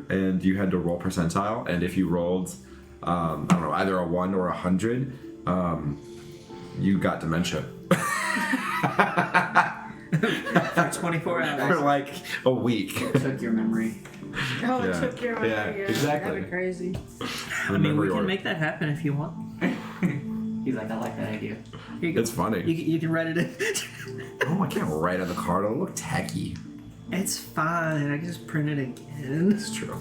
and you had to roll percentile, and if you rolled, I don't know, either a 1 or 100, you got dementia. For 24 hours. For like a week. It took your memory. Oh, it took your memory. Yeah, exactly. That'd be crazy. I mean, we can make that happen if you want. He's like, I like that idea. Here you go. It's funny. You can write it in. Oh, I can't write on the card. It'll look tacky. It's fine. I can just print it again. It's true.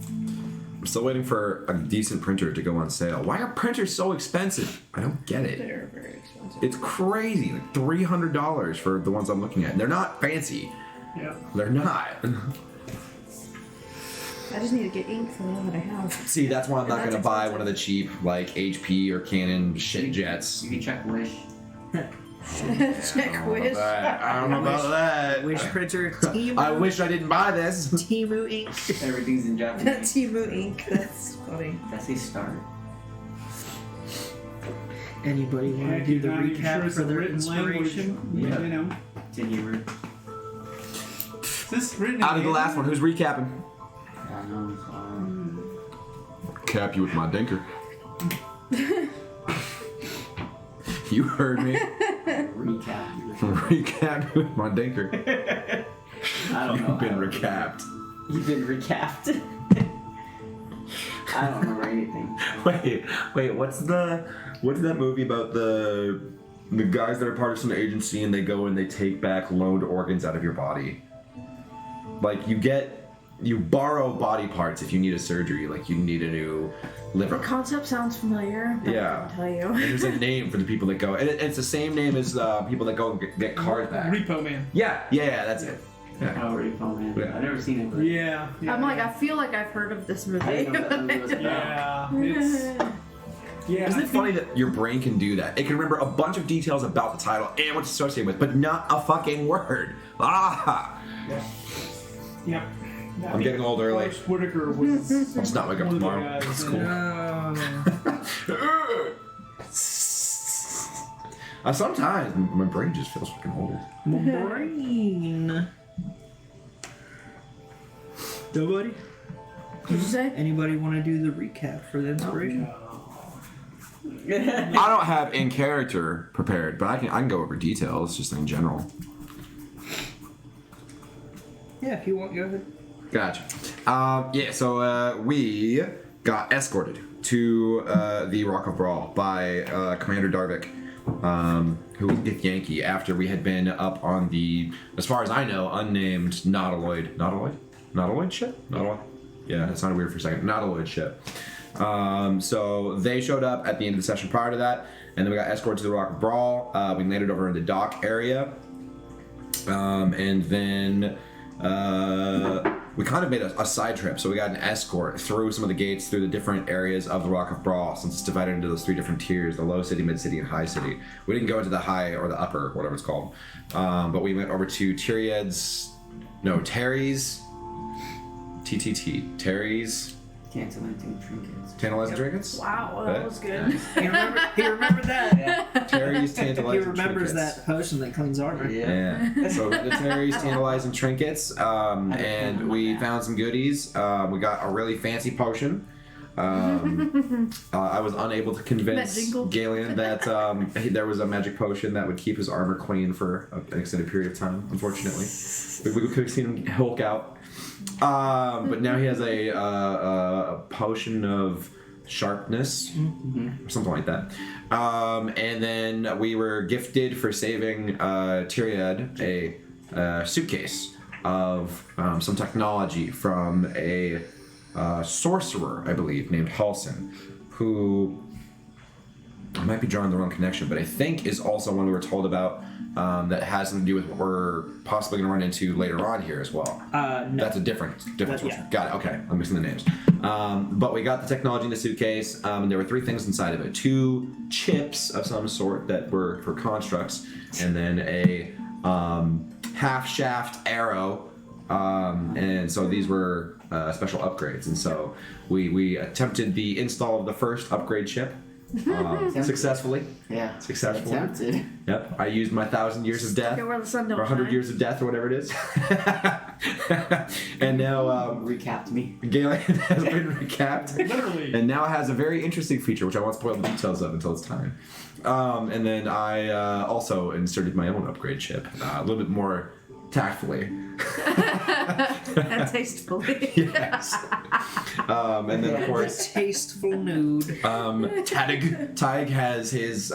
I'm still waiting for a decent printer to go on sale. Why are printers so expensive? I don't get it. They're very expensive. It's crazy. Like $300 for the ones I'm looking at. And they're not fancy. Yeah. They're not. I just need to get ink for the one that I have. See, that's why I'm not That's going to buy expensive. one of the cheap, like, HP or Canon shit jets. You can check Wish. Check Wish. I don't know about that. Wish printer. Timu. I wish I didn't buy this. Timu ink. Everything's in Japanese. Timu ink. That's funny. That's a start. Anybody want to do the recap for their inspiration? Yeah. You know. It's in humor. Is this written Out of the in last one, who's recapping? I know. Cap you with my dinker. You heard me. Recap. Recap you with my dinker. I don't know. You've been I don't recapped. remember. You've been recapped. I don't remember anything. Wait, what's that movie about the guys that are part of some agency and they go and they take back loaned organs out of your body? Like you borrow body parts if you need a surgery, like you need a new liver. The concept sounds familiar, but Yeah. I couldn't tell you. And there's a name for the people that go, and it's the same name as people that go and get cars back. Repo Man. Yeah, that's it. Yeah. Oh, Repo Man. Yeah. I've never seen it, but Yeah. I'm like, I feel like I've heard of this movie. I didn't know what that movie was about. Yeah. It's. Yeah. Isn't it funny that your brain can do that? It can remember a bunch of details about the title and what it's associated with, but not a fucking word. Ah! Yeah. Yep. I'm getting old early. Forrest Whitaker was. I'll just not wake up one of the tomorrow. guys That's in- cool. Sometimes my brain just feels fucking old. My brain. Nobody? What'd you say? Anybody want to do the recap for the inspiration? I don't have in character prepared, but I can go over details just in general. Yeah, if you want, go ahead. Gotcha. So we got escorted to the Rock of Brawl by Commander Darvik, who was Gith Yankee, after we had been up on the, as far as I know, unnamed Nautiloid ship? Nautiloid? Yeah, that sounded weird for a second. Nautiloid ship. So they showed up at the end of the session prior to that, and then we got escorted to the Rock of Brawl. We landed over in the dock area, and then we kind of made a side trip. So we got an escort through some of the gates, through the different areas of the Rock of Brawl, since it's divided into those 3 different tiers: the low city, mid city, and high city. We didn't go into the high or the upper, whatever it's called, but we went over to Terry's, Tantalizing trinkets. Tantalizing Trinkets? Wow, that Okay. was good. He remembered that. Yeah. Terry's He Tantalizing remembers Trinkets. that potion that cleans armor. Yeah. So the Terry's Tantalizing Trinkets, and we found some goodies. We got a really fancy potion. I was unable to convince Magical. Galen that there was a magic potion that would keep his armor clean for an extended period of time, unfortunately. We could have seen him Hulk out. But now he has a potion of sharpness, or something like that. And then we were gifted for saving Tyriad a suitcase of some technology from a sorcerer, I believe, named Halson, who I might be drawing the wrong connection, but I think is also one we were told about that has something to do with what we're possibly going to run into later on here as well. No. That's a different sorcerer. yeah. Got it. Okay, I'm mixing the names. But we got the technology in the suitcase, and there were 3 things inside of it: 2 chips of some sort that were for constructs, and then a half shaft arrow. And so these were special upgrades, and so we attempted the install of the first upgrade chip successfully. Yeah. Successfully. Attempted. Yep. I used my 1,000 years of death, Okay, where the sun or don't 100 shine. years of death, or whatever it is. And now Recapped me. Galen has been recapped. Literally. And now has a very interesting feature, which I won't spoil the details of until it's time. And then I also inserted my own upgrade chip, a little bit more tactfully. And tastefully. Yes. And then of course, Tasteful nude. Tig has his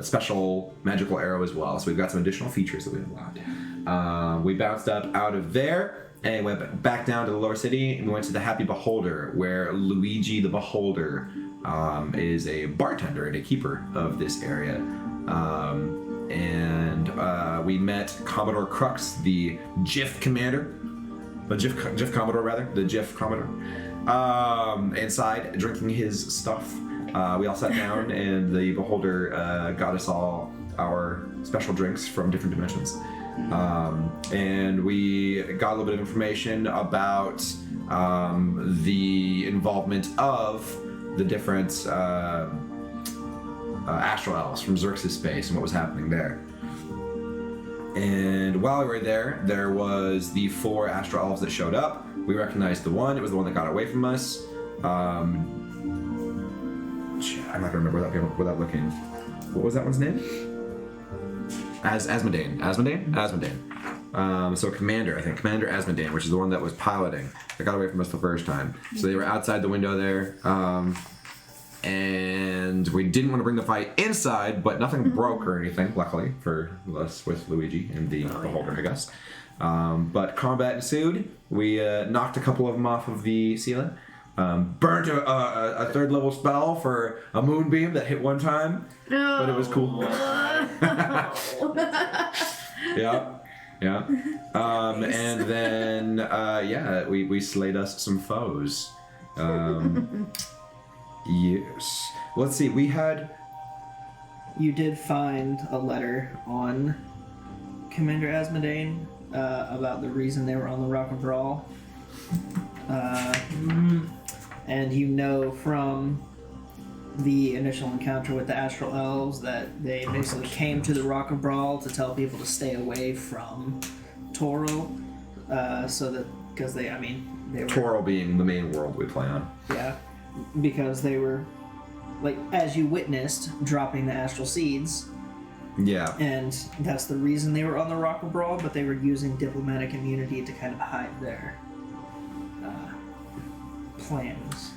special magical arrow as well. So we've got some additional features that we've unlocked. We bounced up out of there and went back down to the lower city, and we went to the Happy Beholder, where Luigi the Beholder is a bartender and a keeper of this area. And we met Commodore Crux, the GIF commander. The GIF Commodore, rather. The GIF Commodore. Inside, drinking his stuff. We all sat down, and the Beholder got us all our special drinks from different dimensions. And we got a little bit of information about the involvement of the different Astral Elves from Xaryxis space and what was happening there. And while we were there, there was the 4 Astral Elves that showed up. We recognized the one. It was the one that got away from us. I'm not gonna remember without looking. What was that one's name? Asmodane. So Commander, I think. Commander Asmodane, which is the one that was piloting. That got away from us the first time. So they were outside the window there. And we didn't want to bring the fight inside, but nothing broke or anything, luckily, for us with Luigi and the Beholder, I guess. But combat ensued. We knocked a couple of them off of the ceiling. Burnt a 3rd level spell for a moonbeam that hit one time, but it was cool. Yeah. And then we slayed us some foes. Yes. Let's see. You did find a letter on Commander Asmodane about the reason they were on the Rock and Brawl. And you know from the initial encounter with the Astral Elves that they basically came to the Rock and Brawl to tell people to stay away from Toro, because they were Toro being the main world we play on. Yeah, because they were, like, as you witnessed, dropping the Astral Seeds. Yeah. And that's the reason they were on the Rock and Brawl, but they were using diplomatic immunity to kind of hide their plans.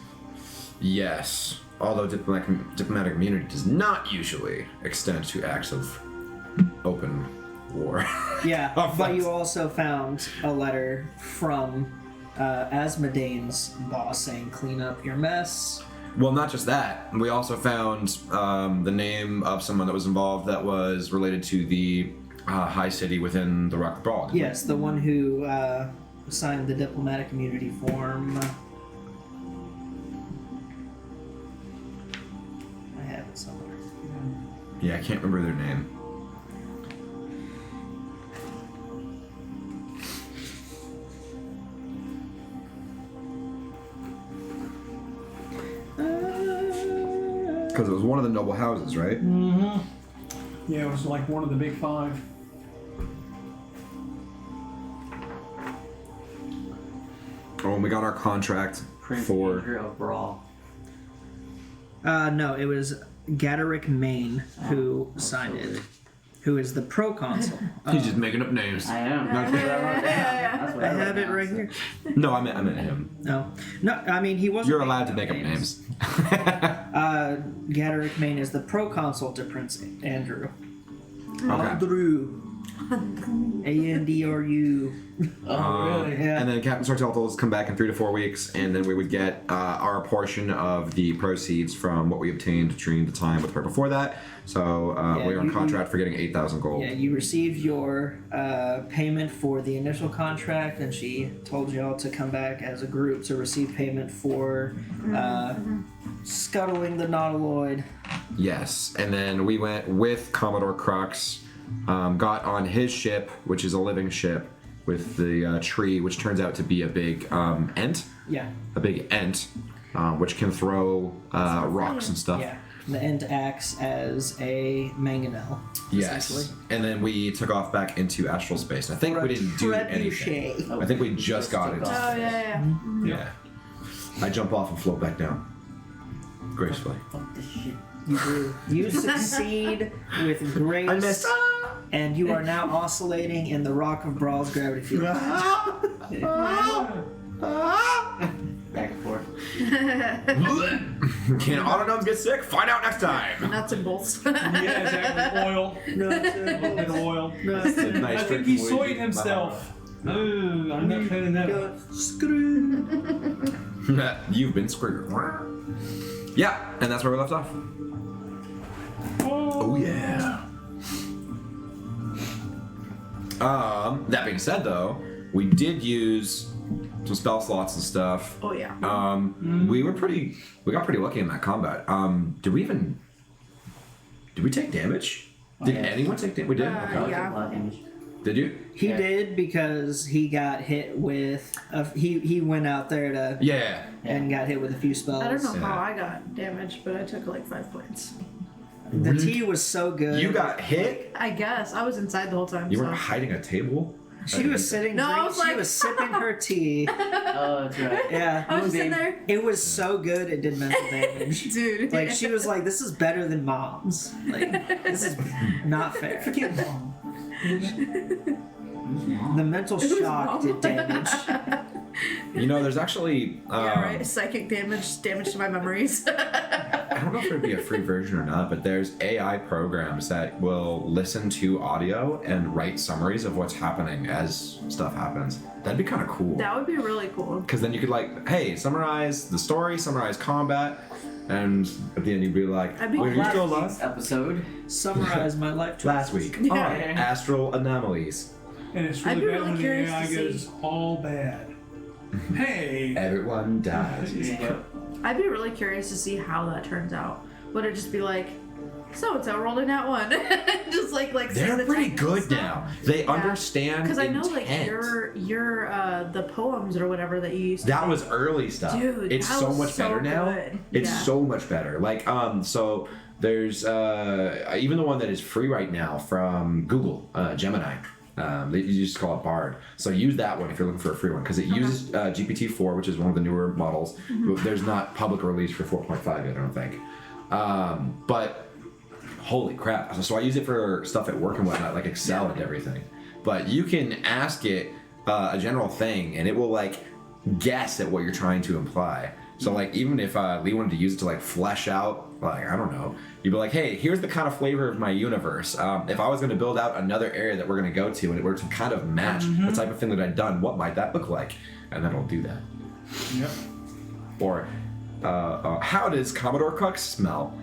Yes. Although diplomatic immunity does not usually extend to acts of open war. Yeah, but you also found a letter from Asmodane's boss saying, "Clean up your mess." Well, not just that. We also found the name of someone that was involved that was related to the high city within the Rock Brawl. Yes, the one who signed the diplomatic immunity form. I have it somewhere. Yeah, I can't remember their name. Because it was one of the noble houses, right? Mm-hmm. Yeah, it was like one of the big 5. Oh, and we got our contract Prince for... Andrew of Brawl. No, it was Xaryxis Main who signed it, who is the proconsul. He's just making up names. I am. No, That's what I have it right here. no, I meant him. No, I mean he wasn't. You're allowed to make up names. Xaryxis Main is the proconsul to Prince Andrew. Okay. Andrew. Andru. Oh, really? Yeah. And then Captain Sartel told us to come back in 3 to 4 weeks, and then we would get our portion of the proceeds from what we obtained during the time with her before that. So we were on contract for getting 8,000 gold. Yeah, you received your payment for the initial contract, and she told y'all to come back as a group to receive payment for scuttling the Nautiloid. Yes, and then we went with Commodore Crux, got on his ship, which is a living ship, with the tree, which turns out to be a big Ent. Yeah. A big Ent, which can throw rocks and stuff. Yeah. The Ent acts as a mangonel. Yes. essentially. And then we took off back into astral space. I think we didn't do anything. Trebuchet. I think we just got it. Oh, yeah. Yeah. I jump off and float back down. Gracefully. Fuck this shit. You do. You succeed with grace. I missed. And you are now oscillating in the Rock of Brawl's gravity field. Back and forth. Can autonomes get sick? Find out next time. Nuts and bolts. Yeah, exactly. Oil. No, A little bit of oil. That's a nice I trick think he from soiled Luigi. himself. Ooh, I'm not cleaning that up. Screw. You've been screwed. Yeah, and that's where we left off. Oh yeah. That being said, though, we did use some spell slots and stuff. Oh, yeah. We got pretty lucky in that combat. Did we take damage? Did yeah. anyone take damage? We did. Okay. Yeah. A lot of damage. Did you? He Yeah. did because he got hit with. He went out there to Yeah. and got hit with a few spells. I don't know Yeah. how I got damaged, but I took like 5 points. The tea was so good. You got hit? I guess. I was inside the whole time. You so. weren't hiding a table? She was sitting. No, I drink- was she like- was sipping her tea. Oh, that's right. Yeah. I was just in there. It was so good it did mental damage. Dude. Like she was like, "This is better than mom's. Like this is not fair." Forget mom. The mental It was shock Mom. did damage. You know, there's actually... Yeah, right. Psychic damage to my memories. I don't know if it would be a free version or not, but there's AI programs that will listen to audio and write summaries of what's happening as stuff happens. That'd be kind of cool. That would be really cool. Because then you could like, hey, summarize the story, summarize combat, and at the end you'd be like, I'd be wait, are you glad still Last alive? episode. Summarize my life. choices. Last week on Yeah. Astral Anomalies. And it's I'd really be bad really when the curious AI to see. goes all bad. Hey! Everyone dies. Yeah. I'd be really curious to see how that turns out. Would it just be like, so and so rolling that one? Just like say They're the pretty technical good stuff. now. They understand Because I know like intent. your the poems or whatever that you used to That say. was early stuff. Dude, it's that so was much so better now. good. It's Yeah. so much better. Like so there's even the one that is free right now from Google, Gemini. You just call it Bard. So use that one if you're looking for a free one because it uses GPT-4, which is one of the newer models. There's not public release for 4.5 yet, I don't think. But holy crap! So I use it for stuff at work and whatnot, like Excel and everything. But you can ask it a general thing, and it will like guess at what you're trying to imply. So like even if Lee wanted to use it to like flesh out, like I don't know, you'd be like, hey, here's the kind of flavor of my universe. If I was going to build out another area that we're going to go to, and it were to kind of match the type of thing that I'd done, what might that look like? And then it'll do that. Yep. Or how does Commodore Crux smell?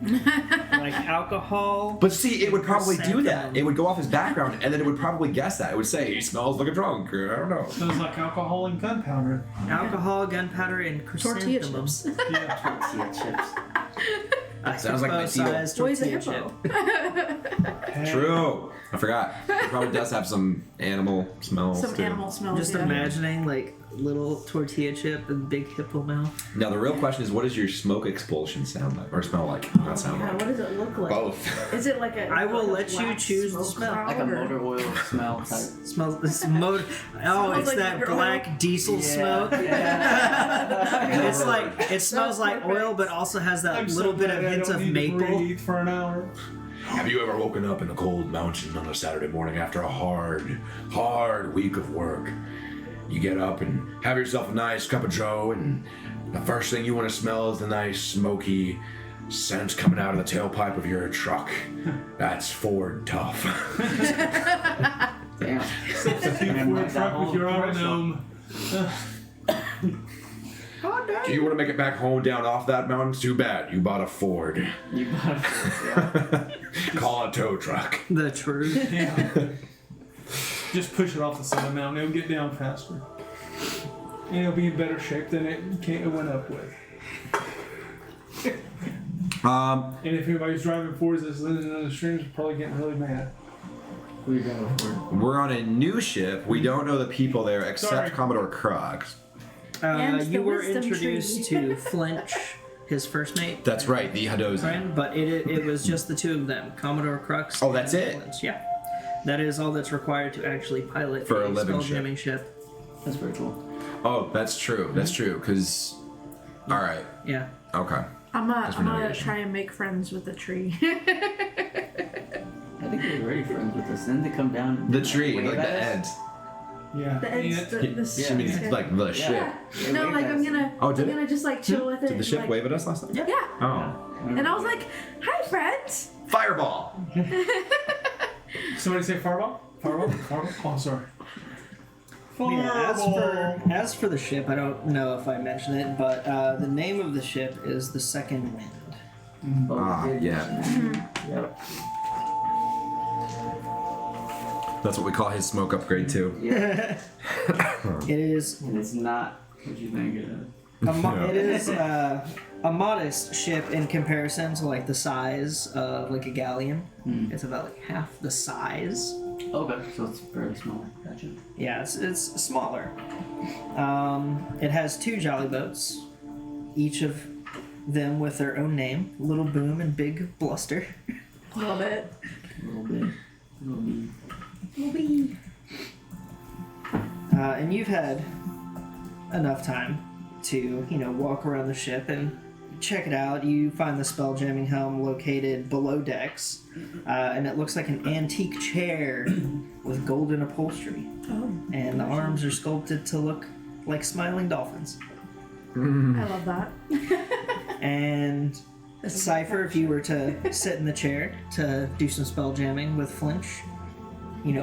Like alcohol. But see, it would probably do that. Chrysanthemum. It would go off his background, and then it would probably guess that. It would say, he smells like a drunk. I don't know. Smells like alcohol and gunpowder. Alcohol, gunpowder, and Tortilla chrysanthemum. chips. Yeah. Tortilla chips. A Sounds like my deal. hippo-sized Boy's a tortilla hippo. chip. Hey. True. I forgot. It probably does have some animal smells, Some too. animal smells. Just yeah. imagining like little tortilla chip and big hippo mouth. Now, the real question is, what does your smoke expulsion sound like? Or smell like? Not sound Yeah, like. what does it look like? Both. Is it like a? I will like a let you black choose the smoke smell. cloud Like a or- motor oil smell type. Smells this motor. Oh, Smells it's like that motor oil. black diesel smoke. It's like it smells like oil, but also has that I'm so little bit glad of I hints don't of need to maple. breathe for an hour. Have you ever woken up in a cold mountain on a Saturday morning after a hard week of work? You get up and have yourself a nice cup of joe, and the first thing you want to smell is the nice smoky scent coming out of the tailpipe of your truck. That's Ford tough. Damn. Substitute And for a like that truck with whole your commercial. autonome. Do you want to make it back home down off that mountain? Too bad. You bought a Ford. You got yeah. Call a tow truck. The truth. Yeah. Just push it off the side of the mountain. It'll get down faster. And it'll be in better shape than it went up with. And if anybody's driving Fords that's listening on the streams, they're probably getting really mad. Who you going for? We're on a new ship. We don't know the people there except Sorry. Commodore Crux. And You the were wisdom introduced tree. to Flinch, his first mate. That's right, the Hadozi. Friend, but it was just the two of them, Commodore Crux. Oh, that's and it? Flint. Yeah, that is all that's required to actually pilot For a living spelljamming ship. That's pretty cool. Oh, that's true. That's true. Because, all right, Yeah. okay. I'm That's gonna navigation. try and make friends with the tree. I think they're already friends with us. Then they come down. And The like, tree, wave like at the us. ends. Yeah. The ends, And- the She means Yeah. like the ship. Yeah. They No, wave like at I'm us. gonna, Oh, did I'm it? gonna just like chill with it. Did the ship like, wave at us last time? Yeah. Oh. And I was like, "Hi, friends." Fireball! Somebody say fireball? Fireball? Fireball? Oh, sorry. Yeah, as for the ship, I don't know if I mentioned it, but the name of the ship is the Second Wind. Oh, Ah, we did yeah. mention that. Yep. That's what we call his smoke upgrade too. Yeah. It is And it's not what you think it is. it is a modest ship in comparison to like the size of like a galleon. It's about like half the size. Okay, so it's fairly small. Gotcha. Yeah, it's smaller. It has two jolly boats, each of them with their own name: Little Boom and Big Bluster. Love it. A little bit. A little bit. Wee. And you've had enough time to, walk around the ship and check it out. You find the spelljamming helm located below decks, and it looks like an antique chair with golden upholstery. Oh, And the arms are sculpted to look like smiling dolphins. I love that. And This is Cypher, if you were to sit in the chair to do some spell jamming with Flinch,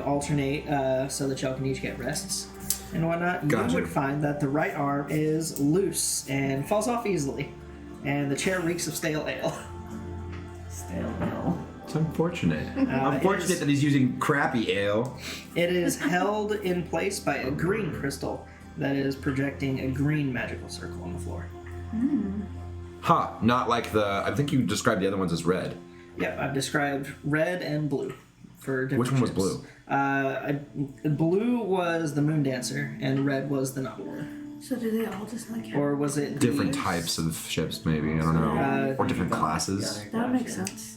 alternate so that y'all can each get rests and whatnot, Gotcha. you would find that the right arm is loose and falls off easily, and the chair reeks of stale ale. Stale ale. It's unfortunate. it Unfortunate is- that he's using crappy ale. It is held in place by a green crystal that is projecting a green magical circle on the floor. Huh, not like I think you described the other ones as red. Yep, I've described red and blue for different Which one was ships. blue? Blue was the Moon Dancer, and red was the Novel. So do they all just like have Or was it Different the- types of ships, maybe. I don't know. Or different classes. That makes sense.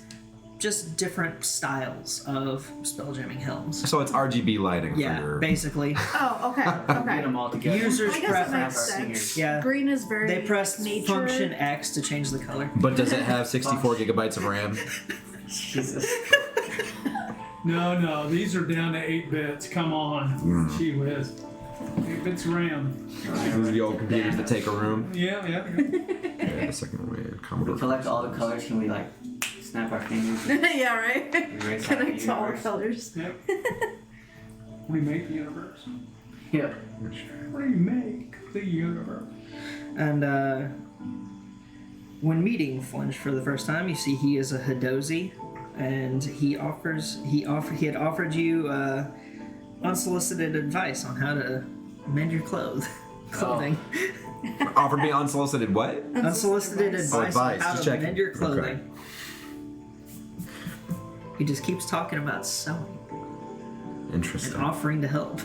Just different styles of spelljamming helms. So it's RGB lighting Yeah, for your... basically. Oh, okay, Get okay. them all together. Users I guess that preference. makes Singers. sense. Yeah. Green is very They pressed nature. function X to change the color. But does it have 64 gigabytes of RAM? Jesus. No, these are down to 8 bits. Come on. Gee whiz. 8 bits RAM. These are the old computers that take a room. Yeah. Yeah, the second one, We Commodore. collect all the colors. Can we like snap our fingers? Yeah, right. Erase out the Connect all the universe? colors. Yep. We make the universe. Yep. Remake the universe. And when meeting Flinch for the first time, you see he is a Hadozi, and he had offered you unsolicited advice on how to mend your clothing. Offered me unsolicited what? Unsolicited advice, Oh, advice, on how just to checking. mend your clothing. Okay. He just keeps talking about sewing and Interesting. offering to help.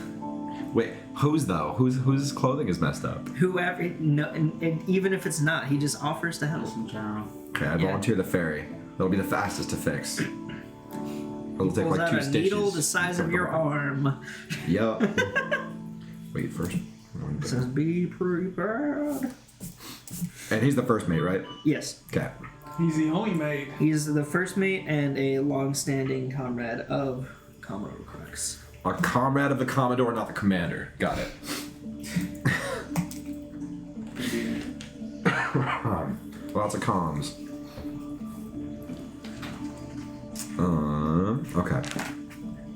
Wait, whose though? Whose clothing is messed up? Whoever, no, and even if it's not, he just offers to help. Just in general. Okay, I Yeah. volunteer the fairy. That'll be the fastest to fix. It'll take Pulls like out 2 a stitches. needle the size of your arm. Yup. Wait, first. Says, "Be prepared." And he's the first mate, right? Yes, Okay. He's the only mate. he's the first mate and a long-standing comrade of Commodore Crux. A comrade of the Commodore, not the commander. Got it. Lots of comms. Okay.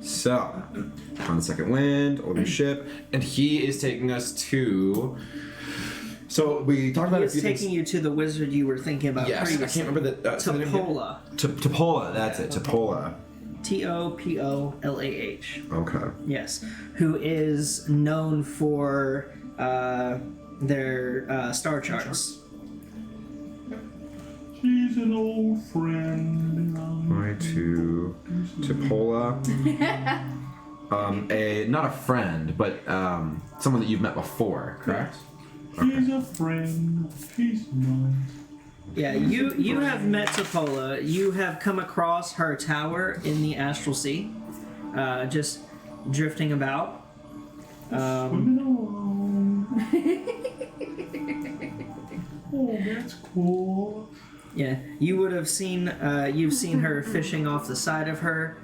So, on the second wind, over the ship, and he is taking us to. So we talked about He a is few taking things. you to the wizard you were thinking about Yes, I previously. can't remember the say the name again. Topola. Topola, that's it. Topola. Topolah. Okay. Yes, who is known for their star charts. He's an old friend. Right to Topola. Not a friend, but someone that you've met before, correct? He's a friend. He's nice. Yeah, you have met Topola. You have come across her tower in the Astral Sea, just drifting about. Oh, that's cool. Yeah, you would have seen. You've seen her fishing off the side of her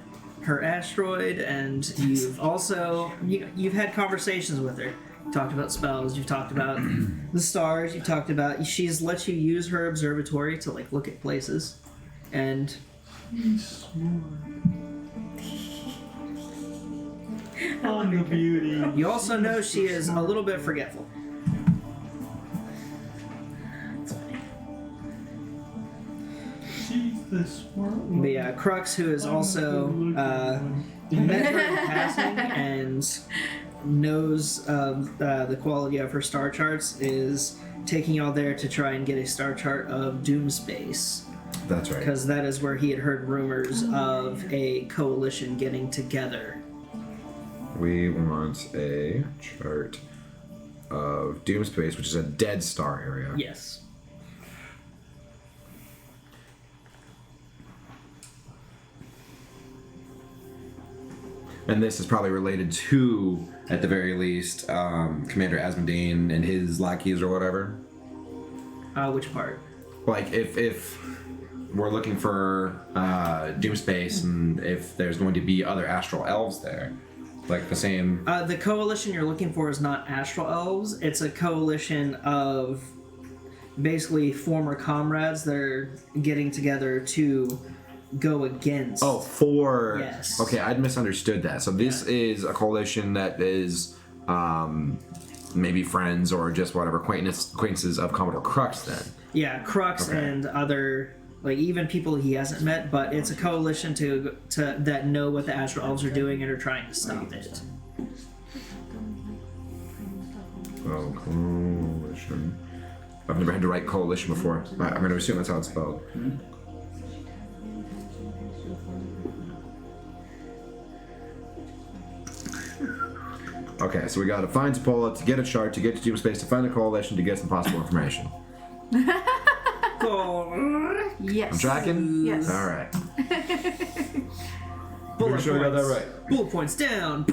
asteroid, and you've also you've had conversations with her. You talked about spells. You've talked about the stars. You've talked about she's let you use her observatory to like look at places, and He's smart. Oh, the beauty. you also know she is a little bit forgetful. She's the smart one. But yeah, Crux, who is also met her in passing and knows the quality of her star charts, is taking y'all there to try and get a star chart of Doomspace, That's right. because that is where he had heard rumors of a coalition getting together. We want a chart of Doomspace, which is a dead star area. Yes. And this is probably related to, at the very least, Commander Asmodane and his lackeys or whatever. Which part? Like, if we're looking for Doomspace and if there's going to be other astral elves there, like the same... The coalition you're looking for is not Astral Elves. It's a coalition of basically former comrades that are getting together to go against. Oh, for... Yes. Okay, I'd misunderstood that. So this is a coalition that is maybe friends or just whatever, acquaintances of Commodore Crux then. Yeah, Crux Okay. and other, like even people he hasn't met, but it's a coalition to that know what the Astral Elves are doing and are trying to stop it. Oh, coalition. I've never had to write coalition before. I'm going to assume that's how it's spelled. Okay, so we got to find Topola, to get a chart, to get to Doomspace, to find the coalition, to get some possible information. Yes. I'm tracking? Yes. All right. Bullet Pretty sure I got that points. right. Bullet points down.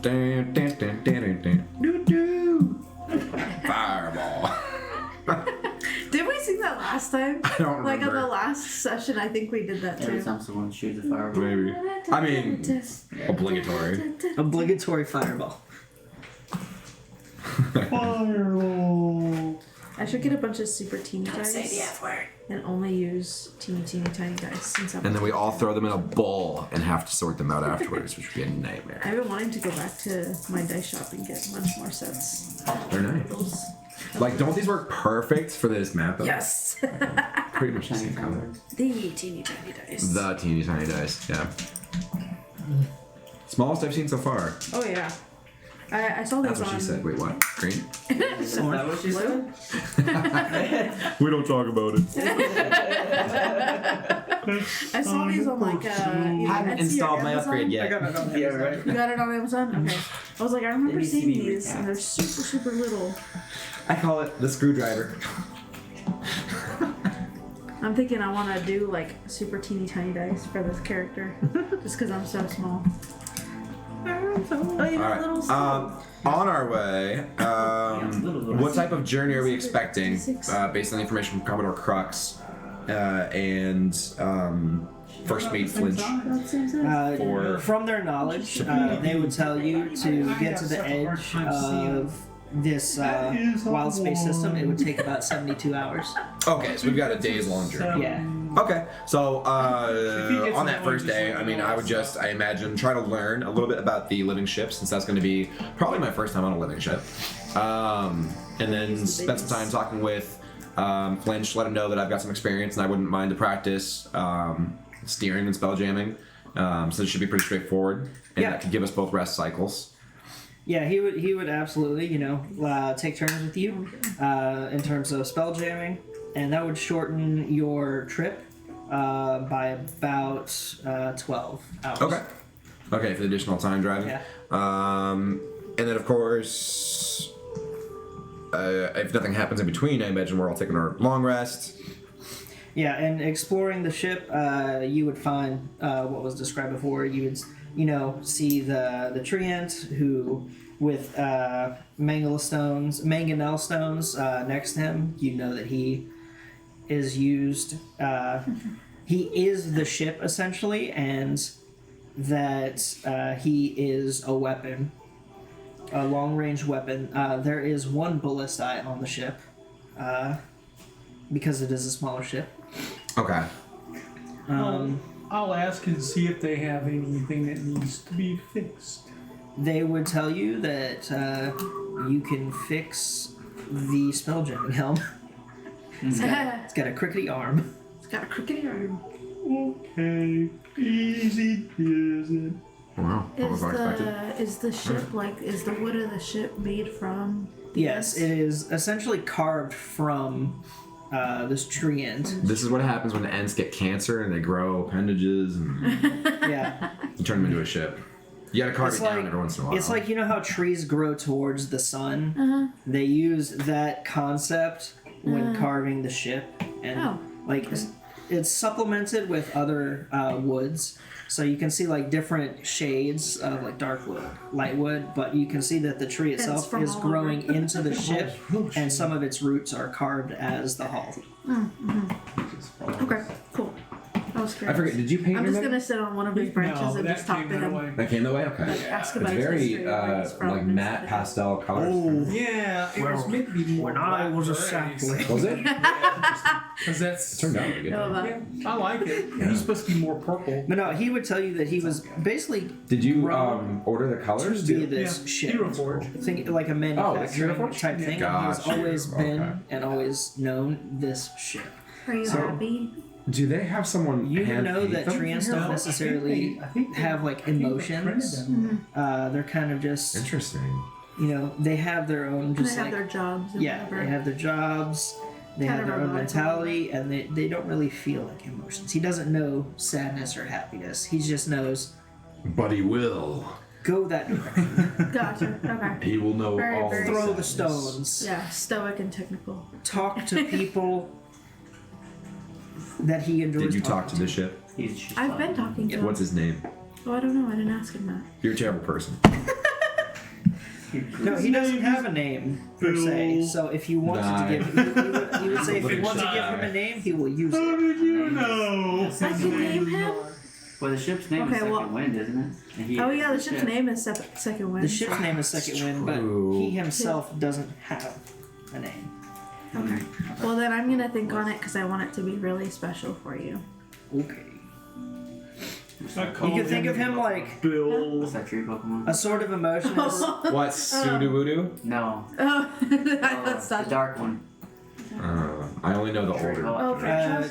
Dun, dun, dun, dun, dun, dun. Doo-doo. Fireball. Did we sing that last time? I don't Like on remember. the last session, I think we did that Every too. time someone shoots a fireball. Maybe. I mean, obligatory. Obligatory fireball. Fireball. I should get a bunch of super teeny dice. Say the F word. And only use teeny tiny dice since I'm. And then we all throw them in a bowl and have to sort them out afterwards, which would be a nightmare. I've been wanting to go back to my dice shop and get much more sets. They're nice. Those. Like, don't these work perfect for this map? though? Yes. Pretty much the Shiny same color. color. The teeny tiny dice. The teeny tiny dice, yeah. Smallest I've seen so far. Oh yeah. I saw these That's what on. she said. Wait, what? Green? Is that what she said? We don't talk about it. I saw these on like either Haven't Etsy or installed my Amazon. upgrade yet. Yeah, right. You got it on Amazon? Okay. I was like, I remember Maybe seeing CB these, recap. and they're super little. I call it the screwdriver. I'm thinking I want to do like super teeny tiny dice for this character, just because I'm so small. Oh, you got little stuff. On our way, what type of journey are we expecting based on the information from Commodore Crux and First Mate Flinch? For- From their knowledge, they would tell you to get to the edge of this wild space system. It would take about 72 hours. Okay, so we've got a day's long journey. Yeah. Okay, so on that first day, I mean, I would just, I imagine, try to learn a little bit about the living ship, since that's going to be probably my first time on a living ship. And then spend some time talking with Flinch, let him know that I've got some experience and I wouldn't mind to practice steering and spell jamming. So it should be pretty straightforward, and Yeah. that could give us both rest cycles. Yeah, he would absolutely, take turns with you in terms of spell jamming, and that would shorten your trip by about 12 hours. Okay, for the additional time driving. Yeah. And then, of course, if nothing happens in between, I imagine we're all taking our long rest. Yeah, and exploring the ship, you would find what was described before. You would, see the treant who, with manganel stones next to him. You know that he is used. He is the ship essentially, and that he is a weapon, a long-range weapon. There is one ballista on the ship, because it is a smaller ship. Okay. I'll ask and see if they have anything that needs to be fixed. They would tell you that you can fix the spelljamming helm. It's got a crickety arm. It's got a crickety arm. Okay, easy peasy. Wow. That was unexpected. Is the ship is the wood of the ship made from? Yes, it is essentially carved from this tree end. This is what happens when the ants get cancer and they grow appendages and Yeah. you turn them into a ship. You gotta carve it down every once in a while. It's like, how trees grow towards the sun? Uh-huh. They use that concept when carving the ship. And it's supplemented with other woods. So you can see different shades of dark wood, light wood, but you can see that the tree itself is growing into the ship, and some of its roots are carved as the hull. Okay, cool. I was curious. I forget, did you paint I'm it? just gonna sit on one of his branches and just talk to him. That came that way? Okay. Ask It's about very history, where he's from, and matte stuff. pastel colors. Yeah, it was meant to be more. When I was a black sapling. Was it? because that's. Turned out really good. No, Yeah, I like it. He's supposed to be more purple. But no, he would tell you that he was basically Did you grown order the colors to be too? this ship. Hero Forge. Think like a manufacturing Uniforge? type thing. Gotcha. He's always been Okay. and always known this ship. Are you happy? Do they have someone You hand know paint that them? treants don't necessarily have emotions. They're kind of just, Interesting. they have their own And just they have their jobs. And they have their jobs. They Kind have of their own robotic mentality, and they don't really feel like emotions. He doesn't know sadness or happiness. He just knows But he will. go that direction. Gotcha. Okay. He will know Very, all. very Throw the sadness. stones. Yeah, stoic and technical. Talk to people that he enjoys. Did you talk to talking the ship? He's just I've been talking to him. What's his name? Oh, I don't know. I didn't ask him that. You're a terrible person. No, he doesn't have a name per se. So if you wanted to give, he would say if you want to give him a name, he will use it. did you know? I can name him? Well, the ship's name Okay, is Second well- Wind, isn't it? And he Oh, is yeah, the ship's name is Second Wind. The ship's name is Second Wind, but true. he himself doesn't have a name. Okay. Well, then I'm gonna think on it because I want it to be really special for you. Okay. I You called can think of him like Bill. What's that tree Pokemon? a sort of emotion. As, What? Sudobudu? No. Oh, that's The not. dark one. I only know the order. Oh,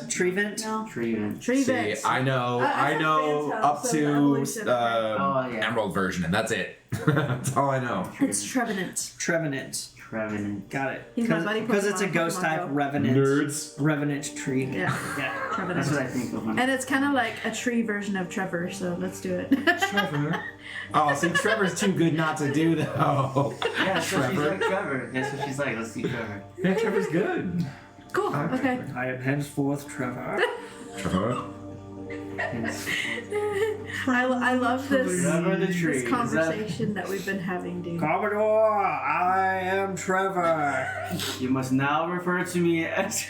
Trevent. No. Tree. Tree See, Vents. I know Phantom, up so the to evolution. Oh, yeah. Emerald version, and that's it. That's all I know. It's Trevenant. Trevenant. Trevenant. Got it. He's my buddy Because it's a Pokemon, ghost Pokemon type. Go. Revenant. Nerds. Revenant tree. Yeah. Yeah. That's what I Trevenant. think of when And it's kind of like a tree version of Trevor, so let's do it. Trevor. Oh, see, Trevor's too good not to do though. Yeah, so she's Trevor. like Trevor. That's what she's like. Let's see Trevor. Yeah, Trevor's good. Cool. Okay. I am henceforth Trevor. Trevor. I love this. Trevor the tree. This conversation that we've been having, dude. Commodore, I am Trevor. You must now refer to me as.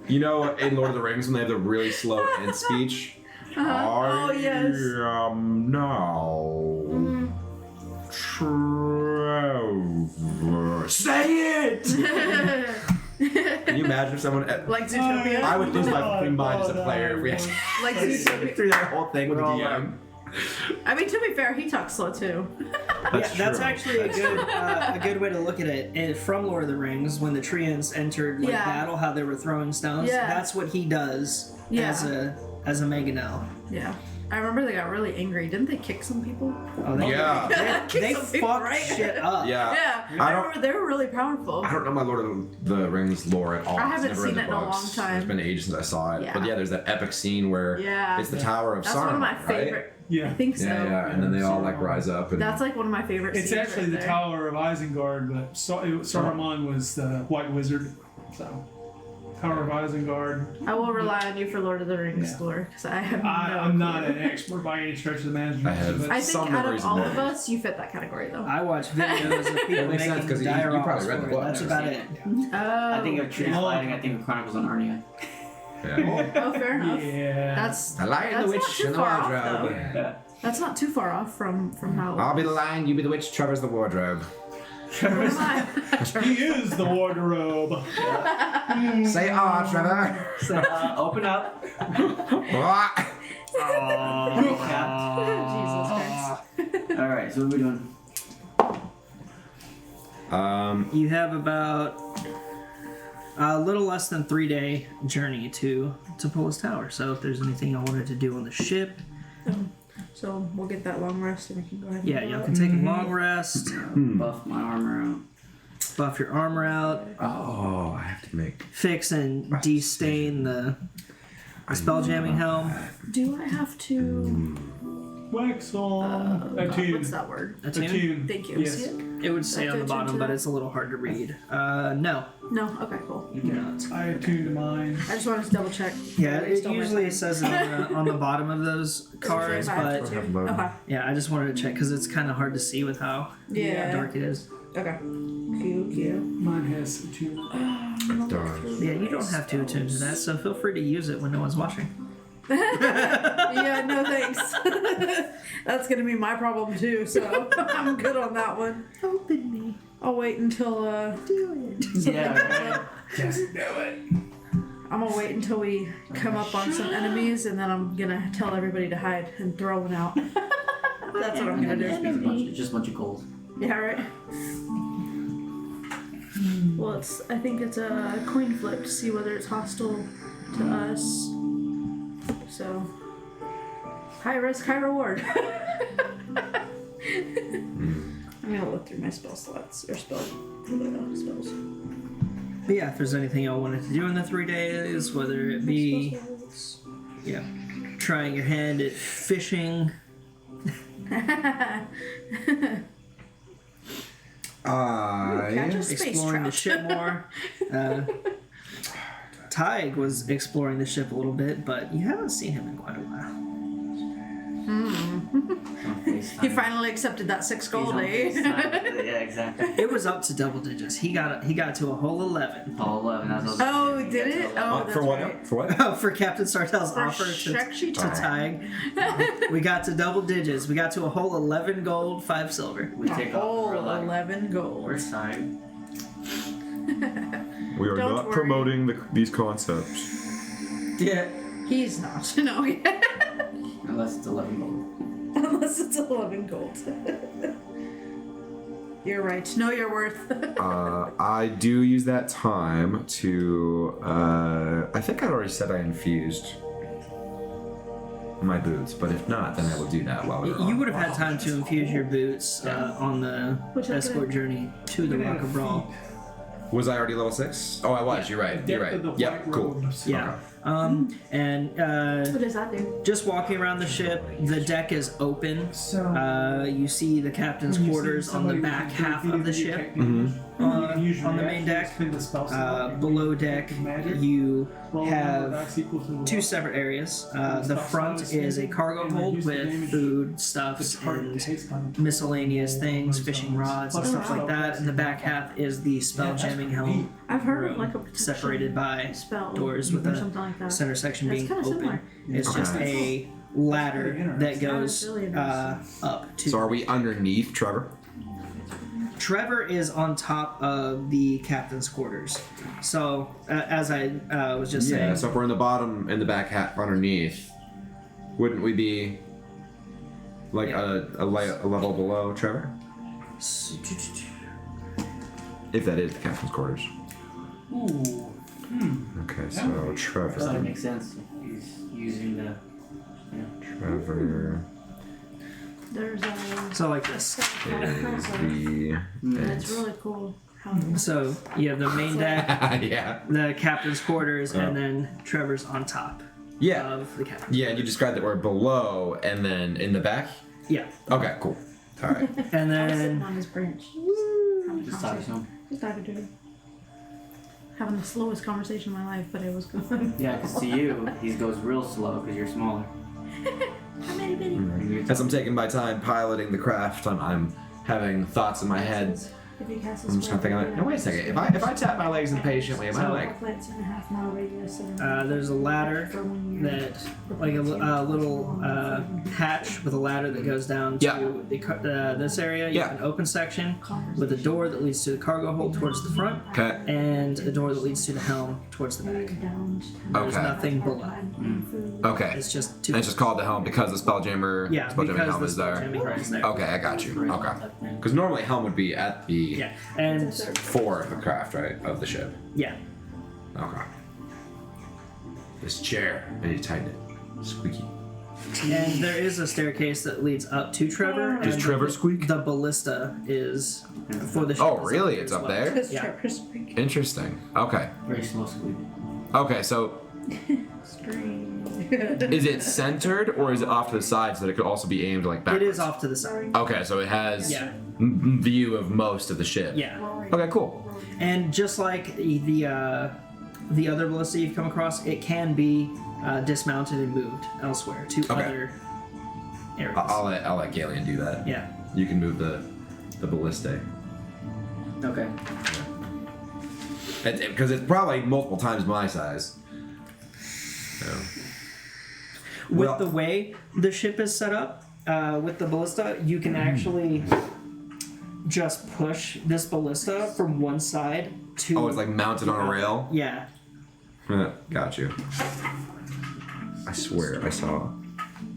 You know, in Lord of the Rings, when they have the really slow end speech. Oh, yes. I am now Trevor. Say it! Can you imagine if someone? Like Zootopia? I would lose my fucking mind as a player if we had Like Zootopia. through that whole thing with the DM. I mean, to be fair, he talks slow too. That's true. actually a good way to look at it. And from Lord of the Rings, when the Treants entered Yeah. battle, how they were throwing stones. Yeah. That's what he does Yeah. as a mangonel. Yeah. I remember they got really angry. Didn't they kick some people? Oh, they, Yeah. they Some people, fucked right? shit up. Yeah. Yeah, I I don't- remember they were really powerful. I don't know my Lord of the Rings lore at all. I I've haven't never read seen the it in a books. long time. It's been ages since I saw it. Yeah. But yeah, there's that epic scene where Yeah. it's the Tower of That's Saruman, one of my right? favorite. Yeah. I think so. Yeah, yeah, and then they all like rise up and That's like one of my favorite It's scenes actually right the there. Tower of Isengard, but Saruman was the White Wizard. So, Tower of Isengard. I will rely on you for Lord of the Rings Yeah. lore because I have I'm no not clue. an expert by any stretch of the imagination. I have- but I some think out memories of of all that. of us, you fit that category though. I watch videos of people makes sense, making 'cause you probably dioramas read the for it. book, That's never about seen it. Oh, I think of Trees Oh. Fighting, I think of Chronicles of Narnia. yeah. Oh, fair enough. yeah. That's The Lion, that's the not Witch, too and the far off, Wardrobe. though. Yeah. That's not too far off from how. I'll be the Lion, you be the Witch, Trevor's the Wardrobe. What am I? He is the wardrobe. Say ah, Trevor. So, open up. What? Jesus Christ. Alright, so what are we doing? You have about a little less than 3-day journey to Polis Tower. So if there's anything I wanted to do on the ship, So we'll get that long rest and we can go ahead. And yeah, go y'all out. can take a long rest, Buff my armor out. buff your armor out, Oh, I have to make. fix and destain the spell jamming helm. Do I have to? Wax on. Attune. What's that word? Attune. Thank you. Yes. See it? It would say Do I on have the to bottom, attune but to it's a little hard to read. No, No. Okay. Cool. you do not. I attune to mine. I just wanted to double check. Yeah, At least it on my usually side. says it on the bottom of those cards, If I have but to. have loaded. Okay. yeah, I just wanted to check because it's kind of hard to see with how Yeah. dark it is. Okay. Cute. Mine has attunement. Darn. Yeah, you don't have to attune to that, so feel free to use it when no one's watching. Yeah. No thanks. That's gonna be my problem too. So I'm good on that one. Open me. I'll wait until Do it. Yeah, right. Just do it. I'm gonna wait until we come up on some enemies, and then I'm gonna tell everybody to hide and throw one out. That's what I'm gonna do. It's just a bunch of gold. Yeah, right. Well, I think it's a coin flip to see whether it's hostile to us. So, high risk, high reward. I'm gonna look through my spell slots or spells. But yeah, if there's anything y'all wanted to do in the 3 days, whether it be trying your hand at fishing, Catch a space exploring the trout. ship more. Tig was exploring the ship a little bit, but you haven't seen him in quite a while. He finally accepted that 6 gold, eh? Yeah, exactly. It was up to double digits. He got to a whole 11. All 11. That's what Oh, did it? Oh, that's For what? right. For what? For Captain Sartell's For offer to Xaryxis. Tig, we got to double digits. We got to a whole 11 gold, 5 silver. we take off Oh, for 11 gold. We're sorry. We are Don't not worry. promoting these concepts. Yeah. He's not. No, Unless it's 11 gold. unless it's 11 gold. You're right. Know your worth. I do use that time to. I think I already said I infused my boots, but if not, then I will do that while we're You would have had time to infuse your boots on the Which I escort could've- journey to the Rock of Brawl. Was I already level 6? Oh, I was. You're right. You're Depth of the right. Yep. white Cool. robes. Yeah. And What does that do? just walking around the ship, the deck is open. You see the captain's quarters on the back half of the ship. On the main deck. Below deck, you have 2 separate areas. The front is a cargo hold with food, stuffs, and miscellaneous things, fishing rods, and stuff like that. And the back half is the spell jamming helm, I've heard of room, like a protection separated by spell doors with or a something like that. center section That's being kinda open. similar. It's just a ladder that goes really interesting. up to. So are we underneath Trevor? Trevor is on top of the captain's quarters. So, as I was just Yeah. saying, So if we're in the bottom, in the back half underneath, wouldn't we be like a level below Trevor? If that is the captain's quarters. Ooh. Okay, so So that Trevor. makes sense. He's using the. Trevor There's a. So like this. is the It's really cool. How So you have the main deck, yeah. the captain's quarters, and then Trevor's on top Yeah. of the captain. Yeah, and you described that we're below and then in the back? Yeah. Okay, cool. Alright. And I was sitting then on his branch. Just talking to him. Just talking to him. Having the slowest conversation of my life, but it was good. Yeah, because to you, he goes real slow because you're smaller. How many bitty? And you're As I'm taking my time piloting the craft, I'm having thoughts in my head. If you cast a I'm just kind of thinking, like, no, wait a second. If I tap my legs impatiently, am I like... plants in a half-mile radius. there's a ladder that, like a little hatch with a ladder that goes down to Yeah. this area. You have an open section with a door that leads to the cargo hold towards the front, Okay. and a door that leads to the helm towards the back. There's Okay. nothing below. Okay. It's just two. And it's just called the helm because the Spelljammer, Yeah, Spelljamming because helm the is there. Spelljamming helm is there. Okay, I got you. Okay. Because normally helm would be at the Yeah, and fore of the craft, right? Of the ship. yeah, Okay. This chair, I need to tighten it. Squeaky. and there is a staircase that leads up to Trevor. Does and Trevor squeak? The ballista is for the ship. Oh, is really? there It's as up well. there? Yeah. Interesting. Okay. very slow squeak. Okay, so is it centered or is it off to the side so that it could also be aimed like It backwards? is off to the side. Okay, so it has Yeah. view of most of the ship. Yeah, Okay, cool. and just like the other ballista you've come across, it can be dismounted and moved elsewhere to Okay. other areas. I'll let Galen do that. Yeah. You can move the ballista. Okay. Because it's probably multiple times my size. So. With Well- the way the ship is set up, with the ballista, you can actually just push this ballista from one side to. Oh, it's like mounted on a rail? Yeah. Got you. I swear I saw.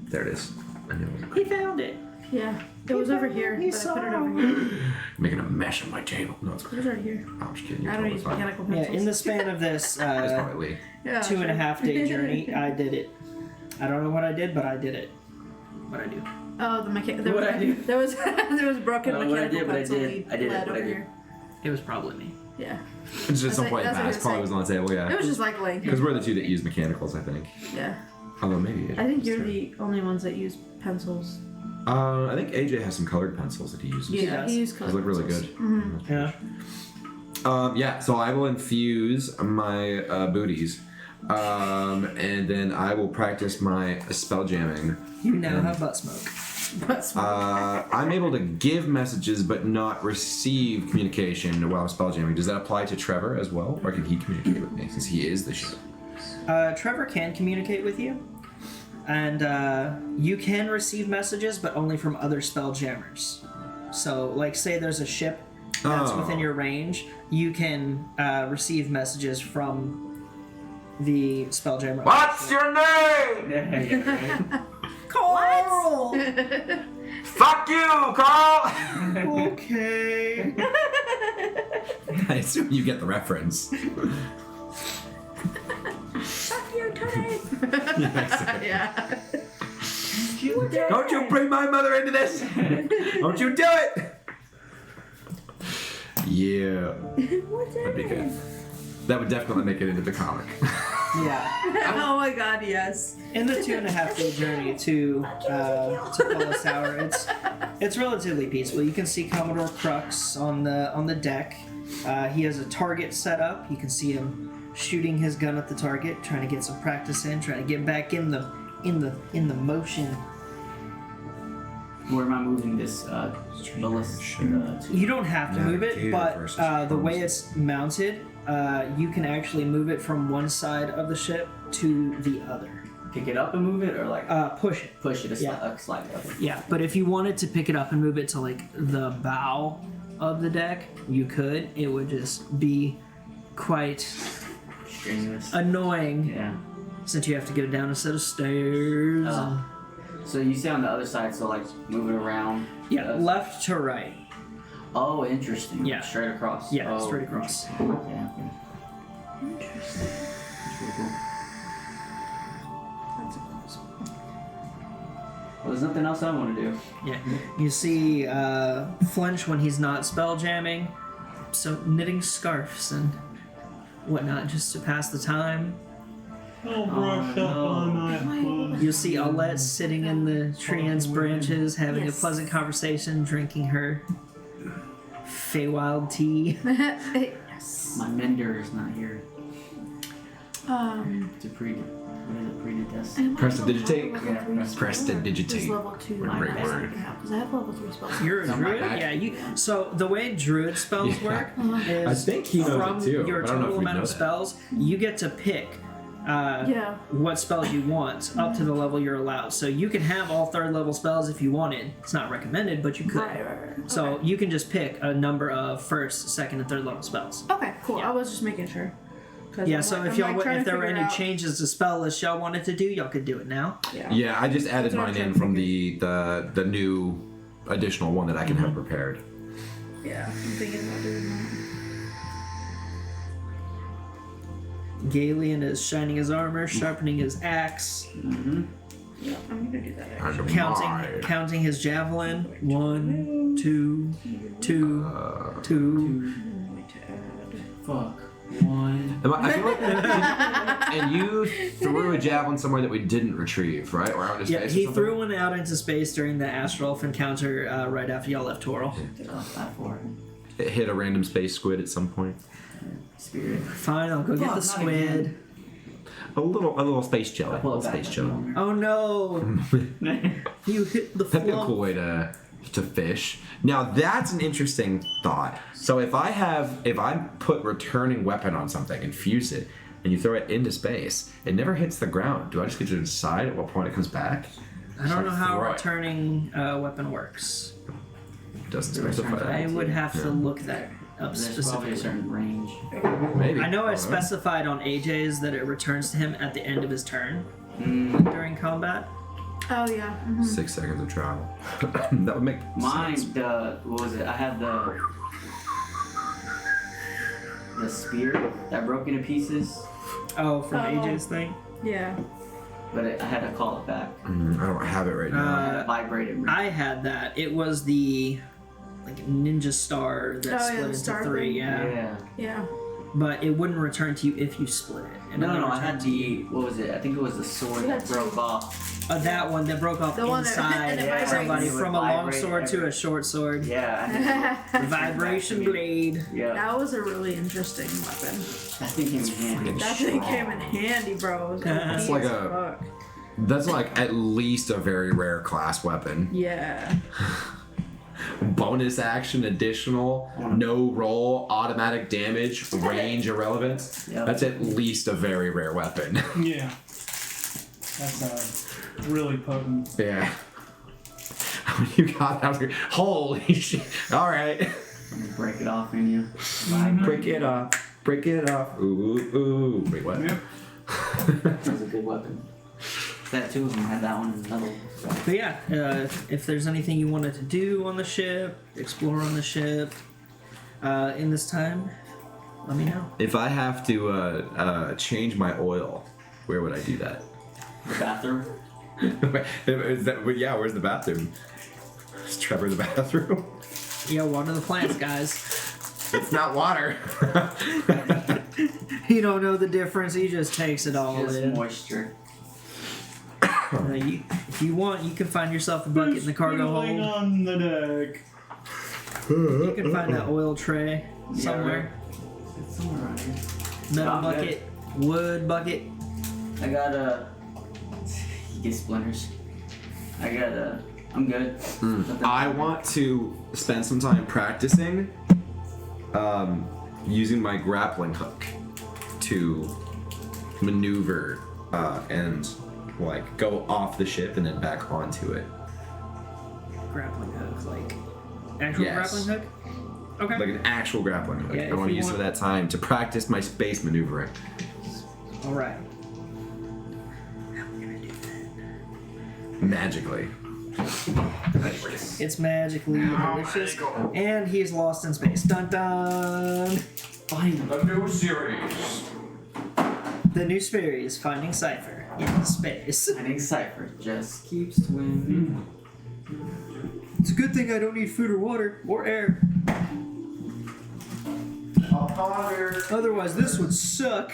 There it is. I knew it was He found it. Yeah, it was over here, but I put it over here. making a mess of my table. No, it's It was right here. I'm just kidding. You're I don't totally use fine. mechanical Yeah, pencils. in the span of this It's probably Lee. Yeah, 2.5 day journey, I did it. I don't know what I did, but I did it. What I do. Oh, the mechanic. There What was I do? there was there was broken No, what I mechanical did, what I pencil did. lead I did it, led what I over did. here. It was probably me. Yeah, It's just That's some like- point that's what past. he Probably was was on the table, it yeah. was just like laying Because here. we're the two that use mechanicals, I think. Yeah, Although maybe AJ I think does you're too. the only ones that use pencils. I think AJ has some colored pencils that he uses. Yeah, does. he used Those look really good. Yeah. Yeah, so I will infuse my booties. And then I will practice my spell jamming. You now have butt smoke. I'm able to give messages but not receive communication while spell jamming. Does that apply to Trevor as well? Or can he communicate with me since he is the ship? Trevor can communicate with you, and you can receive messages, but only from other spelljammers. So, like, say there's a ship that's Oh. within your range, you can receive messages from the spelljammer. What's your name? Yeah. Carl? Fuck you, Carl! Okay. I assume you get the reference. Fuck you, Tony. Yes. Yeah. Don't you bring my mother into this! Don't you do it! Yeah. That'd be good. That would definitely make it into the comic. Yeah. Oh my God, yes. In the 2.5 day journey to Paulus Tower, it's relatively peaceful. You can see Commodore Crux on the deck. He has a target set up. You can see him shooting his gun at the target, trying to get some practice in, trying to get back in the motion. Where am I moving this ballista to? You don't have to move it, Navigator but versus the way Holmes. it's mounted, you can actually move it from one side of the ship to the other. Pick it up and move it, or like Push it. push it a yeah. slide up? Yeah, but if you wanted to pick it up and move it to like the bow of the deck, you could. It would just be quite Strenuous. annoying Yeah. since you have to go down a set of stairs. Oh. So you say on the other side, so like move it around. Yeah, Uh, left to right. Oh, interesting. Yeah. Straight across. Yeah, Oh, straight across. interesting. Yeah. Interesting. That's really cool. That's a cool spot. Well, there's nothing else I want to do. Yeah. You see Flinch when he's not spell jamming, so knitting scarves and whatnot just to pass the time. I'll brush up on my You'll see Alette sitting in the tree's branches, having a Yes. pleasant conversation, drinking her Feywild tea. Yes. My mender is not here Um. to predestined. am I Prestidigitate? able to have level Yeah, three prestidigitate. spell? Is level 2 What a great word. because I have level 3 spells. You're a Something like druid? that. Yeah, you. So the way druid spells Yeah. work I is think he knows from it too. your but I don't know total if we amount know of that. spells, you get to pick Yeah. what spells you want up to the level you're allowed. So you can have all third level spells if you wanted. It's not recommended, but you could. Right. So Okay. you can just pick a number of first, second, and third level spells. Okay, cool. I was just making sure. 'Cause Yeah, I'm so like- if I'm y'all like trying if to there were figure any out- changes to spell list y'all wanted to do, y'all could do it now. Yeah. Yeah, I just added That's what I'm mine trying in to from the new additional one that I can have prepared. Yeah, I'm thinking about doing that. Galen is shining his armor, sharpening his axe, Mm-hmm. Yeah, I'm gonna do that. I Actually. don't mind. counting his javelin. 1, 2, 2, 2. I'm going to add. Fuck. One. I feel like, and you threw a javelin somewhere that we didn't retrieve, right? Or out into Yeah, space. he or something? threw one out into space during the Astral encounter right after y'all left Toril. That for It hit a random space squid at some point. spirit. Fine, I'll go get Fuck, the not squid. again. A little space jelly. A Pull little it back. space jelly. Oh no! You hit the That'd be a flump. cool way to fish. Now that's an interesting thought. So if I put returning weapon on something and fuse it, and you throw it into space, it never hits the ground. Do I just get to decide at what point it comes back? I don't know how Throw it. returning weapon works. Doesn't It returns specify I that. would have to Yeah. look that up There's probably specifically. a certain range. Maybe. I know I don't specified on AJ's that it returns to him at the end of his turn Mm, during combat. Oh yeah. Mhm. 6 seconds of travel. That would make mine, sense. what was it? I had the spear that broke into pieces, Oh, from Oh. AJ's thing? Yeah. but I had to call it back. I don't have it right now. It vibrated. I had that. It was the ninja star that Oh, yeah, split the into star 3, thing. yeah. Yeah. Yeah. But it wouldn't return to you if you split it. It No, only no, I returned had to you. the, what was it? I think it was the sword You that had two. broke off. That one that broke off The one that- inside and it vibrates. somebody It would from a long vibrate sword to every- a short sword. Yeah. Vibration blade. Yeah. That was a really interesting weapon. That thing came in handy. That thing came in handy, bro. It was That's OP like as a- fuck. That's like at least a very rare class weapon. Yeah. Bonus action, additional, no roll, automatic damage, range irrelevant. Yep. That's at least a very rare weapon. Yeah. That's really potent. Yeah. When you got that, I was like, holy shit. All right. Break it off in you. Break it off. Break it off. Ooh, ooh. Wait, what? Yep. That was a good weapon. That two of them had that one and another one. But yeah, if there's anything you wanted to do on the ship, explore on the ship, in this time, let me know. If I have to change my oil, where would I do that? The bathroom. Yeah, where's the bathroom? Is Trevor in the bathroom? Yeah, water the plants, guys. It's not water. You don't know the difference. He just takes it all Just in. moisture. If you want, you can find yourself a bucket in the cargo Sprinkling hold. on the deck. You can find that oil tray somewhere. It's somewhere around here. Metal I'm good. bucket, wood bucket. I got a. You get splinters. I got a. I'm good. Nothing- I want to spend some time practicing using my grappling hook to maneuver and like go off the ship and then back onto it. Grappling hook, like actual Yes. grappling hook. Okay. Like an actual grappling hook. Yeah, I if want to you use some of want- that time to practice my space maneuvering. All right. How are we gonna do that? Magically. It's magically delicious, and he's lost in space. Dun dun. Finally. A new series. The new Sperry is finding Cypher in space. I think Cypher just keeps swimming. It's a good thing I don't need food or water or air. Otherwise, this would suck.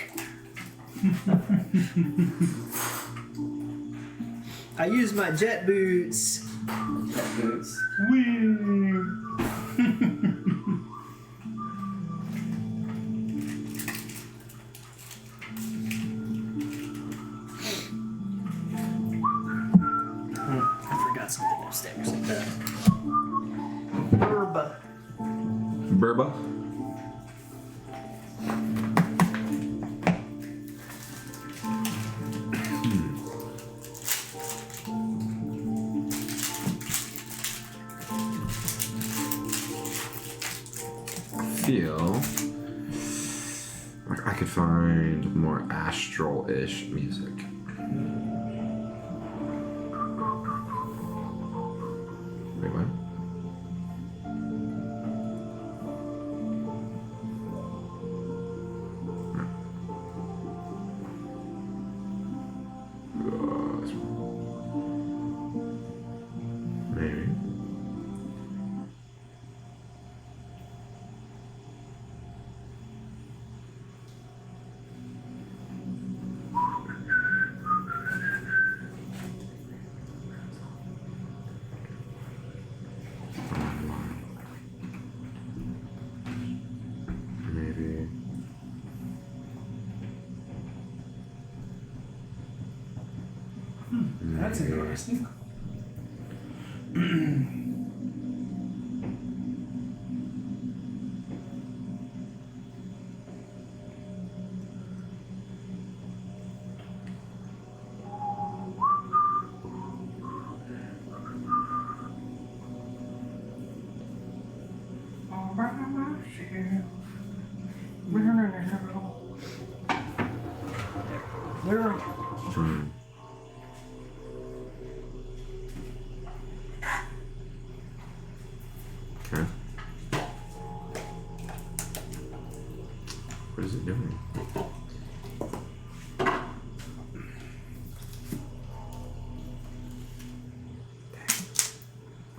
I use my jet boots. Jet boots. I forgot something upstairs. Burba. Burba. Feel like I could find more astral-ish music. Wait, what? Maybe. Maybe. That's interesting. Hmm. Okay. What is it doing?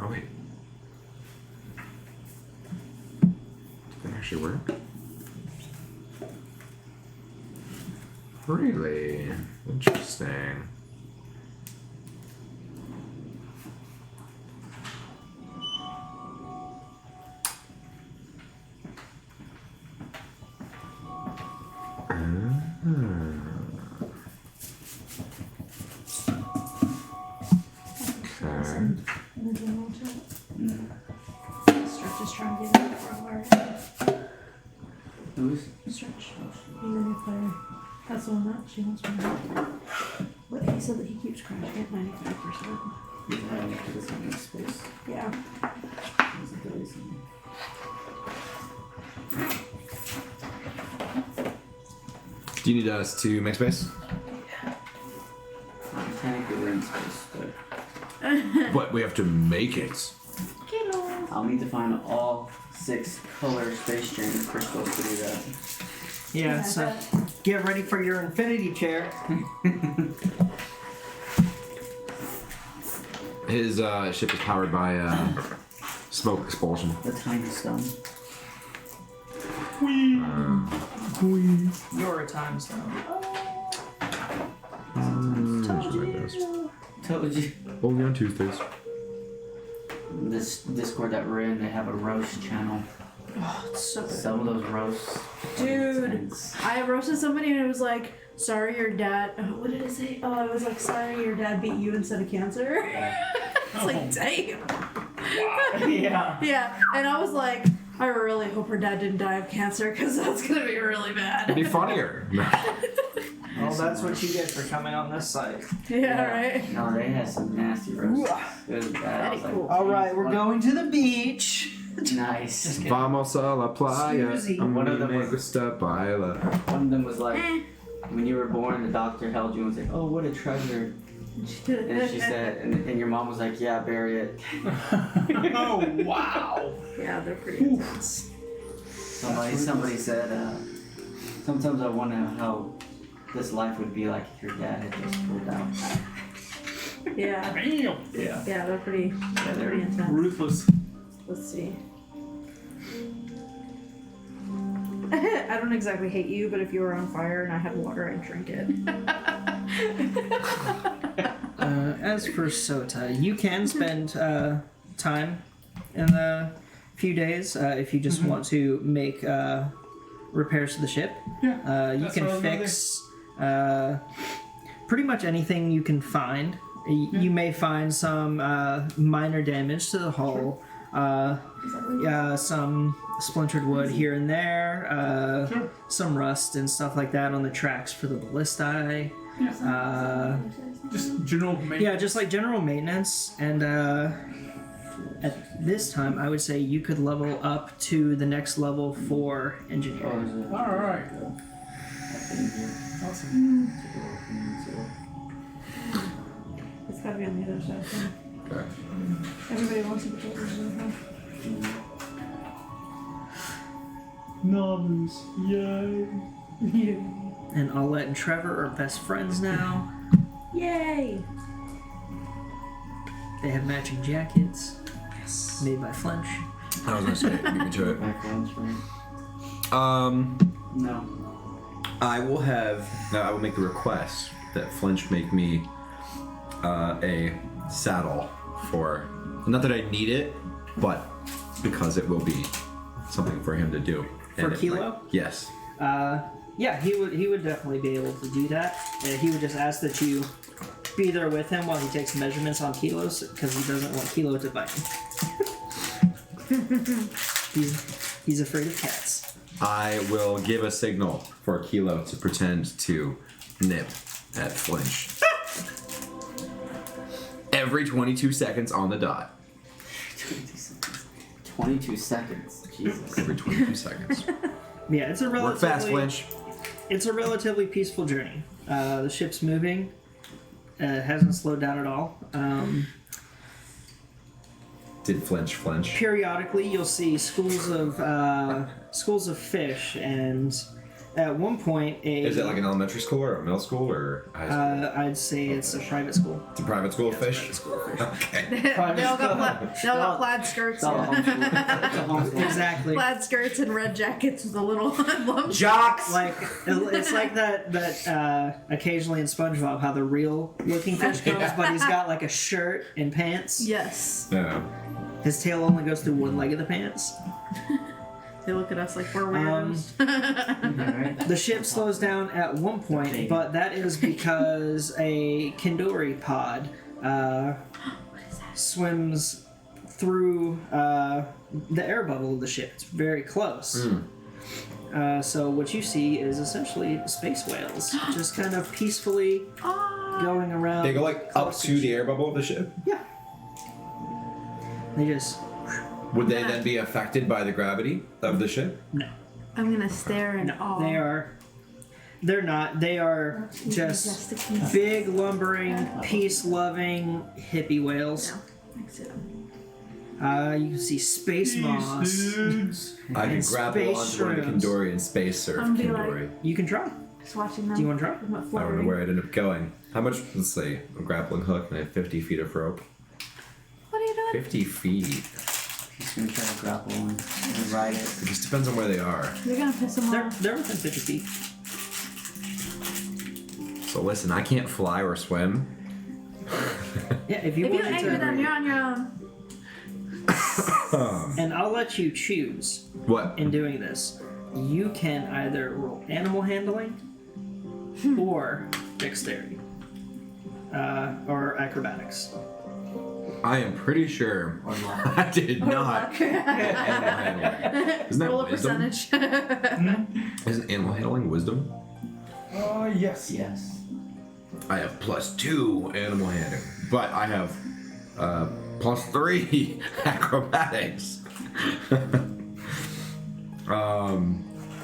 Oh wait. Did that actually work? Really? Interesting. Okay. In the general chat. Stretch is trying to get in for our Who's? Stretch. He's a new player. That's the one that she wants me to know. But he said that he keeps crashing at 95%. Yeah, because it's in space. Yeah. It's a really something. Do you need us to make space? Technically we're in space, but But we have to make it. I'll need to find all 6 color space streams if we're supposed to do that. Yeah, so get ready for your infinity chair. His ship is powered by smoke expulsion. The tiny stone. You're a time stone. Told you. Only on Tuesdays. This Discord that we're in, they have a roast channel. Oh, it's so good. Some of those roasts. Dude, intense. I roasted somebody and it was like, sorry your dad. Oh, what did it say? Oh, it was like, sorry your dad beat you instead of cancer. It's like, damn. Yeah. Yeah, and I was like, I really hope her dad didn't die of cancer because that's gonna be really bad. It'd be funnier. Well, that's what you get for coming on this site. Yeah, right. No, they had some nasty roasts. It was bad. I was like, Cool. All right, we're going to the beach. nice. Just kidding. Vamos a la playa. Snoozy. One of them Me was- gusta baila. One of them was like, when you were born, the doctor held you and was like, oh, what a treasure. And she said, and your mom was like, yeah, bury it. Oh, wow. Yeah, they're pretty intense. Somebody said, sometimes I wonder how this life would be like if your dad had just pulled out. Yeah. Damn. Yeah. Yeah, they're pretty intense. Ruthless. Let's see. I don't exactly hate you, but if you were on fire and I had water, I'd drink it. As for Sota, you can spend time in the few days if you just want to make repairs to the ship. Yeah. You That's can what I was gonna fix pretty much anything you can find. You may find some minor damage to the hull, some splintered wood here and there, Sure. some rust and stuff like that on the tracks for the ballistae. Just general maintenance. Yeah, just like general maintenance. And at this time, I would say you could level up to the next level for Oh, engineering. is it? All right. That thing here. Awesome. It's gotta be on the other side. Okay. Everybody wants to put those in. Anomalies. Yay. And Aulette and Trevor are best friends now. Yay! They have matching jackets. Yes. Made by Flinch. I was gonna say, beat me to it. Back lunch, right? No. I will make the request that Flinch make me a saddle for, not that I need it, but because it will be something for him to do. For And Kilo? Yes. Yeah, he would definitely be able to do that. He would just ask that you be there with him while he takes measurements on Kilos, because he doesn't want Kilo to bite him. he's afraid of cats. I will give a signal for Kilo to pretend to nip at Flinch. Every 22 seconds on the dot. 22 seconds. Jesus. Every 22 seconds. Yeah, it's a Work fast, relatively Flinch. it's a relatively peaceful journey. The ship's moving. It hasn't slowed down at all. Did Flinch? Periodically, you'll see schools of fish, and at one point, Is it like an elementary school or a middle school or high school? I'd say it's a private school. It's a private school of fish? Private school of fish. Okay. They all got plaid skirts. It's all homeschool. It's a homeschool. Exactly. Plaid skirts and red jackets with a little emblem. Jocks! Like it's like that occasionally in SpongeBob how the real looking fish comes, but he's got like a shirt and pants. Yes. Yeah. His tail only goes through one leg of the pants. They look at us like we're weirdos. Right? The ship slows down at one point, but that is because a Kindori pod swims through the air bubble of the ship. It's very close. So what you see is essentially space whales just kind of peacefully going around. They go like up close to the air bubble of the ship? Yeah. They just... Would they then be affected by the gravity of the ship? No. I'm gonna stare in awe. They are... They're not. They are just big, lumbering, peace-loving hippie whales. No, I see them. You can see space moss. Dudes. I can And grapple space onto one of the shrooms. Kindori and space surf I'm be Kindori. You can try. Just watching them. Do you want to try? I'm I don't know fluttering. where I'd end up going. How much, let's say, a grappling hook and I have 50 feet of rope? What are you doing? 50 feet. He's gonna try to grapple one and ride it. It just depends on where they are. You're gonna piss them They're off. within 50 feet. So listen, I can't fly or swim. Yeah, if you If you wanted anger them, to... you're on your own. And I'll let you choose What? in doing this. You can either roll animal handling or dexterity. Or acrobatics. I am pretty sure I did not get animal handling. Isn't that Roll a wisdom? percentage. Isn't animal handling wisdom? Yes. Yes. I have +2 animal handling, but I have +3 acrobatics.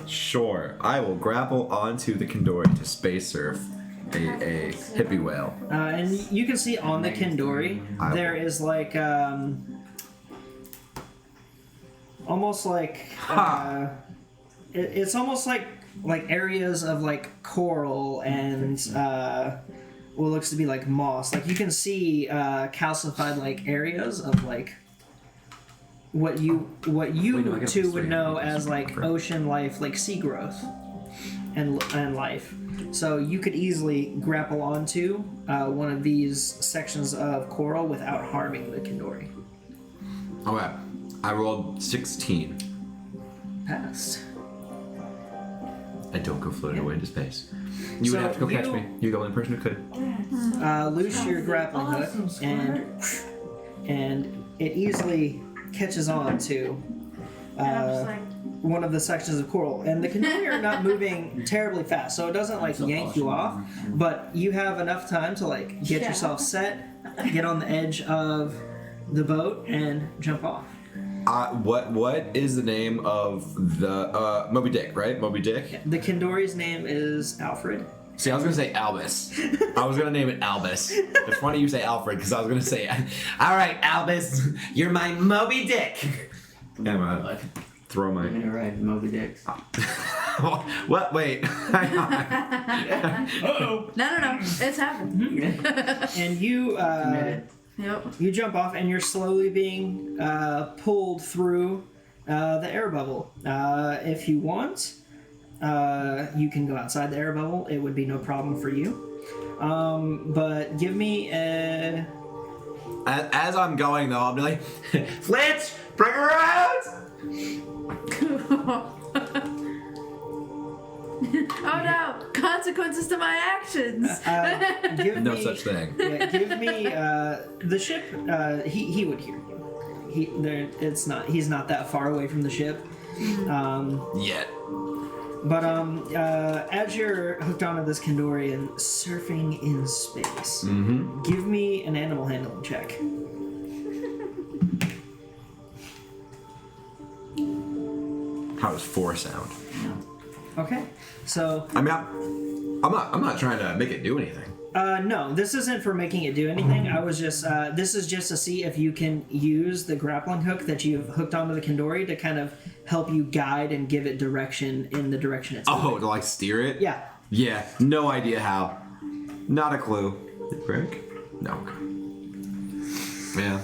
Sure. I will grapple onto the Kindori to space surf a hippie whale. And you can see on the Kindori, there is like, almost like, it's almost like like areas of like coral and what looks to be like moss. Like you can see calcified like areas of like what you two would know as like ocean life, like sea growth and life. So you could easily grapple onto one of these sections of coral without harming the Kendori. Okay. I rolled 16. Passed. I don't go floating away into space. You So would have to go catch you- me. You're the only person who could. Loose your grappling hook, and it easily catches on to And I'm just like, one of the sections of coral. And the Kendori are not moving terribly fast, so it doesn't like yank you off, but you have enough time to like get Yeah. yourself set, get on the edge of the boat, and jump off. What is the name of the Moby Dick, right? Moby Dick? The Kendori's name is Alfred. See, I was gonna say Albus. I was gonna name it Albus. It's funny you say Alfred because I was gonna say, all right, Albus, you're my Moby Dick. Yeah, man. Throw my. I'm gonna ride Moby Dicks. What? Wait. Hang on. Uh-oh. no, it's happened. And you Committed. Yep. you jump off, and you're slowly being pulled through the air bubble. If you want, you can go outside the air bubble. It would be no problem for you. But give me a... As I'm going though, I'll be like, Flitch, bring her out. Oh no! Consequences to my actions. Give No me, such thing. Yeah, give me the ship. He would hear you. He's not that far away from the ship. Yet. But as you're hooked onto this Kendori and surfing in space, give me an animal handling check. How does 4 sound? Okay. So I mean, I'm not trying to make it do anything. no, this isn't for making it do anything. I was just this is just to see if you can use the grappling hook that you've hooked onto the Kendori to kind of help you guide and give it direction in the direction it's Oh, moving. to like steer it? Yeah. Yeah. No idea how. Not a clue. Did it break? No. Yeah.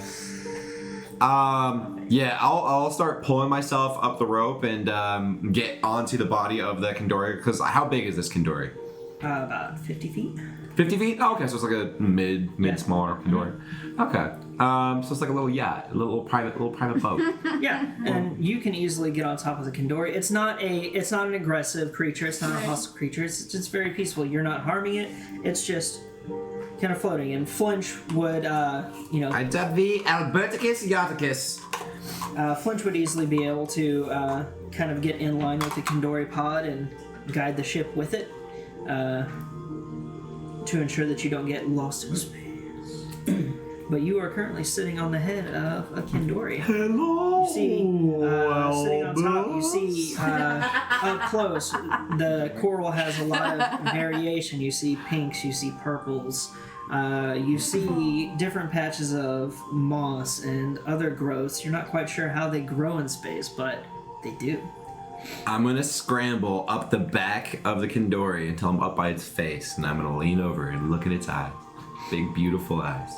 Yeah, I'll start pulling myself up the rope and get onto the body of the Kendori. Because how big is this Kendori? About 50 feet. 50 feet? Oh, okay, so it's like a mid smaller Kendori. Okay. So it's like a little yacht, a little private boat. Yeah, and you can easily get on top of the Kendori. It's not an aggressive creature. It's not a hostile creature. It's just very peaceful. You're not harming it. It's just kind of floating. And Flinch would, I dub thee Alberticus Yachticus. Flinch would easily be able to kind of get in line with the Kendori pod and guide the ship with it to ensure that you don't get lost in space. But you are currently sitting on the head of a Kendori. Hello. You see, sitting on top, you see up close, the coral has a lot of variation. You see pinks, you see purples, you see different patches of moss and other growths. You're not quite sure how they grow in space, but they do. I'm gonna scramble up the back of the Kendori until I'm up by its face, and I'm gonna lean over and look at its eyes. Big, beautiful eyes.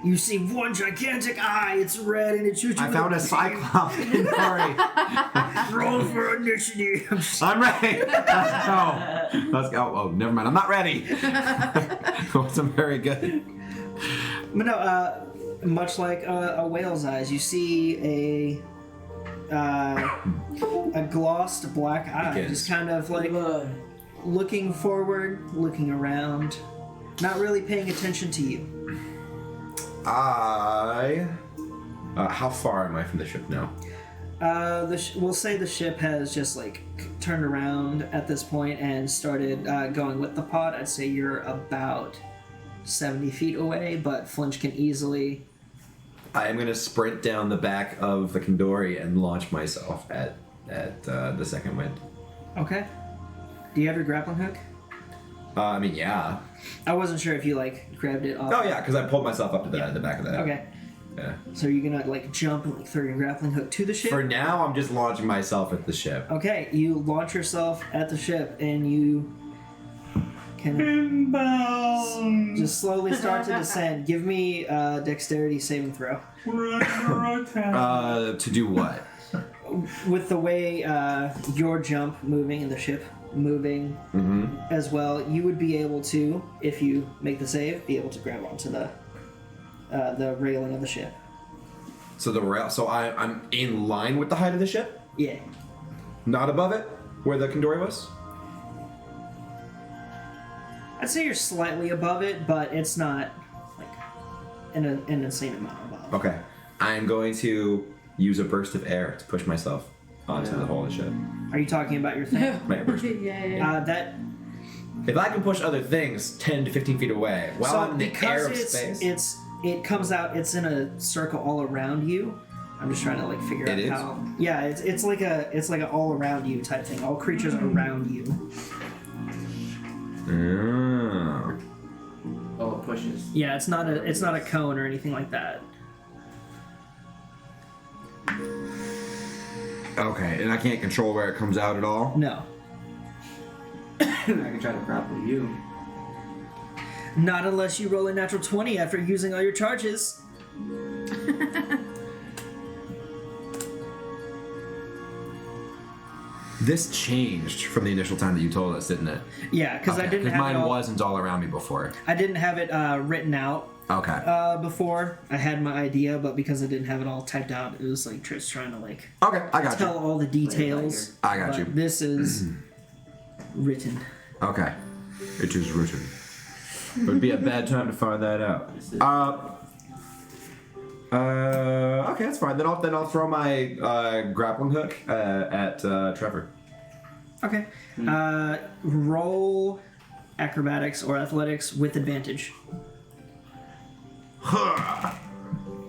You see one gigantic eye, it's red and it shoots you I with found a beam. Cyclops Kendori. Roll for initiative. I'm ready. Let's go. Let's go. Oh, never mind. I'm not ready. Wasn't very good. But no, much like a whale's eyes, you see a glossed black eye, Begins. just kind of like looking forward, looking around, not really paying attention to you. How far am I from the ship now? We'll say the ship has just like turned around at this point and started going with the pod. I'd say you're about 70 feet away, but Flinch can easily... I am going to sprint down the back of the Kendori and launch myself at the second wind. Okay. Do you have your grappling hook? I mean, yeah. I wasn't sure if you like grabbed it off. Oh, yeah, because I pulled myself up to the back of that. Okay. Yeah. So you're gonna like jump and like throw your grappling hook to the ship. For now, I'm just launching myself at the ship. Okay, you launch yourself at the ship and you can Inbound. just slowly start to descend. Give me a dexterity saving throw. To do what? With the way your jump moving and the ship moving as well, you would be able to, if you make the save, be able to grab onto the railing of the ship. So the rail. So I'm in line with the height of the ship, Yeah. not above it, where the Kandori was. I'd say you're slightly above it, but it's not like an insane amount above. Okay. I'm going to use a burst of air to push myself onto the whole of the ship. Are you talking about your thing? My burst. yeah. That If I can push other things 10 to 15 feet away while so I'm in the air of because space. it comes out. It's in a circle all around you. I'm just trying to like figure out It is? how. Yeah, it's like a all around you type thing. All creatures around you. Mm. Oh, it pushes. Yeah, it's not a cone or anything like that. Okay, and I can't control where it comes out at all? No, I can try to grapple you. not unless you roll a natural 20 after using all your charges. This changed from the initial time that you told us, didn't it? Yeah, because I didn't have mine it all, wasn't all around me before. I didn't have it written out Okay. before. I had my idea, but because I didn't have it all typed out, it was like just trying to like Okay, I got tell you. all the details. I got But you. This is written. Okay. It is written. It would be a bad time to find that out. Okay, that's fine. Then I'll throw my grappling hook at Trevor. Okay. Roll acrobatics or athletics with advantage.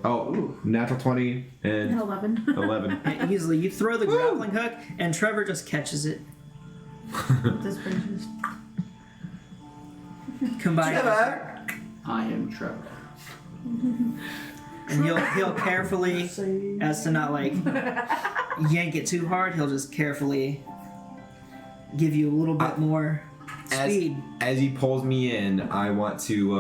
Oh, natural 20 and 11. 11. Yeah, easily. You throw the grappling hook, and Trevor just catches it. This bridges. Combine. I am Trevor. And he'll carefully, as to not like yank it too hard, he'll just carefully give you a little bit more speed. As he pulls me in, I want to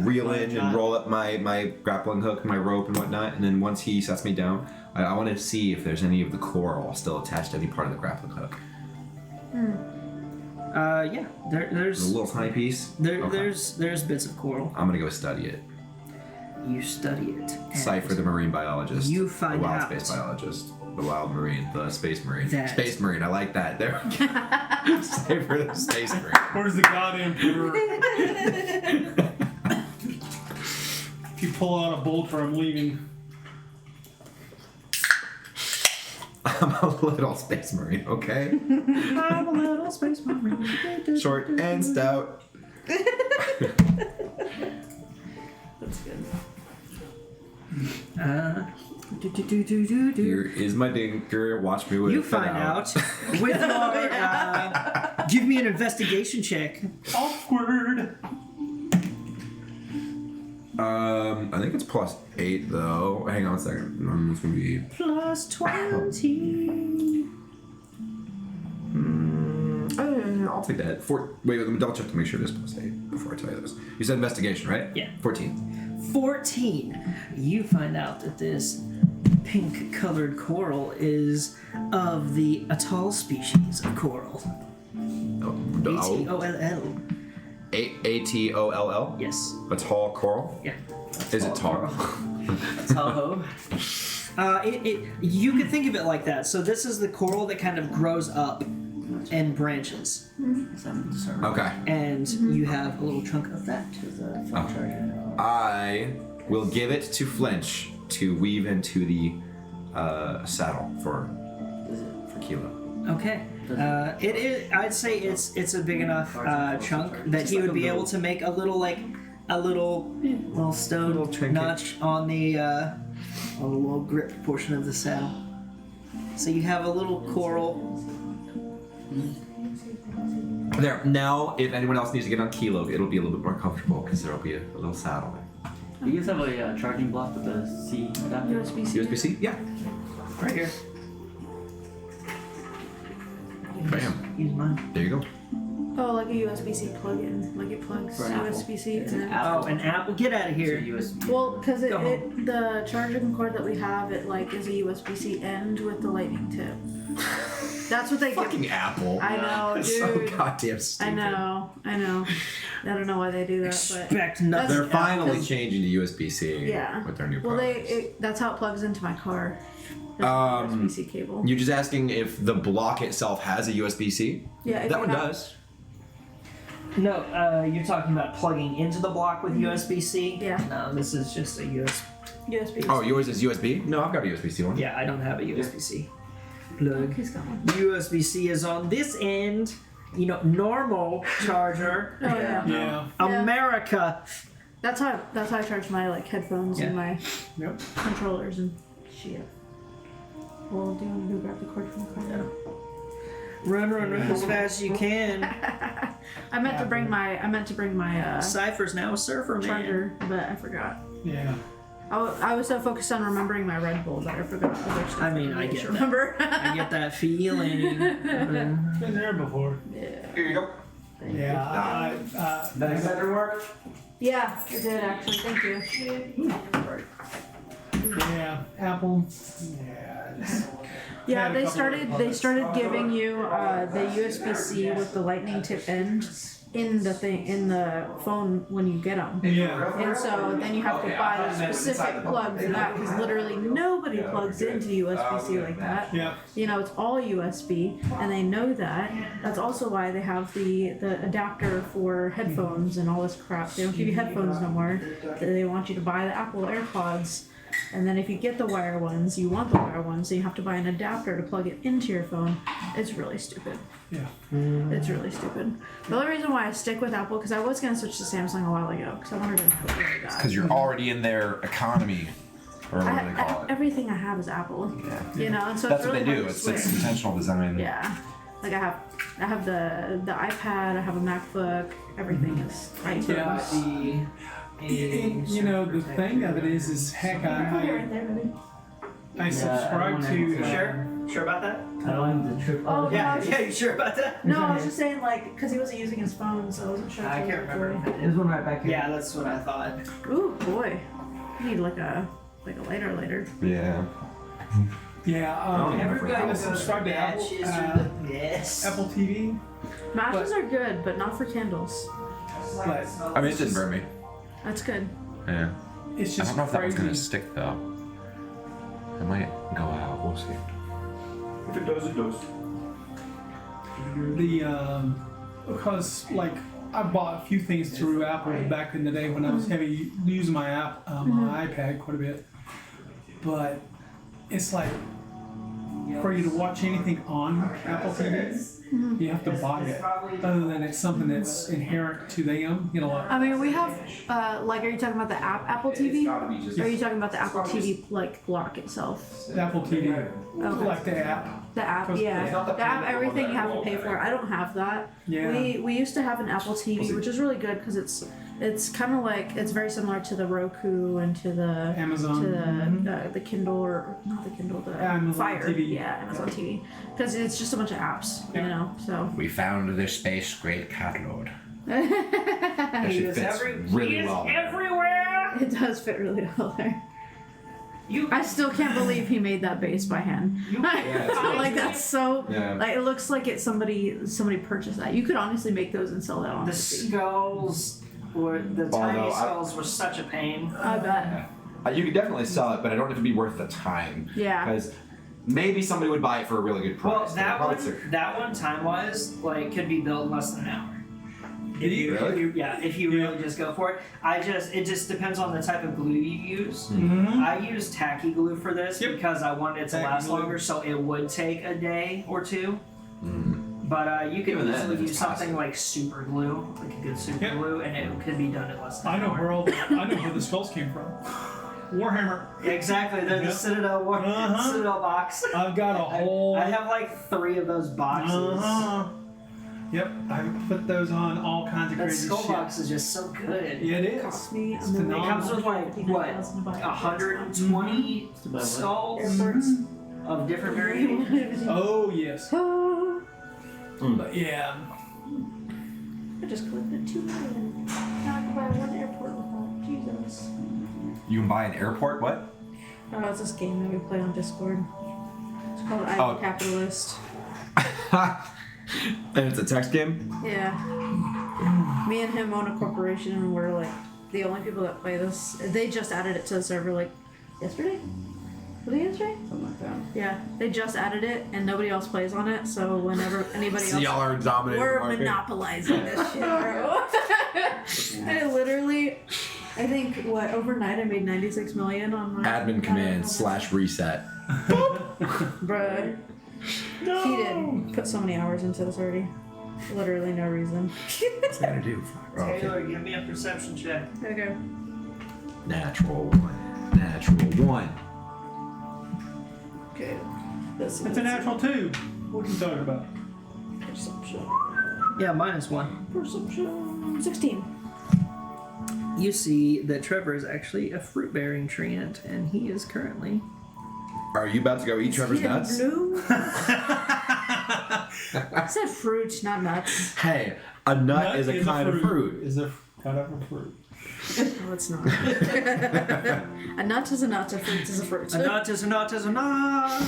reel in and roll up my grappling hook, my rope and whatnot, and then once he sets me down, I want to see if there's any of the coral still attached to any part of the grappling hook. Yeah, There's there's a little tiny piece. there, Okay. there's bits of coral. I'm gonna go study it. You study it. and Cypher the marine biologist. You find the wild out space biologist. The wild marine. The space marine. that- Space marine. I like that. There. Cypher the space marine. Where's the god emperor? If you pull out a bolter, I'm leaving. I'm a little space marine. Okay. I'm a little space marine. Short and stout. That's good. Here is my dinker. Watch me with You it find out with your give me an investigation check. Awkward. I think it's +8 though. Hang on a second. It's gonna be. Plus 20. I'll take that. Wait, let me double check to make sure it is +8 before I tell you this. You said investigation, right? Yeah. 14. 14. You find out that this pink-colored coral is of the atoll species of coral. A-T-O-L-L. A-T-O-L-L? Yes. A tall coral? Yeah. Is it tall? Tahoe. You could think of it like that. So this is the coral that kind of grows up and branches, Okay. and you have a little chunk of that. I will give it to Flinch to weave into the saddle for Kilo. Okay. It is. I'd say it's a big enough chunk that he would be able to make a little stone Little trinket. notch on the little grip portion of the saddle. So you have a little coral. There. Now, if anyone else needs to get on Kilo, it'll be a little bit more comfortable because there'll be a little saddle there. Do you guys have a charging block with a C adapter? USB-C. USB-C? Yeah. Right here. Bam. Use mine. There you go. Oh, like a USB-C plug-in, like it plugs For an Apple. USB-C It's and an then. Apple. Oh, an Apple. Get out of It's a here. USB. Well, because Go home. the charging cord that we have, it like is a USB-C end with the lightning tip. That's what they give. Fucking Apple. I know, That's dude. so goddamn stupid. I know. I don't know why they do that, but Expect nothing. They're finally Because- changing to USB-C Yeah. with their new well, products. that's how it plugs into my car. There's Um, a USB-C cable. You're just asking if the block itself has a USB-C? Yeah, if That you one have- does. No, you're talking about plugging into the block with USB-C? Yeah. No, this is just a USB. USB. Oh, yours is USB? No, I've got a USB-C one. Yeah, I don't have a USB-C plug. He's got one. USB-C is on this end. You know, normal charger. Oh yeah. Yeah. America. That's how I charge my like headphones and Yeah. my Yep. controllers and shit. Well, do you want to go grab the cord from the car? Yeah. Run as fast as you can. I meant to bring my Cypher's now a surfer man. charger, but I forgot. Yeah. I was so focused on remembering my Red Bull that I forgot other stuff. I mean, that I needed get to that. remember. I get that feeling. Been there before. Yeah. Here you go. Yeah. Does that work? Yeah, it did actually. Thank you. Yeah. Apple. Yeah. just- Yeah, Had a they couple started of they started giving you the USB-C with the lightning tip end in the phone when you get them. Yeah. And so then you have to buy the specific plug for that because literally nobody plugs into USB-C like that. Yeah. You know, it's all USB, and they know that. That's also why they have the adapter for headphones and all this crap. They don't give you headphones no more. They want you to buy the Apple AirPods. And then if you get the wire ones, you want the wire ones, so you have to buy an adapter to plug it into your phone. It's really stupid. Yeah. It's really stupid. The only reason why I stick with Apple, because I was going to switch to Samsung a while ago, because I wanted to have really bad. Because you're already in their economy, or what do they call it? Everything I have is Apple. Yeah. You know, and so That's it's what really they do. hard to It's switch. intentional design. Yeah. Like I have the iPad, I have a MacBook, everything is iTunes. Yeah. You know, the thing of it is heck, Put it right there, baby. I subscribe to. Sure about that? I don't have the trip. Oh, Yeah, no, yeah, you sure about that? No, I was just saying, like, because he wasn't using his phone, so I wasn't sure. I if he can't was remember. There's one right back here. Yeah, that's what I thought. Ooh, boy. You need like a lighter later. Yeah. Yeah. Everybody I goes subscribe to Apple. matches or the yes. Apple TV. Matches are good, but not for candles. But I mean, it didn't burn me. That's good. Yeah. it's I just don't know if that one's crazy. gonna stick though. It might go out. We'll see. If it does, it does. Because like I bought a few things through Apple back in the day when I was heavy using my my iPad quite a bit, but it's like for you to watch anything on Apple TV, you have to buy it. Other than it's something that's inherent to them, you know. Like, I mean, we have, like, are you talking about the app Apple TV? Or are you talking about the Apple TV, like, block itself? Apple TV, Okay. like the app. The app, Because- yeah. It's The app, everything you have to pay for. I don't have that. Yeah. We used to have an Apple TV, which is really good because it's kind of like, it's very similar to the Roku and to the Amazon. the Kindle, or not the Kindle, the Amazon Fire. TV. Yeah, Amazon TV. Because it's just a bunch of apps, you know. So We found this space great cat lord. He Actually is fits he really is well. everywhere. it does fit really well there. You I still can't believe he made that base by hand. Like that's so. Yeah. Like it looks like it's somebody purchased that. You could honestly make those and sell that on the Etsy. skulls were the Well, tiny no, skulls were such a pain. I bet. You could definitely sell it, but I don't know if it'd be worth the time. Yeah. Because maybe somebody would buy it for a really good price. Well, that Probably one, that one time wise, like, could be built in less than an hour. Really? If you really just go for it. It just depends on the type of glue you use. Mm-hmm. I use tacky glue for this Yep. because I wanted it to Tacky last glue. longer, so it would take a day or two. But you could Even then, easily if it's use something possible. like super glue, like a good super Yep. glue, and it could be done in less than I an know hour. where the skulls came from. Warhammer. Exactly, they're the Yep. Citadel Uh-huh. box. I've got a whole. I have like 3 of those boxes. Uh-huh. Yep, I put those on all kinds of That crazy skull shit. box is just so good. Yeah, it is. Cost me It's a million. It comes with like what, 59,000 to buy it. 120 about what? skulls Airports. of different variations. Oh yes. But yeah, I just collected 2 million. Now I can buy one airport with that. Jesus. You can buy an airport. What? Oh, it's this game that we play on Discord. It's called I Oh. Am Capitalist. And it's a text game. Yeah. Me and him own a corporation and we're like the only people that play this. They just added it to the server like yesterday? Was it yesterday? Something like that. Yeah. They just added it and nobody else plays on it, so whenever anybody So y'all else are dominating the we're market. monopolizing this shit, bro. I literally I think overnight I made 96 million on my Admin command /reset. Bruh. no. He did put so many hours into this already. Literally no reason. What's that gonna do? Oh, okay. Taylor, give me a perception check. Okay. Natural 1. Natural 1. Okay. Let's see. It's a natural 2. What are you talking about? Perception. Yeah, -1. Perception. 16. You see that Trevor is actually a fruit-bearing treant, and he is currently. Are you about to go eat Trevor's nuts? Blue? I said fruit, not nuts. Hey, a nut is a kind of fruit. Is a kind of a fruit. No, it's not. A nut is a nut, a fruit is a fruit. A nut is a nut is a nut.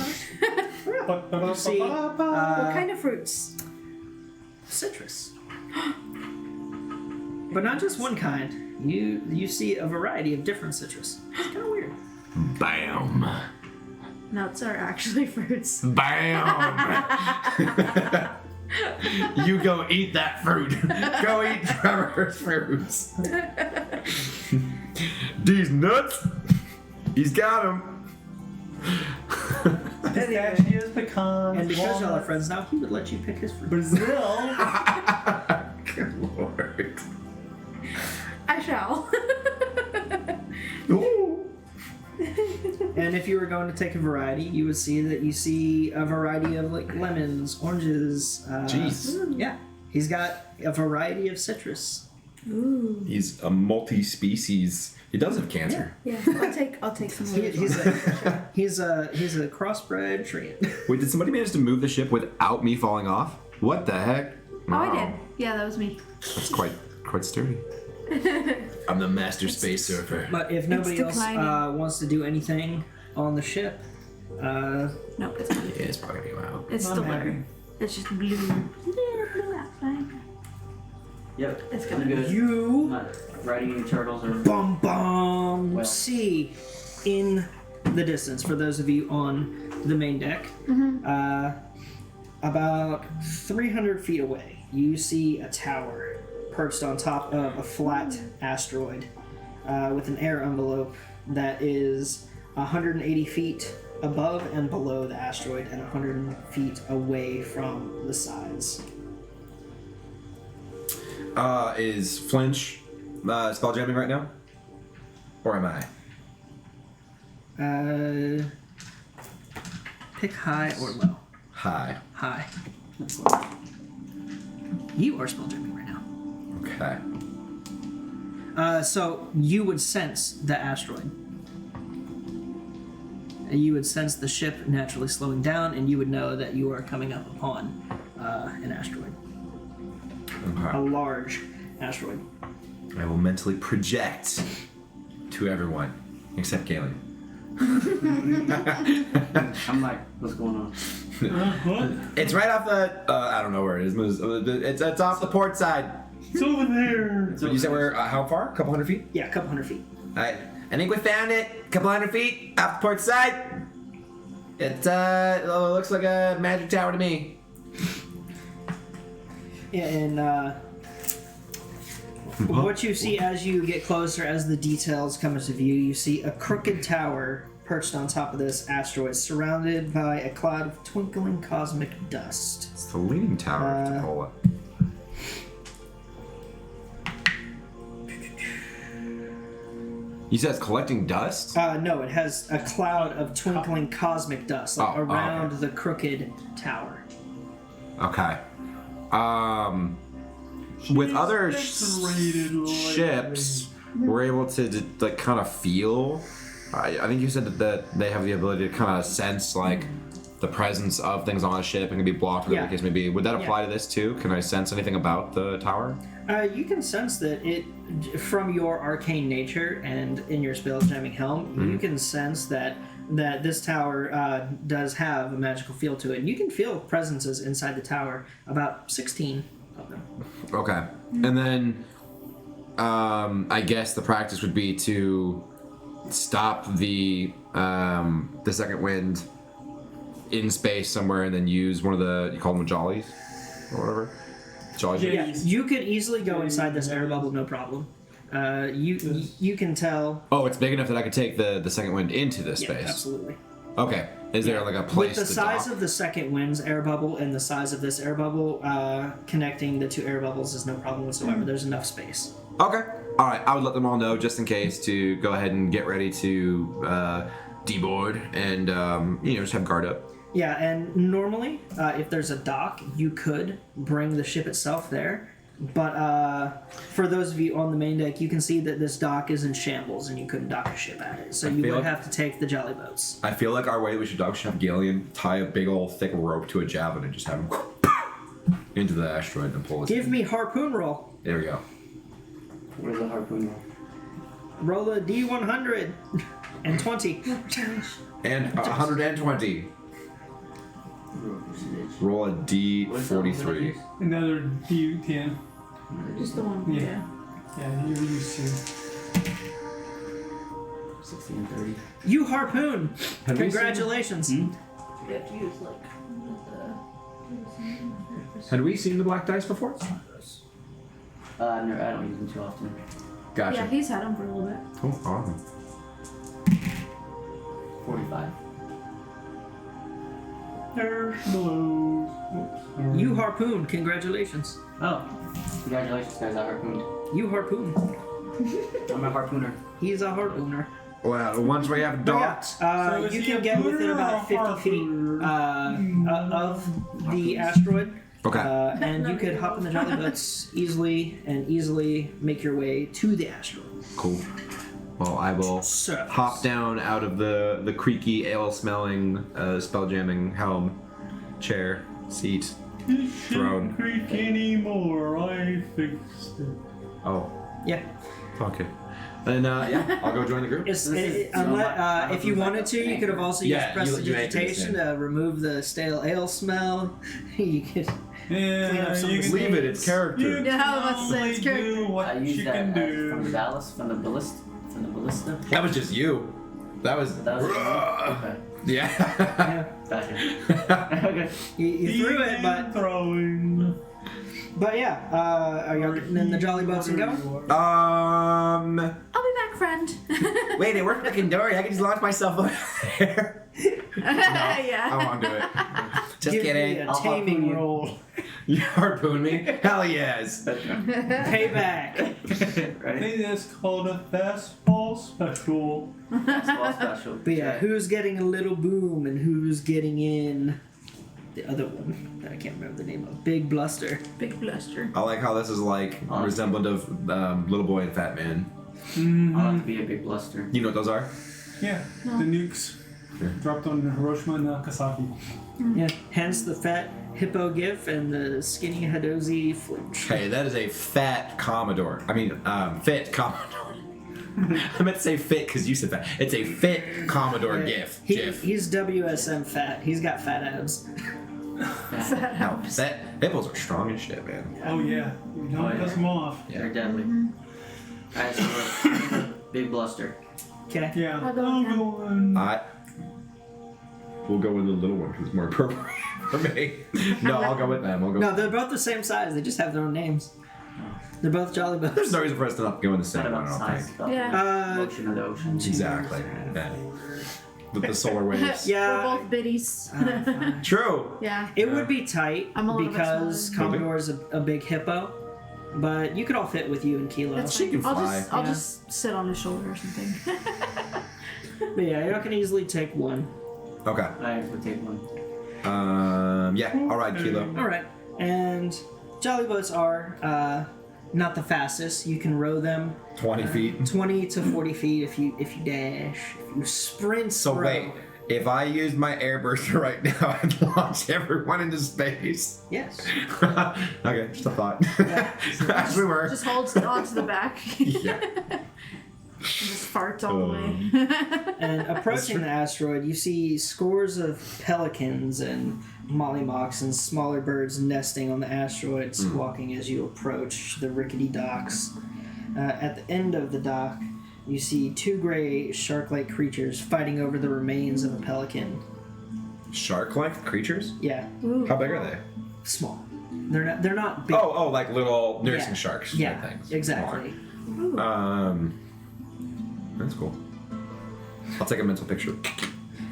You see, What kind of fruits? citrus. But not just one kind. You see a variety of different citrus. It's kind of weird. Bam. Nuts are actually fruits. Bam. You go eat that fruit. Go eat Trevor's fruits. These nuts. He's got them. Pistachios, pecans, And because y'all are walnuts. friends now, he would let you pick his fruit. Brazil. Good lord. I shall. Ooh. And if you were going to take a variety, you would see that you see a variety of like lemons, oranges. Jeez. Yeah, he's got a variety of citrus. Ooh. He's a multi-species. He does have cancer. Yeah, I'll take some of He, those. he's a crossbred treant. Wait, did somebody manage to move the ship without me falling off? What the heck? Oh, I did. Yeah, that was me. That's quite sturdy. I'm the master space surfer. But if nobody else declining. wants to do anything on the ship, No, it's not. Yeah, it's probably gonna go out. It's I'm still happy. there. It's just blue. Yeah, blue outline. Yep. It's I'm coming. good. you I'm not riding any turtles or. bum bum Well. see in the distance. For those of you on the main deck, about 300 feet away, you see a tower perched on top of a flat asteroid with an air envelope that is 180 feet above and below the asteroid and 100 feet away from the sides. Is Flinch spell jamming right now? Or am I? Pick high or low. Hi. High. You are spell jamming right now. Okay. So you would sense the asteroid. You would sense the ship naturally slowing down, and you would know that you are coming up upon an asteroid. A Okay. large asteroid. I will mentally project to everyone except Galen. I'm like, what's going on? What? It's right off the. I don't know where it is. It's off the port side. It's over there. You said we're how far? A couple hundred feet. Yeah, a couple hundred feet. I think we found it. A couple hundred feet off the port side. It looks like a magic tower to me. Yeah, and what you see as you get closer, as the details come into view, you see a crooked tower perched on top of this asteroid, surrounded by a cloud of twinkling cosmic dust. It's the leaning tower of Tupola. You said it's collecting dust? No, it has a cloud of twinkling cosmic dust like Oh, around okay. the crooked tower. Okay. with other decorated ships, we're able to like kind of feel. I think you said that they have the ability to kind of sense like the presence of things on a ship and can be blocked, whatever Yeah. the case may be. Would that apply Yeah. to this too? Can I sense anything about the tower? You can sense that from your arcane nature and in your spell jamming helm, you can sense that this tower does have a magical feel to it. And you can feel presences inside the tower, about 16 of them. Okay. And then I guess the practice would be to stop the second wind in space somewhere and then use one of the, you call them jollies or whatever. Jollies. Yeah. Yeah, you could easily go inside this air bubble, no problem. You can tell. Oh, it's big enough that I could take the second wind into this Yeah, space. absolutely. Okay. Is there like a With place the to size dock? of the second wind's air bubble and the size of this air bubble, connecting the two air bubbles is no problem whatsoever. There's enough space. Okay. All right. I would let them all know just in case to go ahead and get ready to deboard and just have guard up. Yeah, and normally, if there's a dock, you could bring the ship itself there. But for those of you on the main deck, you can see that this dock is in shambles and you couldn't dock a ship at it. So you feel would like- have to take the jolly boats. I feel like our way we should dock should have Galeon tie a big old thick rope to a javelin and just have him into the asteroid and pull us Give in. me harpoon roll. There we go. Where's the harpoon roll? Roll a D100 and 20. And 120. Roll a D43. Another D10. Just the one. Yeah. Yeah. Yeah, you're used to. 60 and 30. You harpoon. Have we Congratulations. You have to use like Had we seen the black dice before? No, I don't use them too often. Gotcha. Yeah, he's had them for a little bit. Oh, awesome. 45. There's blows. You harpoon. Congratulations. Oh, congratulations, guys! I harpooned. You harpoon. I'm a harpooner. He's a harpooner. Well, once we have But yeah, docked, So is you he can a get pooner within or about a 50 feet of the asteroid. Okay. And you could hop in the jolly boats easily make your way to the asteroid. cool. Well, I will So, hop down out of the creaky, ale-smelling, spell-jamming helm, chair, seat, throne. Creak anymore. I fixed it. Oh, Yeah. okay. Then, yeah, I'll go join the group. If you wanted to, you could have also used Yeah, you anchored this prestidigitation in. to remove the stale ale smell. You could. Yeah, Clean up some you of can the Leave it, it's character. You Yeah, I was about to say, can it's only character. do what I used you that can from the do. Dallas, from the ballista. That was just you. That was. That was okay. Yeah. Gotcha. Okay. You threw it, but Throwing. yeah. Are you getting in the jolly boats and going? I'll be back, friend. Wait, it worked like in Dory. I can just launch myself over there. Yeah. I won't do it. Just Give kidding. me a I'll harpoon taming you. roll. You harpoon me? Hell yes. Payback. I Right? think that's called a fastball special. That's all special. But yeah, who's getting a little boom and who's getting in the other one that I can't remember the name of? Big Bluster. Big bluster. I like how this is like resemblant of Little Boy and Fat Man. I'll have to be a big bluster. You know what those are? Yeah, the nukes dropped on Hiroshima and Nagasaki. Yeah. Hence the fat hippo gif and the skinny Hadozi flinch. Hey, that is a fat Commodore. I mean, fit Commodore. I meant to say fit because you said fat. It's a fit Commodore GIF. He's WSM fat. He's got fat abs. No, that hippos are strong as shit, man. Oh yeah, you don't piss them off. They're deadly. Alright, so we're big bluster. Okay. Yeah. I'll go with him. We'll go with the little one because it's more appropriate for me. No, I'll go with them. I'll go. No, they're both the same size. They just have their own names. They're both jolly There's boats. no reason for us to not go in the It's not same one. about I don't size, think. it's about Yeah. the motion of the ocean. Exactly. Yeah. With the solar waves. Yeah. We're both biddies. True. Yeah. It would be tight I'm a little bit because smaller. Commodore's a big hippo, but you could all fit with you and Kilo. That's She fine. can fly. I'll Yeah. just sit on his shoulder or something. But yeah, you can easily take one. Okay. I have to take one. Yeah. All right, Kilo. All right, and jolly boats are not the fastest. You can row them 20 feet. 20 to 40 feet if you dash. If you sprint, So row. wait, if I used my airburster right now, I'd launch everyone into space. Yes. Okay, just a thought. As we were. Just holds onto the back. Yeah. Just farts all the way. And approaching the asteroid, you see scores of pelicans and mollymocks and smaller birds nesting on the asteroid, squawking as you approach the rickety docks. At the end of the dock, you see two gray shark-like creatures fighting over the remains of a pelican. Shark-like creatures? Yeah, Ooh. How big are they? small. They're not big. Oh, like little nursing Yeah. sharks. Yeah, type things. exactly. Ooh. That's cool. I'll take a mental picture.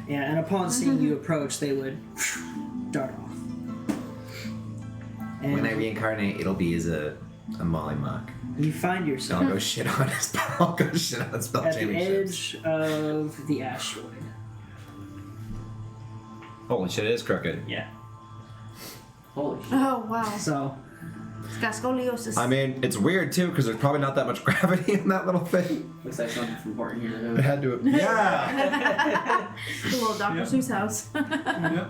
Yeah, and upon seeing you approach, they would dart off. And When I reincarnate, it'll be as a mollymock. you find yourself I'll go shit on his I'll go shit on spell at the championships. edge of the asteroid. Holy shit, it is crooked. Yeah. Holy shit. Oh, wow. So It's got scoliosis. I mean, it's weird too because there's probably not that much gravity in that little thing. Looks like something from Horton here. It had to. Yeah. The little Dr. Yep. Seuss house. Yep.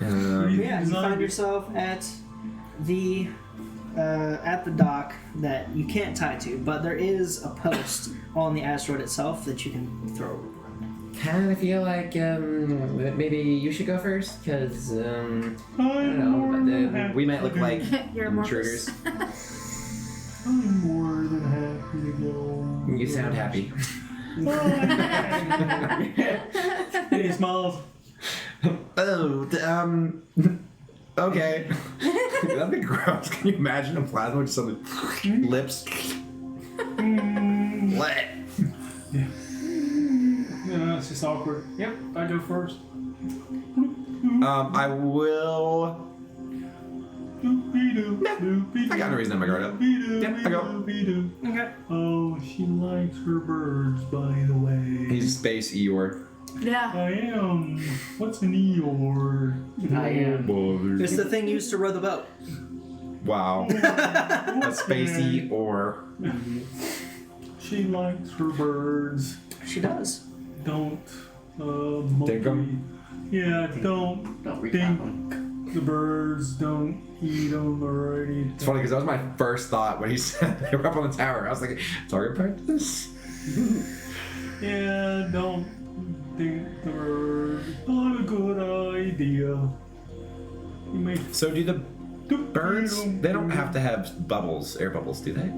yeah, you find yourself at the dock that you can't tie to, but there is a post on the asteroid itself that you can throw over. Kind of feel like maybe you should go first, because I don't know, but we might look like You're intruders. I'm more than happy to go. You sound happy. And he smiles. Oh, okay. That'd be gross. Can you imagine a plasma with some lips? What? Yeah, it's just awkward. Yep, I go first. I will. I got no reason to have my guard up. Yep, I go. Okay. Oh, she likes her birds, by the way. He's space Eeyore. Yeah. I am. What's an Eeyore? I am. It's the thing used to row the boat. Wow. A space Eeyore. She likes her birds. She does. Don't Dink 'em? Yeah, don't Don't recap dink them. the birds. Don't eat them or anything. It's funny because that was my first thought when he said they were up on the tower. I was like, target practice? Yeah, don't dink the bird. Not a good idea. You may So do the birds, they don't have to have bubbles, air bubbles, do they?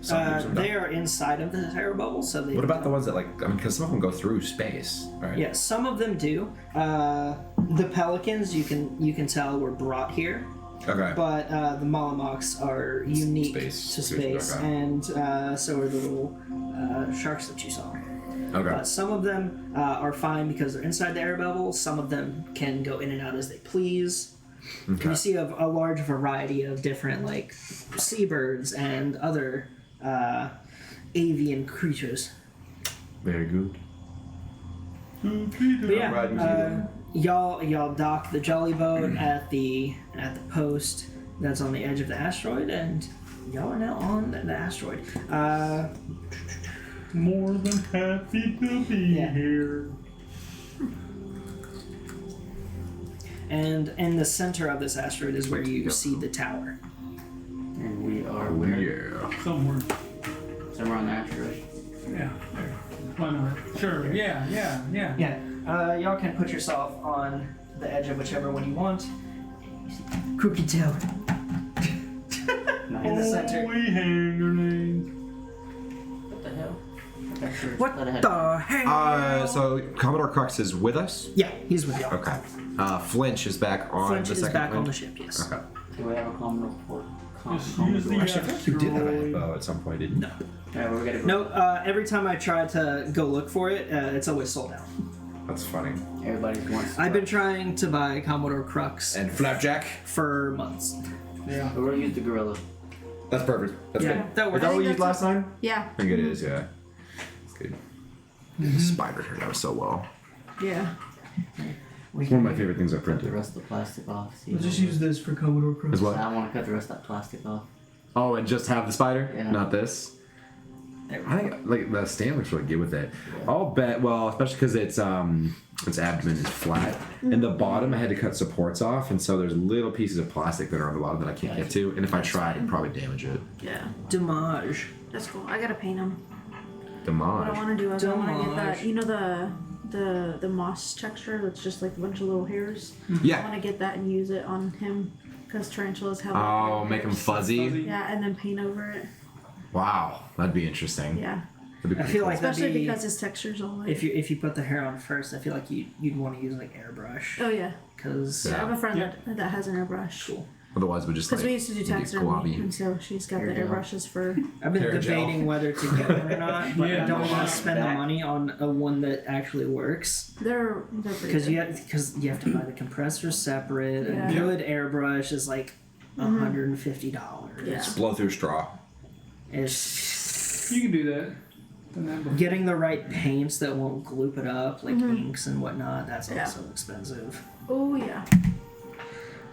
Some don't. They are inside of the air bubble, so they. What about the ones that because some of them go through space, right? Yeah, some of them do. The pelicans, you can tell, were brought here, Okay. but the mollymocks are unique Space. to space, Okay. and so are the little sharks that you saw. Okay. But some of them are fine because they're inside the air bubble. Some of them can go in and out as they please. Okay. You see a large variety of different like seabirds and other avian creatures. Very good. But yeah, Riding to y'all dock the jolly boat at the post that's on the edge of the asteroid, and y'all are now on the asteroid. more than happy to be Yeah. here. And in the center of this asteroid is where you see the tower. And we are where? Yeah. Somewhere. Somewhere on the asteroid. Yeah. There. Why not? Sure. Yeah. Yeah, y'all can put yourself on the edge of whichever one you want. Crooked tower. In the center. Holy hand grenades. What the hell? Asteroid What split ahead. the hell? So Commodore Crux is with us? Yeah, he's with y'all. Okay. Flinch is back on Flinch the is second back one? on the ship, yes. Okay. Do we have a common report? Just use the Actually, I feel like you did have a asteroid. hippo at some point, didn't you? No. Yeah, we're gonna go. No, every time I try to go look for it, it's always sold out. That's funny. Everybody wants. I've been trying to buy Commodore Crux And Flapjack? for months. Yeah. We're gonna use the gorilla. That's perfect. That's Yeah, good. that Is works. that what we think used last time? Yeah. I think it is, yeah. It's good. The spider turned out so well. Yeah. It's one of my favorite things I've Cut the printed. rest of the plastic off. See We'll just use this for Commodore Pro. As what? I want to cut the rest of that plastic off. Oh, and just have the spider, Yeah. not this. There we I think like the stand looks really good with it. I'll bet. Well, especially because its abdomen is flat, and the bottom I had to cut supports off, and so there's little pieces of plastic that are on the bottom that I can't get to. And if I tried, it'd probably damage it. Yeah, Damage. that's cool. I gotta paint them. What I Damage. want to do is I want to get Damage. that. You know the moss texture that's just like a bunch of little hairs. I Yeah. want to get that and use it on him because tarantulas have. Oh, like, make them hairs. fuzzy. Yeah, and then paint over it. Wow, that'd be interesting. Yeah, That'd be I pretty feel cool. like that'd especially be, because his texture's all like. if you put the hair on first, I feel like you'd want to use like airbrush Oh yeah. because I have a friend Yeah. that has an airbrush. Cool. Otherwise, we just Because like we used to do make it taxidermy, globby. and so she's got the Hair gel. airbrushes for. I've been Hair gel. debating whether to get one or not, but Yeah. I don't want Yeah. to spend the money on a one that actually works They're pretty because good. you have to buy the compressor separate. Yeah. A good airbrush is like $150. Yeah. Blow through straw. It's You can do that. Done that before. getting the right paints that won't gloop it up, like inks and whatnot. That's Yeah. also expensive. Oh yeah.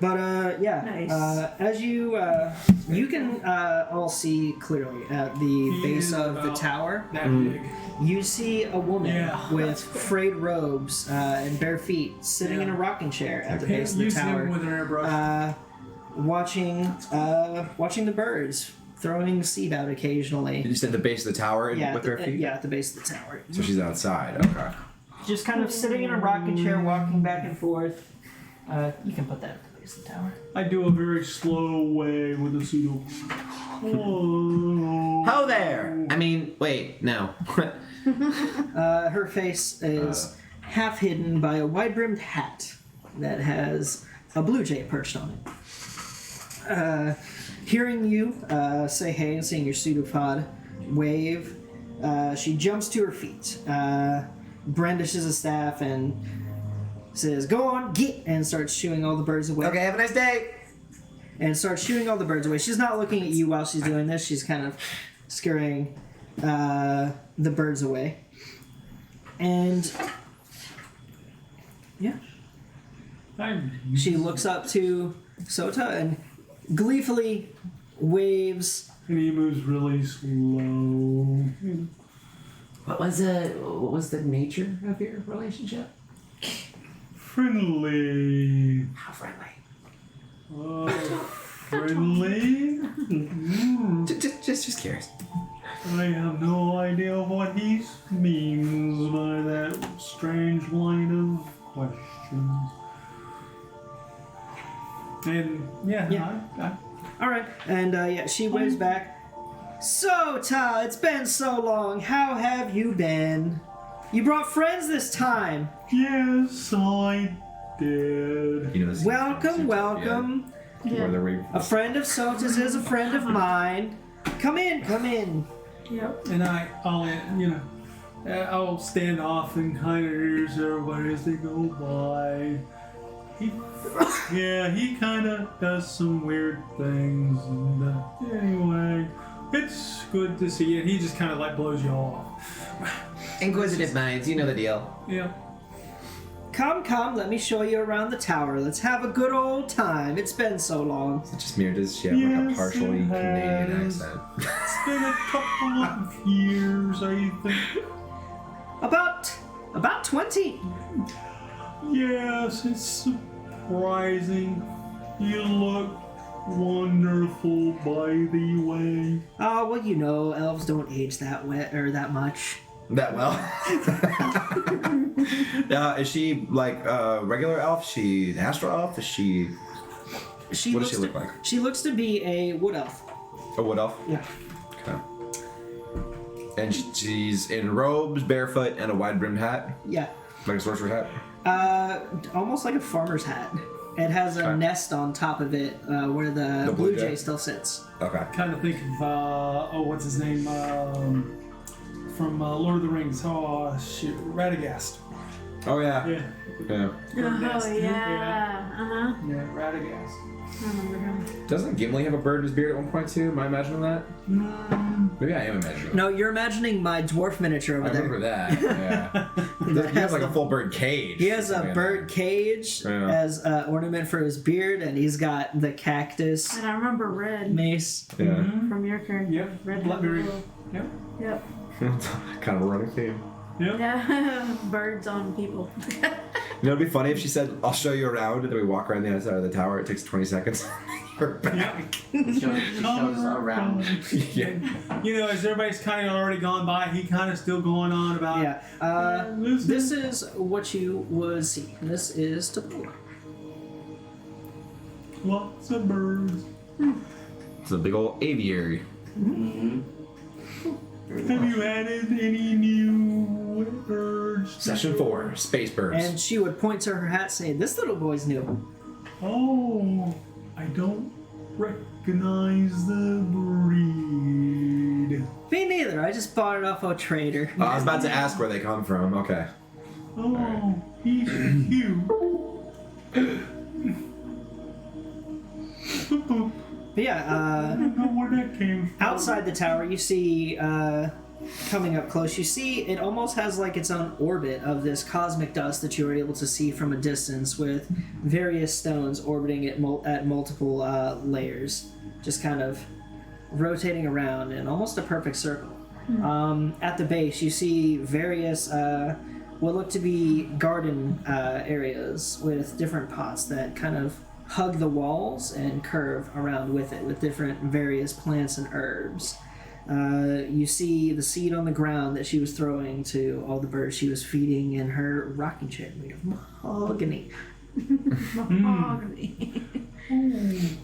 But yeah, Nice. as you can all see clearly at the He base is of the about tower, That big. you see a woman Yeah. with frayed robes and bare feet sitting in a rocking chair at the base of the Use him tower, with an airbrush. watching the birds, throwing seed out occasionally. Did you say the base of the tower Yeah, with her feet? yeah, at the base of the tower. So she's outside. Okay. Just kind of sitting in a rocking chair, walking back and forth. You can put that at the base of the tower. I do a very slow way with a pseudo. Oh. Ho there! I mean, wait, no. Her face is half hidden by a wide-brimmed hat that has a blue jay perched on it. Hearing you say hey and seeing your pseudopod wave, she jumps to her feet, brandishes a staff, and says, "Go on, get!" and starts shooing all the birds away. Okay, have a nice day. And starts shooting all the birds away. She's not looking at you while she's doing this. She's kind of scaring the birds away. And yeah, she looks up to Sota and gleefully waves. And he moves really slow. What was the nature of your relationship? Friendly. How friendly? Friendly? Just curious. I have no idea what he means by that strange line of questions. And Yeah. I All right, and yeah, she waves back. Sota, it's been so long. How have you been? You brought friends this time. yes, I did. You know this. Welcome, welcome. Where they're A friend of Sota's is a friend of mine. Come in, come in. Yep. And I'll stand off and kind of hears everybody as they go by. He kind of does some weird things. And anyway, it's good to see you. And he just kind of like blows you off. Inquisitive minds, you know the deal. Yeah. Come, let me show you around the tower. Let's have a good old time. It's been so long. Is it just me or does she have like a Yes, partially it Canadian has. accent? It's been a couple of years, I think. About 20. Yes, it's surprising. You look wonderful, by the way. Oh, well, you know, elves don't age that that much. That well? Is she like regular elf? Is she an astral elf? Is she? What does she look like? She looks to be a wood elf. A wood elf? Yeah. Okay. And she's in robes, barefoot, and a wide-brimmed hat, Yeah. like a sorcerer's hat. Almost like a farmer's hat. It has a Okay. nest on top of it where the blue blue jay? jay still sits. Okay. Kind of think of, what's his name? From Lord of the Rings. Oh, shoot. Radagast. Oh yeah. Yeah. Yeah. Oh yeah. Yeah, Radagast. I remember him. Doesn't Gimli have a bird in his beard at one point too? Am I imagining that? Maybe I am imagining. No, you're imagining my dwarf miniature over I remember there. that. Yeah. He has like a full bird cage. He has a bird cage Yeah. as an ornament for his beard, and he's got the cactus And I remember Red mace. Yeah. from your character. Yep. Red Blackberry. Hello. Yep. Yep. Kind of a running theme. Yep. Yeah. Birds on people. You know, it'd be funny if she said, "I'll show you around," and then we walk around the outside of the tower. It takes 20 seconds. We're back. It shows around. Yeah. You know, as everybody's kind of already gone by, he kind of still going on about. Yeah. This is what you would see. This is Tabor. Lots of birds. It's a big old aviary. Mm-hmm. Have you added any new birds? Session 4, space birds. And she would point to her hat, saying, "This little boy's new." Oh, I don't recognize the breed. Me neither. I just bought it off a trader. Oh, I was about to ask where they come from. Okay. Oh, he's cute. But yeah, I don't know where that came from. outside the tower, you see, coming up close, you see it almost has like its own orbit of this cosmic dust that you were able to see from a distance, with various stones orbiting at multiple layers, just kind of rotating around in almost a perfect circle. At the base, you see various what look to be garden areas with different pots that kind of hug the walls and curve around with it, with different various plants and herbs. You see the seed on the ground that she was throwing to all the birds she was feeding in her rocking chair made of mahogany. Mahogany. Oh,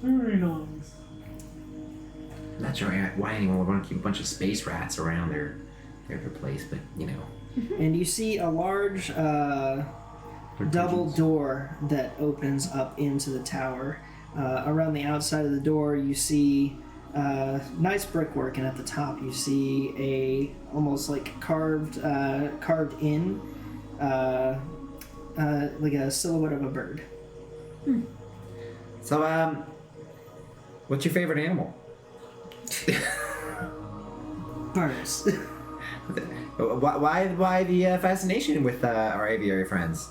very nice. Not sure why anyone would want to keep a bunch of space rats around their place, but you know. And you see a large double door that opens up into the tower. Around the outside of the door, you see nice brickwork, and at the top you see a almost like carved in like a silhouette of a bird. So, what's your favorite animal? Birds. Why the fascination with our aviary friends?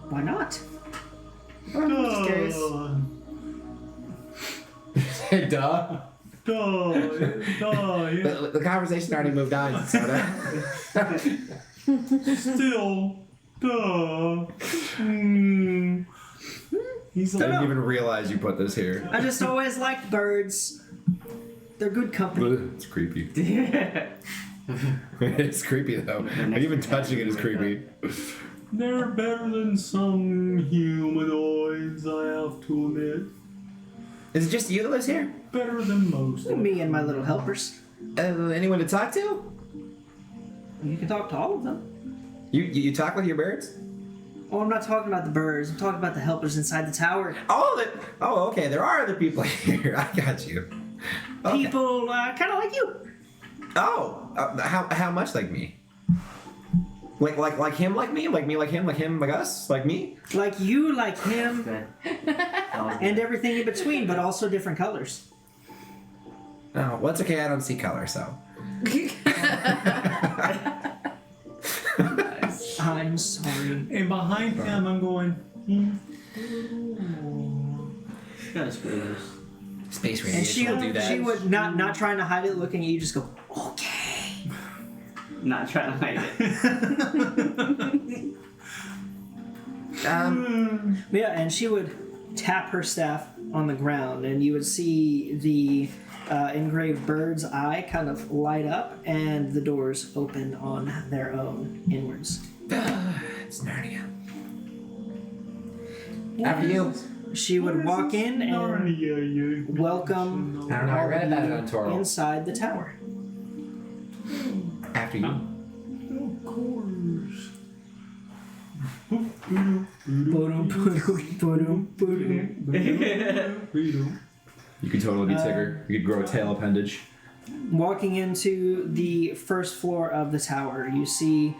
Why not? I'm just curious. Duh. Duh, yeah. The conversation already moved on. So Still, duh. He's I didn't even realize you put this here. I just always liked birds. They're good company. It's creepy. It's creepy though. Like, even touching it is creepy. They're better than some humanoids, I have to admit. Is it just you that lives here? Better than most. Me and my little helpers. Anyone to talk to? You can talk to all of them. You talk with your birds? Oh, I'm not talking about the birds. I'm talking about the helpers inside the tower. Oh, okay. There are other people here. I got you. Okay. People kind of like you. Oh, how much like me? Like him, like me, like me, like him, like him, like us, like me. Like you, like him, Good. That was and everything in between, but also different colors. Oh, well, it's okay. I don't see color, so. I'm sorry. And behind him, I'm going. Gotta screw this. Space And she radiation will do would, that. she would not trying to hide it, looking at you, just go, okay. Not trying to hide it. Yeah, and she would tap her staff on the ground, and you would see the engraved bird's eye kind of light up, and the doors open on their own inwards. It's nerdy. After you. She would walk in and welcome I don't know. I read about it on Toro. inside the tower. After you. Of course. You could totally be Tigger. You could grow a tail appendage. Walking into the first floor of the tower, you see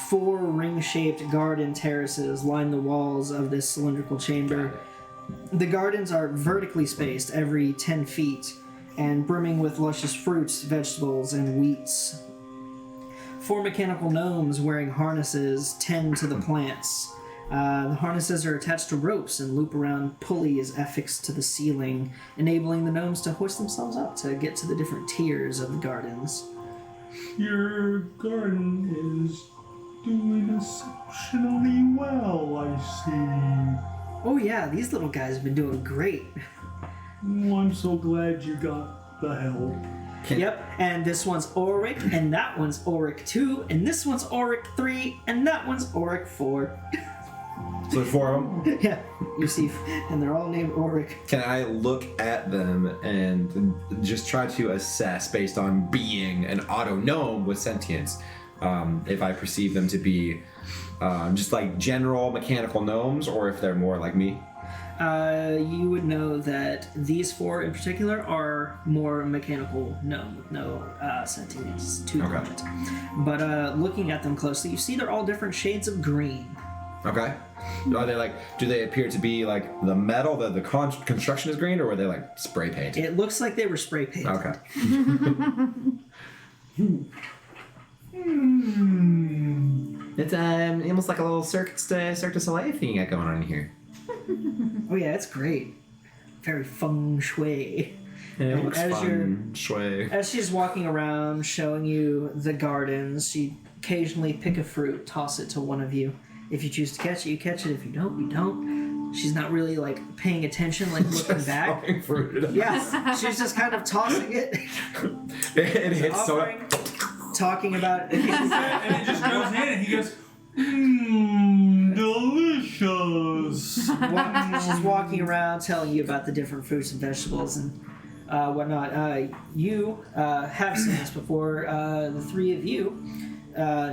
4 ring-shaped garden terraces line the walls of this cylindrical chamber. The gardens are vertically spaced every 10 feet and brimming with luscious fruits, vegetables, and wheats. 4 mechanical gnomes wearing harnesses tend to the plants. The harnesses are attached to ropes and loop around pulleys affixed to the ceiling, enabling the gnomes to hoist themselves up to get to the different tiers of the gardens. Your garden is doing exceptionally well, I see. Oh yeah, these little guys have been doing great. Oh, I'm so glad you got the help. Yep, and this one's Auric, and that one's Auric 2, and this one's Auric 3, and that one's Auric 4. So there's 4 of them. Yeah, you see, and they're all named Auric. Can I look at them and just try to assess based on being an auto gnome with sentience, if I perceive them to be just like general mechanical gnomes, or if they're more like me? You would know that these 4 in particular are more mechanical gnome with no sentience to them. Okay. But looking at them closely, you see they're all different shades of green. Okay. Are they like? Do they appear to be like the metal? The construction is green, or were they like spray paint? It looks like they were spray painted. Okay. It's almost like a little Cirque du Soleil thing you got going on in here. Oh yeah, it's great. Very feng shui. It looks as fun. Shui. As she's walking around showing you the gardens, she occasionally pick a fruit, toss it to one of you. If you choose to catch it, you catch it. If you don't, you don't. She's not really like paying attention, like looking back. Yeah, she's just kind of tossing it. It hits so. Offering, talking about. And it just goes in, and he goes, delicious. She's walking around telling you about the different fruits and vegetables and whatnot. You have seen this before. The 3 of you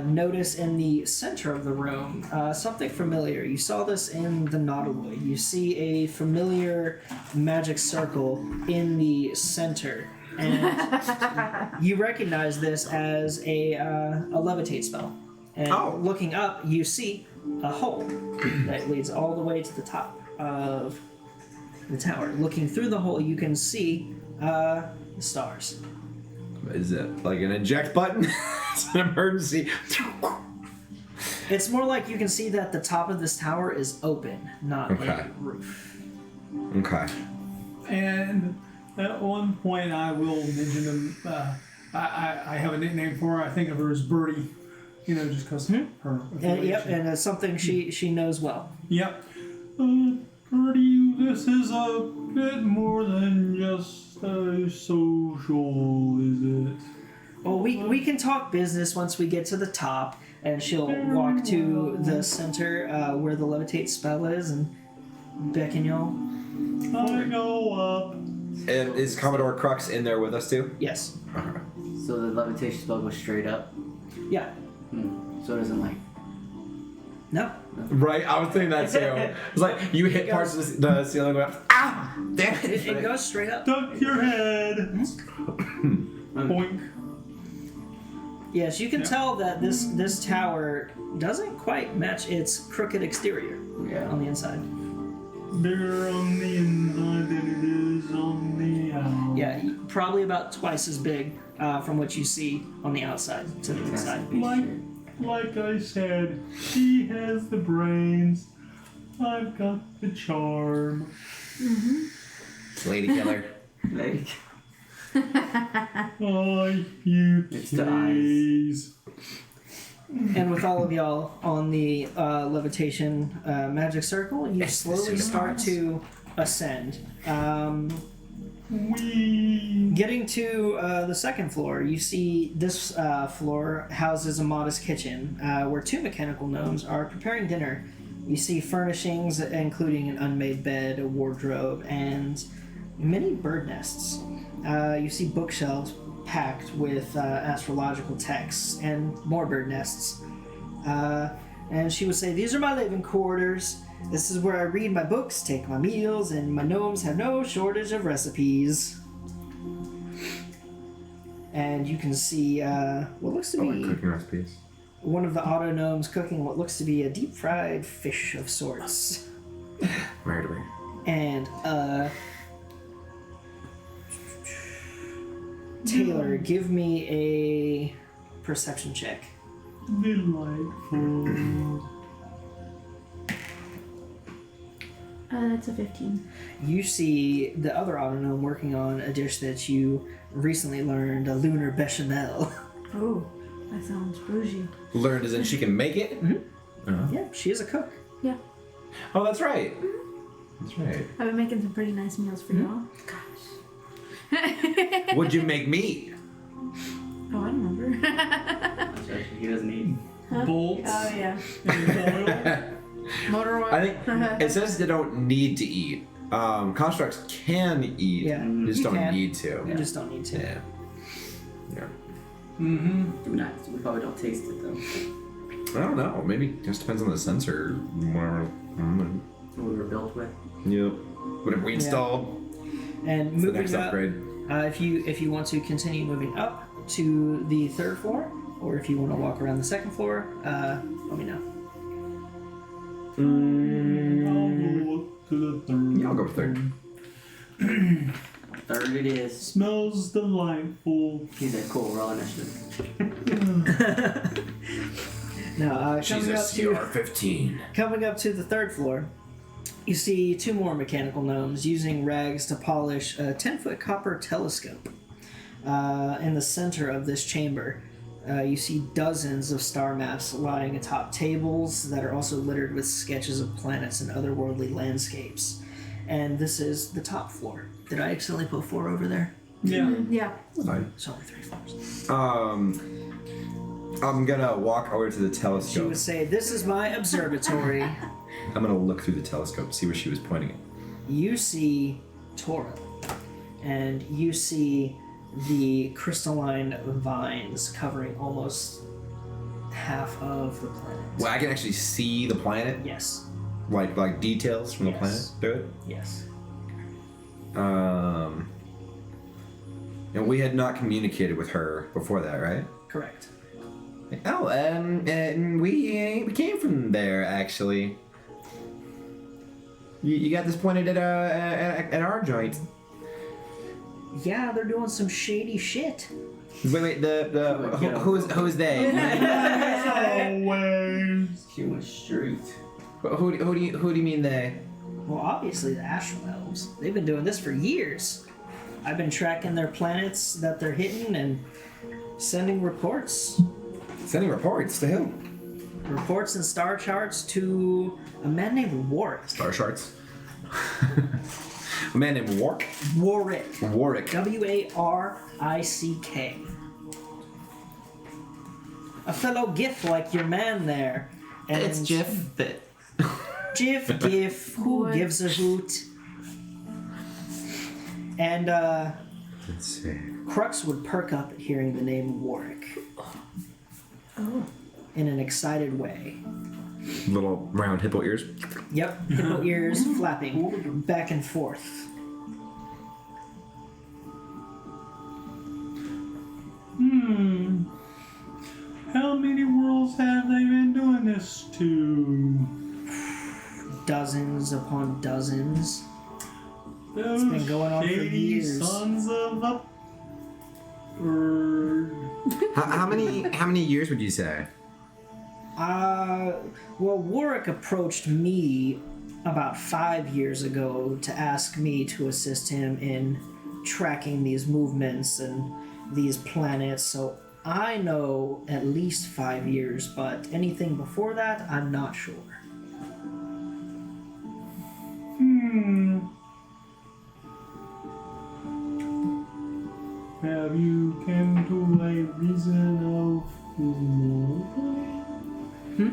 notice in the center of the room something familiar. You saw this in the Nautiloid. You see a familiar magic circle in the center. And you recognize this as a levitate spell. And looking up, you see a hole that leads all the way to the top of the tower. Looking through the hole, you can see the stars. Is it like an eject button? It's an emergency. It's more like you can see that the top of this tower is open, not a roof. Okay. And at one point, I will mention them. I have a nickname for her. I think of her as Birdie. You know, just because her affiliation. Yep, and it's something she knows well. Yep. Birdie, this is a bit more than just a social, is it? Well, we can talk business once we get to the top, and she'll walk to the center where the levitate spell is and beckon y'all. I go up. And is Commodore Crux in there with us too? Yes. Okay. So the levitation spell goes straight up. Yeah. So it doesn't like. No. Right, I was thinking that too. It's like you hit parts of the ceiling and went, ah, damn it. It goes straight up. Duck your head. Boink. Yes, you can tell that this tower doesn't quite match its crooked exterior on the inside. Bigger on the inside than it is on the outside. Yeah, probably about twice as big from what you see on the outside to the inside. Like I said, she has the brains. I've got the charm. Lady killer. Like. Oh, you It's the eyes. And with all of y'all on the levitation magic circle, you slowly start to ascend. Getting to the second floor, you see this floor houses a modest kitchen where 2 mechanical gnomes are preparing dinner. You see furnishings including an unmade bed, a wardrobe, and many bird nests. You see bookshelves packed with astrological texts and more bird nests. And she would say, "These are my living quarters. This is where I read my books, take my meals, and my gnomes have no shortage of recipes." And you can see what looks to be Cooking recipes. one of the auto gnomes cooking what looks to be a deep fried fish of sorts. Murder. And Taylor, give me a perception check. Delightful. That's a 15. You see the other auto gnome working on a dish that you recently learned, a lunar bechamel. Oh, that sounds bougie. Learned as in she can make it? Yeah, she is a cook. Yeah, Oh, that's right. That's right. I've been making some pretty nice meals for y'all. Gosh. What'd you make me? Oh, I don't remember. He doesn't eat. Bolts. Oh, yeah. and Motor oil. I think it says they don't need to eat. Constructs can eat. Yeah, They just you don't can. need to. You just don't need to. Yeah. Yeah. Do not. We probably don't taste it though. I don't know. Maybe it just depends on the sensor. That's what we were built with. Yep. Whatever we installed. And It's the moving next up, upgrade. if you want to continue moving up to the 3rd floor, or if you want to walk around the 2nd floor, let me know. I'll go up to the third. Yeah, I'll go with 3rd. 3rd it is. Smells delightful. He said, "Cool, roll initiative." Now, She's a CR-15. coming up to the 3rd floor, you see 2 more mechanical gnomes using rags to polish a 10-foot copper telescope. In the center of this chamber, you see dozens of star maps lying atop tables that are also littered with sketches of planets and otherworldly landscapes. And this is the top floor. Did I accidentally put 4 over there? Yeah. Yeah. Fine. It's only 3 floors. I'm gonna walk over to the She telescope. would say, "This is my observatory." I'm gonna look through the telescope, see where she was pointing at. You see Toro, and you see the crystalline vines covering almost half of the planet. Well, I can actually see the planet, Yes, like details from the Yes. planet. Do it. yes. And we had not communicated with her before that, right? Correct. Oh, we came from there actually. You got this pointed at our joint. Yeah, they're doing some shady shit. Wait, who's they? Always. Human street. who do you mean they? Well, obviously the Astral Elves. They've been doing this for years. I've been tracking their planets that they're hitting and sending reports. Sending reports to who? Reports and star charts to a man named Warwick. Star charts. A man named Warwick. Warwick. Warwick. Warick. A fellow Gif like your man there. And It's Jiff. Jiff, Gif, who What? gives a hoot? And Let's see. Crux would perk up at hearing the name Warwick Oh. in an excited way. Little round hippo ears. Yep, hippo ears flapping back and forth. How many worlds have they been doing this to? Dozens upon dozens. Those been going on for shady years. Sons of a bird. How many years would you say? Well, Warwick approached me about 5 years ago to ask me to assist him in tracking these movements and these planets, so I know at least 5 years, but anything before that, I'm not sure. Have you come to a reason of moving? Do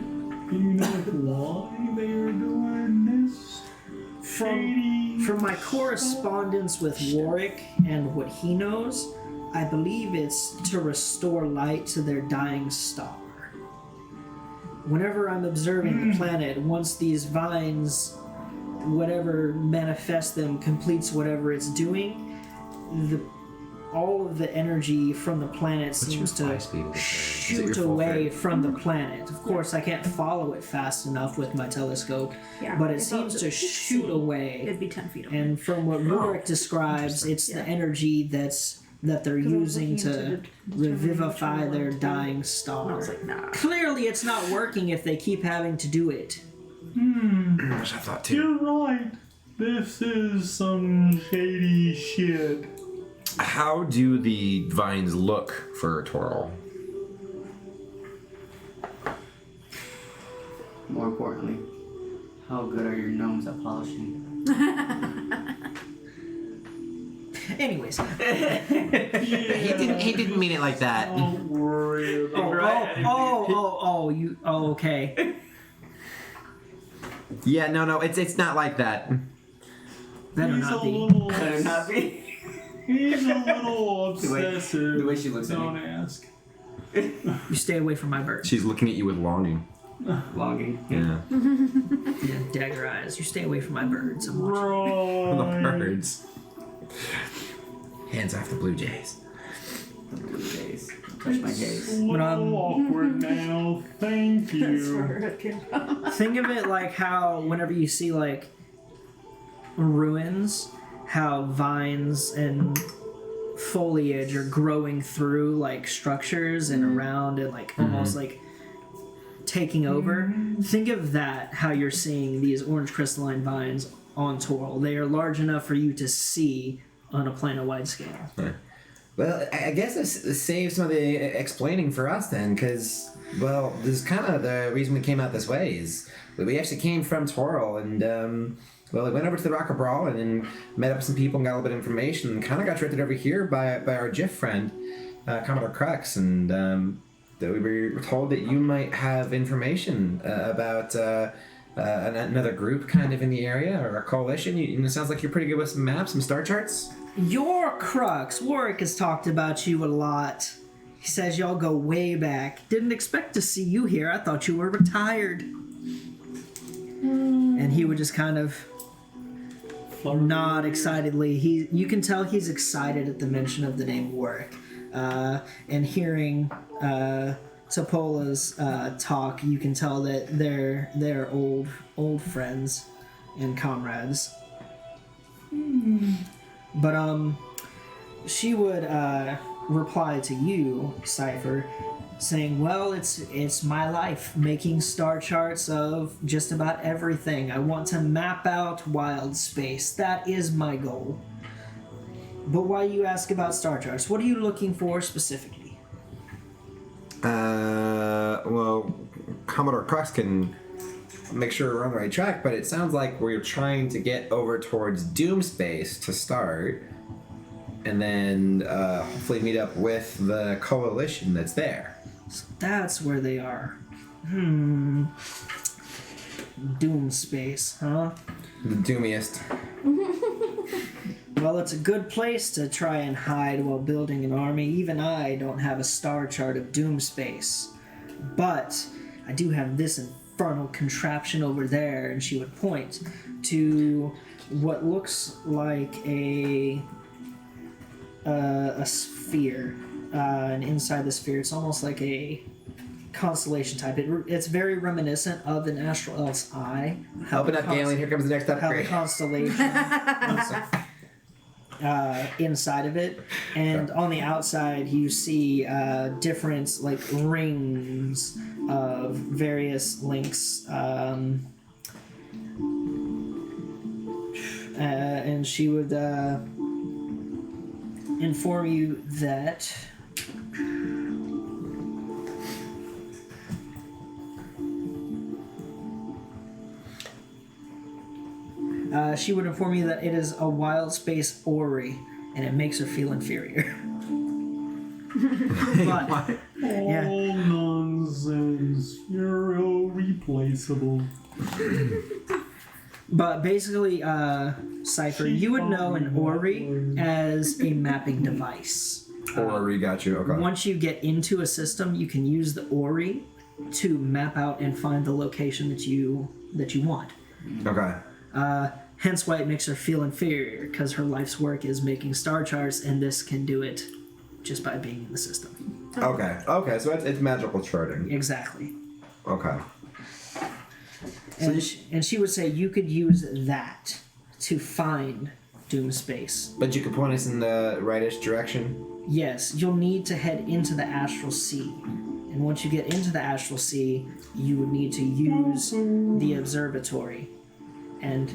you know why they are doing this? From my correspondence with Warwick and what he knows, I believe it's to restore light to their dying star. Whenever I'm observing the planet, once these vines, whatever manifests them, completes whatever it's doing, all of the energy from the planet seems to shoot away from the planet. Of course, I can't follow it fast enough with my telescope, Yeah, but it if seems was to a shoot sea, away. It'd be 10 feet away. And from what Rurik describes, it's the energy that they're using to revivify their dying And I star. was like, nah. Clearly, it's not working if they keep having to do it. I thought too. You're right. This is some shady shit. How do the vines look for Toril? More importantly, how good are your gnomes at polishing? Anyways, He didn't mean it like that. Don't worry about okay. Yeah, no, it's not like that. Better He's not a be. little. Better not be. He's a little The way- obsessive. the way she looks at Don't me. ask. You stay away from my bird. She's looking at you with longing. Longing. Yeah. Yeah, dagger eyes. You stay away from my birds. I'm watching. The Right. birds. Hands off the blue jays. The blue jays. Touch my gaze. A But, little awkward now. Thank That's you. where it came from. Think of it like how whenever you see like ruins, how vines and foliage are growing through like structures and around and like almost like taking over. Think of that, how you're seeing these orange crystalline vines on Toril. They are large enough for you to see on a planet-wide scale. Well, I guess this saves some of the explaining for us then, because, well, this is kind of the reason we came out this way, is that we actually came from Toril, and, well, we went over to the Rock of Brawl and then met up with some people and got a little bit of information, and kind of got directed over here by our GIF friend, Commodore Crux, and that we were told that you might have information about another group kind of in the area, or a coalition. It sounds like you're pretty good with some maps, some star charts. Your Crux. Warwick has talked about you a lot. He says y'all go way back. Didn't expect to see you here. I thought you were retired. And he would just kind of nod excitedly. You can tell he's excited at the mention of the name Warwick. And hearing Topola's talk, you can tell that they're old friends and comrades. But she would reply to you, Cypher, saying, "Well, it's my life, making star charts of just about everything. I want to map out wild space. That is my goal." But why you ask about star charts? What are you looking for specifically? Well, Commodore Crux can make sure we're on the right track, but it sounds like we're trying to get over towards Doom Space to start, and then hopefully meet up with the coalition that's there. So that's where they are. Doom space, huh? The doomiest. Well, it's a good place to try and hide while building an army. Even I don't have a star chart of Doom space. But I do have this infernal contraption over there, and she would point to what looks like a sphere. And inside the sphere, it's almost like a constellation type. It's very reminiscent of an Astral Elf's eye. Open up, Galen. Here comes the next How the upgrade. constellation inside of it, and on the outside you see different like rings of various links, and she would inform you that it is a wild space Ori, and it makes her feel inferior. But yeah. All nonsense. You're irreplaceable. But basically, Cypher, you would know an Ori as a mapping device. Ori got you. Okay. Once you get into a system, you can use the Ori to map out and find the location that you want. Okay. hence why it makes her feel inferior, because her life's work is making star charts, and this can do it just by being in the system. Okay. Okay. So it's magical charting. Exactly. Okay. And she would say you could use that to find Doom Space. But you could point us in the rightish direction. Yes, you'll need to head into the Astral Sea. And once you get into the Astral Sea, you would need to use the observatory. And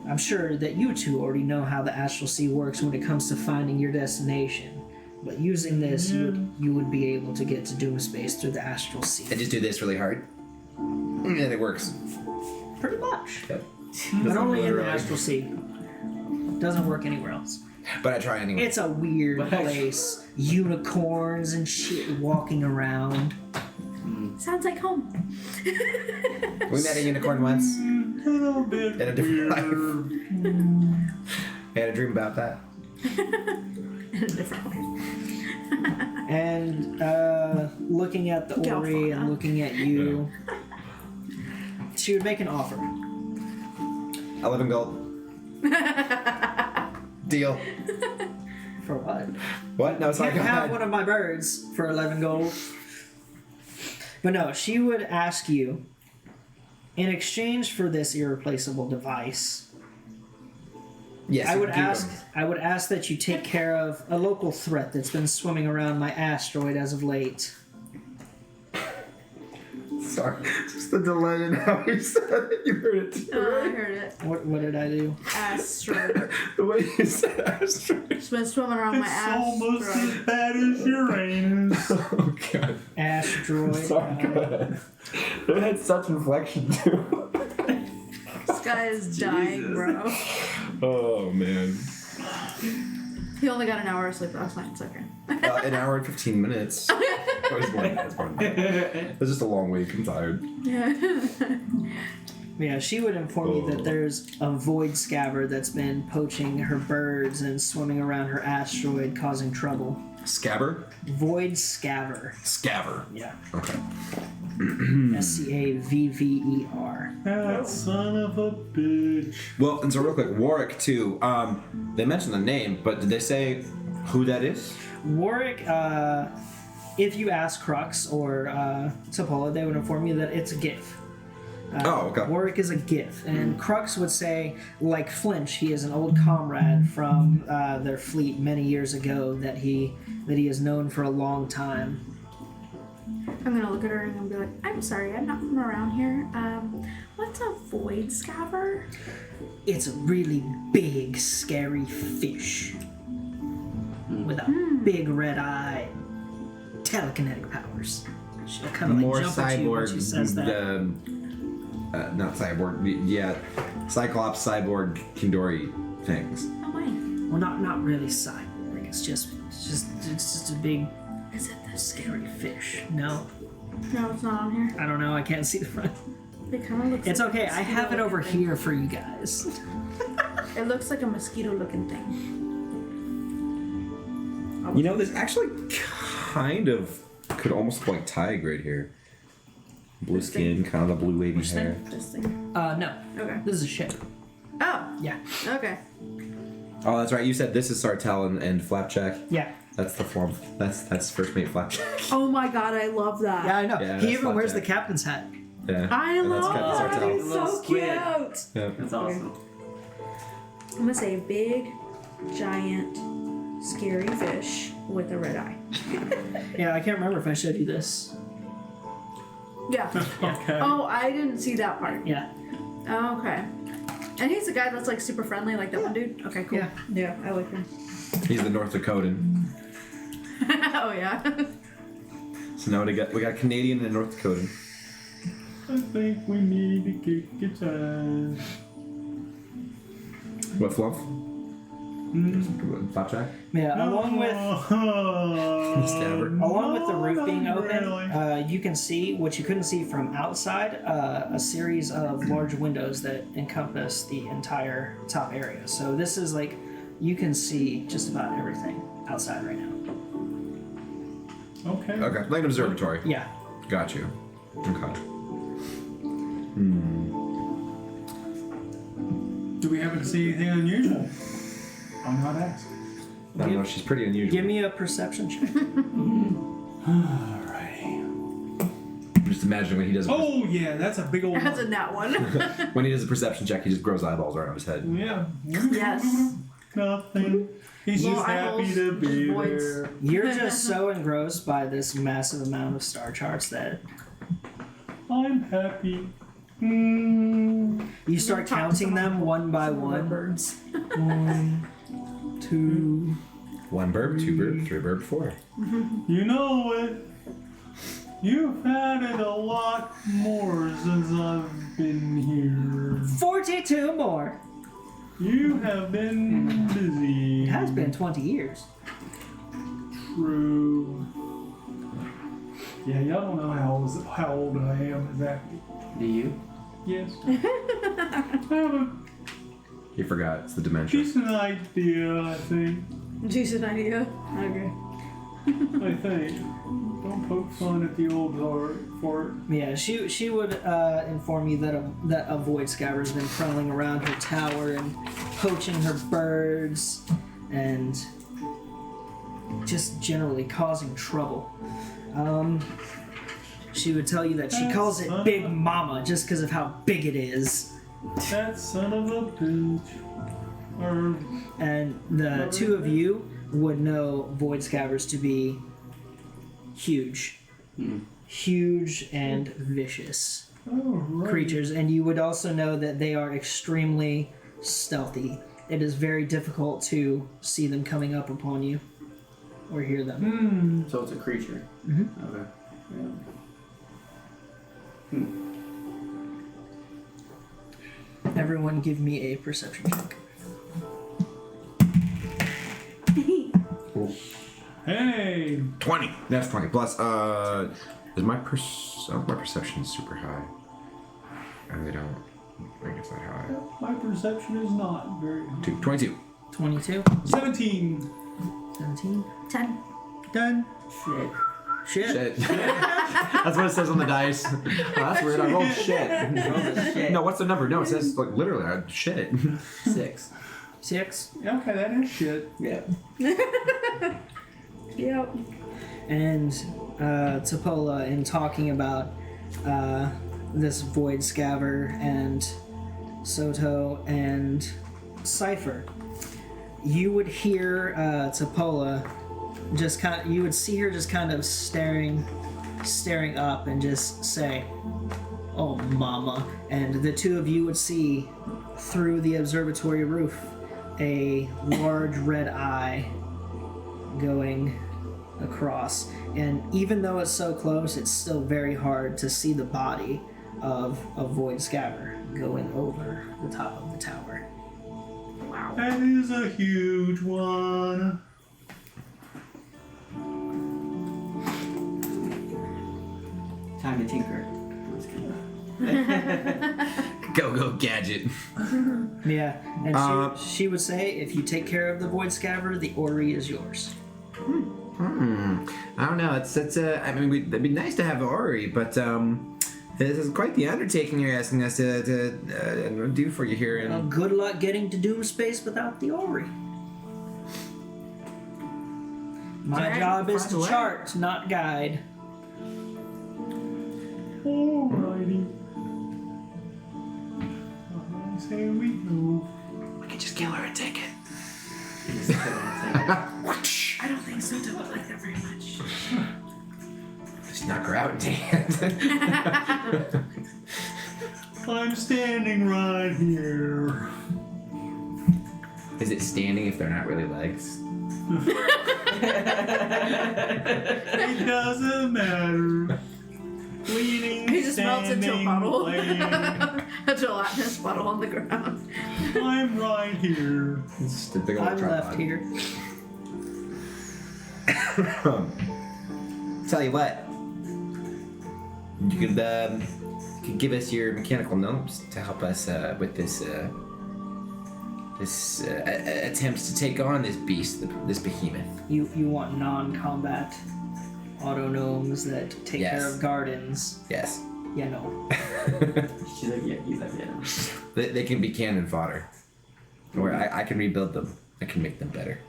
I'm sure that you two already know how the Astral Sea works when it comes to finding your destination. But using this, you would be able to get to Doom Space through the Astral Sea. I just do this really hard. And it works. Pretty much. Yep. But only in the literally. Astral Sea. Doesn't work anywhere else. But I try anyway. It's a weird place. Unicorns and shit walking around. Sounds like home. We met a unicorn once. A little bit In a different weird. I had a dream about that. In a different way. And looking at the Ori and looking at you, she would make an offer. 11 gold. Deal. For what? What? No, I sorry. can't Go have ahead. one of my birds for 11 gold. But no, she would ask you, in exchange for this irreplaceable device, Yes. I would keep ask. them. I would ask that you take care of a local threat that's been swimming around my asteroid as of late. Sorry. Just the delay in how you said it. You heard it too. I heard it. What did I do? Astral. The way you said Astral. It's been swimming around my It's ass. almost as bad as Uranus. Oh god. Asteroid. Sorry. Go ahead. It had such inflection too. This guy is dying, bro. Oh man. He only got an hour of sleep last night. It's okay. An hour and 15 minutes. Oh, it's more than that. It's more than that. It's just a long week. I'm tired. Yeah, she would inform you that there's a void scaver that's been poaching her birds and swimming around her asteroid, causing trouble. Scabber? Void scaver. Scaver. Yeah. Okay. Scavver. That son of a bitch. Well, and so real quick, Warwick too. They mentioned the name, but did they say who that is? Warwick, if you ask Crux or Sapola, they would inform you that it's a GIF. Oh, okay. Warwick is a GIF, and Crux would say, like Flinch, he is an old comrade from their fleet many years ago that he has known for a long time. I'm gonna look at her and I'm gonna be like, I'm sorry, I'm not from around here. What's a void scaver? It's a really big, scary fish with a big red eye, telekinetic powers. She'll kind of like More jump at you when she says that. Not cyborg. Yeah, Cyclops, cyborg, Kindori things. Oh wait. Well, not really cyborg. It's just a big, Is it this? scary fish. No, No, it's not on here. I don't know. I can't see the front. It kind of looks. It's like okay. a I have it over mosquito-looking here for you guys. thing. It looks like a mosquito-looking thing. You know, there's actually kind of could almost look like Tig right here. Blue skin, kind of the blue wavy hair. This thing. No, Okay. this is a ship. Oh. Yeah, Okay. Oh, that's right. You said this is Sartell and Flapjack. yeah, That's the form. That's first mate Flapjack. Oh my god, I love that. yeah. I know. Yeah, he that's even wears the Flapjack. captain's hat. Yeah. I And that's love Captain that. Sartell. He's Little so squid. cute. Yeah. That's awesome. I'm gonna say big, giant, scary fish with a red eye. Yeah, I can't remember if I showed you this. Yeah. Okay. Oh, I didn't see that part. Yeah, Oh, okay. And he's the guy that's like super friendly, like that one dude. Okay, cool. Yeah. Yeah, I like him. He's the North Dakotan. Oh yeah. So now we got Canadian and North Dakotan. I think we need to kick its ass. What Fluff? Flapjack? yeah. Along with Scabber. Along with the roof being not open, really. you can see what you couldn't see from outside, a series of large windows that encompass the entire top area. So this is like, you can see just about everything outside right now. Okay. Okay, like an observatory. Yeah. Got you. Okay. happen to see anything unusual. I'm not asked. I don't know, she's pretty unusual. Give me a perception check. Alrighty. I'm just imagining when he does Oh yeah, that's a big old That's a one. nat one. when he does a perception check, he just grows eyeballs around his head. Yeah. Yes. Nothing. He's Little just eye happy holes, to be voids. there. You're just so engrossed by this massive amount of star charts that I'm happy. you start Talk to counting someone them one by Some of the one. birds. 1, 2. 1 burb, 2 burb, 3 burb, 4. You know it. You've had it a lot more since I've been here. 42 more. You have been busy. It has been 20 years. True. Yeah, y'all don't know how old I am exactly. Do you? Yes. I have a He forgot. It's the dementia. decent idea, I think. Decent idea. Okay. I think. Don't poke fun at the old fort. Yeah, she would inform you that a void scabber has been crawling around her tower and poaching her birds and just generally causing trouble. She would tell you that she calls it Big Mama just because of how big it is. That son of a bitch. Or And the two of you would know void scabbers to be huge. Huge and vicious creatures. And you would also know that they are extremely stealthy. It is very difficult to see them coming up upon you or hear them. So it's a creature. Mhm. Okay. Everyone give me a perception check. Hey. 20. That's 20. Plus, is my my perception is super high. I really don't think it's that high. My perception is not very. 22. 22, 17. 17, 10. done. Shit. Shit. That's what it says on the dice. Oh, that's weird. I rolled shit. Shit. No, what's the number? No, it says like literally shit. 6. 6. Okay, that is shit. Yeah. Yep. And Topola, in talking about this void scabber and Soto and Cypher, you would hear Topola just kind of, you would see her just kind of staring up and just say, "Oh, mama." And the two of you would see through the observatory roof a large red eye going across. And even though it's so close, it's still very hard to see the body of a void scabber going over the top of the tower. that is a huge one. Time to tinker. Go gadget. Yeah, and Uh, she would say, if you take care of the void scabber, the Ori is yours. I don't know. It's I mean, it'd be nice to have Ori, but this is quite the undertaking you're asking us to do for you here. Well, And good luck getting to Doom Space without the Ori. My Alright, job is find to a way. chart, not guide. Alrighty. I say we move. we could just kill her and take it. I don't think so. Don't like that very much. Just knock her out and take it. I'm standing right here. Is it standing if they're not really legs? It doesn't matter. Leaning, He just melts into a standing, puddle. laying. A gelatinous puddle on the ground. I'm right here. It's just a big old I'm tripod. left here. Tell you what, you could give us your mechanical gnomes to help us with this attempts to take on this beast, this behemoth. You want non-combat auto gnomes that take Yes. care of gardens. Yes, Yeah, no. She's like, yeah, he's like, yeah. they can be cannon fodder. Or I can rebuild them. I can make them better.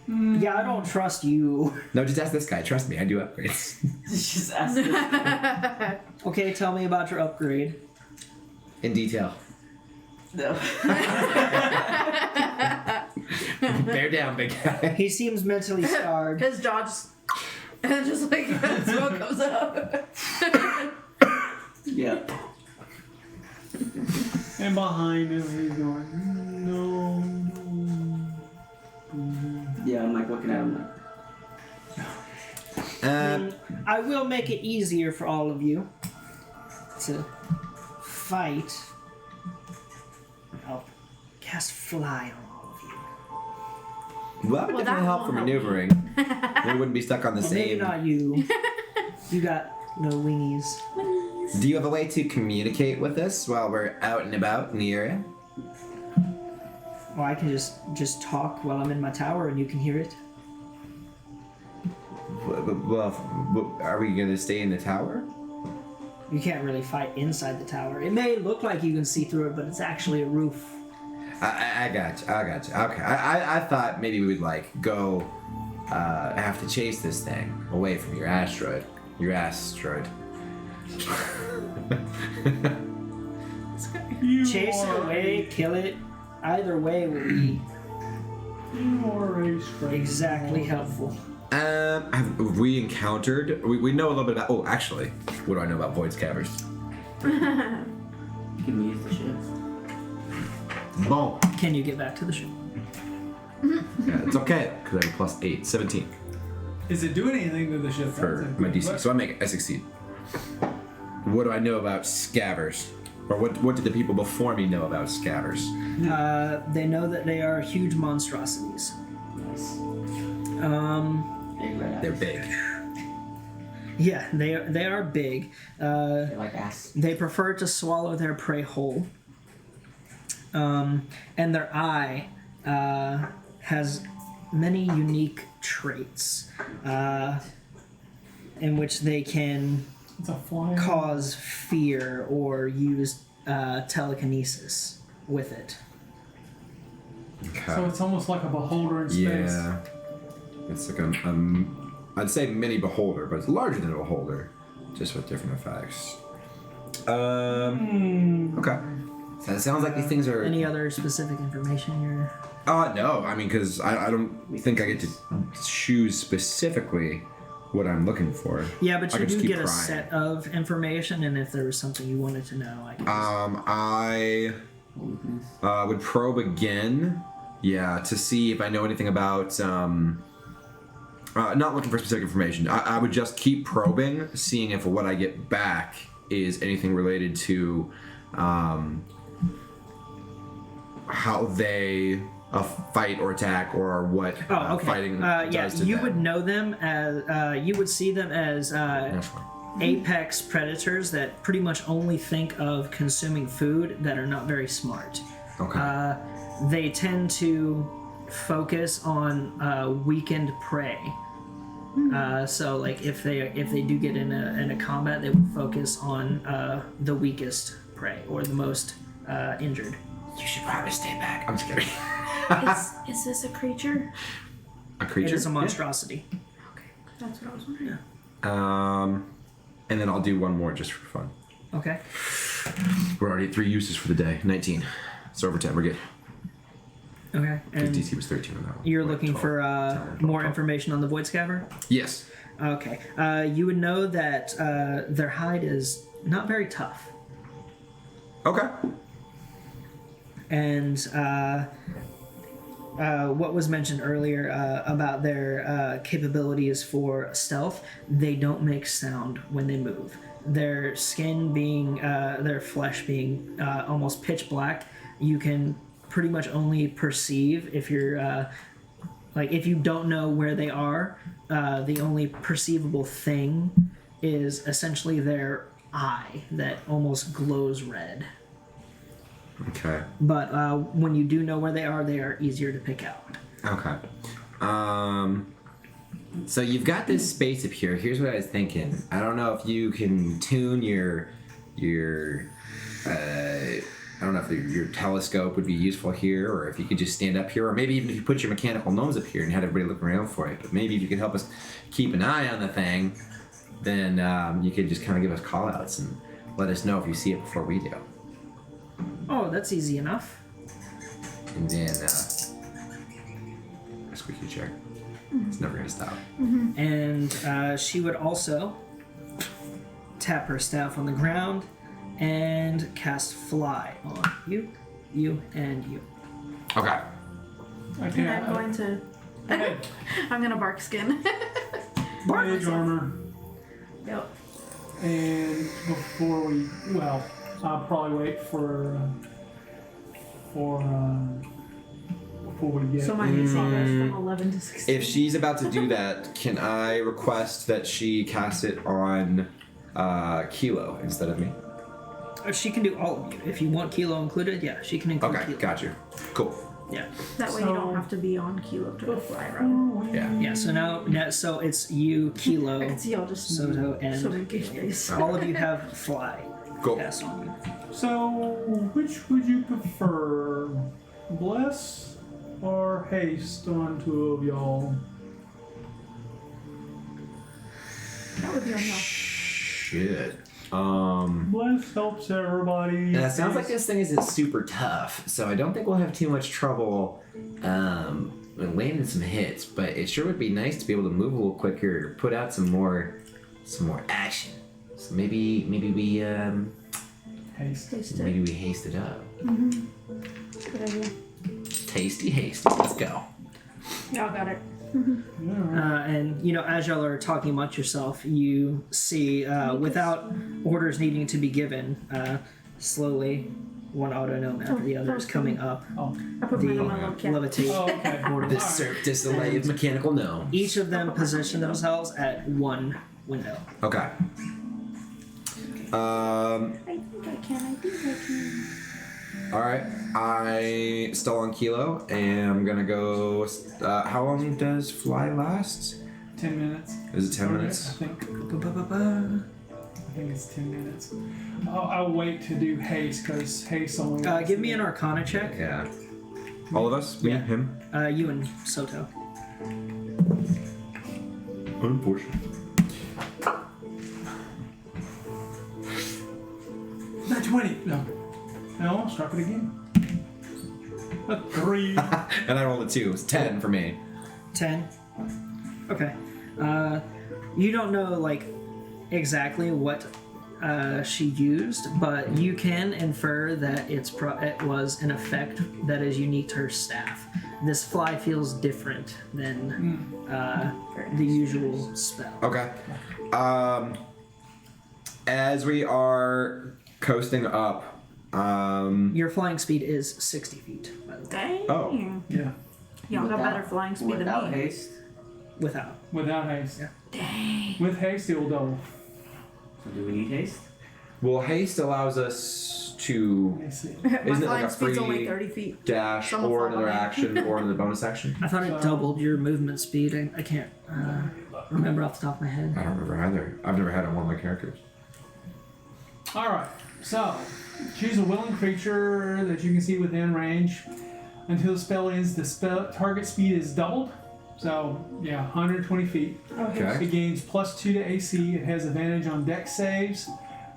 Yeah, I don't trust you. No, just ask this guy. Trust me, I do upgrades. Just ask this. Okay, tell me about your upgrade. In detail. No. Bear down, big guy. He seems mentally scarred. His jaw just and just like smoke comes out. Yeah. And behind him, he's going, no. Yeah, I'm like looking at him like, I will make it easier for all of you to fight. I'll cast fly on all of you. Well, that would Well, definitely that help for won't help. maneuvering. We wouldn't be stuck on the Well, maybe same. not you. You got no wingies. Do you have a way to communicate with us while we're out and about in the area? Well, I can just talk while I'm in my tower and you can hear it. Well, are we gonna stay in the tower? You can't really fight inside the tower. It may look like you can see through it, but it's actually a roof. I got you. Okay. I thought maybe we would like go have to chase this thing away from your asteroid. Your asteroid. You Chase it are away, kill it. Either way will be You are a stranger. exactly helpful. Have we encountered? We know a little bit about. Oh, actually, what do I know about Void's Caverns? can we use the ship? Boom. Can you get back to the ship? Yeah, it's okay because I have a +8, 17 Is it doing anything to the ship? for my DC, so I succeed. What do I know about scavers? Or what did the people before me know about scavers? They know that they are huge monstrosities. Nice. Big red They're eyes. big. Yeah, they are big. They're like ass. They prefer to swallow their prey whole. And their eye has many unique traits in which they can It's a flying. cause fear or use telekinesis with it. Okay. So it's almost like a beholder in space. Yeah. It's like I'd say mini beholder, but it's larger than a beholder, just with different effects. Okay. So it sounds like these things are. Any other specific information you're... No, I mean, because I don't think I get to choose specifically what I'm looking for. Yeah, but I you can just do keep get a prying. set of information, and if there was something you wanted to know, I can I Weakness. would probe again, yeah, to see if I know anything about. Not looking for specific information. I would just keep probing, seeing if what I get back is anything related to how they fight or attack, or what Oh, okay. fighting Yeah, does to you them. would know them as you would see them as Naturally. apex predators that pretty much only think of consuming food that are not very smart. Okay. They tend to focus on weakened prey. So, like, if they do get in a combat, they would focus on the weakest prey or the most injured. You should probably stay back. I'm just kidding. Is this a creature? A It creature. is a monstrosity. That's what I was wondering. And then I'll do one more just for fun. Okay. We're already at 3 uses for the day. 19. It's over 10. We're good. Okay. Because And DC was 13 on that one. you're Or looking 12. for 12. more information on the Void Scaver? Yes. Okay. You would know that their hide is not very tough. Okay. And what was mentioned earlier about their capabilities for stealth, they don't make sound when they move. Their skin being, their flesh being almost pitch black, you can pretty much only perceive if you're, like, if you don't know where they are, the only perceivable thing is essentially their eye that almost glows red. Okay. But when you do know where they are easier to pick out. Okay. So you've got this space up here. Here's what I was thinking. I don't know if you can tune your I don't know if your telescope would be useful here, or if you could just stand up here, or maybe even if you put your mechanical nose up here and had everybody look around for it. But maybe if you could help us keep an eye on the thing, then you could just kind of give us call-outs and let us know if you see it before we do. Oh, that's easy enough. And then a squeaky chair. It's never gonna stop. And she would also tap her staff on the ground and cast Fly on you, and you. Okay. Okay. And I'm going to. Hey, I'm gonna bark skin. mage armor. Yep. And before we, well, I'll probably wait for before we get. So my AC goes from 11 to 16. If she's about to do that, can I request that she cast it on Kilo instead of me? She can do all of you. If you want Kilo included, yeah, she can include Okay, Kilo. got you. Cool. Yeah. That way you So- don't have to be on Kilo to fly around. Yeah. Yeah, so now so it's you, Kilo, I can see y'all just Soto, and so many face. all of you have Fly Cool. cast on you. So, which would you prefer, bless or haste on two of y'all? That would be on y'all. Shit. Bless helps everybody. And it sounds like this thing isn't super tough, so I don't think we'll have too much trouble landing some hits. But it sure would be nice to be able to move a little quicker, put out some more action. So maybe we Haste. Taste it. maybe we haste it up. Good idea. Hasty. Let's go. Y'all got it. And as y'all are talking amongst yourself, you see, without orders needing to be given, slowly one autonome after the other is coming up Oh. I put the mine on my little cap. levitate Oh, okay. border. The surf display of mechanical gnome. Each of them position themselves at one window. Okay. I think I can. All right. I still on Kilo, and I'm gonna go. How long does Fly last? 10 minutes. Is it 10 I minutes? think Ba-ba-ba-ba. it's 10 minutes. I'll wait to do haste because haste only. Give me an Arcana check. Yeah. All of us? Me, Yeah. him? You and Soto. Unfortunate. Not 20. No, struck it again. A 3. And I rolled a 2. It's 10 for me. 10. Okay. You don't know exactly what she used, but you can infer that it was an effect that is unique to her staff. This fly feels different than the usual spell. Okay. As we are coasting up, Your flying speed is 60 feet, by the way. Dang. Oh. Yeah. Y'all got Without- better flying speed Without than me. haste. Without. Without haste. Yeah. Dang. With haste, it will double. So do we need haste? well, haste allows us to Let me see. My Isn't it like flying a speed's only free- 30 feet. dash Someone or fall another behind. action or another bonus action. I thought it So- doubled your movement speed. I can't remember off the top of my head. I don't remember either. I've never had it on one of my characters. Alright, so choose a willing creature that you can see within range. Until the spell ends, the target speed is doubled. So, yeah, 120 feet. Okay. It gains +2 to AC. It has advantage on dex saves.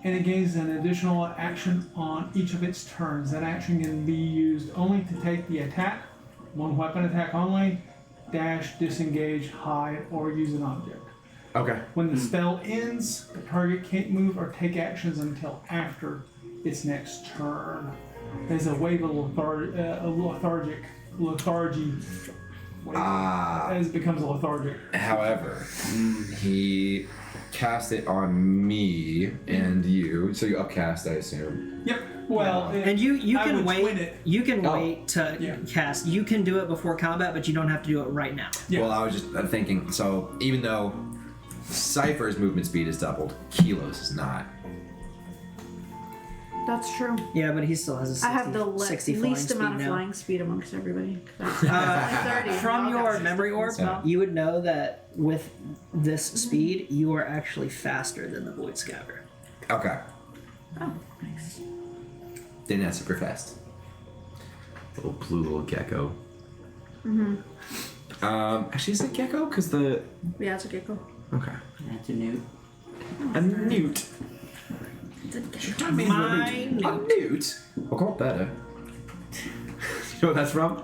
And it gains an additional action on each of its turns. That action can be used only to take the attack, one weapon attack only, dash, disengage, hide, or use an object. Okay. When the spell ends, the target can't move or take actions until after its next turn. There's a wave of lethargy. As it becomes a lethargic. However, he cast it on me and you, so you upcast, I assume. Yep. Well, And you I can would twin wait. it. You can Oh. wait to Yeah. cast. You can do it before combat, but you don't have to do it right now. Yeah. Well, I was just thinking. So even though Cypher's movement speed is doubled, Kilo's is not. That's true. Yeah, but he still has a 60, I have the 60 least flying amount of speed now. flying speed amongst everybody. That's Uh, only 30. From Y'all got your 60 memory for orb, the spell. you would know that with this speed, you are actually faster than the Void Scouter. Okay. Oh, nice. didn't have super fast. Little blue little gecko. Actually, is it gecko? Cause the Yeah, it's a gecko. okay. That's a newt. A newt. My A newt. We'll call it better. You know what that's from?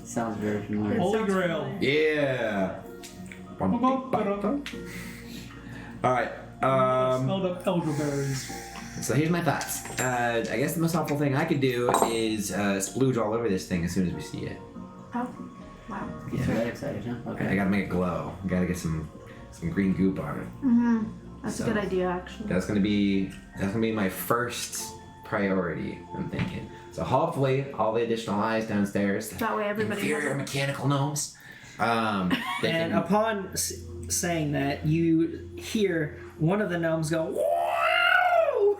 Sounds very familiar. Holy sounds Grail. familiar. Yeah. We'll go better. All right. Smelled up elderberries. So here's my thoughts. I guess the most helpful thing I could do is splooge all over this thing as soon as we see it. Oh, wow. Get that excited, huh? I Okay. gotta make it glow. Gotta get some green goop on it. That's So- a good idea, actually. That's gonna be my first priority. I'm thinking. So hopefully all the additional eyes downstairs. That way everybody has inferior it. mechanical gnomes. They And can, upon saying that, you hear one of the gnomes go, "Whoa!"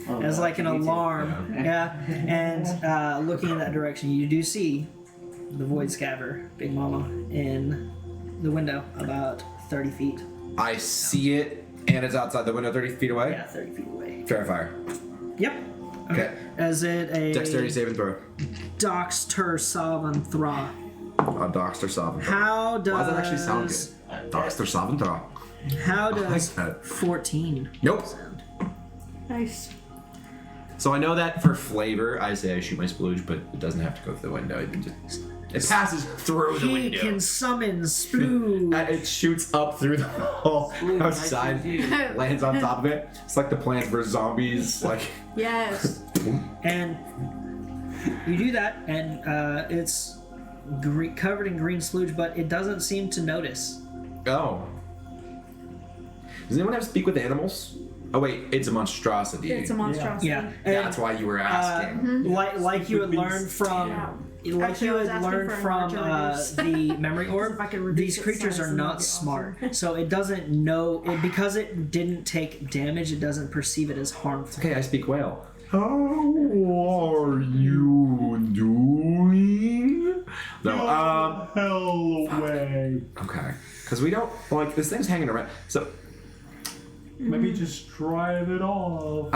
Oh, as like an me too. alarm. Yeah. And looking in that direction, you do see the Void Scaver, Big Mama, in the window about 30 feet. I see it, and it's outside the window, 30 feet away. Yeah, 30 feet away. Fair fire. Yep. Okay. Is it a Dexterity saving throw. Doxter Salvan Thra? Doxter Savin. How does Why does that actually sound good? Doxter Savin throw. How I like does that. 14 Nope. sound? Nice. So I know that for flavor, I say I shoot my splooge, but it doesn't have to go through the window. It passes through the He window. can summon Splooge. It shoots up through the wall outside, lands on top of it. It's like the Plants vs Zombies. Like, Yes. And you do that, and it's covered in green splooge, but it doesn't seem to notice. oh. Does anyone have speak with animals? Oh wait, it's a monstrosity. It's a monstrosity. Yeah, and That's why you were asking. like you had learned from. Yeah. Like Actually, you I was had asking learned for from more to reduce. the memory orb, If I could reduce these its creatures size, are then not that'd be smart, awesome. so it doesn't know it, because it didn't take damage. It doesn't perceive it as harmful. Okay, I speak whale. How are you doing? No, Hell away. okay. Because we don't, like, this thing's hanging around. So, Maybe just drive it off.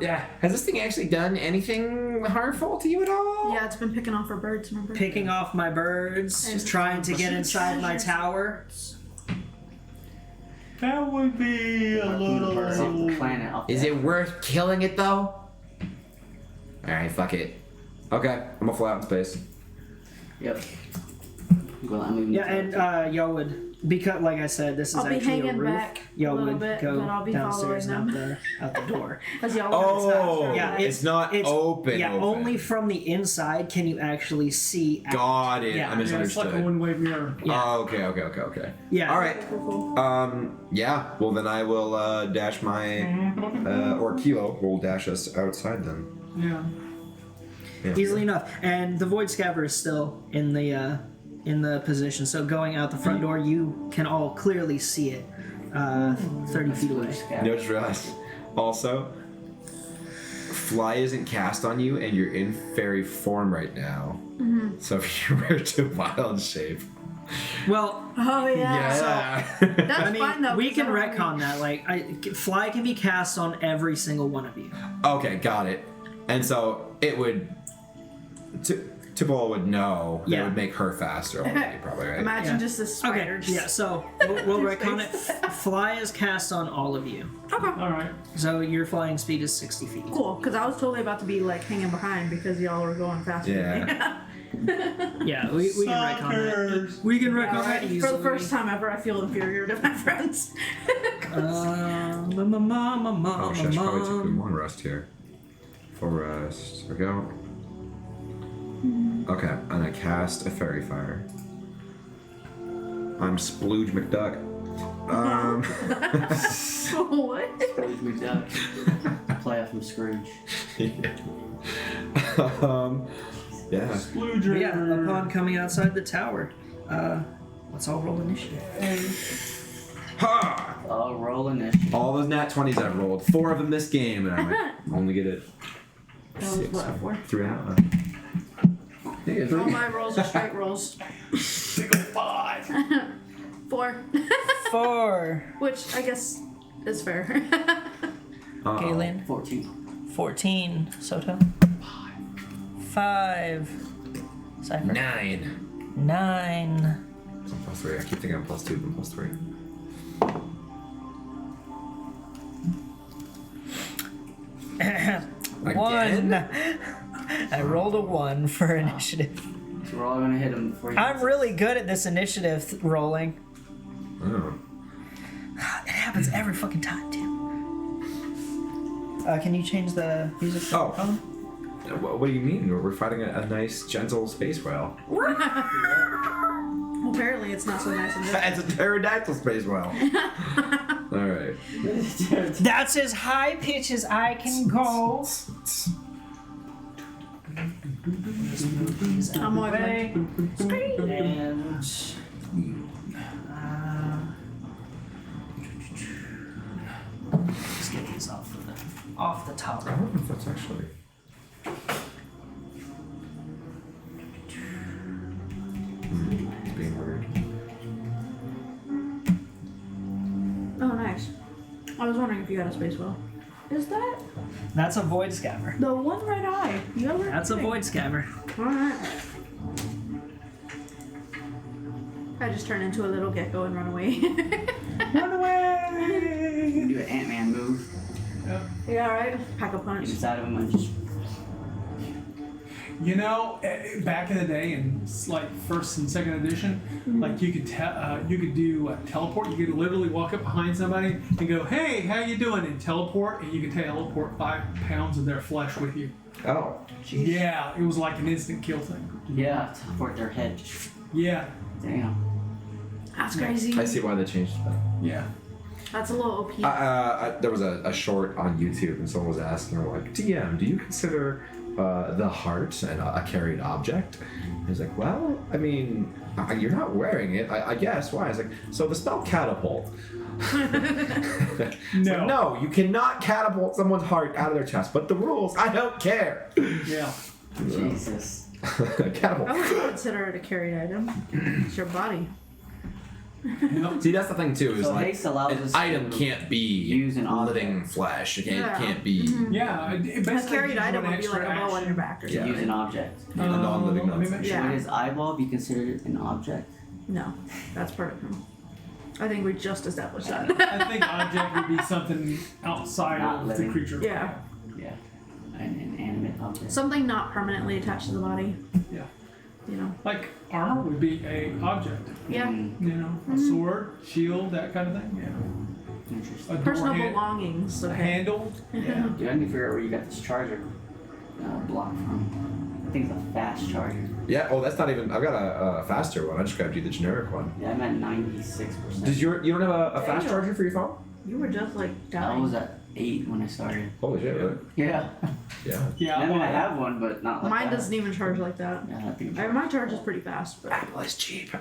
yeah. Has this thing actually done anything harmful to you at all? Yeah, it's been picking off our birds, remember? Picking off my birds, And trying to get inside my treasures. tower. That would be a Move the birds off the little. planet. Off Is the- it worth killing it though? Alright, fuck it. Okay, I'm gonna fly out in space. Yep. Well, I'm moving. Yeah, and y'all would, because like I said, this is I'll be actually a hanging roof. back Y'all a little would bit, go but I'll be downstairs and following out the door. As y'all Oh, Yeah, it's not open. Yeah, open. only from the inside can you actually see. out. Got it. Yeah. I Yeah, Yeah, it's like a misunderstood. one-way mirror. Yeah. Oh, okay. Yeah. All right. Yeah. Well, then I will dash my or Kilo will dash us outside then. Yeah. Yeah. Easily enough, and the Void Scaver is still in the position. So going out the front door, you can all clearly see it, 30 feet away. You know, just realized. Also, fly isn't cast on you, and you're in fairy form right now. So if you were to wild shape, Well, Oh, yeah. yeah. That's I mean, fine, though. we 'cause can I don't retcon that. Like, fly can be cast on every single one of you. Okay, got it. And so it would. Tibble would know. That Yeah. would make her faster already, probably, right? Imagine Yeah. just this spider. Okay. Yeah. So we'll retcon it. Fly is cast on all of you. All right. So your flying speed is 60 feet. Cool, because I was totally about to be like hanging behind because y'all were going faster than me. Yeah, we can retcon that. Suckers. We can retcon that For easily. the first time ever, I feel inferior to my friends. Oh shit, I should probably take the one rest here. Full rest. There we go. Okay, and I cast a fairy fire. I'm Splooge McDuck. What? Scrooge McDuck. Play off from Scrooge. Yeah. Splooger. Yeah, upon coming outside the tower, let's all roll initiative. Ha! Oh, roll initiative. All those nat 20s I've rolled. 4 of them this game, and I might only get it. That was what, a 4? 3.5. Yeah, All my rolls are straight rolls. 4. 4. Which I guess is fair. Galen. 14. 14. Soto. 5. Cypher. 9. 9. So I'm +3. I keep thinking I'm +2, but +3. Again? 1. I rolled a 1 for initiative. So we're all gonna hit him before he I'm hits really good at this initiative rolling. Oh. It happens every fucking time, too. Can you change the music? Oh. column? What do you mean? We're fighting a nice, gentle space whale. Well, apparently it's not so nice in this. It's a pterodactyl space whale. All right. us. That's as high pitch as I can go. I'm on Way. And let's get these off the top. I don't know if that's actually. It's being weird. Oh, nice. I was wondering if you got a space whale. Is that That's a void scammer. the one red eye? You ever? That's a void scammer. Alright. I just turned into a little gecko and run away. Run away! Do an Ant-Man move Yeah, alright. Pack a punch. inside of him and just. You know, back in the day, in like first and second edition, like you could do a teleport. You could literally walk up behind somebody and go, "Hey, how you doing?" and teleport, and you could teleport 5 pounds of their flesh with you. Oh. Yeah, it was like an instant kill thing. Yeah, teleport their head. Yeah, Damn. That's crazy. I see why they changed that. yeah. That's a little OP. There was a short on YouTube, and someone was asking, like, DM, do you consider the heart and a carried object? And he's like, well, I mean, you're not wearing it, I guess. Why? I was like, so the spell catapult. No. No, you cannot catapult someone's heart out of their chest. But the rules, I don't care. Yeah. Jesus. Catapult. I wouldn't consider it a carried item. It's your body. See, that's the thing too. Is So like haste allows an us item to can't be use an living object. flesh. It Yeah. can't be Yeah. A Basically, carried gives you item an would be like a extra bow on action. your back or to Yeah. use an object. a non-living let me non- make sure. Yeah. Would his eyeball be considered an object? No, that's part of him. I think we just established that. I think object would be something outside Not of living. the creature. Yeah. Yeah. An inanimate object. Something not permanently attached to the body. Yeah. You know. Like armor would be a object. Yeah. Mm, You know, a sword, shield, that kind of thing. Yeah. interesting. A door Personal a belongings. Okay. handle. Yeah. Dude, I need to figure out where you got this charger block from. I think it's a fast charger. Yeah. Oh, that's not even. I've got a faster one. I just grabbed you the generic one. Yeah, I'm at 96%. Does you don't have a fast Damn. charger for your phone? You were just like I was dying. at 8 when I started. Holy shit! Really? Yeah. Yeah. Yeah. I mean, I well, have one, but not like Mine that. doesn't even charge like that. Yeah, I think My charge is pretty fast, but Apple is cheap.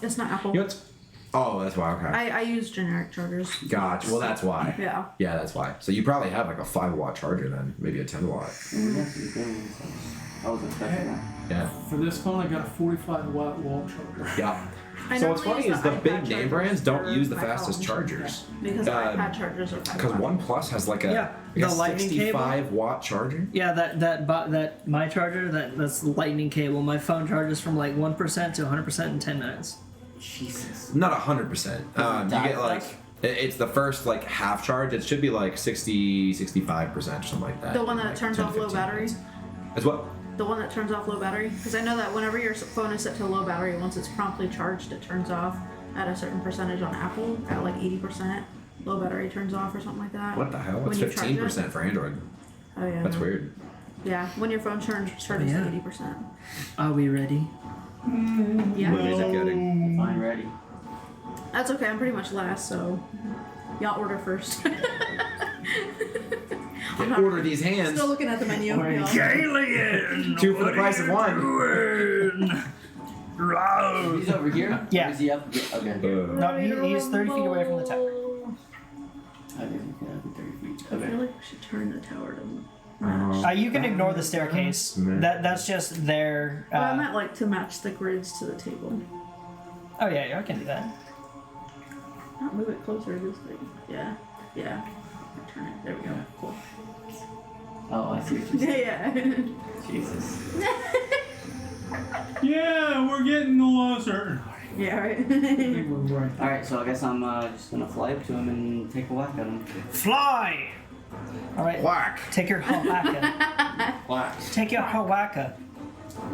it's not Apple. You know what's? Oh, that's why. Okay. I use generic chargers. Gotcha. Well, that's why. Yeah. Yeah, that's why. So you probably have like a 5-watt charger then, maybe a 10-watt. Yeah, we got some good ones, so I was expecting that. Yeah. for this phone, I got a 45-watt wall charger. Yeah. I So what's normally funny use is the iPad big name chargers brands don't for use the my fastest phone. chargers. Because iPad chargers are 5 Because watt. OnePlus has like a, Yeah, like a the lightning cable. 65-watt charger. Yeah, that my charger, that's the lightning cable. My phone charges from like 1% to 100% in 10 minutes. Jesus. Not 100%. You get like fast? it's the first like half charge. It should be like 65% or something like that. The one in, that like, turns 10 off to low 15 battery? minutes. As what? The one that turns off low battery? Because I know that whenever your phone is set to low battery, once it's promptly charged, it turns off at a certain percentage on Apple, at like 80%. Low battery turns off or something like that. What the hell? When It's you charge it? 15% for Android. Oh, yeah. That's no. weird. Yeah, when your phone charges Yeah. to 80%. Are we ready? Yeah. What music getting? Fine, ready. That's okay, I'm pretty much last, so y'all order first. I'm not Order these hands. still looking at the menu. Alright. y'all. Alien! 2 for the price of 1. He's over here? Yeah. Or is he up? Yeah, okay. No, he's 30 feet away from the tower. Okay, yeah, 30 feet. I Okay. feel like we should turn the tower to You can ignore the staircase. That's just their. Well, I meant like to match the grids to the table. Oh yeah, I can do that. Not move it closer this way. Yeah. Yeah. Turn it. There we go. Cool. Oh, I see what you're saying. Yeah. Jesus. Yeah, we're getting closer. Yeah, right. I think we're right. Alright, so I guess I'm just gonna fly up to him and take a whack at him. Fly! Alright. Whack. Take your Hawaka. Whack. Take your Hawaka.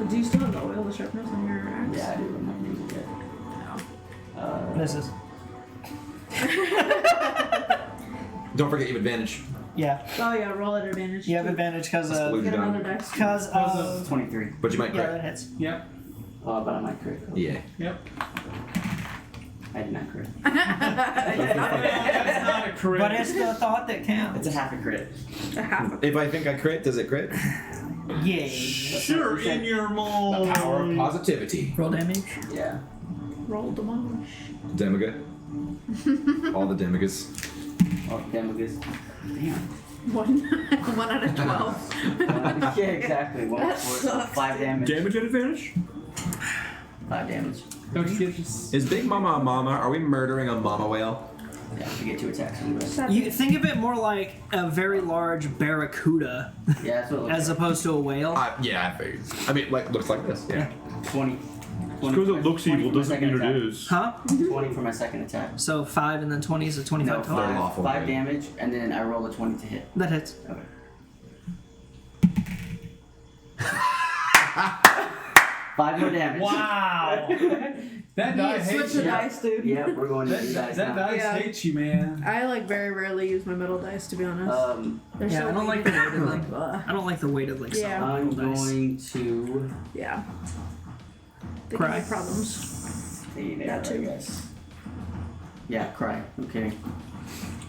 Do you still have the oil, the sharpness on your axe? Yeah, I do. I'm not using it yet. Misses. Don't forget you have advantage. Yeah. Oh yeah, roll at advantage. You have too. advantage because That's of. blue. Get Done. another dice. Because of. 23. But you might Yeah, crit. that hits. Yep. Oh, but I might crit. Yeah. Yep. I did not crit. That's not a crit. But it's the thought that counts. It's a half a crit. If I think I crit, does it crit? Yay. Sure, in your mall. The power of positivity. Roll damage. Yeah. Roll damage. Demiga. All the demigas. Oh, damages. Damn. 1 out of 12. Yeah, exactly. One That for sucks, 5 dude. damage. Damage at advantage? 5 damage. Don't you get this? Is Big Mama a mama? Are we murdering a mama whale? Yeah, you get 2 attacks anyway. You think of it more like a very large barracuda Yeah, that's what it looks as like. opposed to a whale. Yeah, I figured. I mean, like, looks like this. Yeah. 20. Just because it looks 20 evil for my doesn't second mean it attack. is. Huh? 20 for my second attack. So 5 and then 20 is a 25 No, total. Very 5, lawful, 5 yeah. damage, and then I roll a 20 to hit. That hits. Okay. 5 more damage. Wow. That die Switch hates the you. dice, dude. Yeah, we're going to That, you guys that now. dice Yeah. hates you, man. I like very rarely use my metal dice, to be honest. They're Yeah, so I don't like the weighted. weight of like. I don't like the weight of like Yeah. solid I'm metal dice. going to Yeah. They Cry. give me problems. see there, That I too. guess. Yeah, cry. Okay.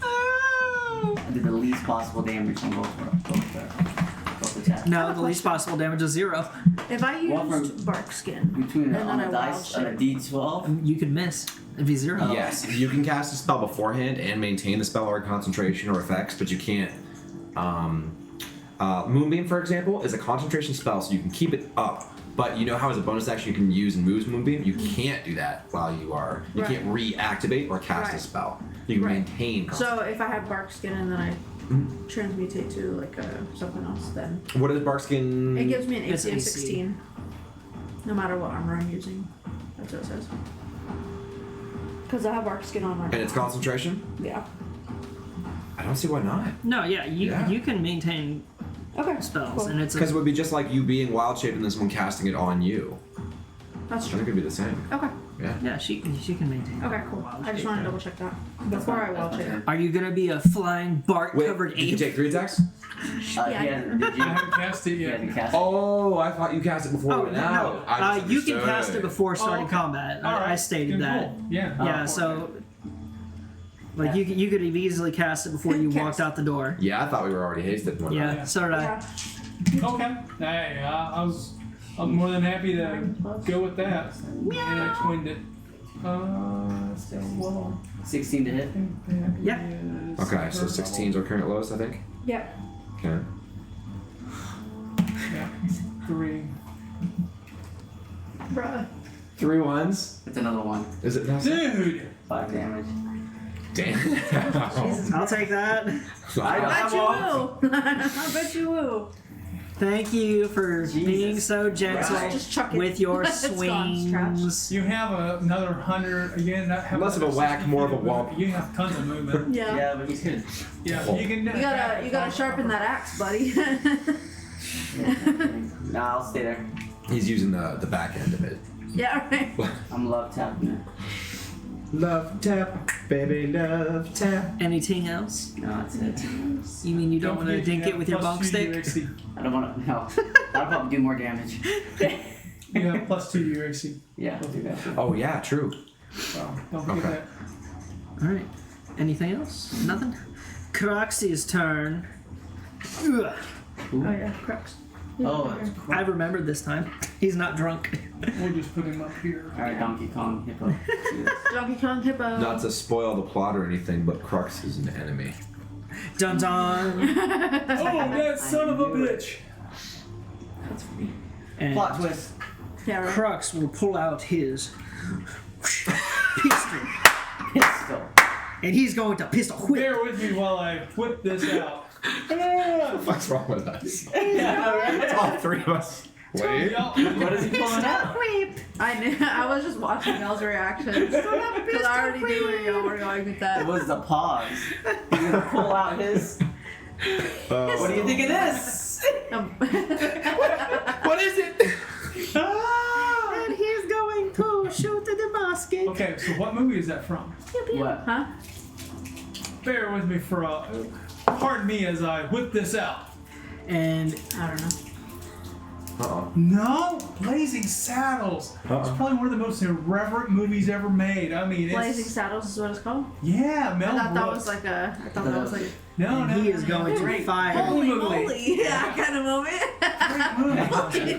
I did the least possible damage on both attacks. No, the least possible damage is 0. If I Well, used bark skin, Between and the, then on I the wild dice and a shape. D12. You could miss. It'd be 0. Yes, you can cast a spell beforehand and maintain the spell or concentration or effects, but you can't. Moonbeam, for example, is a concentration spell, so you can keep it up. But you know how as a bonus action you can use and moves Moonbeam? You can't do that while you are. You Right. can't reactivate or cast a Right. spell. You can Right. maintain concentration. so if I have bark skin and then I transmutate to like something else, then What is Barkskin? it gives me an It's AC of AC. 16. No matter what armor I'm using. That's what it says. Because I have bark skin on right And it's concentration? Yeah. I don't see why not. No, yeah, Yeah. you can maintain Okay. spells, Cool. and it's Because a, it would be just like you being wild shaped and then someone casting it on you. That's I true. think it'd be the same. Okay. Yeah. yeah, she can maintain. Okay, cool. Wild I just shape, want to yeah. double check that before I wild shape. Are you gonna be a flying bark Wait, covered you can ape? take 3 attacks? Yeah. He hasn't, did I you? haven't cast it He yet. hasn't cast it. Oh, I thought you cast it before Oh it went no, out. I you can misunderstood. cast it before starting okay. combat. All right. I stated Then that. cool. Yeah. Yeah, so like you could have easily cast it before you walked out the door. Yeah, I thought we were already hasted. One Yeah, Yeah. so did I. Yeah. Okay. Hey, I'm more than happy to go with that. And I twinned it. Well, 16 to hit. Yeah. Okay, so 16's our current lowest, I think. Yeah. Okay. Yeah. 3. Bruh. 3 ones. It's another one. Is it now? Dude! 5 damage. Damn. I'll take that. I bet you will. I bet you will. Thank you for Jesus. being so gentle Right. Just chuck it. with your It's gone, Scratch. swings. You have another 100 again. Have Less of a another whack, 60 more of a feet movement. womp. You have tons of movement. Yeah. Yeah, but he's good. Yeah, Oh. you can. You gotta sharpen that axe, buddy. Nah, I'll stay there. He's using the back end of it. yeah, right. I'm love tapping it. Love tap, baby, love tap. Anything else? No, that's it. You mean you don't want to forget dink you it with have your bonk +2 stick? UXC. I don't want to. No. That'll probably do more damage. You have +2 UXC. Yeah, I'll do that. Oh yeah, true. So don't forget Okay. that. Alright. Anything else? Nothing? Croxy's turn. Ugh. Oh yeah, crux. Oh, it's I remembered this time. He's not drunk. We'll just put him up here. Alright, Donkey Kong Hippo. Donkey Kong Hippo. Not to spoil the plot or anything, but Crux is an enemy. Dun dun. Oh, that son of a bitch! That's funny. And Plot twist. Yeah, right. Crux will pull out his pistol Pistol. and he's going to pistol whip. Bear with me while I whip this out. What the fuck's wrong with us? It's all three of us. Wait. What is he pulling out? I knew. I was just watching y'all's reactions because I already knew where y'all were going with It that. was the pause. He's gonna pull out his. What do you think of this? What is it? And he's going to shoot the basket. Okay, so what movie is that from? What? Huh? Bear with me for pardon me as I whip this out. And I don't know. Uh-oh. No, Blazing Saddles. It's probably one of the most irreverent movies ever made. I mean, it's Blazing Saddles is what it's called. yeah, Mel I thought that Brooks. was like a. I thought that was like. no, he is going to Great. fire. Holy moly. Holy, yeah, kind of moment.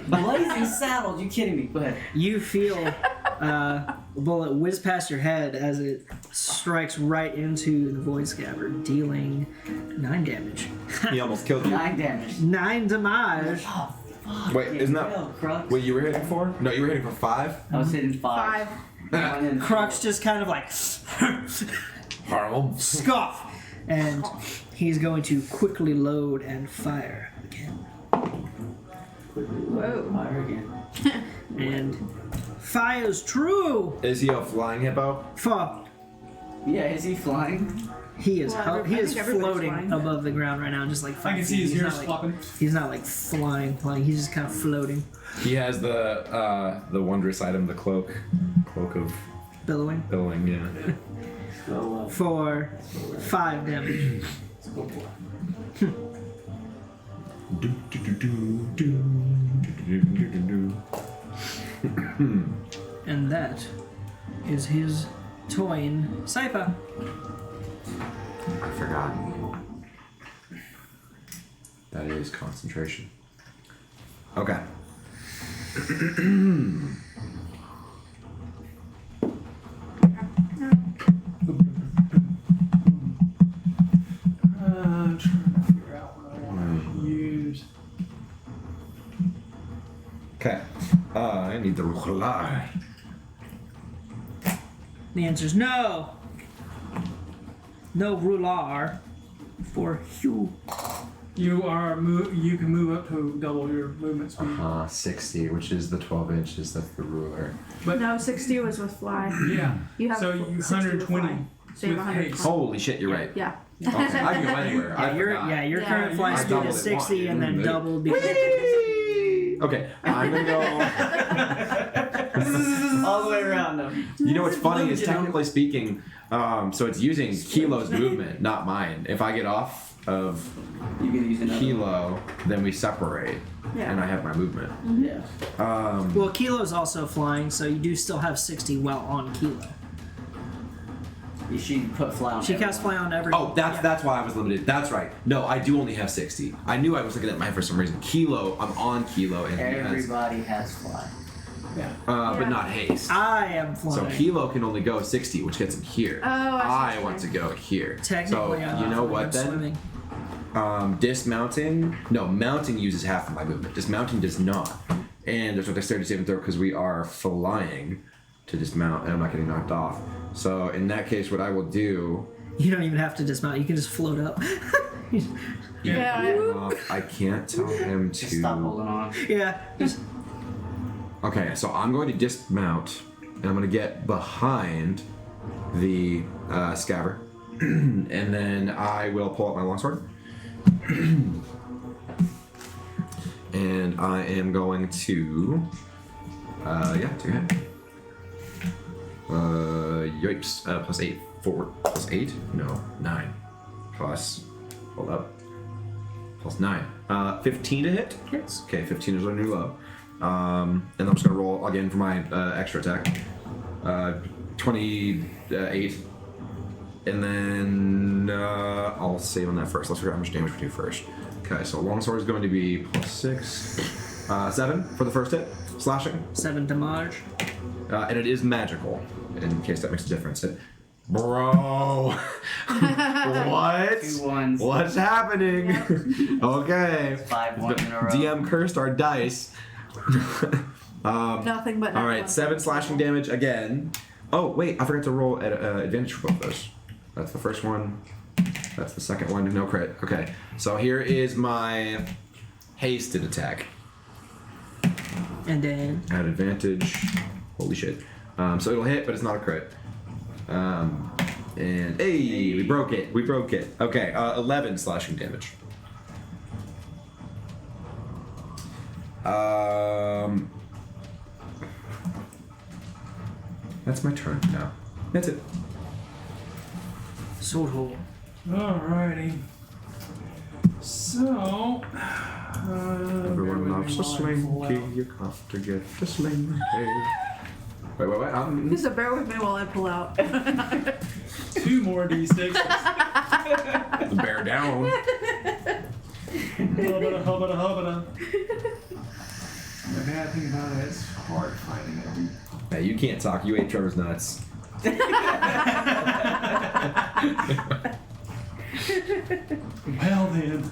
Blazing Saddles. You kidding me? Go ahead. You feel a bullet whiz past your head as it strikes right into the void scabbard, dealing 9 damage. He almost killed you. 9 damage. 9 damage. Oh, fuck. Wait, isn't that Real, Crux. what you were hitting for? No, you were hitting for 5? I was hitting 5. Crux just kind of like Horrible. scoff, and he's going to quickly load and fire again. Whoa. Fire again. And fires true Is he a flying hippo? for Yeah, is he flying? he is Well, he I is think everybody's floating flying. above the ground right now, just like 5 I can see feet. his He's ears not like- flopping. He's not like flying. He's just kind of floating, He has the wondrous item, the cloak of billowing billowing. Yeah. Go for 5 damage. And that is his Toyin Cypher. I forgot. That is concentration. Okay. I'm trying to figure out what I want to use. Okay. I need the ruler. The answer is no. No ruler for Hugh. You can move up to double your movement speed. 60, which is the 12 inches. That's the ruler. But No, 60 was with fly. yeah, You have so 60 with 120 fly. So you with have 100 haste. Holy shit, you're right. Yeah. Okay, I can go anywhere. I Your forgot. your Yeah. current fly I speed doubled is it 60 and then once. doubled because Okay, I'm gonna go. all the way around him. You know what's funny is technically speaking, so it's using Kilo's movement, not mine. If I get off of You can use another. Kilo, then we separate, Yeah. and I have my movement. Yeah. well, Kilo's also flying, so you do still have 60 while on Kilo. She put fly on She casts everyone. fly on every. Oh, that's why I was limited. That's right. No, I do only have 60. I knew I was looking at mine for some reason. Kilo, I'm on Kilo, and he has, Everybody has fly. Yeah. but Yeah. not haste. I am So flying. Kilo can only go 60, which gets him here. Oh, I see. want to go here. Technically, so I'm you know flying, what I'm then? Swimming. Dismounting. No, mounting uses half of my movement. Dismounting does not. And there's what dexterity saving throw because we are flying to dismount, and I'm not getting knocked off. So in that case, what I will do. You don't even have to dismount. You can just float up. Yeah. I can't tell him to. Just stop holding on. yeah. Just Okay, so I'm going to dismount, and I'm going to get behind the scabbard, and then I will pull out my longsword, and I am going to, to hit. Yikes! Plus 8, 4, plus 8? No, 9. Plus, hold up. Plus 9. 15 to hit? hits. Okay, 15 is our new low. And I'm just gonna roll again for my extra attack. 28. And then I'll save on that first. Let's figure out how much damage we do first. Okay, so longsword is going to be plus 6. 7 for the first hit, slashing. 7 damage. And it is magical, in case that makes a difference. Bro, what? 2 ones. What's happening? Okay. 5 1 in a row. DM cursed our dice. Nothing but. All right, 7 slashing damage again. Oh wait, I forgot to roll at advantage for both those. That's the first one. That's the second one. No crit. Okay. So here is my hasted attack. And then At advantage. Holy shit. So it'll hit, but it's not a crit. And hey, we broke it. We broke it. Okay. 11 slashing damage. That's my turn now. That's it. sword hole. Alrighty. So. Everyone loves a slinky. You have to get the slinky. Wait. So bear with me while I pull out. 2 more d6s. Bear down. Hubbada. The bad thing about it is hard finding every. Hey, you can't talk. You ate Trevor's nuts. Well then.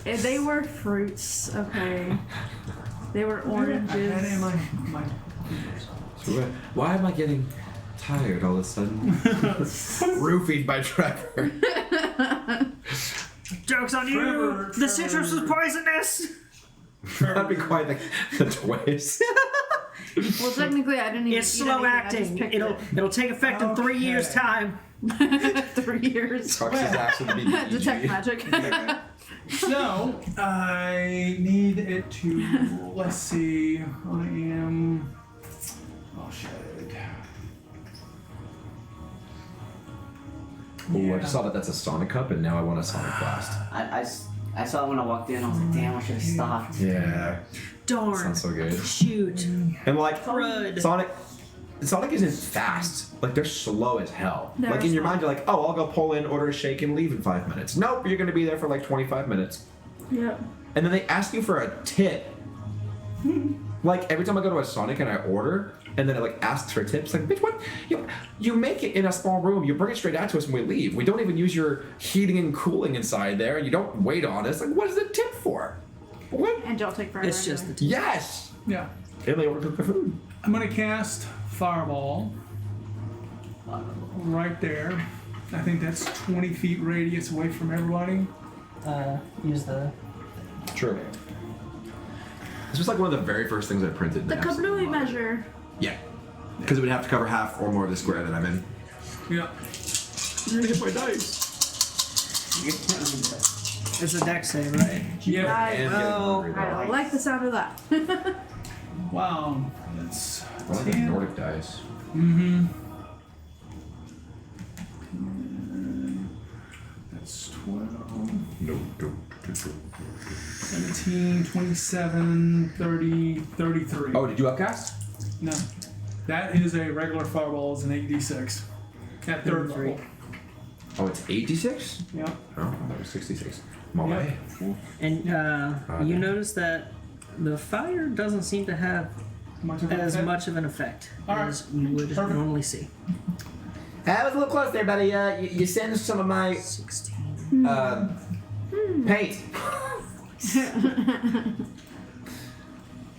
They were fruits, okay. They were I had it in oranges. my Why am I getting tired all of a sudden? Roofied by Trevor. Joke's on you! Trevor. The citrus was poisonous! That'd be quite the twist. Well, technically, I didn't even It's eat slow anything, I acting. just picked It'll take effect in 3 years' time. it. 3 years. Tucks his ass in the BDG. Detect magic. So, I need it to, let's see, I am, oh shit. Oh, I just saw that that's a Sonic Cup, and now I want a Sonic Blast. I saw it when I walked in. I was like, damn, I should have stopped. Yeah, Darn. sounds so good. Shoot. And like, Crud. Sonic isn't fast. Like, they're slow as hell. They're like, in your slow. mind, you're like, oh, I'll go pull in, order a shake, and leave in 5 minutes. Nope, you're gonna be there for like 25 minutes. Yep. And then they ask you for a tip. Like, every time I go to a Sonic and I order, and then it like asks for tips, like, bitch, what? You make it in a small room, you bring it straight out to us when we leave. We don't even use your heating and cooling inside there, and you don't wait on us. Like, what is the tip for? What? And y'all take forever. It's just the anyway. Yes! Yeah, And they order the food. I'm gonna cast Fireball right there. I think that's 20 feet radius away from everybody. Use the. True. This was like one of the very first things I printed. in The Absolute kablooey Modern. measure. Yeah. Because it would have to cover half or more of the square that I'm in. Yeah. You're gonna hit my dice. It's a deck save, right? Yeah. And getting hungry, though. I like the sound of that. Wow. That's I like the 10. Nordic dice. Mm-hmm. That's 12, No. 17, 27, 30, 33. Oh, did you upcast? No. That is a regular Fireball, is an 8d6. At third level. Oh, it's 86? Yeah. Oh, that was 66. My Yeah. way. And you notice that the fire doesn't seem to have Much of an as effect? much of an effect Alright. as you would Perfect. normally see. I was a little close there, buddy. You send some of my 16. paint.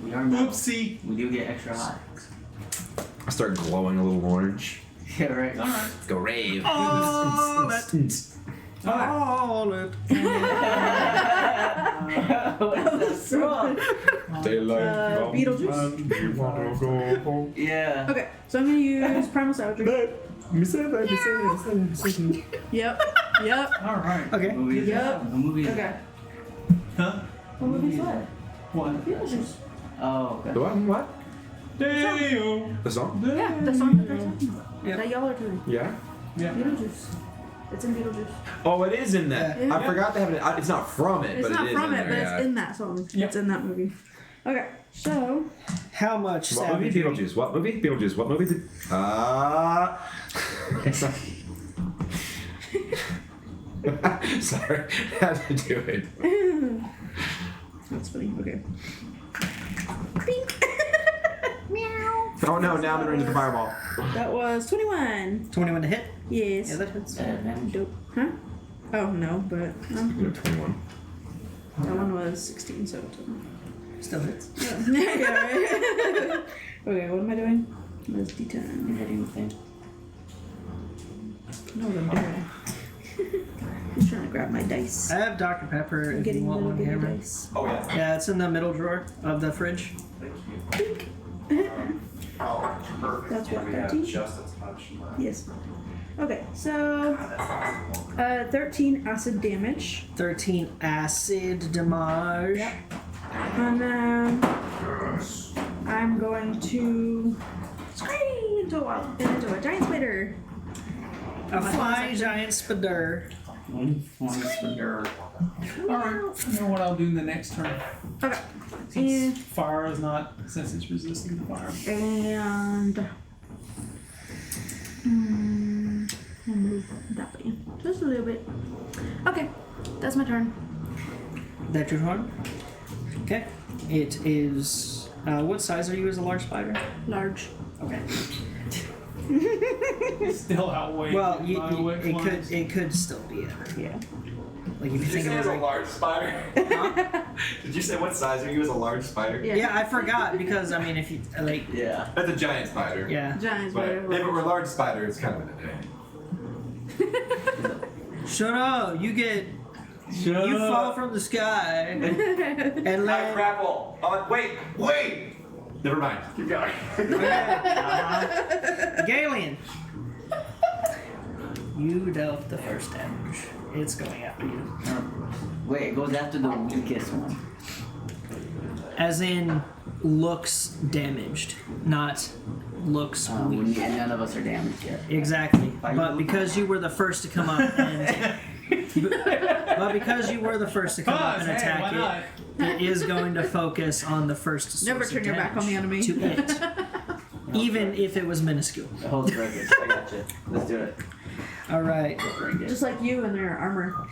We are metal. Oopsie. We do get extra hot. I start glowing a little orange. Yeah, right. Alright. Let's go rave. All it. All it. Daylight. Beetlejuice? You wanna go home? Yeah. Okay, so I'm gonna use Primal Savagery. Yep. Yep. Alright. Okay. Movie. Yep. The movie. Okay. Huh? What movie's what? What? Beetlejuice. Oh, The okay. what? Damn. The song? Yeah, the song that they're talking about. Yep. That y'all are doing. Yeah. Yeah. Beetlejuice. It's in Beetlejuice. Oh, it is in that. Yeah. I forgot to have it. It's not from it, It's but not it is from in it, there. but Yeah. it's in that song. Yep. It's in that movie. Okay, so How much What movie? savagery? Beetlejuice. What movie? Beetlejuice. What movie? Sorry, had to do it. that's funny. Okay. Oh no! Now I'm in range of the fireball. That was 21. 21 to hit? Yes. Yeah, that hits. Advantage. Dope. Huh? Oh no, but You know, 21. that one was 16, so. Still hits. Yeah. Yeah, right. Okay, what am I doing? That's D10. You're hitting the thing. know what I'm doing. Just trying to grab my dice. I have Dr. Pepper I'm if you getting want little one, bitty Cameron. dice. Oh yeah. Yeah, it's in the middle drawer of the fridge. Oh, perfect. That's what, We have 13? just a touch left. Yes. Okay, so 13 acid damage. 13 acid damage. Yep. And then I'm going to scream into a giant spider. A flying giant spider. Alright, I know what I'll do in the next turn. Okay. Since fire is not, since it's resisting the fire. And I'll move that way just a little bit. Okay, that's my turn. That's your turn? Okay. It is. What size are you as a large spider? Large. Okay. Still outweigh. Well, outweigh flies. it could still be it. Yeah. Like if you Did you think say of as it a like, large spider? Did you say what size are you as a large spider? Yeah. yeah, I forgot because I mean if you like Yeah. That's a giant spider. yeah. Giant But spider. if it were a large spider, it's kind of an advantage. Shut up! You fall from the sky and I land. grapple. Wait. Never mind. Keep going. Galen, you dealt the first damage. It's going after you. Wait, it goes after the weakest one. As in, looks damaged, not looks weak. None of us are damaged yet. Exactly. But because you were the first to come up and but because you were the first to come up and Hey, why attack not? it is going to focus on the first source Never of turn your back on the damage enemy. to it, even if it was minuscule. The whole record. I got you. Let's do it. All right, Just like you and their armor.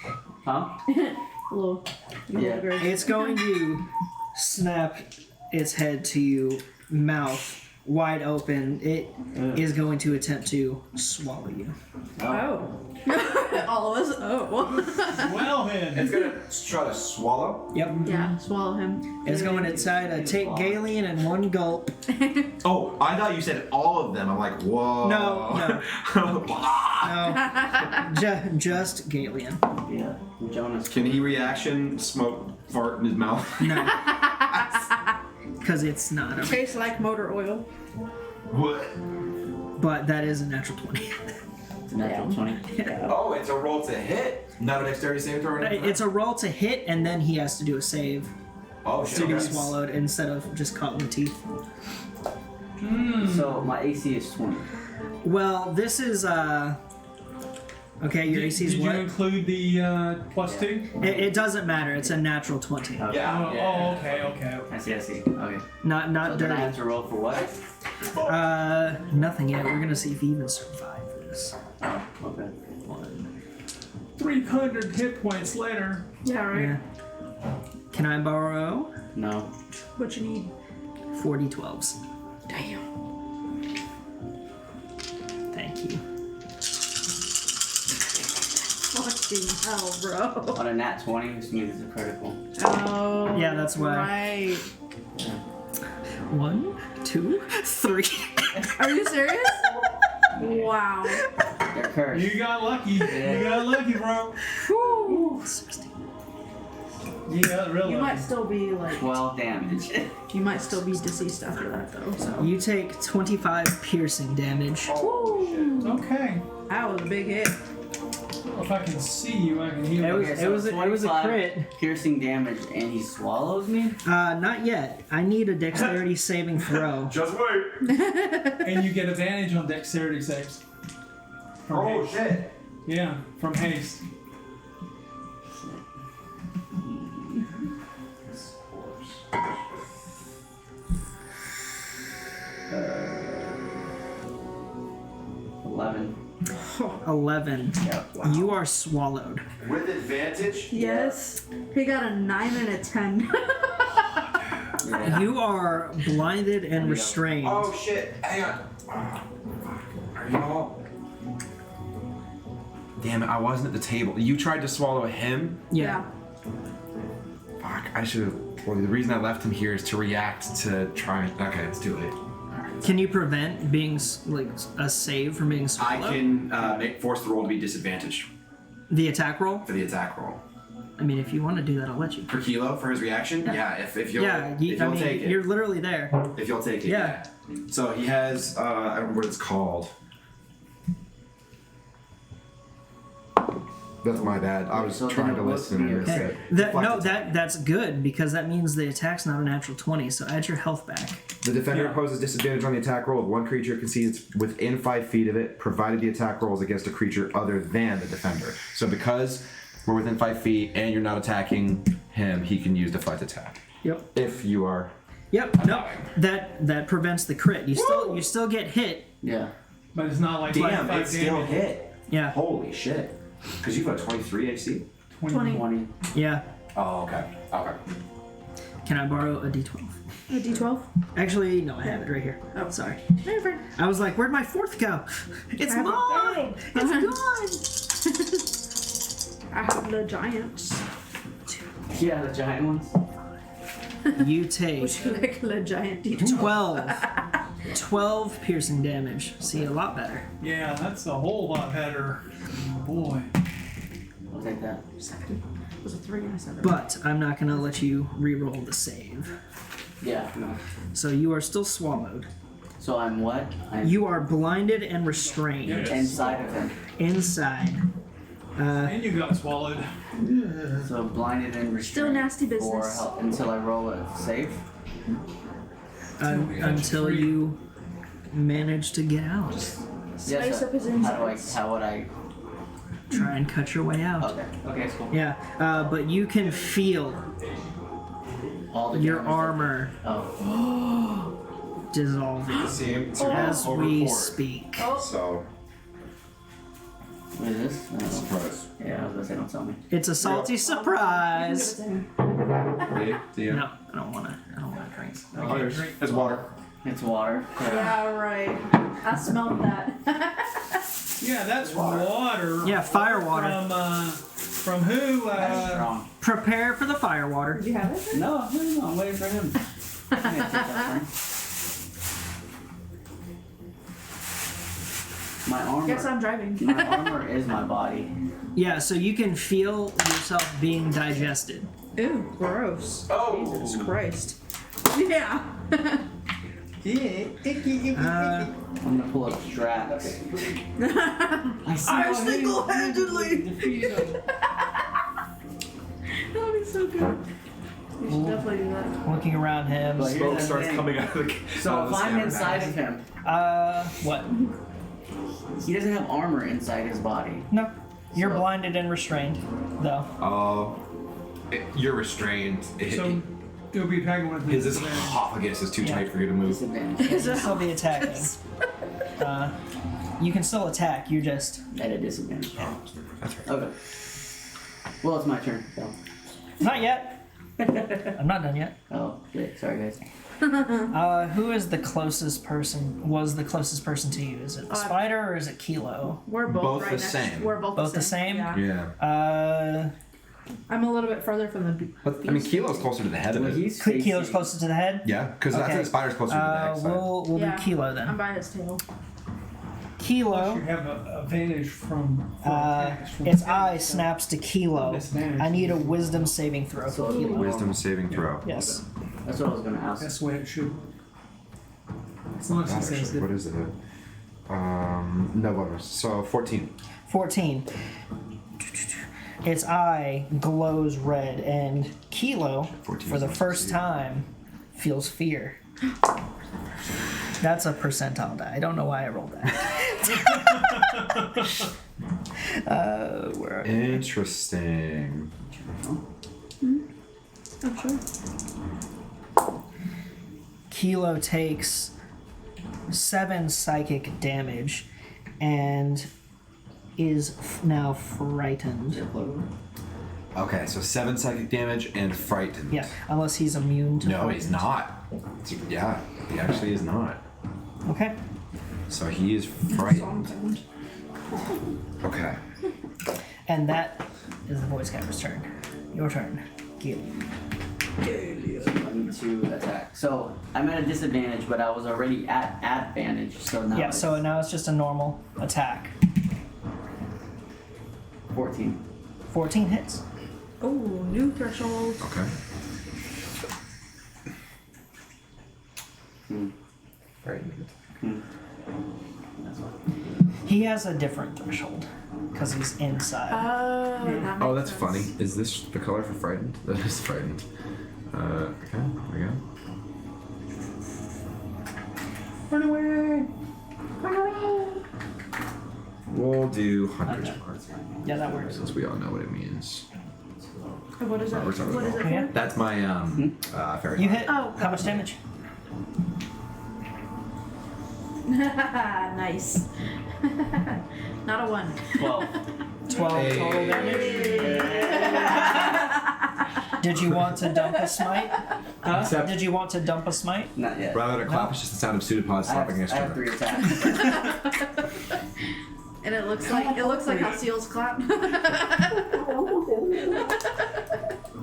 Huh? Little. Yeah. it's going to snap its head to you, mouth wide open. It is going to attempt to swallow you. Oh. All of us. Oh. Well then. It's gonna try to swallow. Yep. Yeah. Swallow him. It's going to try to take Galen in one gulp. Oh, I thought you said all of them. I'm like, whoa. No. Just Galen. Yeah. Jonas. Can he reaction smoke fart in his mouth? No. Because it's not. Tastes like motor oil. What? But that is a natural 20. It's a natural 20. Oh, it's a roll to hit, not a dexterity saving throw. or anything? It's a roll to hit, and then he has to do a save Oh shit. to be okay. swallowed instead of just caught in the teeth. So my AC is 20. Well, this is okay. Your AC is Did what? you include the +2? It doesn't matter. It's a natural 20. Okay. Yeah. Oh, okay. I see. Okay. Not So then I have dirty. to roll for what? Nothing yet. We're gonna see if you even survive this. Oh, okay. 1. 300 hit points later. Yeah, right. Yeah. Can I borrow No. What you need? 40 12s? Damn. Thank you. Fucking hell, bro. On a nat 20, which means it's a critical. Oh. Yeah, that's why. Right. 1, 2, 3. Are you serious? Wow. They're cursed. You got lucky. You got lucky, bro. Whew. 16. You got real You lucky. might still be like. 12 damage. You might still be deceased after that though. So. You take 25 piercing damage. Woo. Okay. That was a big hit. Well, if I can see you, I can heal. It was a 25 crit. Piercing damage, and he swallows me? Not yet. I need a dexterity saving throw. Just wait. And you get advantage on dexterity saves. From Oh haste. shit. Yeah, from haste. $11. 11. Yep. You are swallowed. With advantage. Yes. He got a 9 and a 10. Yeah. You are blinded and restrained. Oh shit. Hang on. Are you all? Damn it! I wasn't at the table. You tried to swallow him. Yeah. Fuck. I should have. Well, the reason I left him here is to react to try. Okay, it's too late. Alright. Can you prevent being like a save from being I swallowed? can force the roll to be disadvantaged The attack roll? for the attack roll. I mean, if you want to do that, I'll let you. For Kilo, for his reaction? Yeah, if you'll, if you'll take it. You're literally there. If you'll take it, Yeah. So he has, I don't remember what it's called. That's my bad. I was So trying then to it was listen and fear. miss Okay. it. No, Deflect attack. that's good because that means the attack's not a natural 20. So add your health back. The defender Yeah. imposes disadvantage on the attack roll if one creature concedes within 5 feet of it, provided the attack roll is against a creature other than the defender. So because we're within 5 feet and you're not attacking him, he can use deflect attack. Yep. If you are. Yep. No, that prevents the crit. You still get hit. Yeah. But it's not like Damn, 5 it still damage. hit. Yeah. Holy shit. Because you've got 23 AC? 20. 20. Yeah. Oh, okay. Okay. Can I borrow a D12? A D12. Actually, no, I have it right here. Oh. Sorry. Never. I was like, where'd my fourth go? It's I have mine. It's gone. I have the giants. Yeah, the giant ones. You take Would you like a giant D12? 12 piercing damage. See, a lot better. Yeah, that's a whole lot better. Boy. I'll take that. Second. It was a 3 and I said it. But I'm not gonna let you re-roll the save. Yeah, no. So you are still swallowed. So I'm what? I'm You are blinded and restrained inside of him. inside. And you got swallowed. So blinded and restrained. Still nasty For business. help until I roll a save. Until you manage to get out. Spice up his How would I? Try and cut your way out. Okay. Okay, it's cool. Yeah, but you can feel All the your damage that- armor Oh. dissolving See him as we speak. So, What is this? No. surprise. Yeah, I was gonna say, don't tell me. It's a salty surprise. Yeah. No, I don't wanna drink. Oh, there's water. It's water. Yeah, right. I smelled that. Yeah, that's water. Yeah, fire water. From who? That's strong. Prepare for the fire water. Did you have it? No, I'm waiting for him. I can't take that thing. My armor. Guess I'm driving. My armor is my body. Yeah, so you can feel yourself being digested. Ew, gross. Oh. Jesus Christ. Yeah. I'm gonna pull up Drax. I single-handedly defeated him. That would be so good. We should definitely do that. Looking around him. But Smoke here's the starts thing. coming out of the. So if I'm inside of him, What? he doesn't have armor inside his body. No. You're So- blinded and restrained, though. Oh. You're restrained. So you'll be attacking with me. His esophagus is too tight for you to move. Disadvantage. You can still be attacking. You can still attack, you just... At a disadvantage. That's right. Okay. Well, it's my turn. So. Not yet. I'm not done yet. Oh, shit. Sorry, guys. Who is the closest person, was the closest person to you? Is it the spider or is it Kilo? We're both, Both right the next. same. We're both the same? Yeah. Yeah. I'm a little bit further from the But, I mean, Kilo's closer to the head of Well, it. he's Kilo's facing- closer to the head? Yeah, because I Okay. think the spider's closer to the back side. We'll Yeah. do Kilo I'm then. by his tail. Plus Kilo, you have an advantage from attacks from its eye snaps to Kilo. Disadvantage. I need a wisdom saving throw So for Kilo. Wisdom saving throw. Yes. That's what I was gonna ask. That's the way it should. Unless he says Actually, that. what is it? No bonus. So 14. 14. Its eye glows red, and Kilo, 14 for the is first not time, feels fear. That's a percentile die. I don't know why I rolled that. Where are Interesting. I'm sure. Kilo takes 7 psychic damage and is now frightened. Okay, so 7 psychic damage and frightened. Yeah, unless he's immune to No, frightened. he's not. Yeah, he actually is not. Okay. So he is frightened. Okay. And that is the voice camera's turn. Your turn, Kilo. I need to attack. So I'm at a disadvantage, but I was already at advantage, so now Yeah, it's so now it's just a normal attack. 14. 14 hits. Oh, new threshold. Okay. Frightened. That's fine. He has a different threshold because he's inside. Oh, that Oh, makes that's sense. funny. Is this the color for frightened? That is frightened. Okay, there we go. Run away! We'll do Hunter's Okay, Mark, that's fine. Yeah, that works. since we all know what it means. What is it? We're talking What is it about- Yeah. for? That's my fairy. You hit. Oh. How much damage? Nice. Not a 1. 12. 12 total damage. Did you want to dump a smite? Huh? Except- Did you want to dump a smite? Not yet. Rather than a clap, it's just the sound of pseudopods I have, slapping against I each have other. 3 attacks. And it looks like how seals clap.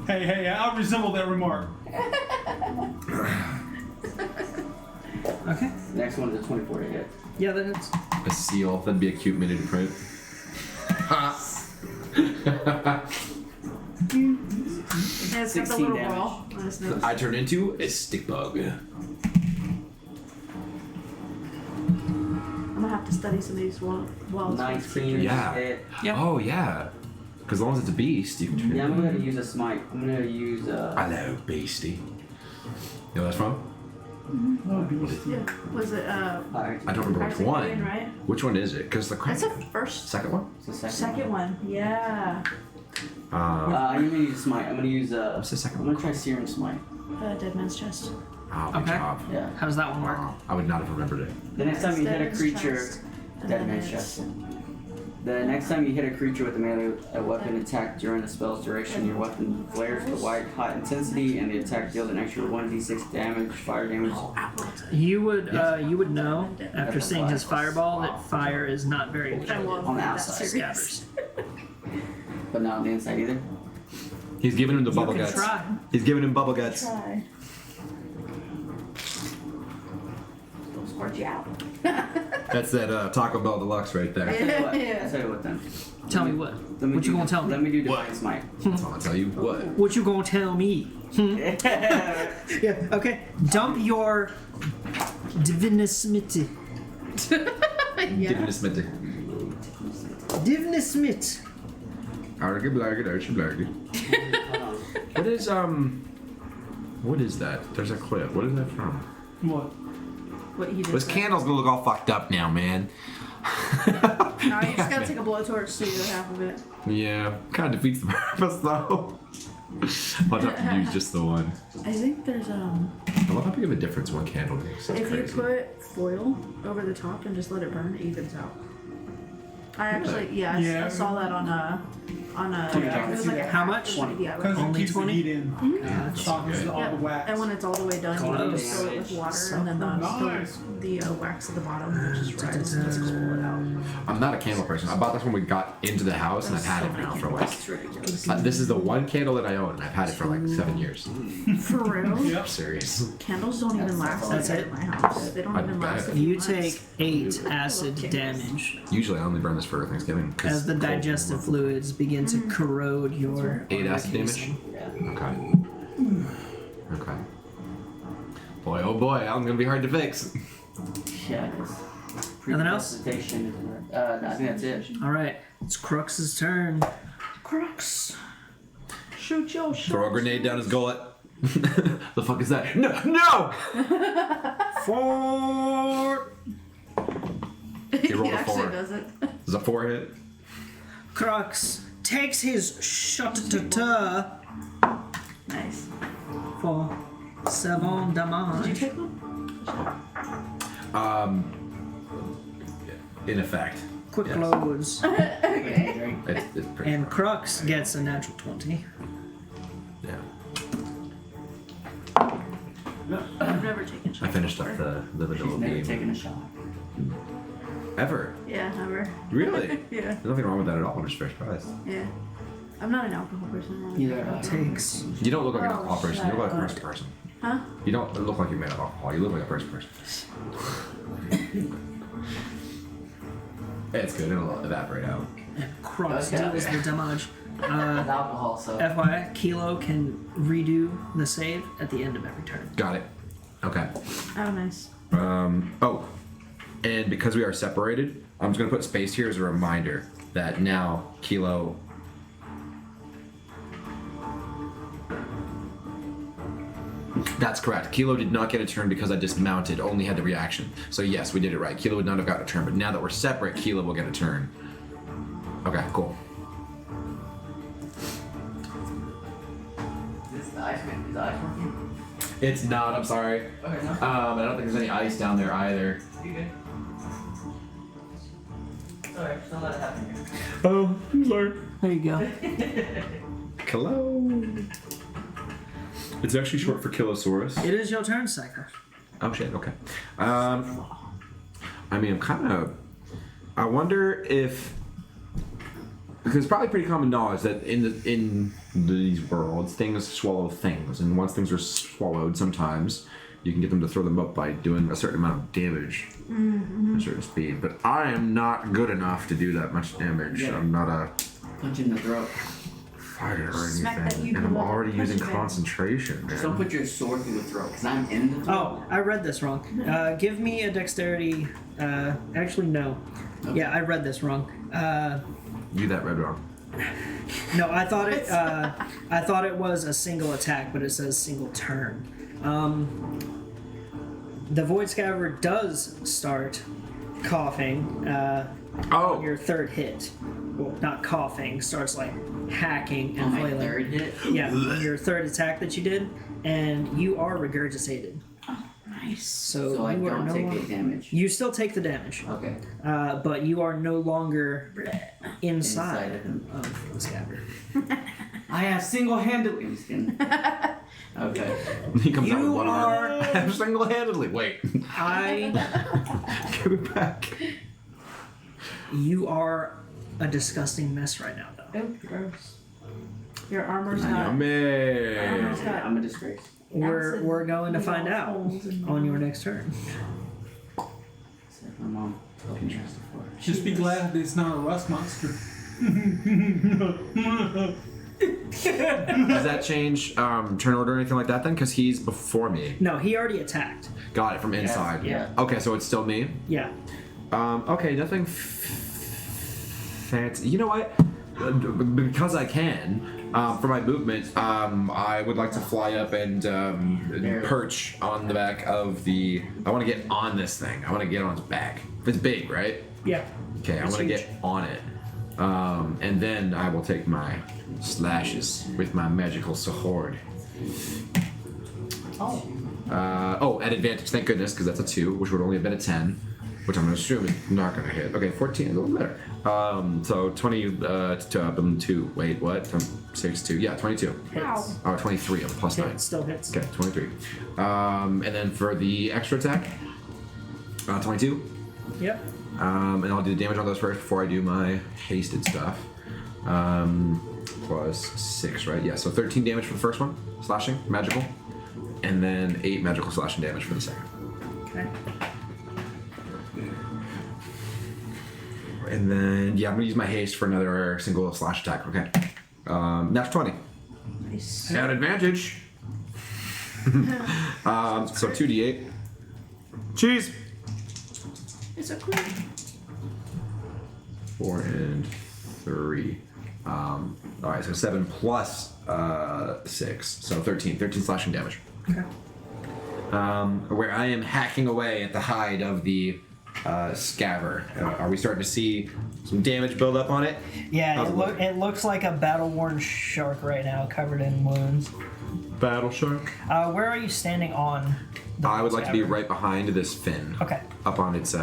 Hey, I resemble that remark. Okay. Next one is a 24 to hit. Yeah, then it's. A seal. That'd be a cute mini to print. Yeah, it's got the 16 little damage. ball on his nose. I turn into a stick bug. I'm gonna have to study some of these wells. 19 Yeah. hit. Yeah. Oh yeah. Because as long as it's a beast, you can turn Yeah, I'm into. gonna use a smite. I'm gonna use Hello, beastie. You know what that's from? Oh, beast. Yeah. Was it fire. I don't remember which Isaac one. Newton, right? Which one is it? Because the That's crack. the first, Second one. It's the second. second one. Yeah. I'm gonna use a smite. I'm gonna use What's the second I'm one? gonna try searing smite. Dead Man's Chest. Oh, good Okay. job. Yeah. How does that one work? Wow. I would not have remembered it. The next time you Dead hit a Man's creature, Chest. And Dead then Man's it's- Chest. The next time you hit a creature with a melee weapon attack during the spell's duration, your weapon flares with white hot intensity, and the attack deals an extra 1d6 damage, fire damage. You would know after seeing his fireball that fire is not very good I love On the that outside. series. scabbers. But not on the inside either. He's giving him the bubble You can guts. try. He's giving him bubble guts. Try. Don't squirt you out. That's that Taco Bell Deluxe right there. I tell you what. Yeah. I tell you what then. Tell me what. Let me What you do- gonna tell me? Let me do Divine Smite. That's all I'll tell you. What? What you gonna tell me? Yeah. Okay. Dump your divinismity. Give him this minute. Divinismit. Argy blargy, argy blargy. What is What is that? There's a clip. What is that from? What? What he did. This candle's gonna look all fucked up now, man. No, you just gotta take a blowtorch to the other half of it. Yeah, kind of defeats the purpose though. I'll have to use just the one. I think there's I love how big of a difference one candle makes. That's if crazy. you put foil over the top and just let it burn, it evens out. I actually, yeah, Yeah. I saw that on a, Yeah, I it can was see like a that. How hack. much? Yeah, Because it Only keeps 20? the heat in. That's Softens good. all the wax. and when it's all the way done, you can just fill it with water, and then Nice. the wax at the bottom will just rise and just pull it out. I'm not a candle person. I bought this when we got into the house, and I've had it now for like. It's ridiculous. This is the one candle that I own, and I've had it for like 7 years. For real? Yep. I'm serious. Candles don't even last That's like it? at my house. They don't I even bet. last a few You months. take 8 acid damage Usually, I only burn this for Thanksgiving. 'cause as the cold. digestive fluids begin to corrode your 8 acid damage. casing. Yeah. Okay. Okay. Boy, oh boy, I'm gonna be hard to fix. Yeah. 'cause Nothing else? Precapacitation is- no, I think that's it. All right, it's Crux's turn. Crux. Shoot your shot. Throw a grenade down his gullet. The fuck is that? No! No! 4. He rolled He a actually 4. does it. Is a 4 hit? Crux takes his shot Nice. for 7 Did you damage. take one? In effect. Quick Yes. loads. Okay. It's pretty And far. Crux gets a natural 20. Yeah. I've never taken shots. I finished up before. the vanilla She's never game. taken a shot. Ever? Yeah, never. Really? Yeah. There's nothing wrong with that at all. I'm just very surprised. Yeah. I'm not an alcohol person. Neither. Takes. You don't look like an Oh, alcohol person. You look like a shit. person. Huh? You don't look like you're made of alcohol. You look like a person. It's good. It'll evaporate out. Cross Okay. deals the damage. It's alcohol, so. FYI, Kilo can redo the save at the end of every turn. Got it. Okay. Oh, nice. Oh, and because we are separated, I'm just gonna put space here as a reminder that now Kilo. That's correct. Kilo did not get a turn because I dismounted, only had the reaction. So yes, we did it right. Kilo would not have gotten a turn, but now that we're separate, Kilo will get a turn. Okay, cool. Is the ice working? It's not, I'm sorry. Okay, no. I don't think there's any ice down there either. You good? Alright, don't let it happen here. Oh, I'm sorry. There you go. Kilo. It's actually short for Kilosaurus. It is your turn, Psycho. Oh shit, okay. I mean, I'm kind of. I wonder if. Because it's probably pretty common knowledge that in these worlds, things swallow things. And once things are swallowed, sometimes you can get them to throw them up by doing a certain amount of damage. A certain speed. But I am not good enough to do that much damage. Yeah. I'm not a Punch in the throat. fighter or Smack that anything. you And I'm with a already using punch bag. concentration, Just don't man. put your sword through the throat, because I'm in the throat. Oh, I read this wrong. Give me a dexterity. Actually, no. Okay. Yeah, I read this wrong. You that read wrong. No, I thought it. I thought it was a single attack, but it says single turn. The Void Scavenger does start coughing on your third hit. Well, not coughing. Starts like hacking On and my flailing. third hit. Yeah, on your third attack that you did, and you are regurgitated. Nice. So, So I you are don't no take longer. any damage. You still take the damage, Okay. but you are no longer Inside inside of him. of the scabbard. I have single-handedly. I'm just kidding. Okay. He comes out with You one are- arm. Single-handedly. Wait. I. Give it back. You are a disgusting mess right now, though. Oh, gross. Your armor's I not. Yummy. Armor's got I'm a disgrace. We're going to with find all out holes and- on your next turn. Except my mom told me just before. Just be glad that it's not a rust monster. Does that change turn order or anything like that then? Because he's before me. No, he already attacked. Got it from inside. Yeah. Okay, so it's still me. Yeah. Okay, nothing fancy. You know what? Because I can, for my movement, I would like to fly up and perch on the back of the. I want to get on this thing. I want to get on its back. It's big, right? Yeah. Okay, I It's want to huge. get on it. And then I will take my slashes with my magical sword. At advantage, thank goodness, because that's a 2, which would only have been a 10, which I'm assuming not going to hit. Okay, 14 is a little better. So 20 to 2. Wait, what? 6, 2. Yeah, 22. Ow. Oh, 23 of plus 9. It still hits. Okay, 23. And then for the extra attack, 22. Yep. And I'll do the damage on those first before I do my hasted stuff. Plus 6, right? Yeah, so 13 damage for the first one, slashing, magical. And then 8 magical slashing damage for the second. Okay. And then, yeah, I'm gonna use my haste for another single slash attack. Okay. That's 20. Nice. At advantage. So 2d8. Cheese! It's a crit. 4 and 3. Alright, so 7 plus 6. So 13. 13 slashing damage. Okay. Where I am hacking away at the hide of the scaver. Are we starting to see some damage build up on it? Yeah, How's it look? it looks like a battle-worn shark right now, covered in wounds. Battle shark. Where are you standing on? The I would like to be scabbard? right behind this fin. Okay. Up on its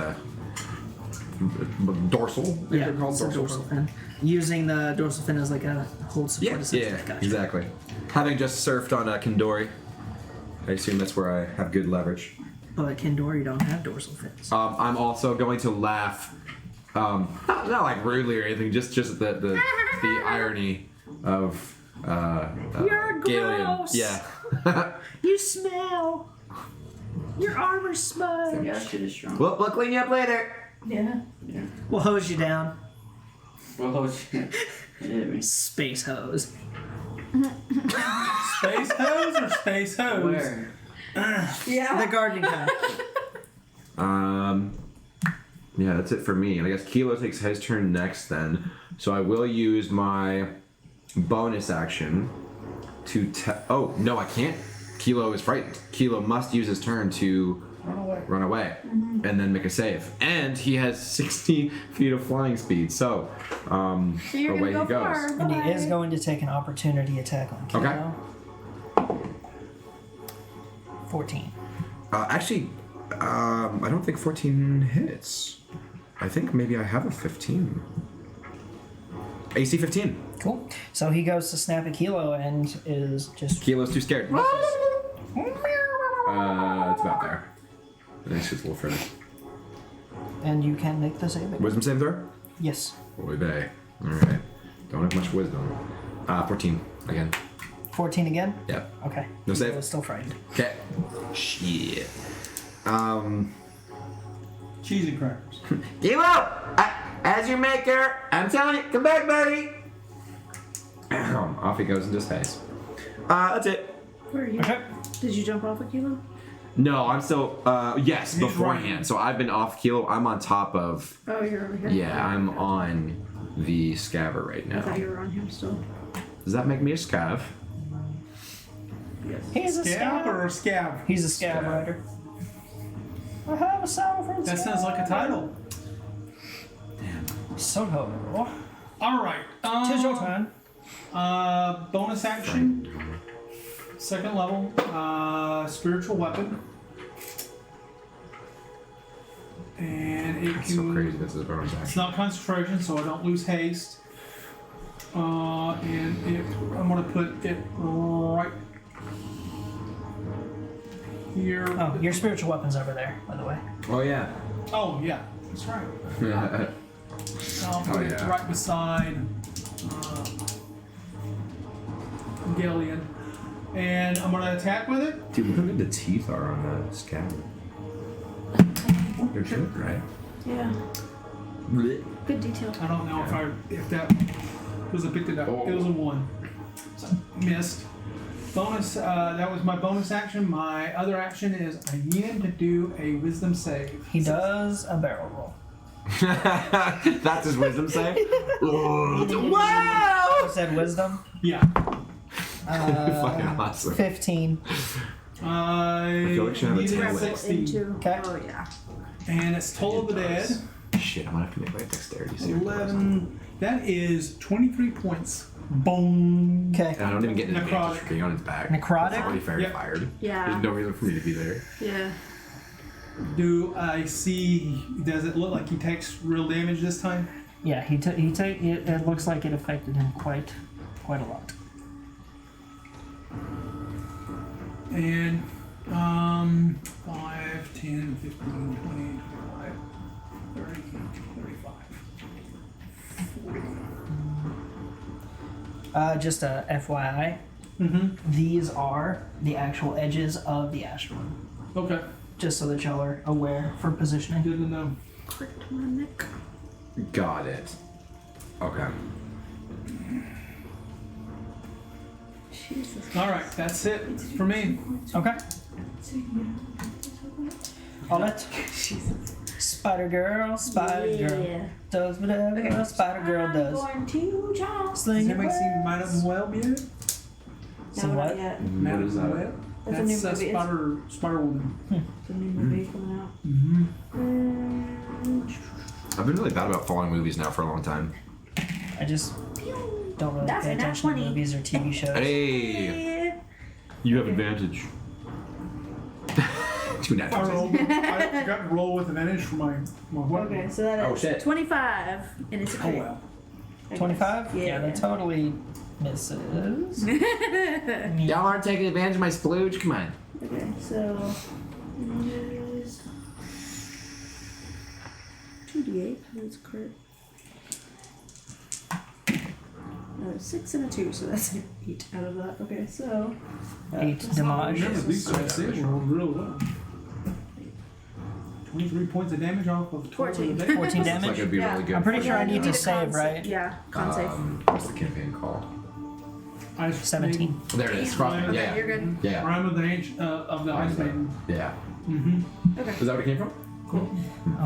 dorsal. Yeah, They're called it's a dorsal fin. Using the dorsal fin as like a hold support. Yeah, essentially. Gotcha. exactly. Having just surfed on Kendori, I assume that's where I have good leverage. But Kendori don't have dorsal fins. I'm also going to laugh, not like rudely or anything, just at the irony of You're Galian. gross. Yeah. You smell. Your armor's smudged. Yeah, shit is strong. We'll clean you up later. Yeah. Yeah. We'll hose you down. Well, oh shit. It hit me. Space hose. Space hose or space hose? Where? Yeah. The gardening kind. Yeah, that's it for me. And I guess Kilo takes his turn next then. So I will use my bonus action to oh, no, I can't. Kilo is frightened. Kilo must use his turn to run away and then make a save. And he has 60 feet of flying speed. So, you're away gonna he go goes. far. And he is Bye. going to take an opportunity attack on Kilo. Okay. 14. Actually, I don't think 14 hits. I think maybe I have a 15. AC 15. Cool. So he goes to snap at Kilo and is just. Kilo's too scared. It's about there. And it's just a little further. And you can make the save. Wisdom save throw? Yes. Boy, bay. Alright. Don't have much wisdom. 14 again. 14 again? Yep. Okay. No save? Kilo's still frightened. Okay. Shit. Cheesy crackers. Kilo! As your maker, I'm telling you, come back, buddy! Off he goes into space. That's it. Where are you? Okay. Did you jump off a kilo? No, I'm still, yes, He's beforehand. running. So I've been off Kilo. I'm on top of, Oh, you're over here. yeah, I'm on the scaver right I thought now. you were on him still. Does that make me a scav? Yes. He's a Scab or scab. a scab? He's a scab Scab. rider. I have a saddle for the That sounds like a title. Soho. All right. Tis your turn. Bonus action. Second level. Spiritual weapon. And it That's so can. crazy. This is a bonus It's action. not concentration, so I don't lose haste. I'm gonna put it right here. Oh, your spiritual weapon's over there, by the way. Oh, yeah. Oh yeah, that's right. I'll put Oh, it yeah. right beside Gillian. And I'm gonna attack with it. Dude, look how good the teeth are on that scav. They're good, right? Yeah. Good detail. I don't know if that was I picked it up. It was a 1. So, missed. Bonus. That was my bonus action. My other action is I need him to do a wisdom save. He does a barrel roll. That's his wisdom save? Wow! You said wisdom? Yeah. Fucking awesome. 15. I feel like she had a needed tail whip. 16. Into. Okay. Oh yeah. And it's Toll of the Dead. Shit, I'm gonna have to make my dexterity save. 11. That is 23 points. Boom. Okay. And I don't even get an advantage Necrotic. for being on his back. Necrotic? It's already fair Yep. fired. Yeah. There's no reason for me to be there. Yeah. Do I see? Does it look like he takes real damage this time? Yeah, it looks like it affected him quite a lot. And 5, 10, 15, 20, 25, 30, 35, 40. Just a FYI, these are the actual edges of the astral. Okay. Just so that y'all are aware for positioning. Good to know. Clicked my neck. Got it. Okay. Jesus. All right, that's it for me. Okay. All that. Spider Girl Yeah. does whatever a Spider Girl does. I'm going to jump. Has Sling anybody seen Madam Web yet? No, Some not what? yet. What is that? Web? That's a new That's movie. Spider Woman. It's a new movie coming out. I've been really bad about following movies now for a long time. I just don't really That's pay a nat attention to 20. movies or TV shows. Hey! Yeah. You have advantage. 2 nat I 20s. rolled. I forgot to roll with advantage for my weapon. Okay, so that is Oh, shit. 25, and it's a Oh crit. well. I guess. 25? Yeah. That totally misses. Y'all aren't taking advantage of my splooge? Come on. Okay, so it is 2d8. That's crit. got a 6 and a 2, so that's an 8 out of that. Okay, so 8 damage. Remember, these guys they rolled real well. 23 points of damage off of 14. 14 Looks like damage. it'd be Yeah. really good. I'm pretty sure I you need to a save, con right? Yeah, con save. What's the campaign called? 17. There it is. Cross me. Okay, Yeah. you're good. Yeah. Rhyme of the Ice Maiden. Yeah. Mm-hmm. Okay. Is that what it came from? Cool.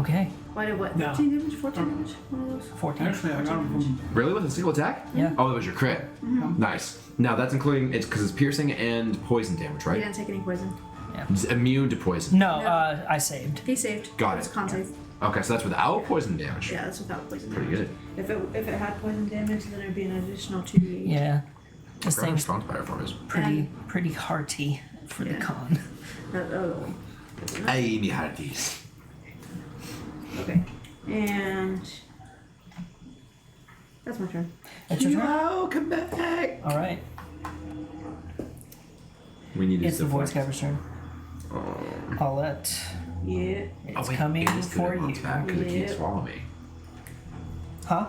Okay. Why did what? Yeah. 13 damage? 14 damage? One of those? 14. Actually, I got him from. Really? With a single attack? Yeah. Oh, that was your crit. Nice. Now that's including it's because it's piercing and poison damage, He right? didn't take any poison. It's immune to poison. No, No. I saved. He saved. Got It's it. con save. Okay, so that's without poison damage. Yeah, that's without poison Pretty damage. good. If it had poison damage, then it'd be an additional 2d8. Yeah. This Grab thing's response fire for us. pretty hearty for the Yeah. con. Oh. Hey, me hearties. Okay. And that's my turn. It's your turn. No, come back. All right. We need to It's the voice deflect. caver's turn. I'll let. Yeah. It's coming for you. Back because it can't Yeah. swallow me. Huh?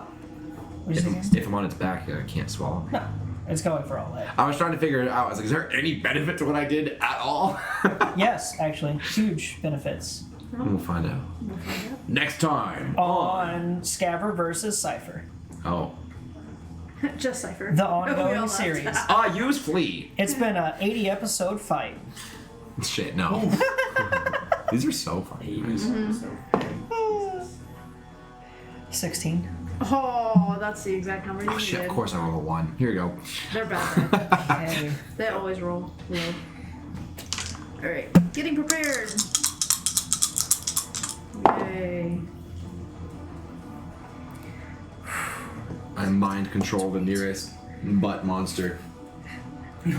What did you say? If I'm on its back, it can't swallow me. No. It's going for all that. I was trying to figure it out. I was like, is there any benefit to what I did at all? Yes, actually. Huge benefits. We'll find out. We'll find out. Next time. On Scaver versus Cypher. Oh. Just Cypher. The We all ongoing left. series. Use flee. It's been a 80 episode fight. Shit, no. These are so funny. Guys. 16. Oh, that's the exact number you Oh shit, needed. of course I rolled a 1. Here you go. They're bad. Okay. They always roll low. Alright, getting prepared. Yay. I mind control the nearest butt monster. This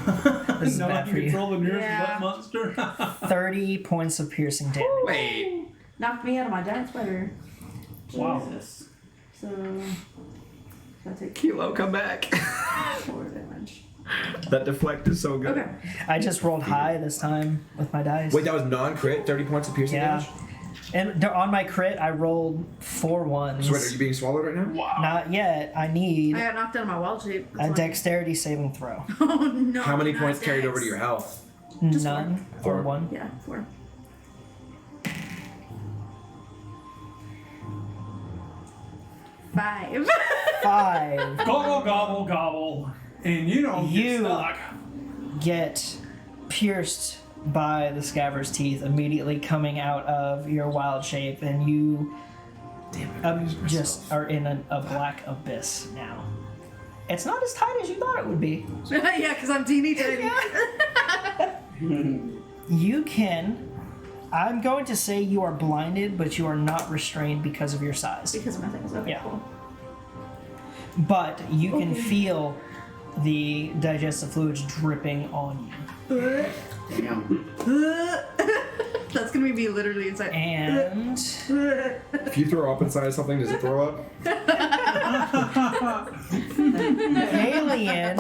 is Now I bad can for you. control the nearest Yeah. butt monster. 30 points of piercing damage. Wait. Knocked me out of my giant spider. Wow. Jesus. So I take Kilo, come back. 4 damage. That deflect is so good. Okay. I just rolled high this time with my dice. Wait, that was non-crit? 30 points of piercing Yeah. damage? And on my crit, I rolled 4 ones. So wait, are you being swallowed right now? Not yet. I need I got knocked out of my wild shape. a dexterity saving throw. Oh no. How many not points carried dex. over to your health? Just None. Four. Or 1. Yeah, 4. Five. 5. Gobble, gobble, gobble. And you don't You- get stuck. Get pierced by the Scaver's teeth immediately coming out of your wild shape, and you just are in a black abyss now. It's not as tight as you thought it would be. Yeah, because I'm teeny tiny. You can. I'm going to say you are blinded, but you are not restrained because of your size. Because of my things. Okay, Yeah. cool. But you can feel the digestive fluids dripping on you. Damn. That's gonna be me literally inside. And If you throw up inside something, does it throw up? alien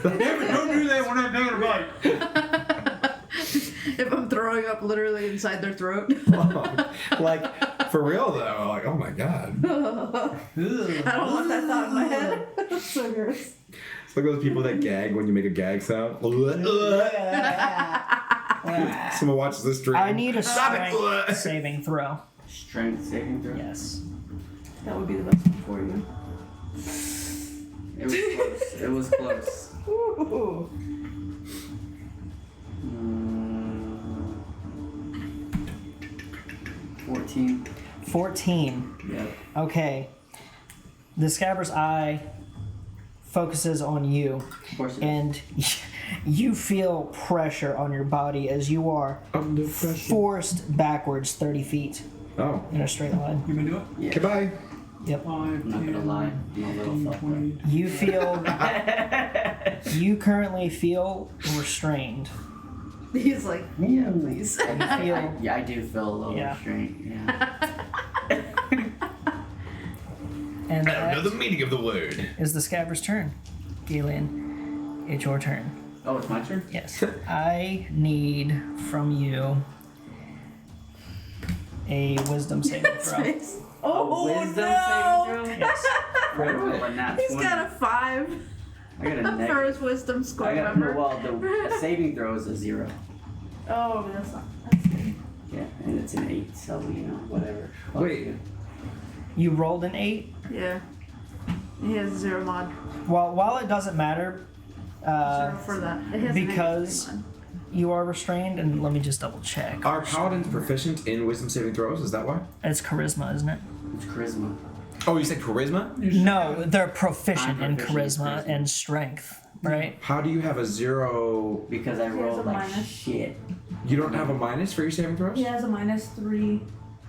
Damn it, don't do that when I'm taking a bite. If I'm throwing up literally inside their throat. Like, for real though, like, oh my god. I don't want that thought in my head. That's so gross. It's like those people that gag when you make a gag sound. Someone watches this stream. I need a Stop it. strength saving throw. Strength saving throw. Yes. That would be the best one for you. It was close. It was close. Ooh. 14. 14. Yep. Okay. The Scabber's eye focuses on you, Of course it is. and you feel pressure on your body as you are Under pressure. forced backwards 30 feet Oh. in a straight line. You can do it? Yeah. Goodbye. Yep. 5, I'm not 10, gonna lie. I'm a little 15, fucked up. 20. You feel. You currently feel restrained. He's like, yeah, please. You feel. Yeah, I do feel a little Yeah. restrained. Yeah. And I don't know that the meaning of the word. is the Scabber's turn. Galen, it's your turn. Oh, it's my turn? Yes. I need from you a wisdom saving throw. Oh Wisdom no! saving throw? Yes. I rolled a nat 20. He's got a 5 I got a for negative. his wisdom score. I got Remember? well. The saving throw is a 0. Oh, that's not. That's good. Yeah, and it's an 8. So whatever. Wait. You rolled an 8. Yeah. He has 0 mod. Well, while it doesn't matter, 0 for that. It has a because negative you are restrained, and let me just double check. Are paladins proficient in wisdom saving throws? Is that why? It's charisma, isn't it? It's charisma. Oh, you said charisma? No, they're proficient I'm in proficient in charisma charisma. and strength, right? How do you have a 0? Because I has rolled a like minus. shit. You don't have a minus for your saving throws? He has a -3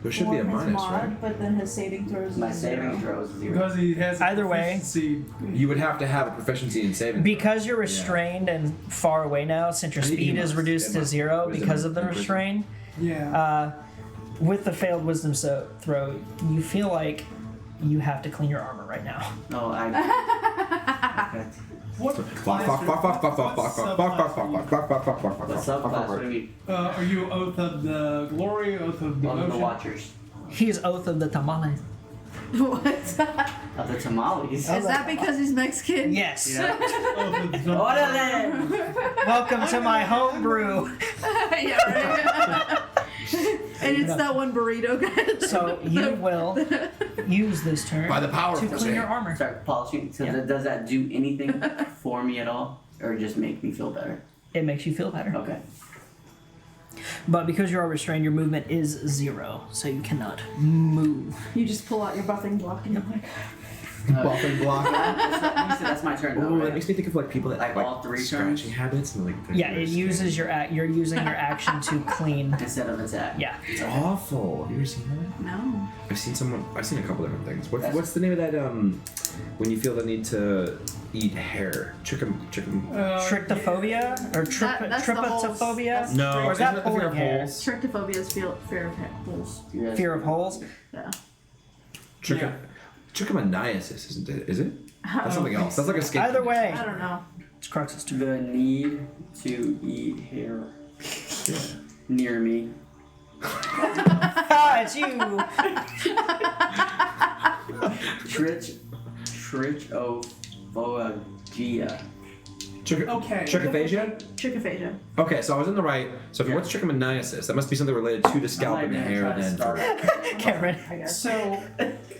There should for be a his minus, mod, right? but then his saving throws My is saving 0. throw is 0. Because he has a Either way. proficiency. You would have to have a proficiency in saving. Because you're restrained and far away now, since your I think speed you is must- reduced it to must- 0 wisdom because of the and charisma. restraint, Yeah. with the failed wisdom throw, you feel like you have to clean your armor right now. Oh, I. Okay. What Fuck, class fuck, are- fuck, fuck, fuck, fuck, what fuck, fuck, fuck, fuck, subclass are you? fuck, fuck, fuck, fuck, fuck, fuck, What fuck, subclass? fuck, What do you mean? Are you Oath of the Glory, Oath of the One of the Ocean? Watchers. He is Oath of the Tamales. What? Of the tamales. Oh, Is that because he's Mexican? Yes. Yeah. Oath of the Orale! Welcome to my homebrew. Yeah, right. And it's that one burrito guy. So you will use this turn By the power to of clean your Jose. armor. Start polishing. So Yeah. does that do anything for me at all? Or just make me feel better? It makes you feel better. Okay. But because you are restrained, your movement is 0, so you cannot move. You just pull out your buffing block and you're like, Buffing block. You said that's my turn, though, Ooh, that right? makes me think of like people that Like have all 3 scratching turns? habits and like. Yeah, it uses your you're using your action to clean. Instead of attack. Yeah. It's awful. Have you ever seen that? no. I've seen a couple different things. That's- What's the name of that? When you feel the need to eat hair, chicken. Trichtophobia or That's the whole- tryptophobia? that's- No, Or is that isn't it the fear of pulling hair? holes? Trichtophobia is fear of holes. Yes. Fear of holes? Yeah. Trichom- Trichomoniasis, isn't it? Is it? That's something else. That's like a skin. Either way, I don't know. it's Crux's turn. The need to eat hair near me. Ah, it's you! Trichophagia. Okay. Trichophagia? Trichophagia. Okay, so I was in the right. So if Yeah. what's trichomoniasis? That must be something related to the scalp and the hair and then. Cameron, So,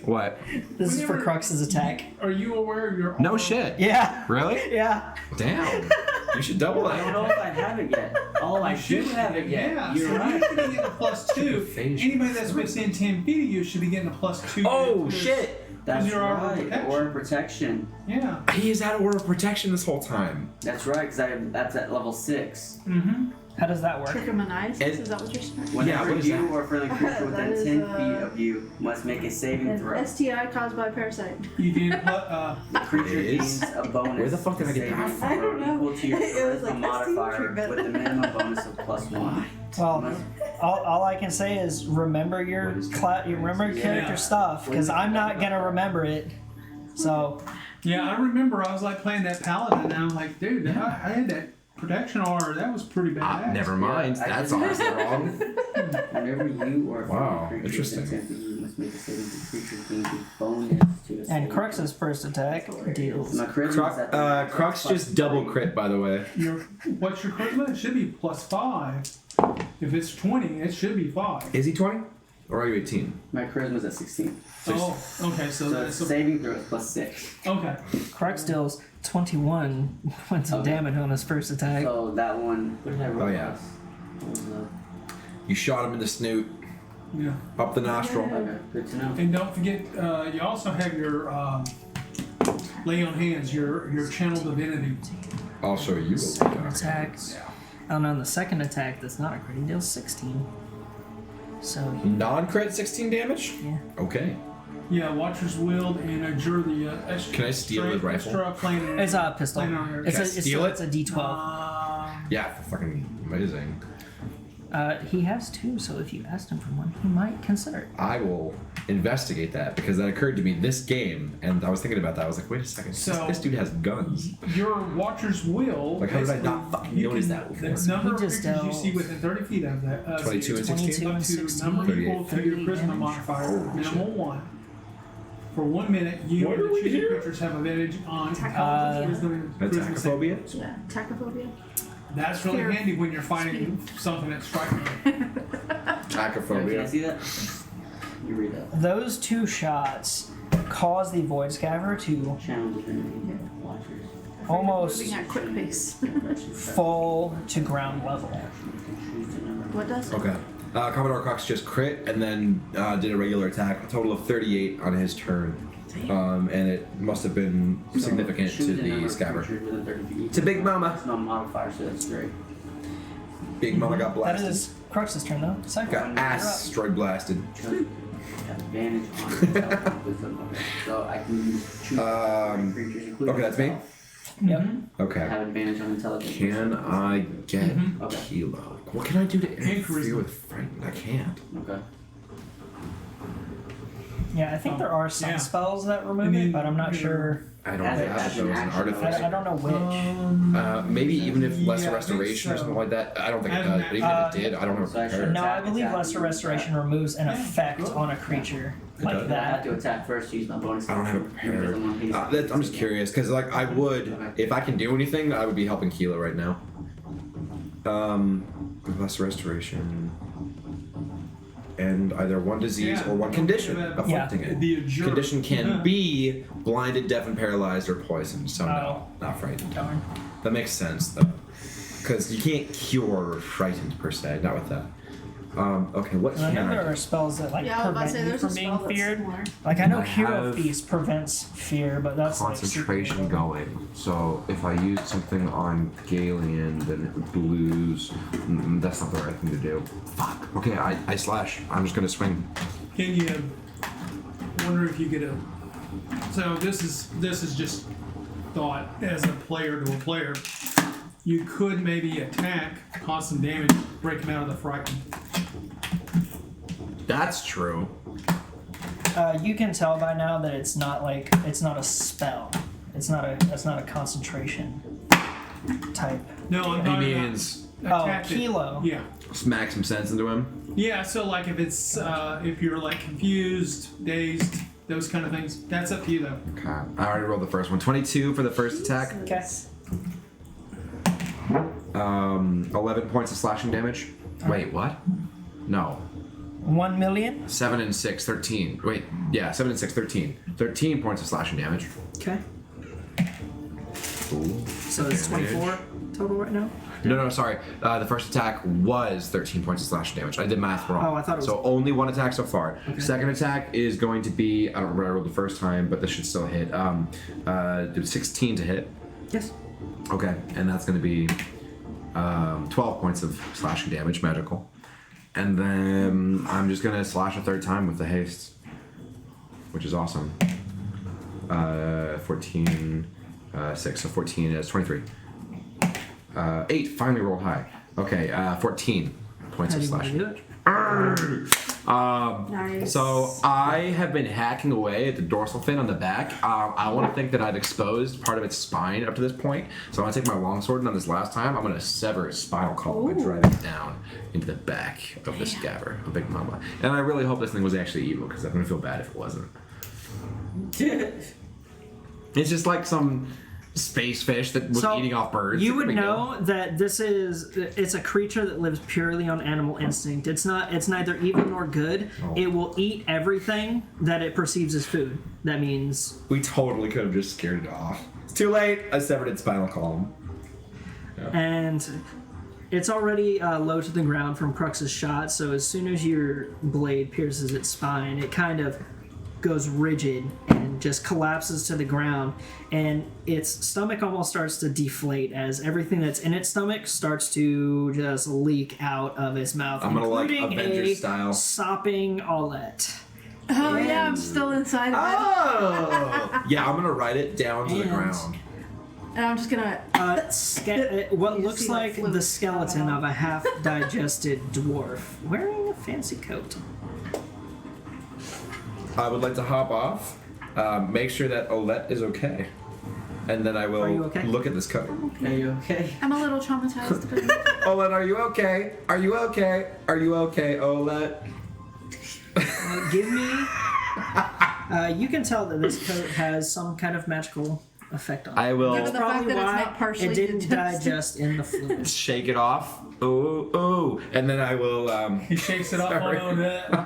What? this is for Crux's attack. are you aware of your No armor? shit. Yeah. Really? Yeah. Damn. You should double I don't that. know if I have it yet. Oh, I do have it yet. Yeah, You're so right. you're gonna get a +2. Trichophagia. Anybody that's within 10 feet of you should be getting a +2. Oh to- shit! That's Your armor right. protection. Or protection. Yeah. He has had aura of protection this whole time. That's right, because that's at level 6. Mm-hmm. How does that work? Trichomoniasis? It- Is that what you're saying? Whenever what is you that? or a friendly creature That within is, 10 uh, feet of you must make a saving An throw. STI caused by a parasite. You gain The creature It is? gains a bonus. Where the fuck did I get that saving from? I throw don't know. equal to your It was charisma like, STI modifier treatment. with the minimum bonus of +1. Well, all I can say is remember your you remember your Yeah. character stuff, because I'm not gonna remember it. So Yeah, I remember I was like playing that paladin and I'm like, dude, I had that protection aura. That was pretty badass. Never mind. Yeah, I That's just- honestly wrong. Whenever you or a Wow, friendly creature within interesting. 10 feet of you must make a saving throw. Creature gains a bonus to a and saving Crux's first attack deals. My charisma's at the Crux just double crit, by the way. What's your charisma? It should be +5. If it's 20, it should be 5. Is he 20? Or are you 18? My charisma's at 16. Oh, okay, so So that's saving throw is +6. okay. Crux deals 21 points of Okay. damage on his first attack. So that one. What did I roll? Oh, yeah. last? What was that? You shot him in the snoot, Yeah. up the nostril. Okay, good to know. And don't forget, you also have your lay on hands, your channel divinity. I'll show you. Second attack. And on the second attack, that's not a crit. He deals 16. So Non-crit 16 damage? yeah. Okay. Yeah, Watcher's Wield and adjure the extra. Can I steal his rifle? Extra planar. It's a pistol. Planar. It's Can I a steal it's a D12. Yeah, fucking amazing. He has 2, so if you asked him for one, he might consider it. I will investigate that because that occurred to me this game, and I was thinking about that. I was like, wait a second, So- this dude has guns. Your Watcher's Will. Like, how did I basically, not fucking you notice can- that before? The number He of just creatures you dealt see within 30 feet of that. 22 and 16? 22 Up and to 16. number equal to your 38 charisma damage. modifier, Holy minimal shit. 1. For 1 minute, you What and are the we choosing here? creatures have advantage on Tachyphobia. wisdom saving. Attachophobia? Yeah, tachyphobia. That's really Fear of handy when you're fighting something that's frightening. Can I Attachophobia. see that? You read that. Those 2 shots cause the Void Scaver to Challenge enemy watchers. almost Moving at quick pace. fall to ground level. What does it? Okay. Commodore Cox just crit and then did a regular attack, a total of 38 on his turn. And it must have been significant to the Scabber. It's It's a big mama. It's not modifier, so that's great. Big mama got That blasted. is Crux's turn though. Psycho. Got asteroid blasted. Have advantage on intelligence wisdom. Okay. So I can choose creatures, including Okay, that's me? myself. Yep. Okay. Have advantage on intelligence. Can I get Okay. Kilo? What can I do to interfere charisma. with frightened? I can't. Okay. Yeah, I think there are some Yeah. spells that remove And then it, but I'm not you're- sure. I don't As have an those in action, Artificer. I don't know which. Maybe even if Lesser Yeah, I think Restoration or so. something like that. I don't think it As does. an But even if it did, I don't know. So I should- Compare. No, I believe Attack. Lesser Restoration removes an effect on a creature It like does? I have that. to attack first to use my bonus. I don't have it action. prepared. Because I'm on pace. I'm just curious because like I would, if I can do anything, I would be helping Kilo right now. Lesser Restoration. And either one disease Yeah. or one condition Yeah. afflicting it. The adjure. Condition can be blinded, deaf, and paralyzed, or poisoned. So no, Oh. not frightened. Darn. That makes sense though, because you can't cure frightened per se. Not with that. Okay, what And I can know I there do? are spells that like Yeah, I was about to prevent say you there's a from being spell that's feared. similar. Like I know I Hero have Feast prevents fear, but that's concentration like super- going. So if I use something on Galian, then it would lose. That's not the right thing to do. Fuck. Okay, I slash. I'm just gonna swing. Can you wonder if you get a? So this is just thought as a player to a player. You could maybe attack, cause some damage, break him out of the frightened. That's true. You can tell by now that it's not a spell. It's not a concentration type. No, I'm He talking means about attack it. Kilo. Yeah, smack some sense into him. yeah. So like if it's if you're like confused, dazed, those kind of things, that's up to you though. Okay. I already rolled the first one. 22 for the first attack. Okay. 11 points of slashing damage. Wait, what? No. 1 million. 7 and 6, 13. Wait, yeah, 7 and 6, 13. 13 points of slashing damage. Okay. Ooh. So it's 24 total right now. No, sorry. The first attack was 13 points of slashing damage. I did math wrong. Oh, I thought it was- So only one attack so far. Second attack is going to be, I don't remember what I rolled the first time, but this should still hit. Did 16 to hit. Yes. Okay, and that's going to be 12 points of slashing damage, magical. And then I'm just going to slash a third time with the haste, which is awesome. 14, 6, so 14 is 23. 8, finally rolled high. Okay, 14 points How of do you want to slashing. do it? Nice. So I have been hacking away at the dorsal fin on the back. I want to think that I've exposed part of its spine up to this point. So I'm gonna take my longsword, and on this last time, I'm gonna sever its spinal column and drive it down into the back of the scabber, a big mama. And I really hope this thing was actually evil, because I'm gonna feel bad if it wasn't. It's just like some space fish that was So, eating off birds. You would Big deal. know that it's a creature that lives purely on animal instinct. It's neither evil nor good. Oh. It will eat everything that it perceives as food. That means We totally could have just scared it off. It's too late. I severed its spinal column. and it's already low to the ground from Crux's shot, so as soon as your blade pierces its spine, it kind of goes rigid and just collapses to the ground, and its stomach almost starts to deflate as everything that's in its stomach starts to just leak out of its mouth, I'm gonna, like, including Avengers a style. sopping Owlette. Oh yeah, I'm still inside of it. Oh! Yeah, I'm gonna write it down to the And- ground. And I'm just gonna. What You looks see, like, like fluid the skeleton coming of a half-digested dwarf wearing a fancy coat. I would like to hop off, make sure that Olette is okay, and then I will Are you okay? look at this coat. Are you okay? I'm a little traumatized. But Olette, are you okay? Are you okay? Are you okay, Olette? Give me You can tell that this coat has some kind of magical effect on it. I will Given the fact that it's not partially it didn't digested. digest in the fluid. shake it off. Ooh, and then I will. He shakes it off a Sorry. little bit. The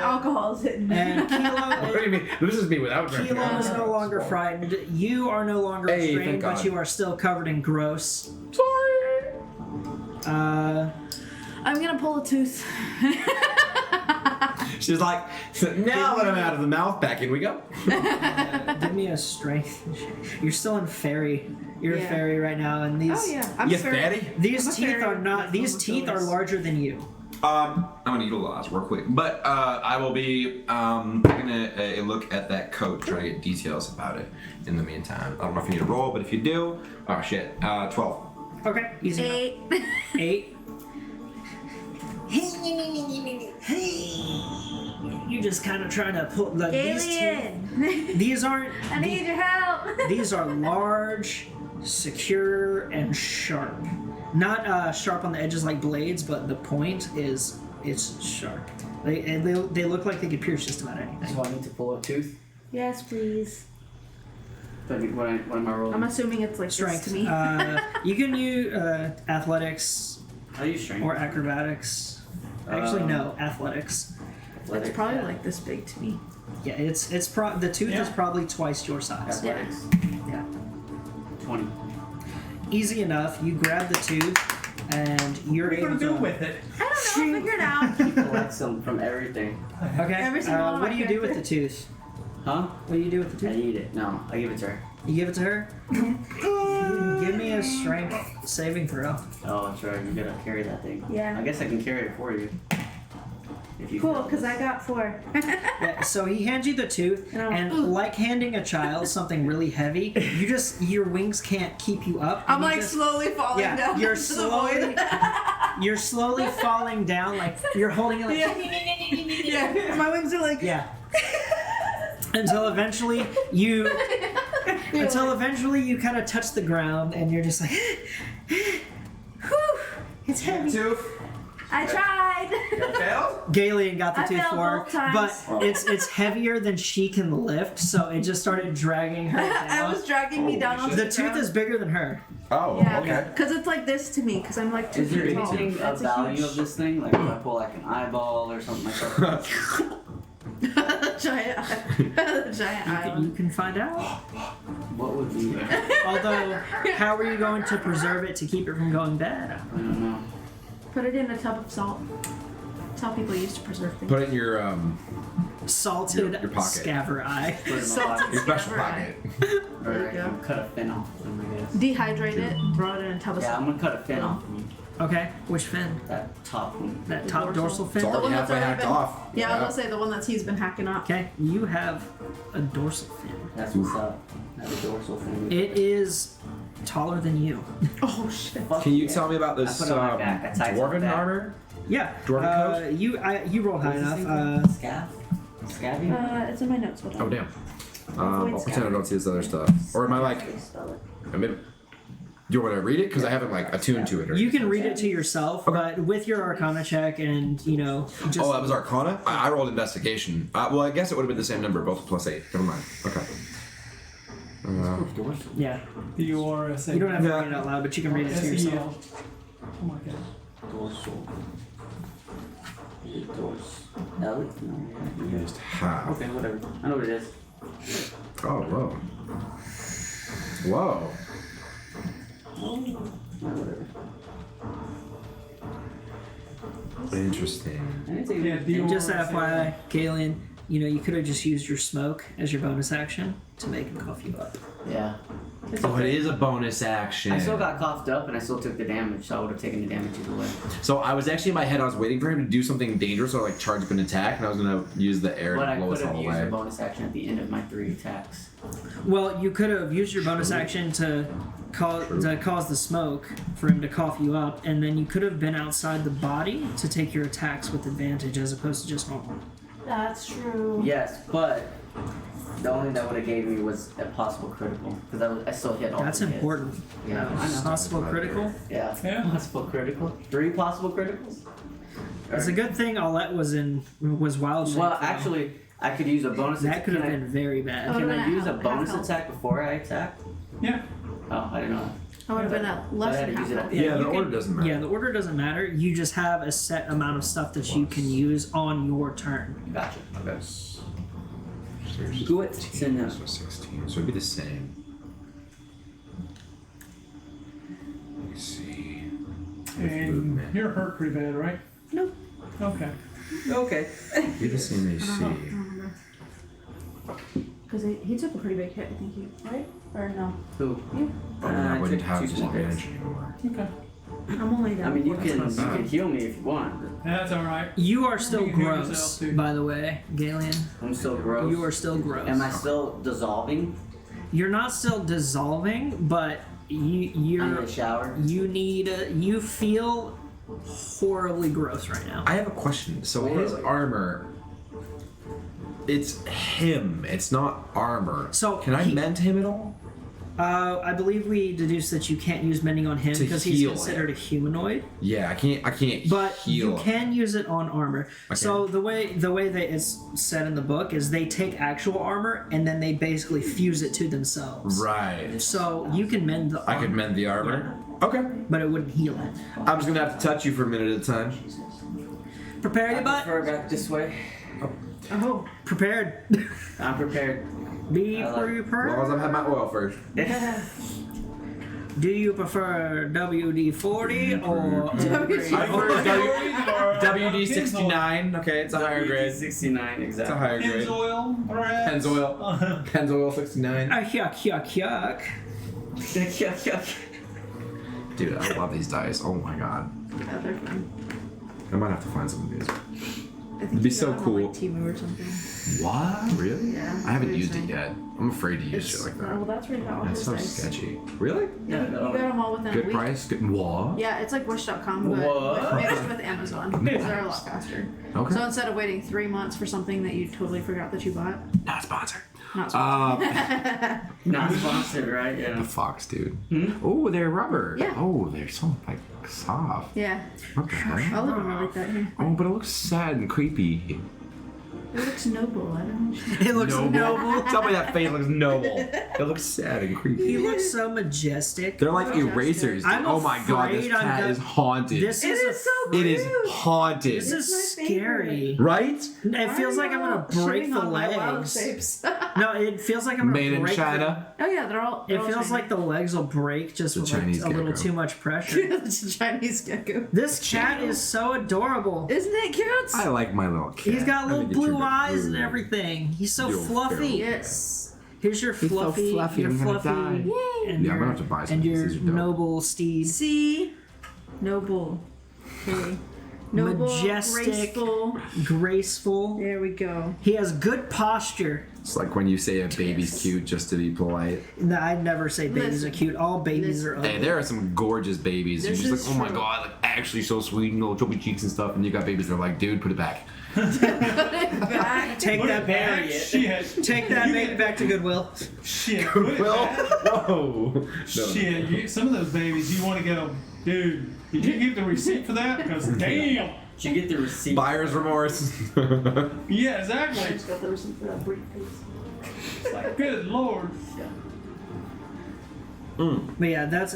alcohol's hitting. And What do you mean? This is me without drinking. Kilo is no longer frightened. You are no longer Hey, restrained, thank but God. you are still covered in gross. Sorry. I'm gonna pull a tooth. She's like, so now that I'm out of the mouth, back in we go. Give me a strength. You're still in fairy. You're a Yeah. fairy right now, and these Oh yeah, I'm Yes, very- Daddy. these I'm a teeth fairy are not. with These full teeth are abilities. larger than you. I'm gonna utilize real quick, but I will be taking a look at that coat, trying to get details about it. In the meantime, I don't know if you need a roll, but if you do, oh shit, 12. Okay, easy. 8. 8. You just kind of try to pull like these teeth. Alien! These aren't. I need your help! These are large, secure, and sharp. Not sharp on the edges like blades, but the point is it's sharp. They look like they could pierce just about anything. So I need to pull a tooth. Yes, please. But what am I rolling? I'm assuming it's like Strength. this to me. You can use athletics I use strength. or acrobatics. Actually, no, athletics. Athletics, It's probably yeah. like this big to me. Yeah, the tooth is probably twice your size. Athletics. Yeah. 20. Easy enough. You grab the tooth, and you're What are you able gonna do to. with it? I don't know, figure it out. He collects them from everything. Okay. Every single one of what my do you do with the characters. tooth? Huh? What do you do with the I tooth? eat it. No, I give it to her. You give it to her. Give me a strength saving throw. Oh, that's right. You gotta carry that thing. Yeah. I guess I can carry it for you. If you Cool, fail because this. I got 4. Yeah, so he hands you the tooth, And I'm and like, "Ooh." like handing a child something really heavy, your wings can't keep you up. I'm and you like just- slowly falling yeah, down. you're into the void. you're slowly falling down, like you're holding it like Yeah, my wings are like. yeah. Until eventually you kind of touch the ground, and you're just like, Whew, it's heavy. Tooth. I tried. Failed. Galen got the I tooth failed for her, both times. but it's heavier than she can lift, so it just started dragging her down. I was dragging me down onto The the tooth ground. is bigger than her. Oh, Yeah, okay. because it's like this to me, because I'm like 2 Is there feet tall. anything of That's a value huge, of this thing? Like if I pull like an eyeball or something like that? giant, the giant eye You one. can find out. What would be? Although, how are you going to preserve it to keep it from going bad? I don't know. Put it in a tub of salt. That's how people used to preserve things. Put it in your Salted Your pocket. scaver eye. Put it in my Salted pocket. your special Scaver pocket. Or There you I go. can cut a fin off of them, I guess. Dehydrate it and throw it in a tub of Yeah, salt. I'm gonna cut a fin off of them. Okay, which fin? That top one. That The top dorsal dorsal. fin? It's already one that's halfway already hacked been- off. Yeah, I was gonna say the one that he's been hacking up. Okay, you have a dorsal fin. That's what's up. That's a dorsal fin. It is taller than you. Oh shit. Fuck Can you yeah. tell me about this I put it on my back. I tied it on my dwarven back. armor? Yeah. Dwarven coat? You rolled high What's this enough. thing called? Scav? Scabby? It's in my notes. Hold on. Oh damn. Avoid I'll pretend I scab. don't see this other stuff. Or am I like? Spell it. I mean, do you want to read it? Because I haven't like attuned to it. Or You can read it to yourself, but with your Arcana check and just Oh, that was Arcana? I rolled investigation. Well, I guess it would have been the same number, both plus 8. Never mind. Okay. Dorsal. yeah. D-O-R-S-A. You don't have to Yeah. read it out loud, but you can read it to S-E-L. yourself. Oh my god. Dorsal. Is it dorsal? L? No. Yeah. Just half. Okay, whatever. I know what it is. Oh, whoa. Whoa. Whatever. Interesting. I didn't say Yeah, D-O-R-S-A. Just FYI, Galen, you could have just used your smoke as your bonus action to make him cough you up. Yeah. It's Oh, it okay. is a bonus action. I still got coughed up and I still took the damage, so I would have taken the damage either way. So I was actually in my head, I was waiting for him to do something dangerous or like charge up an attack, and I was gonna use the air But to I blow could us have all used a away. bonus action at the end of my 3 attacks. Well, you could have used your bonus action to cause the smoke for him to cough you up, and then you could have been outside the body to take your attacks with advantage as opposed to just normal. That's true. Yes, but the only thing that would have gave me was a possible critical because I still hit all. That's 3 hits. important. Yeah, I know. Possible critical. Yeah. Yeah. Possible critical. 3 possible criticals. It's a good thing Aulette was wild shape. Well, though. actually, I could use a bonus That attack. could have Can I- been very bad. Oh. Can I Half- use a half bonus health. attack before I attack? Yeah. Oh, I didn't know. I would have been at less I had than to half use it health. at Yeah, the you order doesn't matter. Yeah, the order doesn't matter. You just have a set amount of stuff that you can use on your turn. Gotcha. That's. Good to know. So 16. So it'd be the same. Let me see. And Movement. you're hurt pretty bad, right? Nope. Okay. Okay. Be the same I AC. don't know. I don't remember. Because he took a pretty big hit, I think you, right? Or no? Who? You? Oh, I I wouldn't took have 2 disadvantage anymore. Okay. I'm only down. I mean, you four. can That's not bad. heal me if you want. That's all right. You are still You can heal gross, yourself, too. by the way, Galen. I'm still gross. You are still gross. Am I still dissolving? You're not still dissolving, but I'm in you're the shower. you need you feel horribly gross right now. I have a question. So his armor, it's him. It's not armor. So can I he- mend him at all? I believe we deduced that you can't use mending on him To because he's heal considered a humanoid. Yeah, I can't But heal. you can use it on armor. Okay. So the way that it's said in the book is they take actual armor and then they basically fuse it to themselves. Right. So you can mend the armor, I could mend the armor. Okay. but it wouldn't heal it. I'm just gonna have to touch you for a minute at a time. Prepare I your butt. prefer back this way. Oh. Prepared. I'm prepared. Be I like- As prepared. long as I've had my oil first. Do you prefer WD-40 or I prefer WD-69. Okay, it's a higher grade. 69 It's a exactly. higher grade. Pennzoil, perhaps? Pennzoil. Pennzoil 69. yuck, yuck, yuck. Yuck, yuck. Dude, I love these dice. Oh my god. Yeah, they're fun. I might have to find some of these. I think It'd be you so got them on, cool. like Temu or something. What? Really? Yeah, I haven't what used you're it yet. I'm afraid to use shit like Well, that. that's where you got all That's his so dice. sketchy. Really? Yeah, you got them all within a Good week. price? Good. What? Yeah, it's like Wish.com, but What? mixed with Amazon. Because they're a lot faster. Okay. So instead of waiting 3 months for something that you totally forgot that you bought, Not sponsored. not so Not sponsored, right? Yeah. The Fox, dude. Oh, they're rubber. Yeah. Oh, they're so like soft. Yeah, What the heck? I'll live like that here. Oh, but it looks sad and creepy. It looks noble, I don't know. It looks noble. Tell me that face looks noble. It looks sad and He creepy. looks so majestic. They're like erasers. I'm Oh my god, this afraid I'm cat gonna- is haunted. This It is so It is cute. haunted. This is It's my scary. Right? It feels like I'm gonna break the legs. Shapes. No, it feels like I'm gonna Made in break China. Oh yeah, they're all. It feels like the legs will break just The with like Chinese a little gecko. too much pressure. it's a Chinese gecko. This cat is so adorable. Isn't it cute? I like my little cat. He's got I little think it's blue your eyes and blue. everything. He's so You're fluffy. Yes. Here's your He's so fluffy, fluffy, your I'm gonna fluffy, die. Yay. and Yeah, I'm your, gonna have to buy some and of these. your These are dope. noble steed. See, noble. Okay. Noble, Majestic. graceful. Graceful. There we go. He has good posture. It's like when you say a baby's cute just to be polite. No, I'd never say babies Listen. are cute. All babies Listen. are ugly. Hey, there are some gorgeous babies. You're This just is like, oh my true. god, like actually so sweet and little chubby cheeks and stuff. And you got babies that are like, dude, put it back. Back. Take Put that it baby. back. Shit. Take that baby back to Goodwill. Shit. Put it Well, back. whoa. No. Shit. Some of those babies, you want to go, dude, did you get the receipt for that? Because damn. Did you get the receipt? Buyer's remorse. Yeah, exactly. Just got the receipt for that briefcase. It's like, good lord. But yeah, that's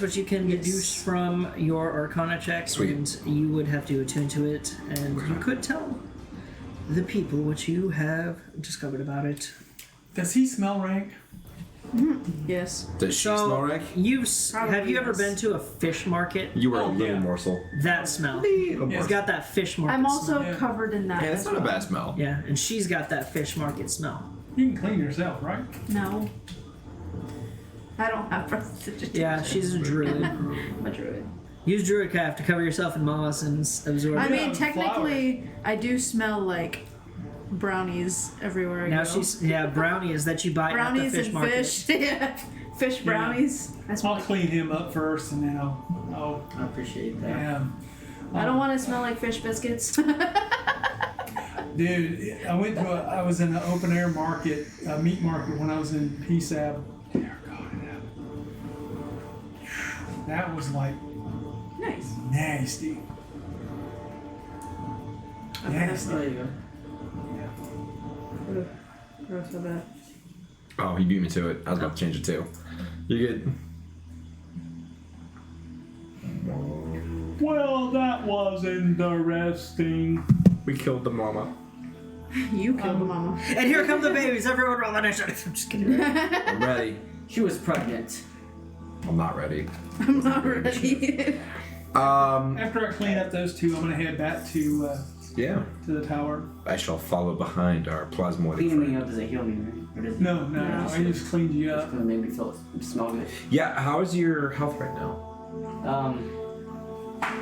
what you can deduce from your Arcana check, Sweet. and you would have to attune to it, and you could tell the people what you have discovered about it. Does he smell rank? Yes. Does she smell right? Probably Have you ever yes. been to a fish market? You are a Oh, little yeah. morsel. That smell. Little It's morsel. got that fish market. I'm also Yeah. covered in that. Yeah, that's as not a well. bad smell. Yeah, and she's got that fish market smell. You can clean yourself, right? No. I don't have prestidigitation. Yeah, she's a druid. I'm a druid. Use druidcraft to cover yourself in moss and absorb. I it. mean, Yeah, technically, I do smell like brownies everywhere I Now go. she's brownies that you buy brownies at the fish and market. fish. Yeah. Fish brownies. I smell I'll like. clean him up first and then I'll I appreciate that. yeah. I don't want to smell like fish biscuits. Dude, I was in an open air market, a meat market when I was in PSAB. Dear God, that was like Nice. nasty. Oh, Nasty. there you go. Yeah. Gross, I bet. Oh, he beat me to it. I was about to change it too. You good? Well, that was interesting. We killed the mama. You killed the mama. And here come the babies. Everyone roll on initiative. I'm just kidding. I'm ready. She was pregnant. I'm not ready. I'm not ready. After I clean up those two, I'm gonna head back to Yeah. the tower. I shall follow behind our plasmoid Cleaning me friend. up doesn't heal me, right? Or does it? No, I just cleaned you It's up. gonna make me smell good. Yeah, how's your health right now?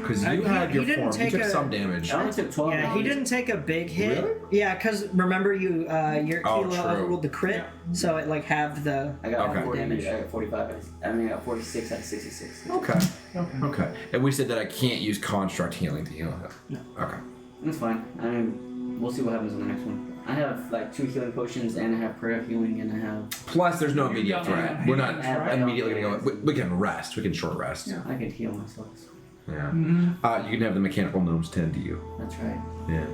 Because you He- had he your didn't form. You take took a- some damage. I only took 12 Yeah, he damage. didn't take a big hit. Really? Yeah, because remember your Oh, kilo true. overruled the crit, so it like halved the. I got Okay. 40 damage. I got 45. I mean, I got 46 out of 66. Okay. Okay. Okay. And we said that I can't use construct healing to heal him. No. Okay. That's fine. I mean, we'll see what happens in the next one. I have like 2 healing potions, and I have prayer healing, and I have. Plus, there's no You immediate got threat. my We're not hands, right? immediately gonna go. We can rest. We can short rest. Yeah. I could heal myself. Yeah. Mm-hmm. You can have the mechanical gnomes tend to you. That's right. Yeah.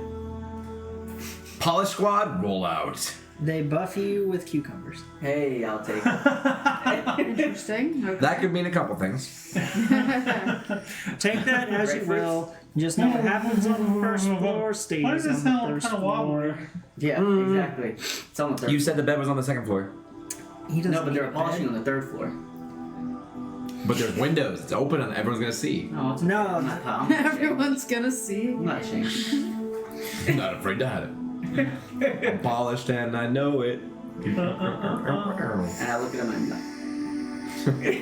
Polish squad, roll out. They buff you with cucumbers. Hey, I'll take it. Interesting. Okay. That could mean a couple things. Take that as you Grapefruits? will. Just know what happens on the first floor stays Why on does the it sound first kind of floor. wobbly? Yeah, exactly. It's on the third. You said the bed was on the second floor, He doesn't no, but need they're a polishing bed. on the 3rd floor. but there's windows. It's open and everyone's gonna see. No, it's No. I'm not, I'm not ashamed. Everyone's gonna see. I'm not ashamed. I'm not afraid to have it. I'm polished and I know it. And I look at him and I'm like,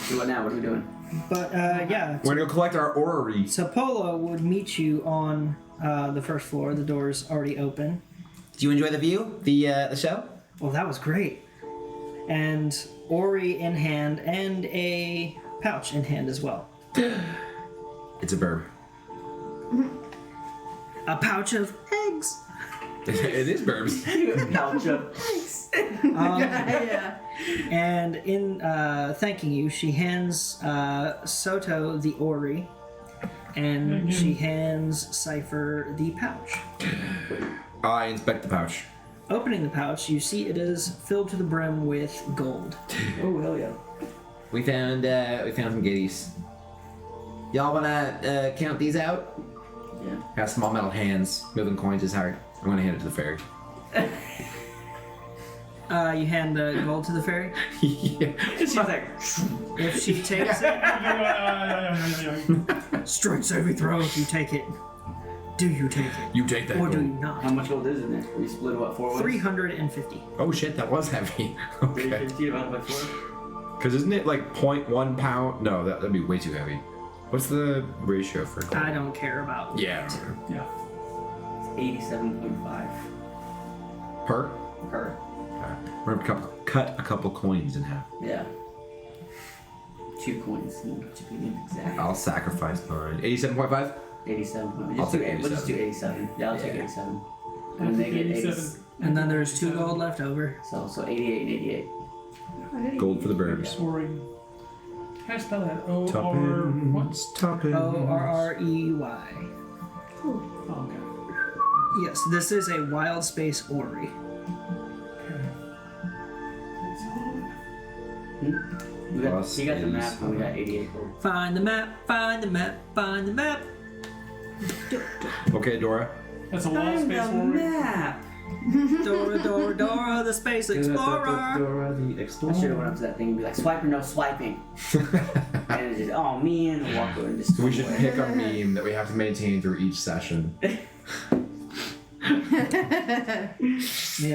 so what now? What are we doing? But yeah, We're gonna go collect our orrery. so Polo would meet you on the first floor. The door's already open. Do you enjoy the view? The show? Well, that was great. And Ori in hand and a pouch in hand as well. It's a burb. A pouch of eggs. It is burbs. Pouch of Yeah. And in thanking you, she hands Soto the Ori, and she hands Cypher the pouch. I inspect the pouch. Opening the pouch, you see it is filled to the brim with gold. Oh, hell yeah. We found some goodies. Y'all wanna count these out? Yeah. Has small metal hands. Moving coins is hard. I'm gonna hand it to the fairy. You hand the gold to the fairy. Yeah. She's like, If she takes it, strike saving throw if you take it. Do you take it? You take that Or do you gold. not? how much gold is in there? We split it, what, 4 ways? 350. Oh shit, that was heavy. Okay. 350 divided by 4? Because isn't it like 0.1 pound? No, that'd be way too heavy. What's the ratio for gold? I don't care about. Yeah. Yeah. 87.5 Per? per. We're gonna cut a couple coins in half. Yeah. 2 coins, to be exact. I'll sacrifice mine. 87.5? 87. I'll take We'll just do 87. Yeah, I'll take 87. And then they get 87. And then there's 2 gold left over. So 88 and 88. Gold for the birds. Soaring. How do I spell that? O-R... What? Toppins. Orrey. Oh, okay. Yes, this is a wild space Ori. We got, Plus he got the is- map and we got 88 gold. Find the map, find the map, find the map. Okay, Dora. That's a wild space warrior. map! Dora, Dora, Dora, the space explorer. Dora the I should Explorer. have went up to that thing and be like, swipe or no swiping. And it just, oh man, and walk over and just. We should swim pick away. a meme that we have to maintain through each session. Yeah.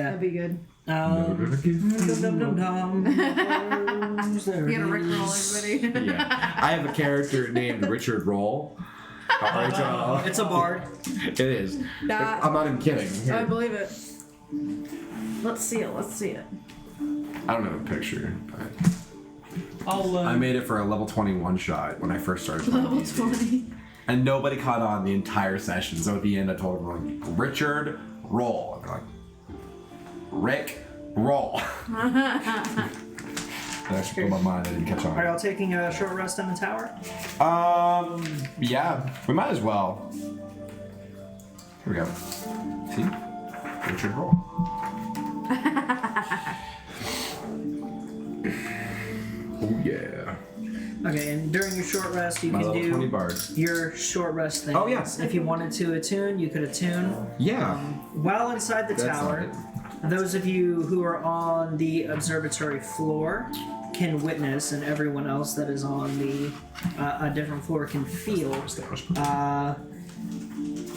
That'd be good. Dum-dum-dum-dum. You gotta rickroll everybody. Yeah. I have a character named Richard Roll. R-H-O-L. It's a bard. It is. Nah. I'm not even kidding. I Here. believe it. Let's see it. Let's see it. I don't have a picture, but I'll, I made it for a level 21 shot when I first started playing. Level D&D. 20. And nobody caught on the entire session. So at the end, I told everyone, Richard, roll. And they're like, Rick, roll. That actually blew my mind. I didn't catch Are on. y'all taking a short rest in the tower? Yeah, we might as well. Here we go. See? It should roll. Oh yeah. Okay, and during your short rest, you My can level do 20 bard. your short rest thing. Oh, yeah. If you wanted to attune, you could attune. Yeah. While inside the That's tower, not those of you who are on the observatory floor can witness, and everyone else that is on the a different floor can feel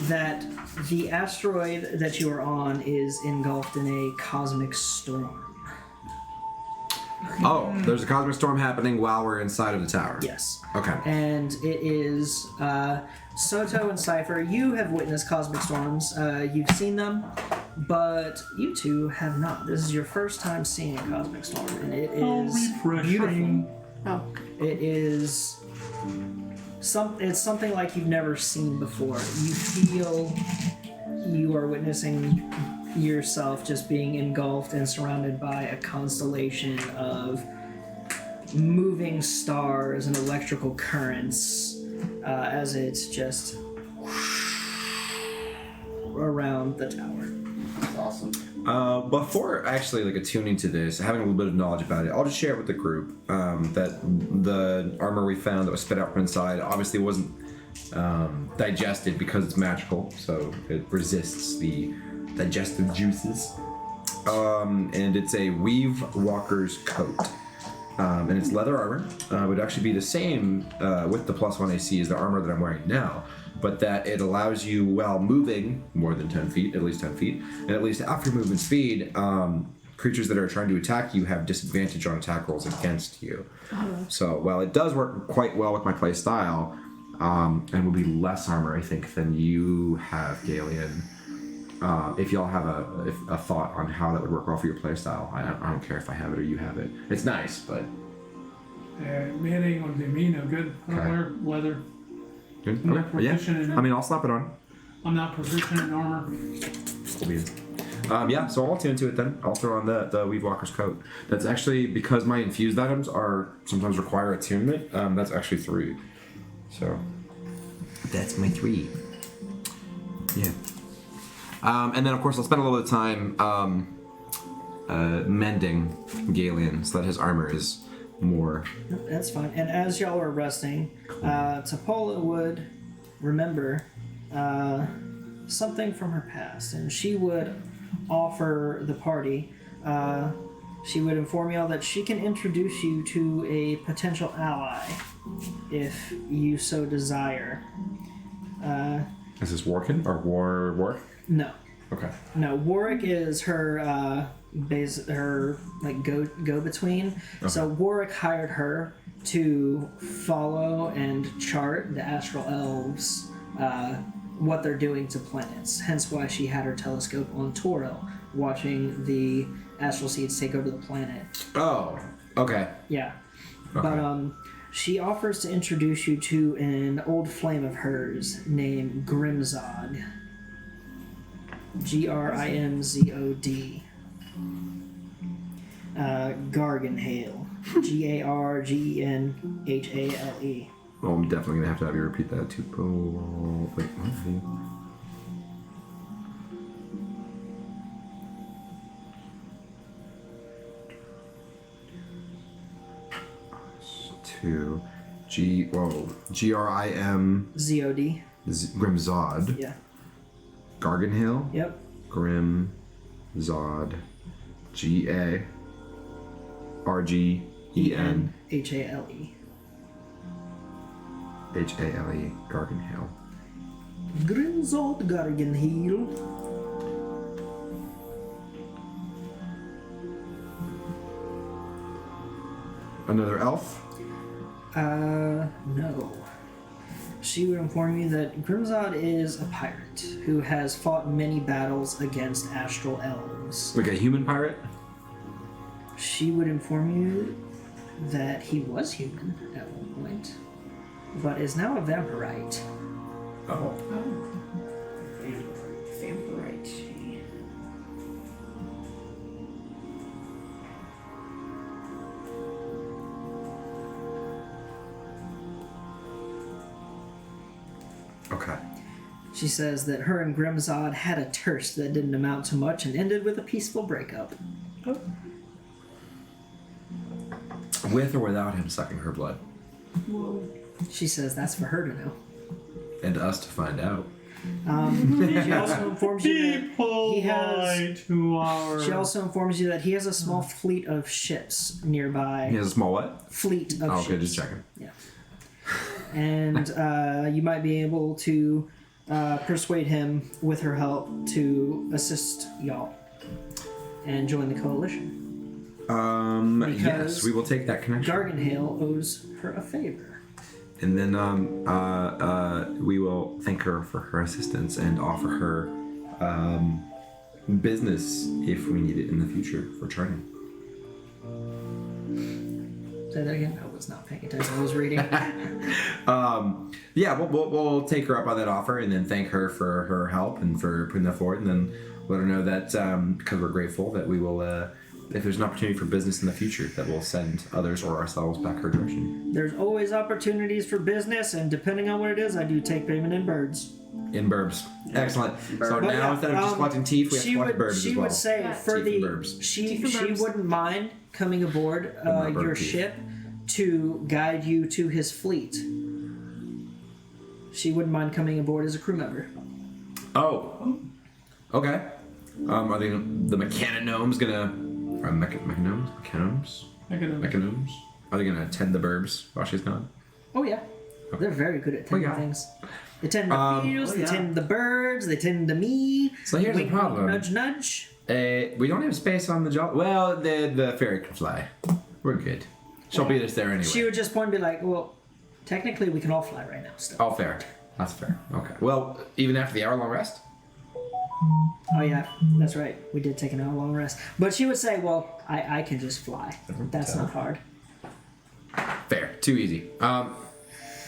that the asteroid that you are on is engulfed in a cosmic storm. Oh, there's a cosmic storm happening while we're inside of the tower. Yes. Okay. And it is Soto and Cypher. You have witnessed cosmic storms. You've seen them, but you two have not. This is your first time seeing a cosmic storm, and it is beautiful. Oh. It is it's something like you've never seen before. You feel you are witnessing yourself just being engulfed and surrounded by a constellation of moving stars and electrical currents as it's just around the tower. That's awesome. Before actually attuning to this, having a little bit of knowledge about it, I'll just share it with the group that the armor we found that was spit out from inside obviously wasn't digested because it's magical, so it resists the digestive juices. And it's a Weave Walker's coat. And it's leather armor. It would actually be the same with the +1 AC as the armor that I'm wearing now, but that it allows you, while moving more than 10 feet, at least 10 feet, and at least after movement speed, creatures that are trying to attack you have disadvantage on attack rolls against you. So while it does work quite well with my play style, and will be less armor, I think, than you have, Galian. If y'all have a thought on how that would work well for your playstyle, I don't care if I have it or you have it. It's nice, but It ain't gonna do me no good. I don't Okay. wear leather. good. I'm not Okay. Yeah. proficient in I mean, I'll slap it on. I'm not proficient in armor. Yeah, so I'll tune to it then. I'll throw on the Weave Walker's coat. That's actually, because my infused items are sometimes require attunement, that's actually 3. So that's my 3. Yeah. And then, of course, I'll spend a little bit of time mending Galian so that his armor is more. That's fine. And as y'all are resting, Topola would remember something from her past, and she would offer the party. She would inform y'all that she can introduce you to a potential ally if you so desire. Is this Warkin or Warwick? No. Okay. No, Warwick is her go between. Okay. So Warwick hired her to follow and chart the Astral Elves, what they're doing to planets. Hence why she had her telescope on Toril, watching the Astral Seeds take over the planet. Oh, okay. Yeah. Okay. But she offers to introduce you to an old flame of hers named Grimzod. Grimzod. Garganhale. Gargenhale. Well, I'm definitely gonna have to have you repeat that too. Oh, wait, what? 2 Grim Zod. Grimzod. Yeah. Garganhale. Yep. Grimzod. Gargen. Hale. Hale. Garganhale. Grimzod Garganhale. Another elf. No. She would inform you that Grimzod is a pirate who has fought many battles against Astral Elves. Like a human pirate. She would inform you that he was human at one point, but is now a vampirite. Oh. Vampirite. Okay. She says that her and Grimzod had a terse that didn't amount to much and ended with a peaceful breakup. With or without him sucking her blood. She says that's for her to know. And us to find out. She also informs you that People he has. lie to our. She also informs you that he has a small fleet of ships nearby. He has a small what? Fleet of Oh, ships. okay, just checking. Yeah. And you might be able to persuade him with her help to assist y'all and join the coalition. Yes, Because we will take that connection. Garganhale owes her a favor. And then we will thank her for her assistance and offer her business if we need it in the future for training. Say that again. I was not paying attention. I was reading. Yeah, we'll take her up on that offer and then thank her for her help and for putting that forward, and then let her know that because we're grateful that we will, if there's an opportunity for business in the future, that we'll send others or ourselves back her direction. There's always opportunities for business, and depending on what it is, I do take payment in birds. In burbs. Excellent. So But now yeah, instead of just collecting teeth, we have to collect burbs she as well. would say Yeah. for Teeth and the burbs. she and burbs. wouldn't mind coming aboard my burb your teeth. ship to guide you to his fleet. She wouldn't mind coming aboard as a crew member. Oh. Okay. Are they the mechanomes gonna? Or mechanomes? Mechanomes? Are they gonna attend the burbs while she's gone? Oh yeah, they're very good at tending yeah. things. They tend the fields, they tend the birds, they tend to me. So here's the Wink, wink, problem. Nudge, nudge. We don't have space on the job. Well, the fairy can fly. We're good. She'll beat us there anyway. She would just point and be like, "Well, technically, we can all fly right now." Still. Oh, fair. That's fair. Okay. Well, even after the hour-long rest? Oh yeah, that's right. We did take an hour-long rest, but she would say, "Well, I can just fly. That's not hard." Fair. Too easy.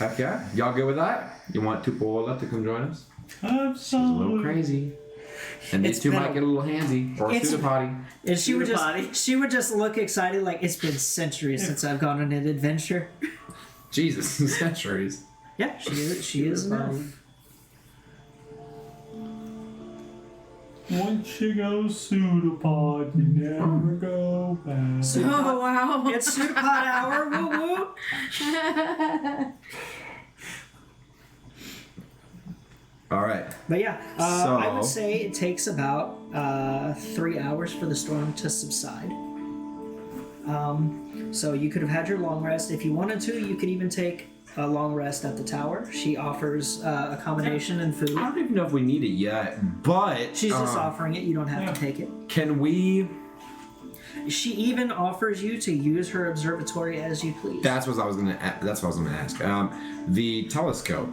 Okay. Y'all good with that? You want Tupola to come join us? She's a little Absolutely. crazy. And these It's two been might a- get a little handsy. Or a It's- pseudo-potty. And she would Pseudo-potty. just look excited, like it's been centuries since I've gone on an adventure. Jesus. Centuries. Yeah, she is enough. Once you go pseudopod, you never go back. Oh wow. It's pseudopod hour. Woo woo. All right. But yeah, So- I would say it takes about 3 hours for the storm to subside. So you could have had your long rest. If you wanted to, you could even take a long rest at the tower. She offers accommodation and food. I don't even know if we need it yet, but She's just offering it. You don't have to take it. can we? She even offers you to use her observatory as you please. That's what I was gonna. That's what I was gonna ask. The telescope.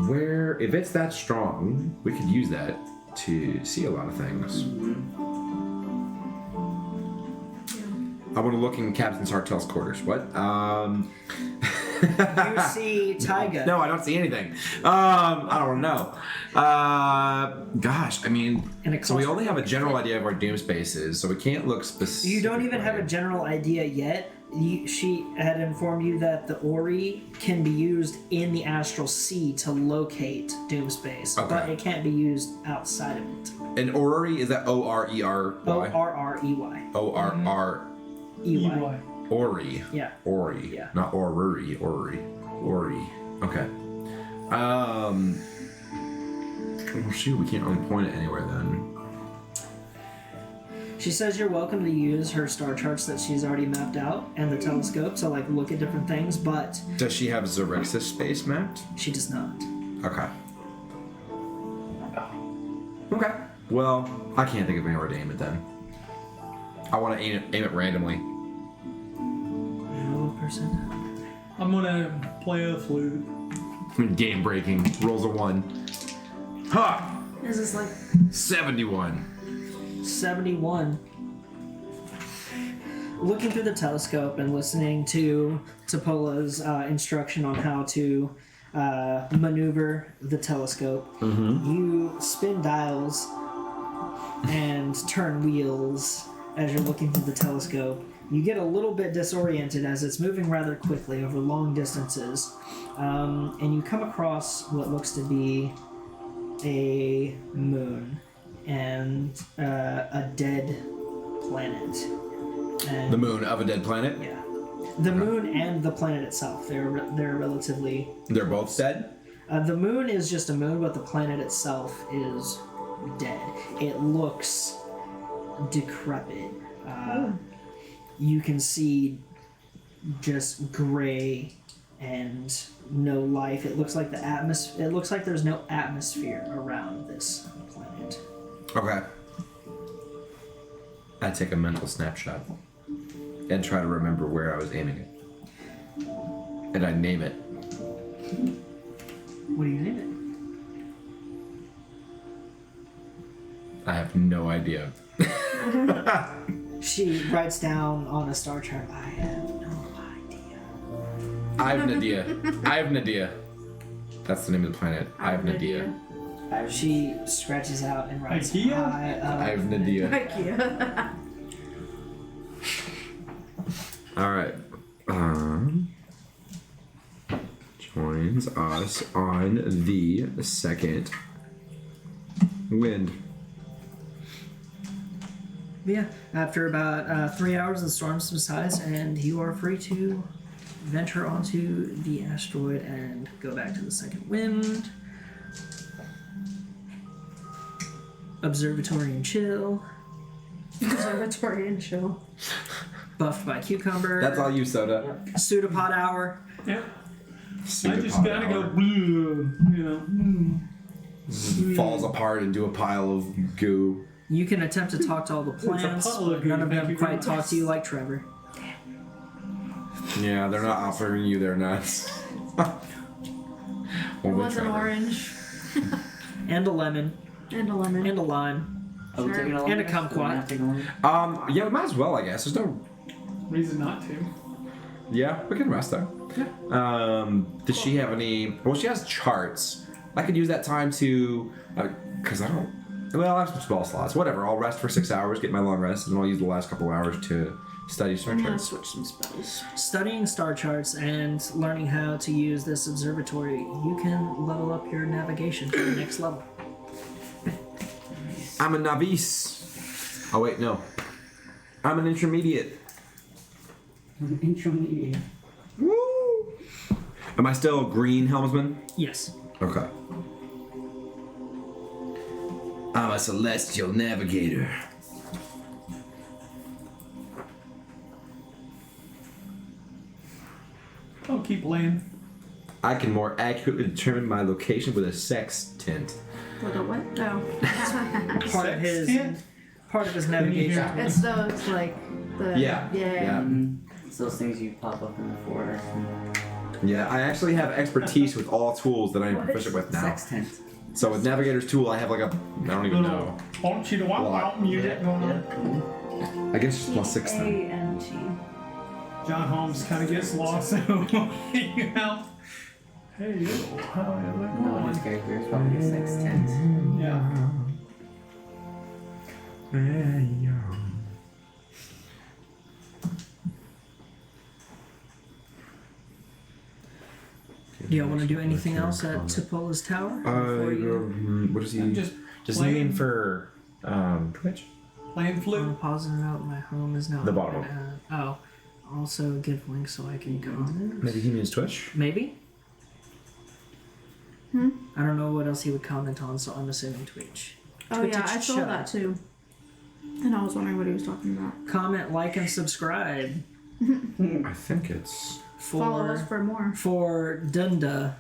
Where, if it's that strong, we could use that to see a lot of things. I want to look in Captain Sartell's quarters. What? You see Tyga. No, I don't see anything. I don't know. Gosh, I mean, And it so we costs only have a for- general idea of where doom space is, so we can't look specific. You don't even have a general idea yet. She had informed you that the Ori can be used in the Astral Sea to locate doom space, Okay. but it can't be used outside of it. And Orrery, is that O-R-E-R-Y? O-R-R-E-Y. O-R-R-E-Y. E-Y. Ori. Yeah. Ori. Yeah. Not Orrery. Ori. Ori. Okay. Well, shoot, we can't really point it anywhere then. She says you're welcome to use her star charts that she's already mapped out and the telescope to like look at different things, but Does she have Xaryxis space mapped? she does not. Okay. Okay. Well, I can't think of anywhere to aim it then. I want to aim it randomly. No person. I'm gonna play the flute. Game breaking. Rolls a 1. Ha! This is like 71. 71. Looking through the telescope and listening to Topola's instruction on how to maneuver the telescope, you spin dials and turn wheels as you're looking through the telescope. You get a little bit disoriented as it's moving rather quickly over long distances, and you come across what looks to be a moon and a dead planet. And The moon of a dead planet. yeah, the moon and the planet itself. They're relatively. They're both dead. The moon is just a moon, but the planet itself is dead. It looks decrepit. You can see just gray and no life. It looks like the atmosphere. It looks like there's no atmosphere around this planet. Okay. I take a mental snapshot and try to remember where I was aiming it, and I name it. What do you name I have no idea. it? She writes down on a star chart. I have no idea. I have an idea. I have an idea. That's the name of the planet. I have an idea. She scratches out and writes. IKEA? I have an idea. IKEA. All right. Joins us on the second wind. Yeah, after about 3 hours, the storm subsides, and you are free to venture onto the asteroid and go back to the second wind. Observatory and chill. Observatory and chill. Buffed by cucumber. That's all you, Soda. Pseudopod hour. Yeah. I Pseudopod just gotta go, hour. you know. Falls apart into a pile of goo. You can attempt to talk to all the plants, puddle of but goo, none of thank them you very quite talk much. to you like Trevor. Yeah, they're not offering you their nuts. It Only was an Trevor. orange And a lemon. and a lemon. And a lime. Are we Sure. taking a long And a rest? kumquat. We're not taking a long- Yeah, we might as well, I guess. There's no. Reason not to. Yeah, we can rest though. Does she have any? Well, she has charts. I could use that time to, because I don't. Well, I have some spell slots. Whatever. I'll rest for 6 hours, get my long rest, and I'll use the last couple hours to study star I'm gonna charts. switch some spells. Studying star charts and learning how to use this observatory, you can level up your navigation to the next level. I'm a novice. Oh wait, no. I'm an intermediate. Intermediate. Woo! Am I still green helmsman? Yes. Okay. I'm a celestial navigator. I'll keep laying. I can more accurately determine my location with a sextant. With a what? No. Part of his navigation. It's those like the Yeah. yeah. It's those things you pop up in the forest. Yeah, I actually have expertise with all tools that I'm What? proficient with now. Sextant. So with Navigator's tool, I have like a, I don't even know. Won't you the wow music going on? I guess it's plus 6 then. A-N-T. John Holmes kind of gets lost, so you know. Hey, yo, how is it No, his going? character is probably a sextant. Yeah. Do y'all want to do anything else at Topola's tower? Before you What is he? I'm just Does he playing. mean for Twitch? Playing I'm flute. pausing it out. My home is now The bottom. open at- Oh. Also give links so I can comment. Maybe he means Twitch. Maybe? I don't know what else he would comment on, so I'm assuming Twitch. Oh yeah, I Twitch saw show. that too. And I was wondering what he was talking about. Comment, like, and subscribe I think it's. Follow us for for more. Dunda.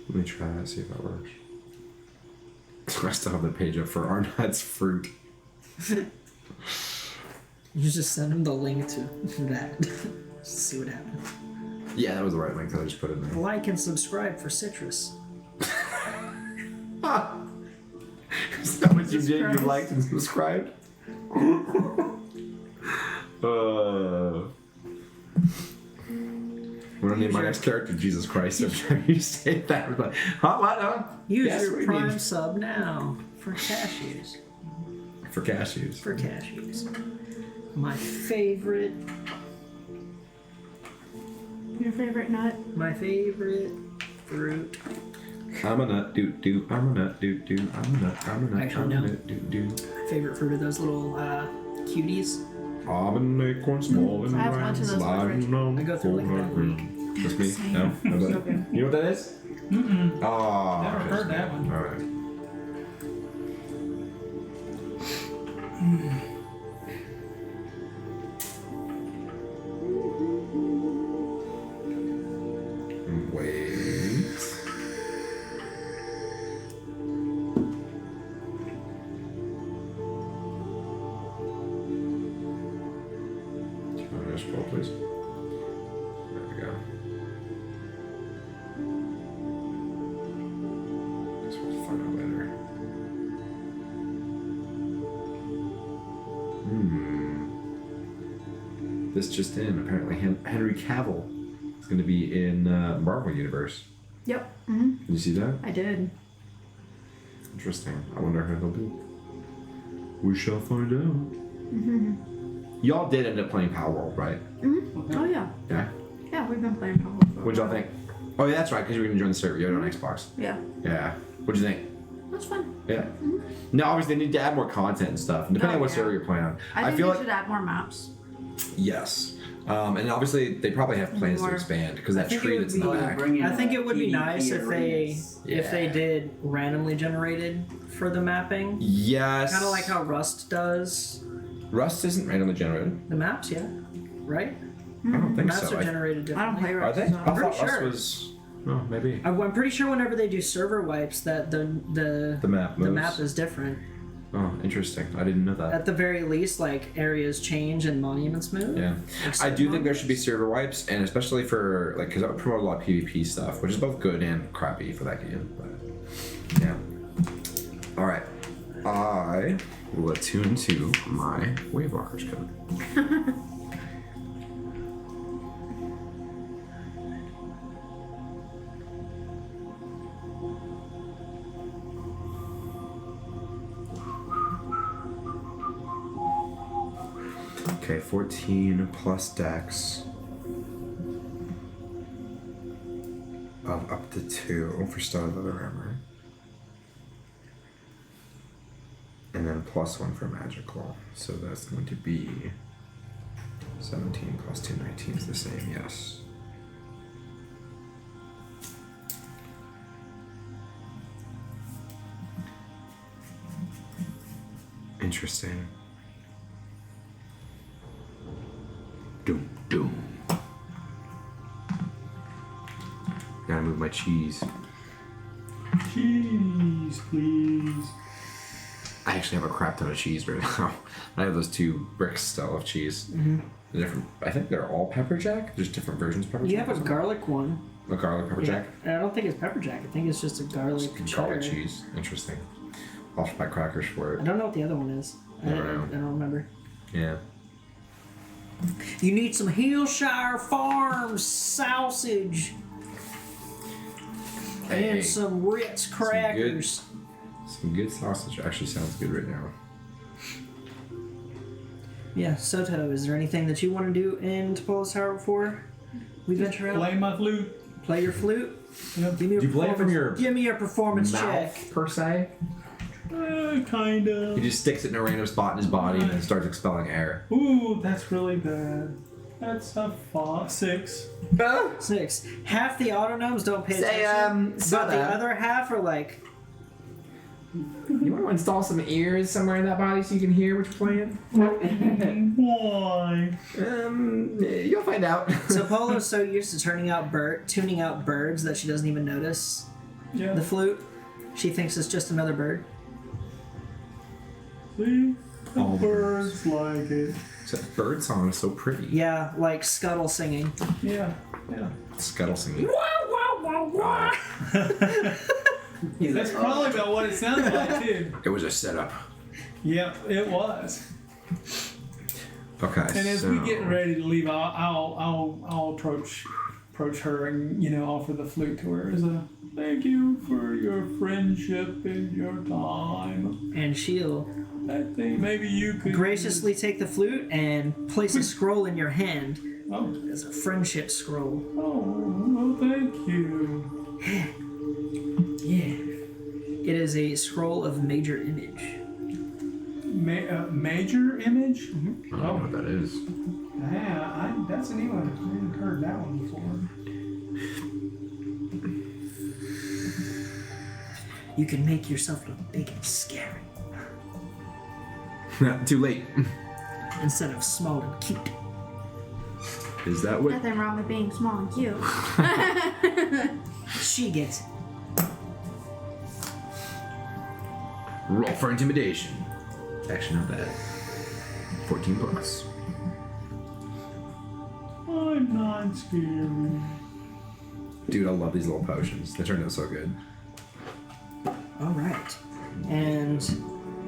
Let me try that, see if that works. I still have the page up for Arnott's fruit. You just send him the link to that. Just see what happens. Yeah, that was the right link that I just put in there. Like and subscribe for Citrus. Is that what you Jesus did? You Christ. liked and subscribed? I'm gonna name my next character Jesus Christ every time you say that. Like, huh? What? Huh? Use Yes, your we Prime need- sub now for cashews. For cashews. For cashews. My favorite. Your favorite nut? My favorite fruit. I'm a nut, doo. I'm a nut, doo. I'm a nut, I'm a nut, Actually, I'm a no. nut, doo. My favorite fruit are those little cuties. I'm an acorn small and I have a round, bunch of those sliding on I go through like that coconut ground. Just me? Same. No? Nobody? Okay. You know what that is? Mm-mm. Oh, Never okay, heard just me. that one. Alright. Wait. Scroll, please. There we go. Guess we'll find out later. This just in. Apparently, Henry Cavill is going to be in Marvel Universe. Yep. Mm-hmm. Did you see that? I did. Interesting. I wonder who they'll be. We shall find out. Y'all did end up playing Power World, right? Oh yeah. Yeah. Yeah, we've been playing Power World. What'd y'all think? Oh, yeah, that's right, because you were going to join the server. You're on Xbox. Yeah. Yeah. What'd you think? That's fun. Yeah. No, obviously they need to add more content and stuff, depending on what yeah. server you're playing on. I think feel we like should add more maps. yes, and obviously they probably have plans to More. expand because that think it tree would that's in the be- back. Bring in, I think it would be PvP nice if arenas. they Yeah. did randomly generated for the mapping. Yes. Kind of like how Rust does Rust isn't randomly generated. the maps, yeah, right? I don't think Maps so. are generated I don't differently. play Are Rust. they? so- I thought pretty Rust sure. was. Oh, maybe. I'm pretty sure whenever they do server wipes, that the The map the moves. map is different. Oh, interesting. I didn't know that. At the very least, like areas change and monuments move. Yeah, I do think there should be server wipes, and especially for like, because that would promote a lot of PvP stuff, which is both good and crappy for that game. But yeah. All right, I will attune to my wave walkers code. Okay, 14 plus dex of up to 2 for stone leather armor. And then plus 1 for magical. So that's going to be 17 plus 2, 19 is the same, yes. Interesting. Doom, doom. Gotta move my cheese. Cheese, please. I actually have a crap ton of cheese right now. I have those 2 bricks still of cheese. Mm-hmm. They're different. I think they're all pepper jack. There's different versions of pepper You jack. have a garlic one. A garlic pepper Yeah. jack. And I don't think it's pepper jack. I think it's just a garlic Just cheddar. garlic cheese. Interesting. I'll have to buy crackers for I it. don't know what the other one is. I Never know. don't remember. Yeah. You need some Hillshire Farms sausage Hey, and some Ritz crackers. some good sausage. Actually sounds good right now. Yeah, Soto, is there anything that you want to do in Topola's Tower before we venture out? Play my flute. Play your flute? Yep. Give me a Do you play it from performance- your Give me your performance check. per se? Kinda. He just sticks it in a random spot in his body and then starts expelling air. Ooh, that's really bad. That's a 6. 6. Half the autonomes don't pay Say, attention. But Soda. the other half are like, You want to install some ears somewhere in that body so you can hear what you're playing? Why? You'll find out. Topola's so used to tuning out birds that she doesn't even notice Yeah. the flute. She thinks it's just another bird. See? The All the birds like it. Except bird song is so pretty. Yeah, like Scuttle singing. Yeah. Yeah. Scuttle singing. He's That's like, probably about what it sounds like too. It was a setup. Yeah, it was. Okay. And as so we get ready to leave, I'll approach approach her and offer the flute to her as a thank you for your friendship and your time. And she'll I think maybe you could graciously take the flute and place a scroll in your hand Oh, as a friendship scroll. well, thank you. Yeah. It is a scroll of major image. Major image? I don't know what that is. Yeah, that's a new one. I haven't heard that one before. You can make yourself look big and scary Too late. instead of small and cute. Is that what? Nothing wrong with being small and cute. She gets it. Roll for intimidation. Actually, not bad. 14 plus. I'm not scared. Dude, I love these little potions. They turned out so good. All right. And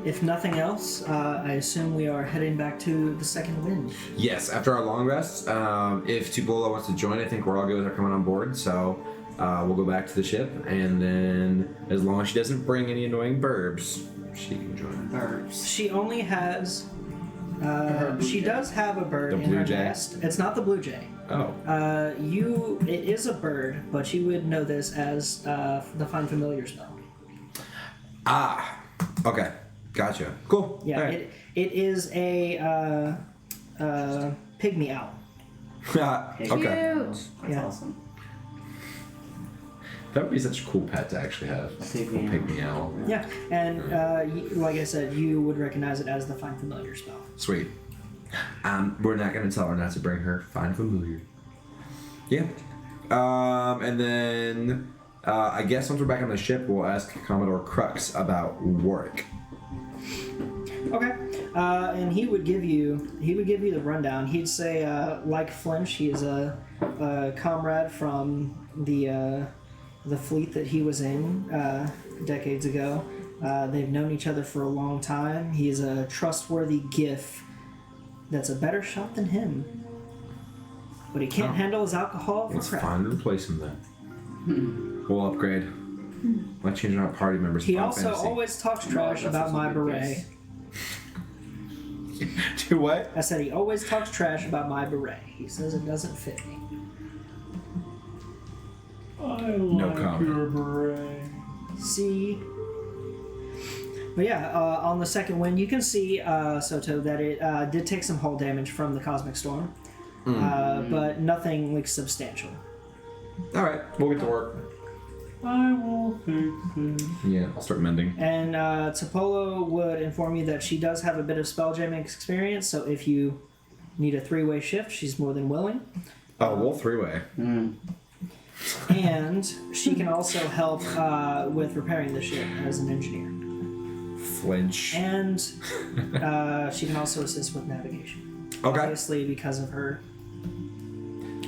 if nothing else, I assume we are heading back to the second wind. Yes, after our long rest, if Tupola wants to join, I think we're all good with her coming on board. So we'll go back to the ship, and then as long as she doesn't bring any annoying burbs, she can join. Birds. She only has. She does have a bird The in blue her jay? nest. It's not the blue jay. Oh. It is a bird, but you would know this as the Find Familiar spell. Ah. Okay. Gotcha. Cool. Yeah, All right. it is a pygmy owl. Okay. Cute. That's Yeah. awesome. That would be such a cool pet to actually have. Pygmy owl. Pygmy owl. Yeah, and like I said, you would recognize it as the Find Familiar spell. Sweet. We're not gonna tell her not to bring her Find Familiar. Yeah. And then I guess once we're back on the ship, we'll ask Commodore Crux about Warwick. Okay, and he would give you the rundown. He'd say, like Flinch, he is a comrade from the fleet that he was in decades ago. They've known each other for a long time. He is a trustworthy giff that's a better shot than him, but he can't handle his alcohol for Let's crap. find and replace him then. We'll upgrade. Might change our party members. He Final also Fantasy. always talks trash about my beret. Do what? I said he always talks trash about my beret. He says it doesn't fit me. I like comment. your beret. See? But yeah, on the second wind, you can see, Soto, that it did take some hull damage from the Cosmic Storm. But nothing like substantial. Alright, we'll get to work. I will fix it. Yeah, I'll start mending. And Topolo would inform you that she does have a bit of spell jamming experience, so if you need a three-way shift, she's more than willing. Oh, we'll three-way. And she can also help with repairing the ship as an engineer. Flinch. And she can also assist with navigation. Okay. Obviously, because of her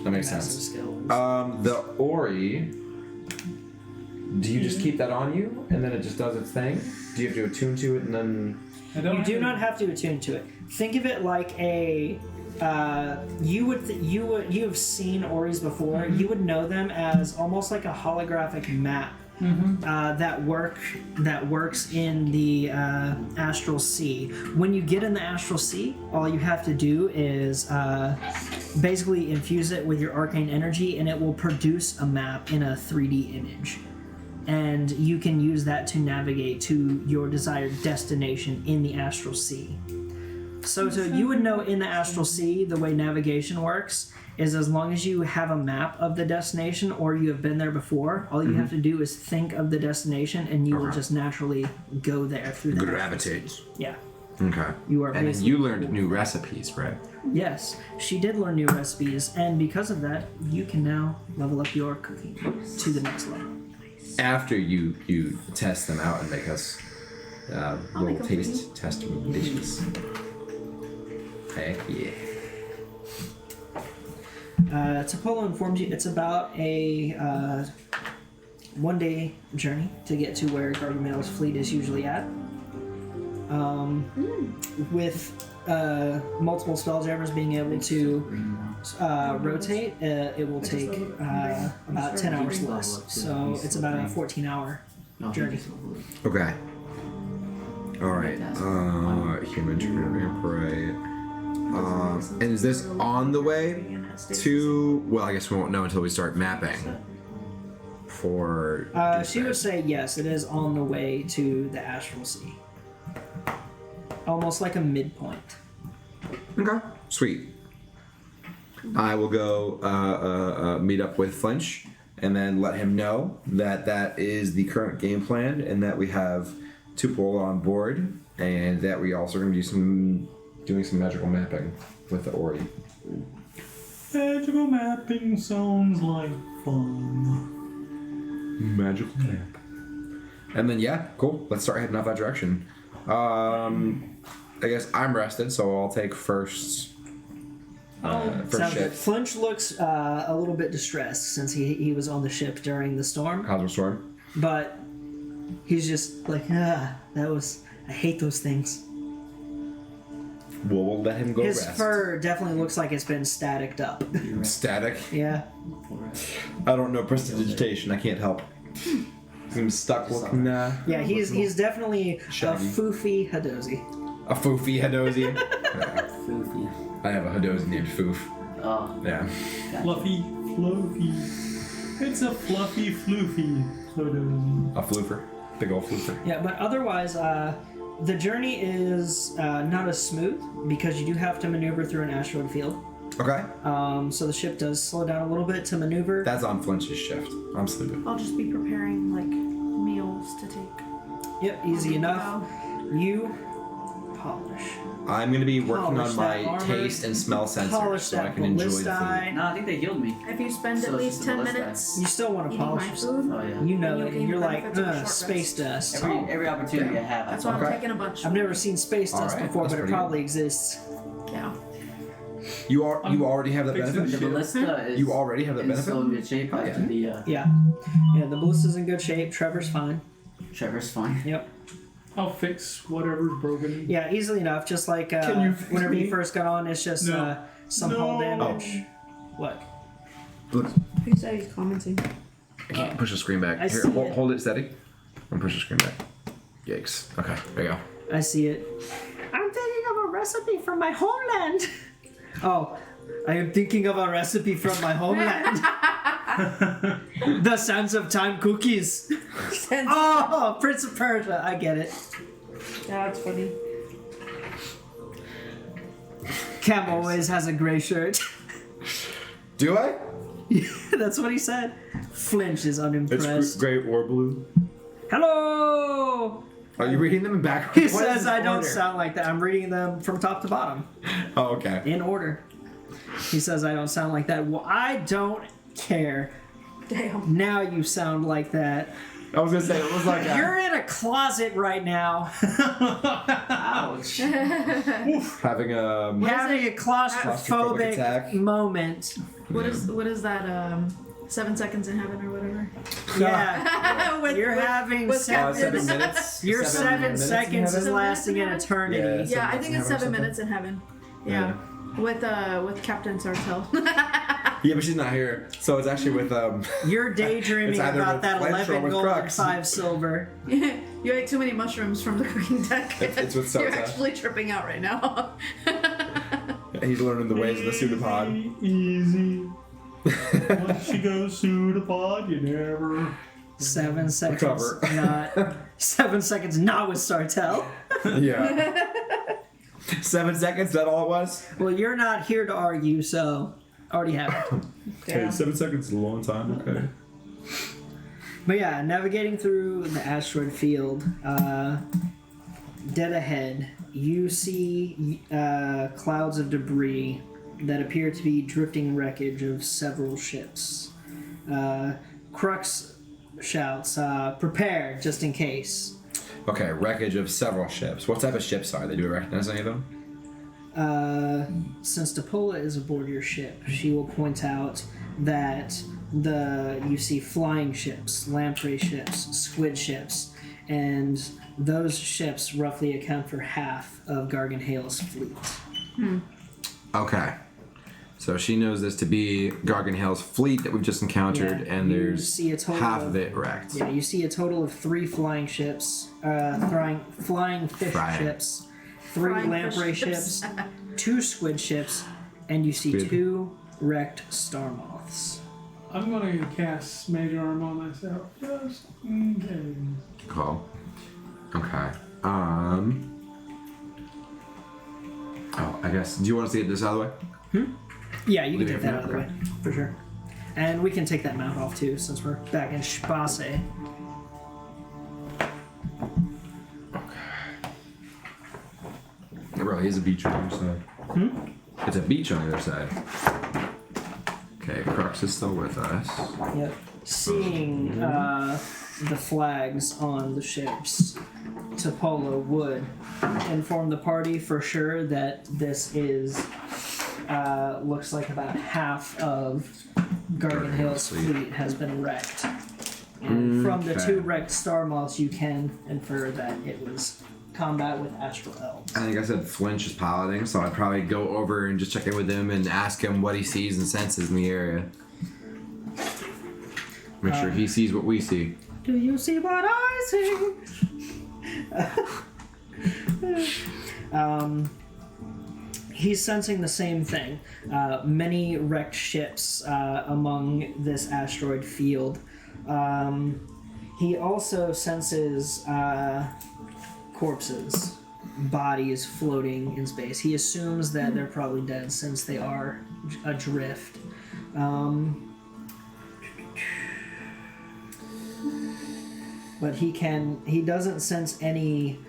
That makes massive sense. skills. The Ori, do you just keep that on you and then it just does its thing? Do you have to attune to it and then... You do not have to attune to it. Think of it like a. You have seen Oris before. You would know them as almost like a holographic map that works in the Astral Sea. When you get in the Astral Sea, all you have to do is basically infuse it with your arcane energy, and it will produce a map in a 3D image. And you can use that to navigate to your desired destination in the Astral Sea. So you would know in the Astral Sea, the way navigation works is as long as you have a map of the destination or you have been there before, all you have to do is think of the destination and you will just naturally go there through the Gravitate. Yeah. Okay. You are And then basically- you learned new recipes, right? Yes, she did learn new recipes, and because of that, you can now level up your cooking to the next level. After you test them out and make us little make 'em taste test dishes. Heck yeah. Topolo informs you it's about a one-day journey to get to where Gargamel's fleet is usually at. With multiple spelljammers being able to rotate, it will take about 10 hours less. So it's about a 14-hour journey. Okay. Alright. Human training prey. And is this on the way to... Well, I guess we won't know until we start mapping. For... She would say yes, it is on the way to the Astral Sea. Almost like a midpoint. Okay. Sweet. I will go meet up with Flinch and then let him know that that is the current game plan and that we have Tupol on board and that we also are going to be doing some magical mapping with the Ori. Magical mapping sounds like fun. Magical map. And then yeah, cool. Let's start heading off that direction. I guess I'm rested, so I'll take first. First Sounds good. ship. Flinch looks a little bit distressed since he was on the ship during the storm, How's the storm? but he's just like, I hate those things. We'll let him go His rest. fur definitely looks like it's been staticked up. Static. Yeah. I don't know prestidigitation. I can't help. I'm stuck looking. Yeah, he's definitely Shaggy. a foofy Hadozi. A foofy Hadozi. Foofy. I have a Hadozi named Foof. Oh. Yeah. Fluffy, floofy. It's a fluffy, floofy. A floofer. Big old floofer. Yeah, but otherwise, the journey is not as smooth because you do have to maneuver through an asteroid field. Okay. So the ship does slow down a little bit to maneuver. That's on Flinch's shift. I'm sleeping. I'll just be preparing like meals to take. Yep, easy enough. You polish. I'm going to be working Polish on that my armor. taste and smell sensors Polish so I that can enjoy the food. ballistae. No, I think they healed me. If you spend So at it's least just 10 a list minutes You still want to eating polish my yourself. food, Oh yeah. You know You'll it, gain and you're the like, benefits of a short space dust. Every opportunity I have, that's I why I'm Okay. taking a bunch. I've never seen space dust Alright, before, that's but it pretty probably exists. Yeah. You already have that Fixing benefit? The ballista is You already have that in benefit? so good shape Okay. after the Yeah. Yeah, the ballista's in good shape. Trevor's fine. Trevor's fine. Yep. I'll fix whatever's broken. Yeah, easily enough. Just like Can you fix whenever me? you first got on, it's just No. some No. hull damage. What? Who said he's commenting? I can't push the screen back. I Here, see hold, it. hold it steady. I'm push the screen back. Yikes. Okay, there you go. I see it. I'm thinking of a recipe from my homeland. Oh, I am thinking of a recipe from my homeland. The Sands of Time cookies. Oh, Prince of Persia. I get it. Yeah, that's funny. Cam always has a gray shirt. Do I? That's what he said. Flinch is It's unimpressed. gray or blue. Hello! Are you reading them in backwards? He What is says this I don't order? sound like that. I'm reading them from top to bottom. Oh, okay. In order. He says I don't sound like that. Well, I don't care. Damn. Now you sound like that. I was gonna say it was like You're in a closet right now. Ouch. having a. Having a Claustrophobic attack. claustrophobic moment. What is that? 7 seconds in heaven or whatever. Yeah. With- You're with- having with 7 seven. minutes. Your 7 7 minutes in seconds is heaven? lasting an eternity. Yeah, I think it's 7 something. minutes in heaven. Yeah. With Captain Sartell. Yeah, but she's not here, so it's actually with You're daydreaming It's either about with that Fletcher or 11 with gold and Crux. 5 silver. You ate too many mushrooms from the cooking deck. It's with You're Sartell. actually tripping out right now. He's learning the ways of the pseudopod. Easy. Once you go pseudopod, you never. 7 seconds. Recover. Not 7 seconds. Not with Sartell. Yeah. 7 seconds. That all it was? Well, you're not here to argue, so already happened. Hey, 7 seconds is a long time. Okay. But yeah, navigating through the asteroid field, dead ahead, you see clouds of debris that appear to be drifting wreckage of several ships. Crux shouts, prepare, just in case. Okay, wreckage of several ships. What type of ships are they? Do we recognize any of them? Since Depola is aboard your ship, she will point out that you see flying ships, lamprey ships, squid ships, and those ships roughly account for half of Garganhale's fleet. Okay. So she knows this to be Garganhale's fleet that we've just encountered, Yeah, and you there's see a total half of- of it wrecked. Yeah, you see a total of 3 flying ships, flying fish Frying. ships, 3 Flying lamprey fish ships, 2 squid ships, and you see Squid. 2 wrecked star moths. I'm gonna cast Major Arm on myself just in case. Cool. Okay. Oh, I guess. Do you want us to get this out of the way? Yeah, you can Leave take it that out of the okay. way, for sure. And we can take that mount off too, since we're back in Space. It really is a beach on the other side. It's a beach on the other side. Okay, Crux is still with us. Yep. Seeing the flags on the ships, Topolo would inform the party for sure that this is looks like about half of Garganhale's fleet has been wrecked. And from the Okay. 2 wrecked star moths, you can infer that it was combat with Astral Elves. I think I said Flinch is piloting, so I'd probably go over and just check in with him and ask him what he sees and senses in the area. Make sure he sees what we see. Do you see what I see? He's sensing the same thing. Many wrecked ships among this asteroid field. He also senses corpses, bodies floating in space. He assumes that they're probably dead since they are adrift. But he doesn't sense any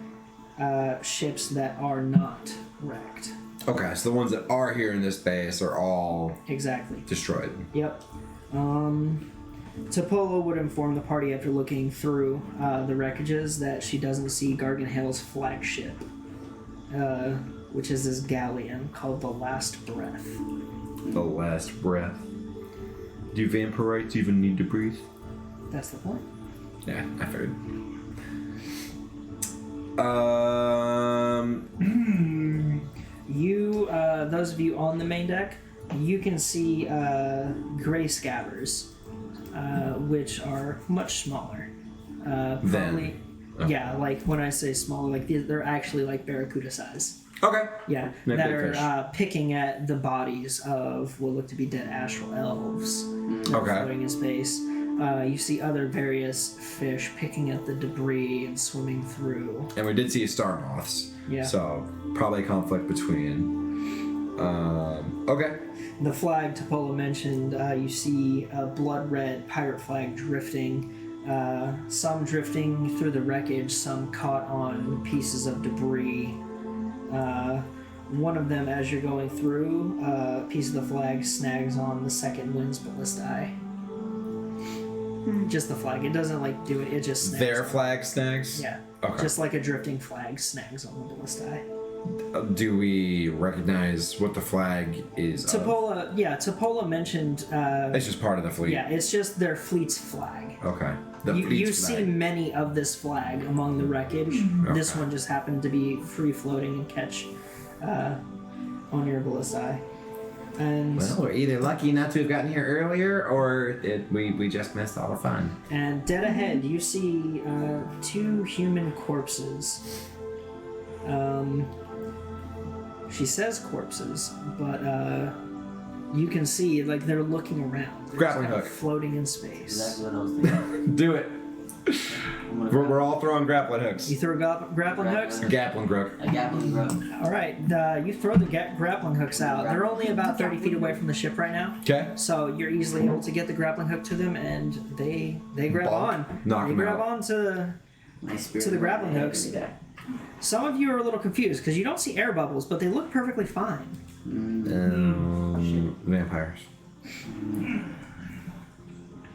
ships that are not wrecked. Okay, so the ones that are here in this base are all Exactly. destroyed. Yep. Topolo would inform the party after looking through the wreckages that she doesn't see Garganhale's flagship, which is this galleon called the Last Breath. The last breath. Do vampirites even need to breathe? That's the point. Yeah, I figured. You, those of you on the main deck, you can see gray scabbers, which are much smaller. Probably, yeah, like when I say smaller, like they're actually like barracuda size. Okay. Yeah, Like that big are fish. picking at the bodies of what look to be dead astral elves that are Okay. floating in space. You see other various fish picking at the debris and swimming through. And we did see star moths. Yeah. So probably conflict between. Okay. The flag Topolo mentioned, you see a blood red pirate flag drifting. Some drifting through the wreckage, some caught on pieces of debris. One of them, as you're going through, a piece of the flag snags on the second wind's ballistae. Just the flag. It doesn't like do it. It just snags. Their on- flag snags? Yeah. Okay. Just like a drifting flag snags on the ballistae. Do we recognize what the flag is? Of? Topolo mentioned. It's just part of the fleet. Yeah, it's just their fleet's flag. Okay. The You fleet's see flag. many of this flag among the wreckage. This Okay. one just happened to be free floating and catch on your ballistae. And Well, we're either lucky not to have gotten here earlier, or we just missed all the fun. and dead ahead, you see 2 human corpses. She says corpses, but you can see like they're looking around. They're Grappling just kind of hook. floating in space. Exactly what I was thinking. Do it. I'm gonna We're all throwing grappling hooks. You throw grappling hooks. Grappling hook. a Gatlin grub. All right, you throw the grappling hooks out. They're only about 30 feet away from the ship right now. Okay. So you're easily able to get the grappling hook to them, and they grab Bonk. on. Knock they 'em grab out. on to. My spirit. To the grappling hooks. Yeah. Some of you are a little confused because you don't see air bubbles, but they look perfectly fine. Vampires.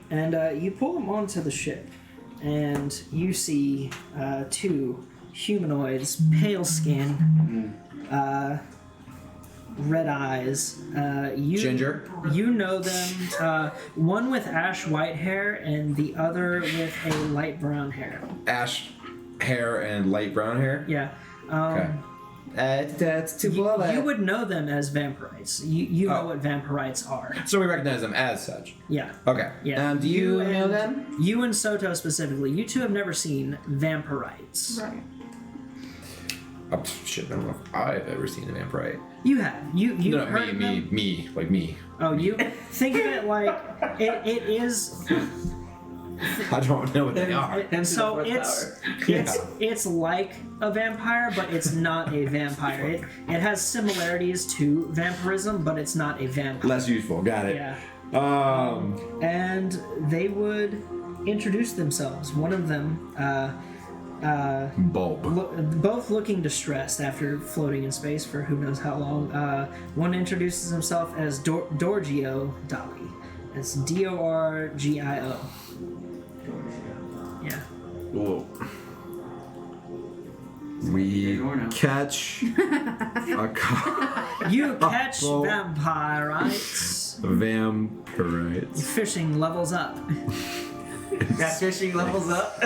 And you pull them onto the ship, and you see 2 humanoids, pale skin, red eyes. Ginger. You know them. One with ash white hair, and the other with a light brown hair. Ash. hair and light brown hair. Yeah. Okay. That's too below that. You would know them as vampirites. You know what vampirites are. So we recognize them as such. Yeah. Okay. Yeah. Do you and, know them? You and Soto specifically. You two have never seen vampirites. Right. Oh, shit, I don't know if I've ever seen a vampire. You have. You No, heard of them? me, like me. Oh, you think of it like it is. I don't know what they are. So it's like a vampire, but it's not a vampire. It has similarities to vampirism, but it's not a vampire. Less useful. Got it. Yeah. Um. And they would introduce themselves. One of them, Bulb. both looking distressed after floating in space for who knows how long. One introduces himself as Dorgio Dali. It's Dorgio. Yeah. Whoa. We catch a You catch Oh. vampirites. vampirites. Fishing levels up. That fishing levels up.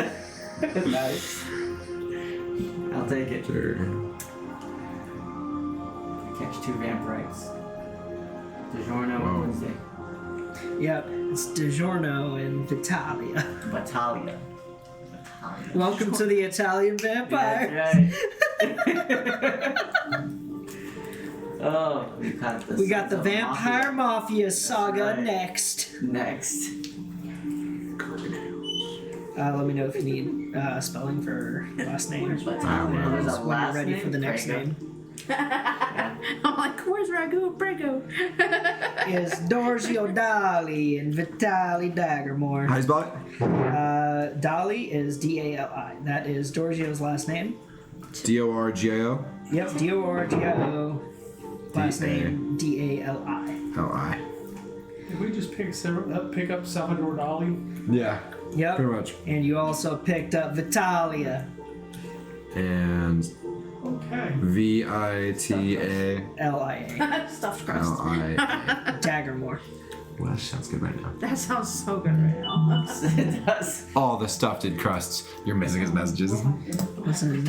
Nice. I'll take it. Sure. Catch 2 vampirites. DiGiorno Whoa. and Wednesday. Yep, it's DiGiorno and Vitalia. Battaglia. Welcome to the Italian vampire. That's right. Oh, we got the We got the Sons of Vampire Mafia saga right. next. Next. Let me know if you need spelling for last name. There's a When you're last ready name? for the next Prego. name. I'm like, where's Ragu Prego? Is Dorgio Dali and Vitali Daggermore. How you spell it? Dali is D-A-L-I. That is Dorgio's last name. Dorgio. Yep, D-O-R-G-I-O. Last D-A. name D-A-L-I. L-I. Did we just pick up Salvador Dali? Yeah. Yep. Pretty much. And you also picked up Vitalia. And Okay. V-I-T-A. L-I-A. Stuffed crust. L-I-A. Daggermore. Well, that sounds good right now. That sounds so good right now. It does. All the stuffed crusts. You're missing his messages. Listen,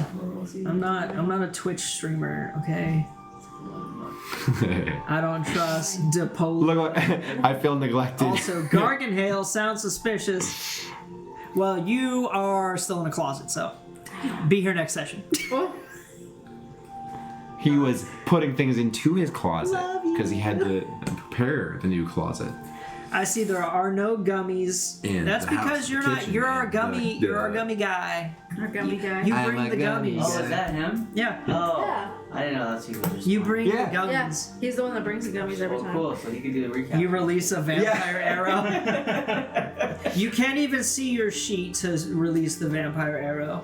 I'm not a Twitch streamer, okay? I don't trust Depol. Look, I feel neglected. Also, Garganhale sounds suspicious. Well, you are still in a closet, so be here next session. Oh, He was putting things into his closet Love you. because he had to prepare the new closet. I see there are no gummies. In That's the because house, you're the not. kitchen, You're our and gummy. the- You're our gummy guy. our gummy guy. You I'm bring a the gummy gummies. Oh, is that him? Yeah. Oh, Yeah. I didn't know that's who was. You bring Yeah. the Yeah, gummies. he's the one that brings the gummies every Oh, time. cool. So he can do the recap. You release a vampire arrow. You can't even see your sheet to release the vampire arrow.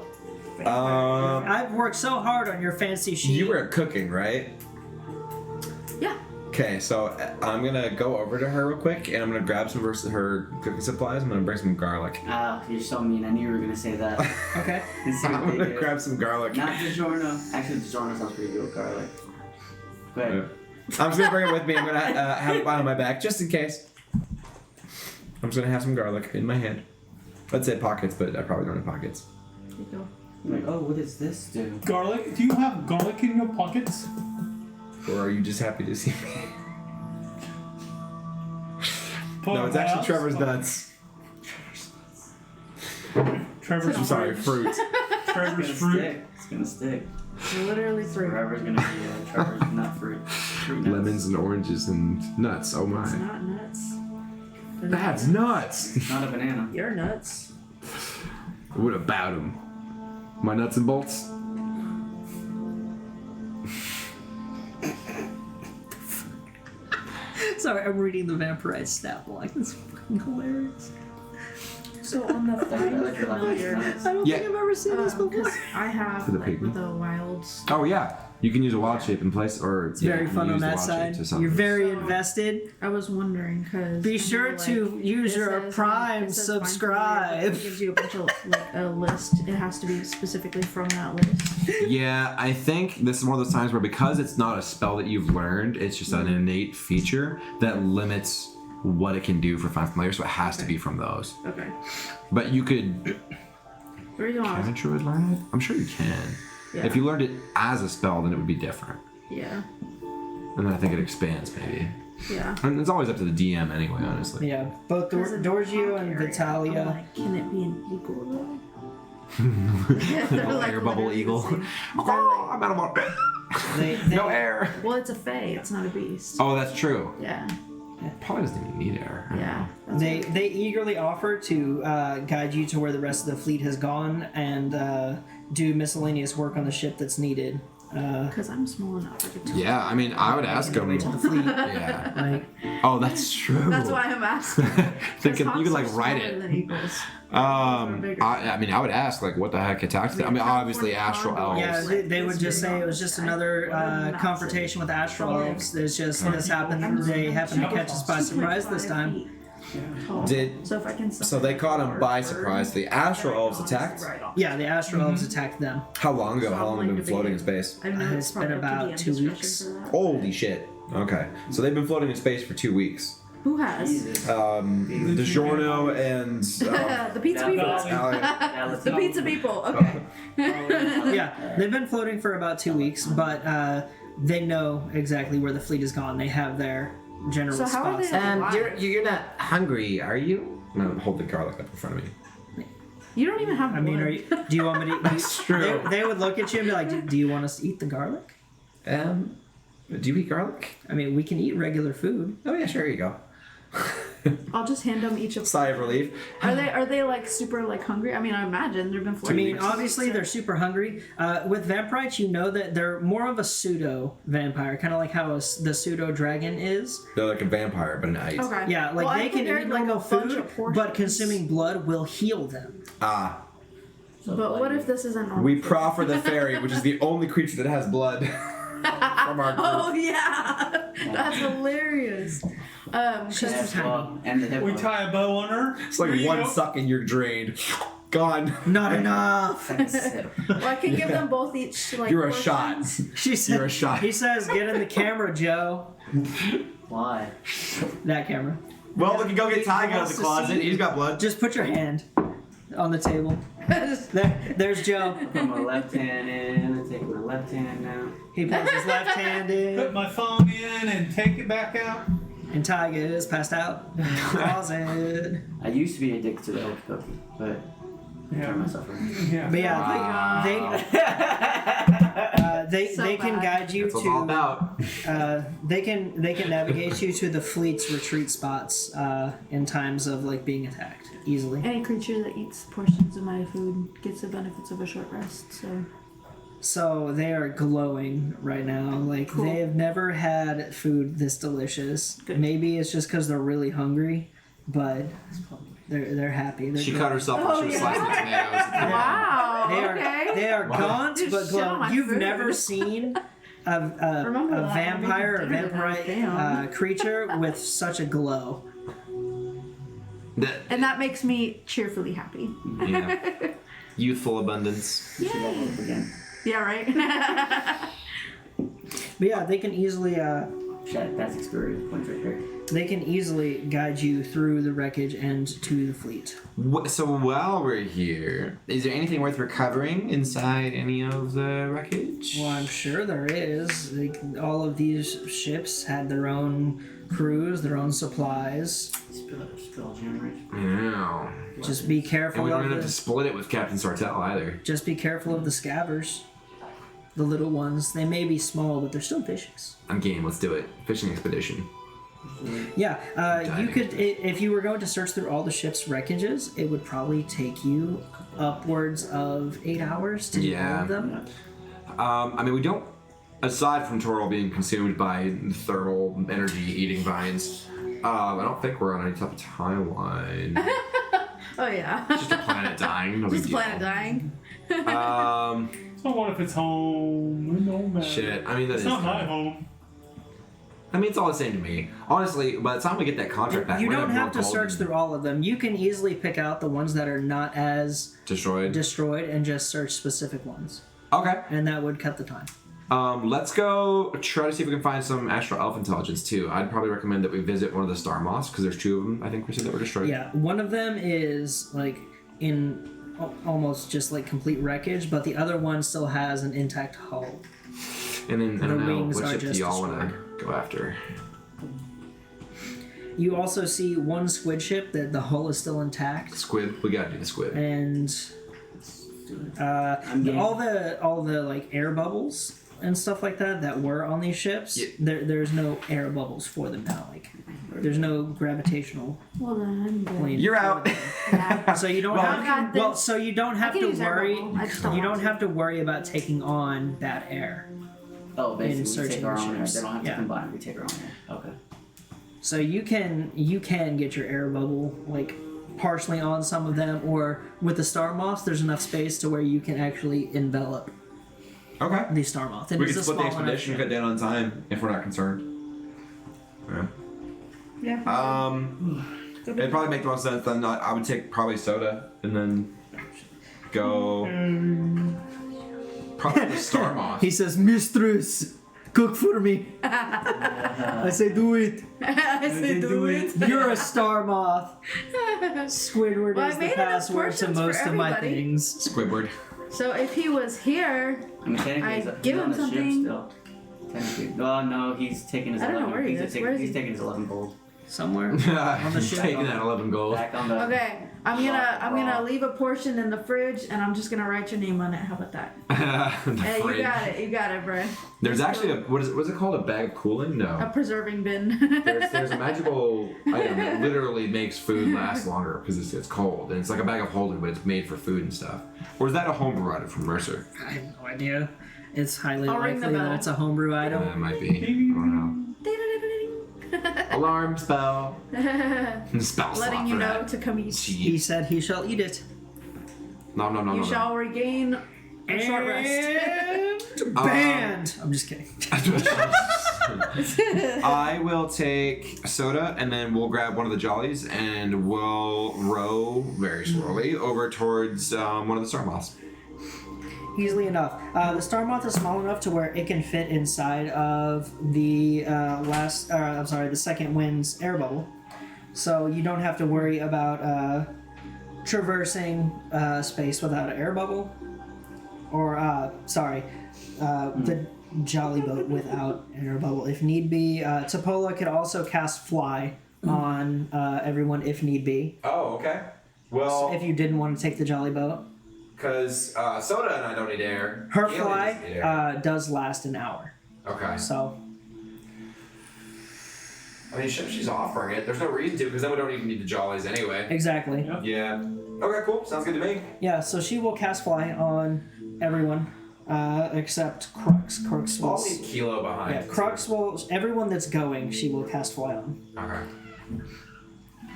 I've worked so hard on your fancy sheet. You were cooking, right? Yeah. Okay, so I'm gonna go over to her real quick, and I'm gonna grab some of her cooking supplies. I'm gonna bring some garlic. Ah, you're so mean. I knew you were gonna say that. Okay. Let's see I'm what they gonna do. grab some garlic. Not DiGiorno. Actually, DiGiorno sounds pretty good with garlic. Go ahead. I'm just gonna bring it with me. I'm gonna have it behind my back just in case. I'm just gonna have some garlic in my hand. I'd say pockets, but I probably don't have pockets. There you go. I'm like, oh, what does this do? Garlic? Do you have garlic in your pockets? Or are you just happy to see me? Pull No, it it's actually out. Trevor's nuts. Trevor's I'm sorry, fruit. Trevor's It's fruit. gonna stick. It's gonna stick. Literally fruit. Forever's gonna be Trevor's nut fruit. Fruit nuts. Lemons and oranges and nuts. Oh It's my. not nuts. They're That's not. nuts. Not a banana. You're nuts. What about them? My nuts and bolts? Sorry, I'm reading the vampirite stat block. That's fucking hilarious. So on the I find like your lemons familiar, and nuts. I don't Yeah. think I've ever seen this before. because I have For the like pigment? the wilds. Oh yeah. You can use a wild shape in place, or It's very fun on that side. You're very invested. I was wondering because Be sure to use your Prime subscribe. It gives you a bunch of like a list. It has to be specifically from that list. Yeah, I think this is one of those times where because it's not a spell that you've learned, it's just an innate feature that limits what it can do for Find Familiar, so it has to be from those. Okay. But you could The reason why I was, Can't druid learn it? I'm sure you can. yeah. If you learned it as a spell, then it would be different. Yeah. And then I think it expands, maybe. Yeah. And it's always up to the DM anyway, honestly. Yeah, both Dorgio and Vitalia. I'm like, can it be an eagle though? Little air bubble literally eagle. the same. Oh, I'm out of water. They, No air. Well, it's a fae. It's not a beast. Oh, that's true. Yeah. Probably doesn't even need air. Yeah. That's They eagerly offer to guide you to where the rest of the fleet has gone and do miscellaneous work on the ship that's needed. because I'm small enough. I could totally- Yeah, I mean, I would ask Way him. to the fleet. Yeah. Like, Oh, that's true. That's why I'm asking. Thinking you could Hawks like are write smaller it. than eagles. I mean, I would ask like, what the heck attacked them? I mean, obviously Astral Elves. yeah, they would just say it was just another confrontation with Astral Elves. There's just this happened. They happened to catch us by surprise this time. So if I can. So they caught him by surprise. The Astral Elves attacked? Yeah, the Astral Elves attacked them. How long ago? How long have they been floating in space? I know It's been about 2 weeks. Holy shit. Okay. So they've been floating in space for 2 weeks. Who has? DiGiorno and... The pizza people. Alex. The pizza people. Okay. Yeah, they've been floating for about 2 weeks, but they know exactly where the fleet has gone. They have their general So how are spots. they- You're not hungry, are you? No, hold the garlic up in front of me. You don't even have. I mean, blood. do you want me to? That's true. They would look at you and be like, "Do you want us to eat the garlic?" Do you eat garlic? I mean, we can eat regular food. Oh yeah, sure, here you go. I'll just hand them each a. Sigh of relief. Are they like super like hungry? I mean, I imagine they've been I floating. mean, for 2 obviously weeks, they're super hungry. With vampirites, you know that they're more of a pseudo vampire, kind of like how the pseudo dragon is. They're like a vampire, but an ice. Okay. Yeah, like Well, I they can figured, eat like, normal a bunch food, of portions. but consuming blood will heal them. Ah. But what if this isn't normal? We proffer the fairy, which is the only creature that has blood from our group. Oh yeah, that's hilarious. She's Yeah, just tiny. well, and the hippo. We tie a bow on her. It's like There you one go. suck and you're drained. Gone. Not enough. Well, I can give them both each like. You're a shot. portions. She said, You're a shot. He says, "Get in the camera, Joe." Why? That camera. Well, we can go get Tyga out of wants the to closet. see- He's got blood. Just put your hand on the table. There's Joe. Put my left hand in. I take my left hand now. He puts his left hand Put in, my phone in and take it back out. and Tyga is passed out in the closet. I used to be addicted to the Hokey Pokey, but I turned myself around. Yeah. But yeah, they So can bad. guide you That's what it's all to. about. They can navigate you to the fleet's retreat spots in times of like being attacked easily. Any creature that eats portions of my food gets the benefits of a short rest. So So they are glowing right now. Like Cool. they have never had food this delicious. Good. Maybe it's just because they're really hungry, but they're happy. They're She glowing. cut herself when Oh, she was yeah. slicing tomatoes. wow. They are Okay. they are gaunt Just but shit on glowing. my You've food. never seen a Remember that. vampire or I'm making dinner vampire tonight. Damn. creature with such a glow. And that makes me cheerfully happy. Yeah. Youthful abundance. You should level up again. Yeah, right. But yeah, they can easily Shit, that's experience points right there. guide you through the wreckage and to the fleet. So while we're here, is there anything worth recovering inside any of the wreckage? Well, I'm sure there is. Like, all of these ships had their own crews, their own supplies. Spell generation. Yeah. Just be And careful we don't of even have to the, split it with Captain Sartell either. just be careful of the scabbers. The little ones. They may be small, but they're still vicious. I'm game. Let's do it. Fishing expedition. Yeah, you Diving could if you were going to search through all the ship's wreckages, it would probably take you upwards of 8 hours to do all Yeah. of them. I mean, we don't. Aside from Toril being consumed by thermal energy eating vines, I don't think we're on any type of timeline. oh yeah. Just a planet dying. No big Just deal. planet dying. So what if it's home? No matter. Shit. I mean, that It's is. not my home. I mean, it's all the same to me. Honestly, by the time we get that contract back, You we're don't gonna have to gold search and through all of them. You can easily pick out the ones that are not as Destroyed. destroyed and just search specific ones. Okay. And that would cut the time. Let's go try to see if we can find some astral elf intelligence too. I'd probably recommend that we visit one of the star moths because there's 2 of them. I think we said that were destroyed. Yeah, one of them is like in almost just like complete wreckage, but the other one still has an intact hull. And then I The don't know wings what are ship do just y'all want to go after? You also see one squid ship that the hull is still intact, Squid. We gotta do the squid. and I'm game. all the like air bubbles and stuff like that were on these ships. Yeah. There's no air bubbles for them now. Like there's no gravitational Well then, I'm good. plane. You're for out. them. Yeah. So you don't Well, I've have got well, this. so you don't I have can to use air worry. bubble. I just don't You want don't have to worry about taking on bad air. Oh, in basically we searching take our the own air. ships. They don't have to Yeah. combine. We take our own air. Okay. So you can get your air bubble like partially on some of them, or with the star moth, there's enough space to where you can actually envelop Okay. the star moth. And We it's can a split the small enough expedition, ship. cut down on time if we're not concerned. Yeah. Yeah. It'd probably make the most sense then. I would take probably soda and then go. Probably the star moth. He says, "Mistress, cook for me." I say, "Do it." I say do it. You're a star moth. Squidward Well, I is the made enough password to portions for most of my everybody. things. Squidward. So if he was here, I mean, technically I he's give on him the ship something. still. Technically. Oh no, he's taking his I don't know 11. where he he's is. taking- Where is he's he? taking his 11 gold. Somewhere on the He's ship. taking that 11 gold. Back on the. okay, I'm gonna leave a portion in the fridge, and I'm just gonna write your name on it. How about that? The Hey, fridge. you got it, Brian. There's actually what's it called? A bag of cooling? A No. preserving bin. There's a magical item that literally makes food last longer because it's cold, and it's like a bag of holding, but it's made for food and stuff. Or is that a homebrew item from Mercer? I have no idea. It's highly I'll ring the likely that bell. it's a homebrew item. It might be. I don't know. Alarm spell. Spell slot Letting you for know that. to come eat. He said he shall eat it. No. You shall regain a short rest. And banned. I'm just kidding. I will take soda and then we'll grab one of the jollies and we'll row very slowly over towards one of the star moths. Easily enough. The star moth is small enough to where it can fit inside of the the second wind's air bubble. So you don't have to worry about traversing space without an air bubble. Or, the jolly boat without an air bubble if need be. Topola could also cast fly on everyone if need be. Oh, okay. Well, If you didn't want to take the jolly boat. because soda and I don't need air. Her Galen fly doesn't need air. does last an hour. Okay. So, I mean, she's offering it. There's no reason to because then we don't even need the jollies anyway. exactly. Yeah. Yeah. Okay, cool. Sounds good to me. Yeah, so she will cast fly on everyone except Crux. Crux will. I'll leave Kilo behind. Yeah, Crux will. Everyone that's going, she will cast fly on. Okay.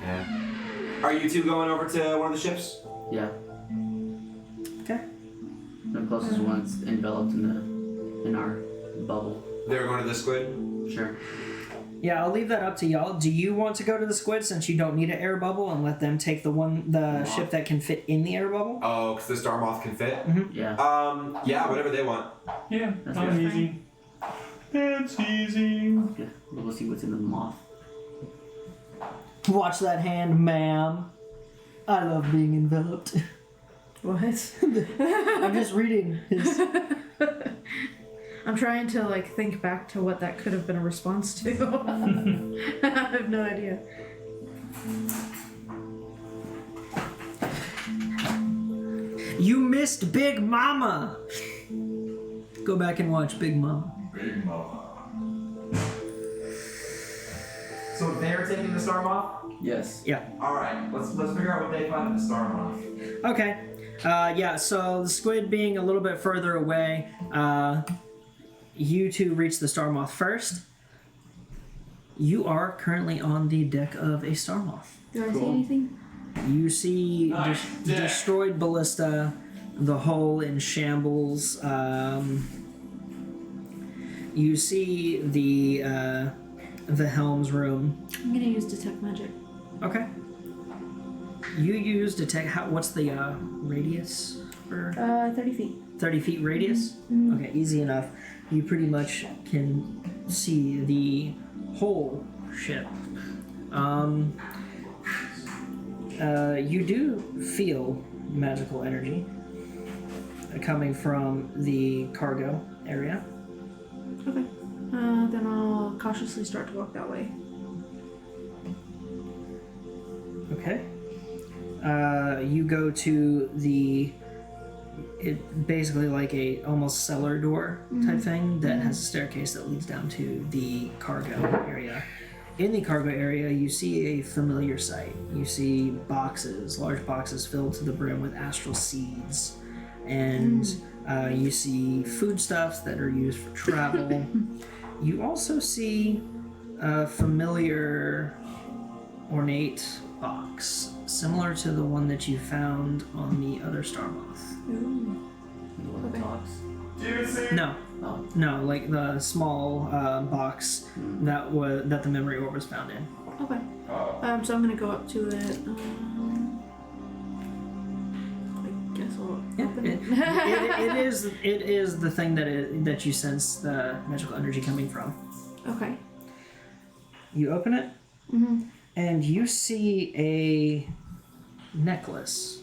Yeah. Are you two going over to one of the ships? Yeah. Okay. The closest one's enveloped in our bubble. They're going to the squid? Sure. Yeah, I'll leave that up to y'all. Do you want to go to the squid since you don't need an air bubble and let them take the ship that can fit in the air bubble? Oh, because the star moth can fit? Yeah. Yeah, whatever they want. Yeah, That's I'm fine. easy. It's easy. Yeah. We'll see what's in the moth. Watch that hand, ma'am. I love being enveloped. What? I'm just reading his. I'm trying to think back to what that could have been a response to. I have no idea. You missed Big Mama. Go back and watch Big Mama. Big Mama. So they're taking the star moth? Yes. Alright, let's figure out what they find in the star moth. Okay. Yeah, so the squid being a little bit further away, you two reach the star moth first. You are currently on the deck of a star moth. Do I see anything? You see destroyed ballista, the hull in shambles. You see the helm's room. I'm gonna use detect magic. Okay. You use detect. What's the radius for? 30 feet. 30 feet radius? Okay, easy enough. You pretty much can see the whole ship. You do feel magical energy coming from the cargo area. Okay. Then I'll cautiously start to walk that way. Okay. You go to basically like a almost cellar door type thing that has a staircase that leads down to the cargo area. In the cargo area, you see a familiar sight. You see boxes, large boxes filled to the brim with astral seeds, and you see foodstuffs that are used for travel. You also see a familiar ornate box, similar to the one that you found on the other star moth. Ooh. The one that talks. No, Oh. no, like the small box that the memory orb was found in. Okay. So I'm gonna go up to it. I guess I'll open it. It is the thing that you sense the magical energy coming from. Okay. You open it, and you see a necklace.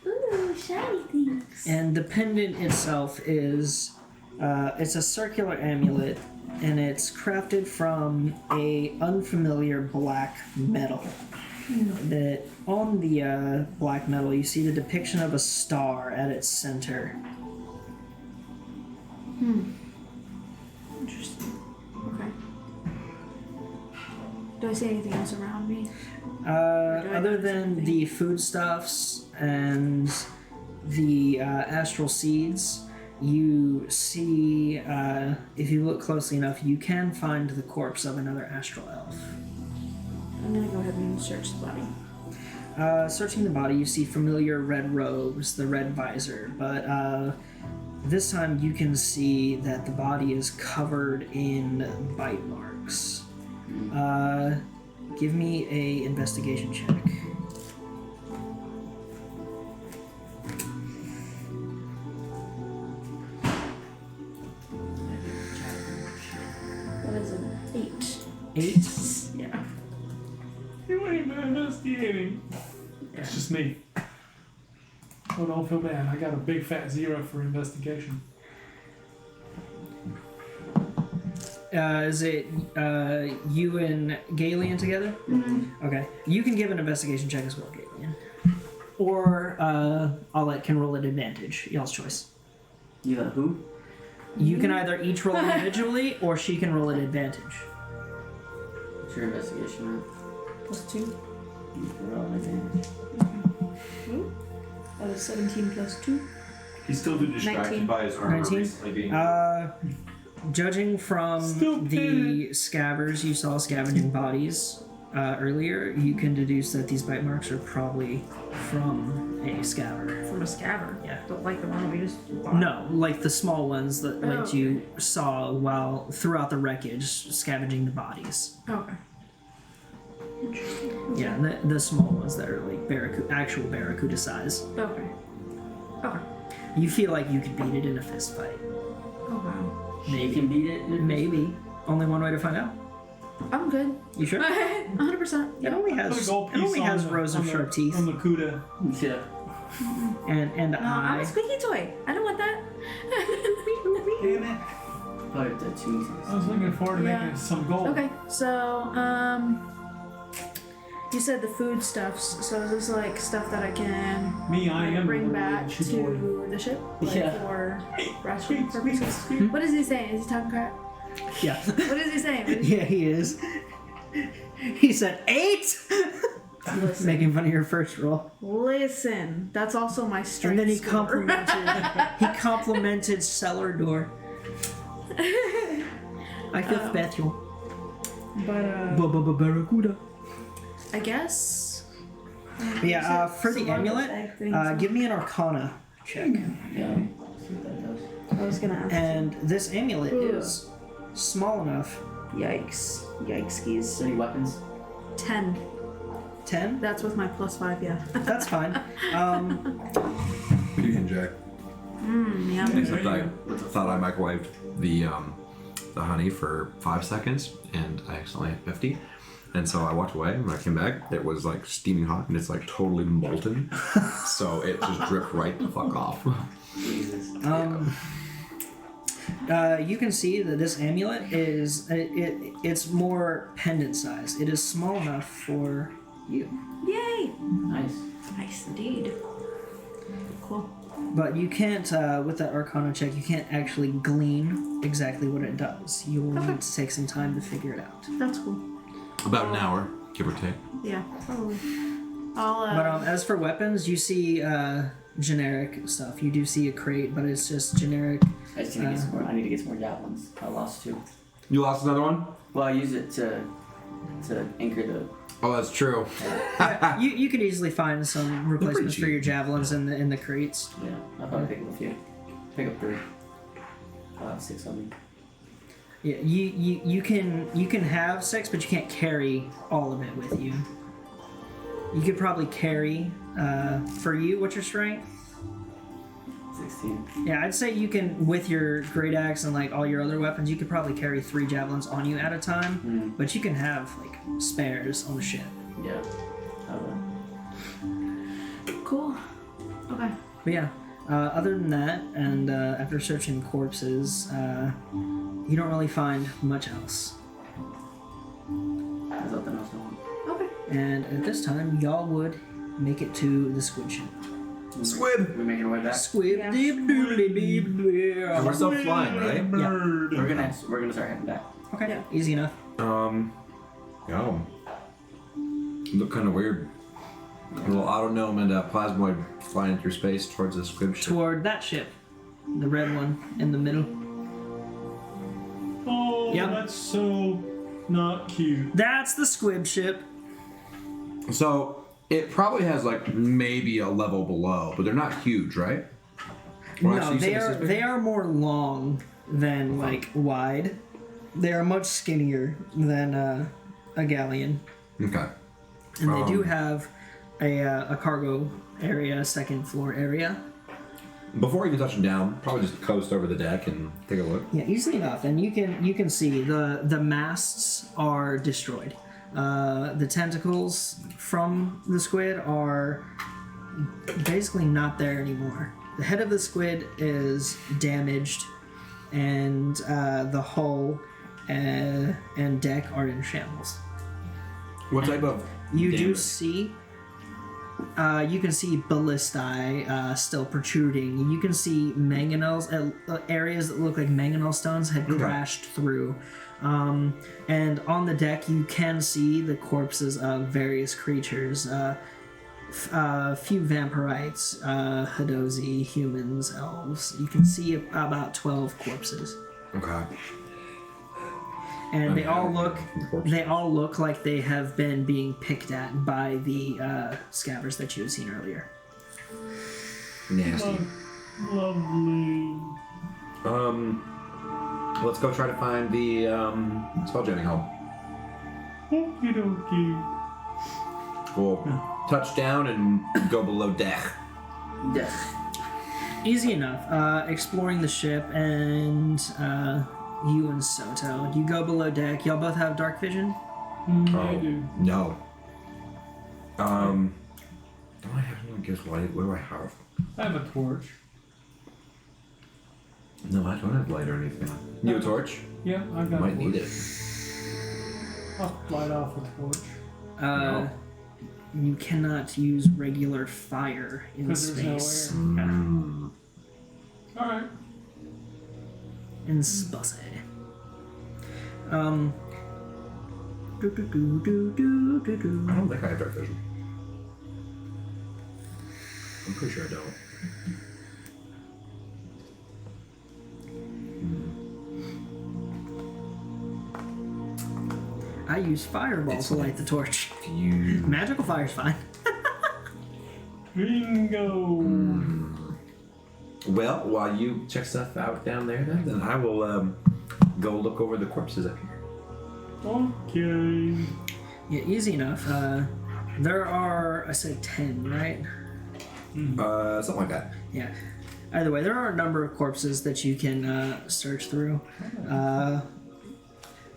Ooh, shiny things. And the pendant itself is, it's a circular amulet, and it's crafted from a unfamiliar black metal. That on the black metal, you see the depiction of a star at its center. Interesting. Okay. Do I see anything else around me? Other than the foodstuffs and the astral seeds, you see, if you look closely enough, you can find the corpse of another astral elf. I'm gonna go ahead and search the body. Searching the body, you see familiar red robes, the red visor, but this time you can see that the body is covered in bite marks. Give me a investigation check. That is an 8. 8. Yeah. You ain't been investigating. It's just me. Oh, don't feel bad. I got a big fat 0 for investigation. Is it you and Galen together? Okay. You can give an investigation check as well, Galen. Or Alec can roll at advantage. Y'all's choice. You got who? You can either each roll individually, or she can roll at advantage. What's your investigation, +2. man? We're all advantage. That was 17 + 2. He's still been distracted 19. by his armor 19? recently being. Judging from the scabbers you saw scavenging bodies earlier, you can deduce that these bite marks are probably from a scabber. From a scabbard. Yeah. But like the one we just bought. No, like the small ones that Oh, like you saw while throughout the wreckage scavenging the bodies. Okay. Interesting. Yeah, the small ones that are like actual barracuda size. Okay. Okay. You feel like you could beat it in a fist fight. Oh wow. You can beat it? Maybe. Only one way to find out. I'm good. You sure? 100%. It only Put a has gold piece on rows of sharp teeth On the CUDA. Yeah. and No, I'm eye. a squeaky toy. I don't want that. Damn it. Probably the twos. I was looking forward to Yeah. making some gold. Okay, so you said the food stuffs. So is this like stuff that I can I am bring the back chipboard. to the ship, like Yeah. for ration purposes? What is he saying? Is he talking crap? Yeah. What is he saying? Yeah, he is. He said 8. Listen, Making fun of your first roll. listen. That's also my strength. And then he score. complimented cellar door. I feel special. But Barracuda. I guess. Yeah, for the Some of those amulet, egg things. give me an Arcana check. Yeah. See what that does. I was gonna ask. And this amulet Ugh. is small enough. Yikes! Yikeskis. Any weapons? 10. 10? That's with my +5. Yeah. That's fine. Union Jack. Yeah. Except I thought I microwaved the honey for 5 seconds, and I accidentally hit 50. And so I walked away, and when I came back, it was like steaming hot, and it's like totally molten. So it just dripped right the fuck off. Jesus. You can see that this amulet is it's more pendant size. It is small enough for you, Yay! Nice. Nice indeed. Cool. but you can't with that Arcana check. You can't actually glean exactly what it does. You will need to take some time to figure it out. That's cool. About an hour, give or take. Yeah, probably. I'll But as for weapons, you see generic stuff. You do see a crate, but it's just generic. I just need to get some more. I need to get some more javelins. I lost 2. You lost another one? Well, I use it to anchor the. Oh, that's true. You could easily find some replacements for cheap. your javelins in the crates. Yeah, I'll probably pick up a few. Pick up 3. I'll have 6 on me. Yeah, you can have 6, but you can't carry all of it with you. You could probably carry for you. What's your strength? 16. Yeah, I'd say you can, with your great axe and like all your other weapons, you could probably carry 3 javelins on you at a time. But you can have like spares on the ship. Yeah. I will. cool. Okay. But yeah, other than that, and after searching corpses, you don't really find much else. There's nothing else I want. Okay. And at this time, y'all would make it to the squid ship. Squid! We making our way back? Squid And we're still flying, right? Bird. We're gonna start heading back. Okay, Yeah. easy enough. Oh. Look kind of weird. A little autonome and a plasmoid flying through space towards the squib ship. Toward that ship, the red one in the middle. Oh, Yep. that's so not cute. That's the squib ship. So it probably has like maybe a level below, but they're not huge, right? Or No, actually, you they said are this is big? they are more long than like wide. They are much skinnier than a galleon, Okay. and they do have a cargo area, second floor area. Before even touching down, probably just coast over the deck and take a look. Yeah, easily enough, and you can see the masts are destroyed. The tentacles from the squid are basically not there anymore. The head of the squid is damaged, and the hull and deck are in shambles. What type of You do damage? see. You can see ballistae still protruding. You can see mangonels, areas that look like mangonel stones had crashed through. And on the deck, you can see the corpses of various creatures. A few vampirites, Hadozi, humans, elves. You can see about 12 corpses. Okay. And they all corpses. look like they have been being picked at by the scabbers that you had seen earlier. Nasty. Lovely. Let's go try to find the spelljamming hole. Okie dokie. We'll touch down and go below deck. Yes. Easy enough. Exploring the ship, and you and Soto, you go below deck. Y'all both have dark vision. I do. No. Do I have any guess light? What do I have? I have a torch. No, I don't have light or anything. You have a torch? Yeah, I got Might a torch. need it. I'll light off a torch. No. You cannot use regular fire in Because there's space. no air. Alright. In space. I don't think I have dark vision. I'm pretty sure I don't. I use fireball to light the torch. You. Magical fire's fine. Bingo! Well, while you check stuff out down there, then I will go look over the corpses up here. Okay. Yeah, easy enough. There are, I said 10, right? Something like that. Yeah. Either way, there are a number of corpses that you can search through.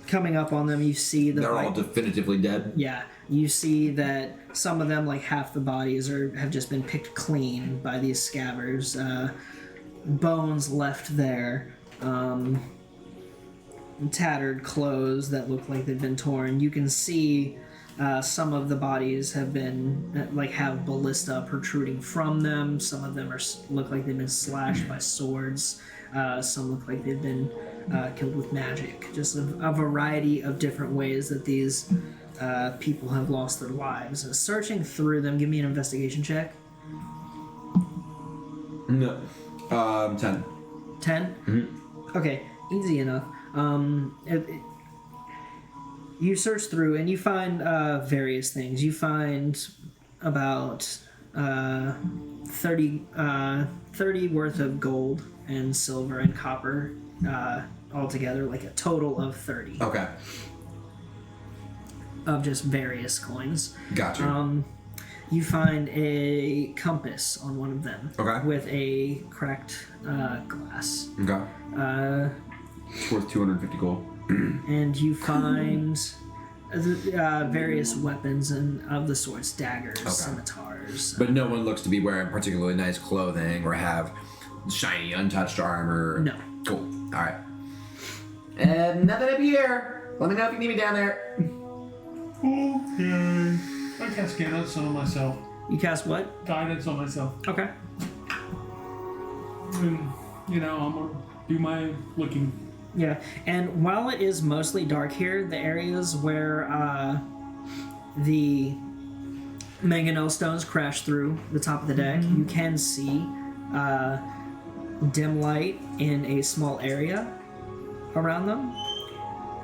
coming up on them, you see the They're all like, definitively dead. yeah, you see that some of them, like half the bodies, have just been picked clean by these scabbers. Bones left there, tattered clothes that look like they've been torn. You can see some of the bodies have been have ballista protruding from them. Some of them look like they've been slashed by swords. Some look like they've been killed with magic. Just a variety of different ways that these people have lost their lives. Searching through them, give me an investigation check. No. 10. 10? Mm-hmm. Okay, easy enough. You search through and you find various things. You find about 30 worth of gold and silver and copper altogether, like a total of 30 Okay. of just various coins. Gotcha. You find a compass on one of them Okay. with a cracked glass. Okay. It's worth 250 gold. And you find various weapons and of the sorts, daggers, scimitars. But no one looks to be wearing particularly nice clothing or have shiny, untouched armor. No. Cool. All right. Nothing up here. Let me know if you need me down there. Okay. I cast guidance on myself. You cast what? Guidance on myself. Okay. And, I'm gonna do my looking. Yeah, and while it is mostly dark here, the areas where the mangonel stones crash through the top of the deck, you can see dim light in a small area around them,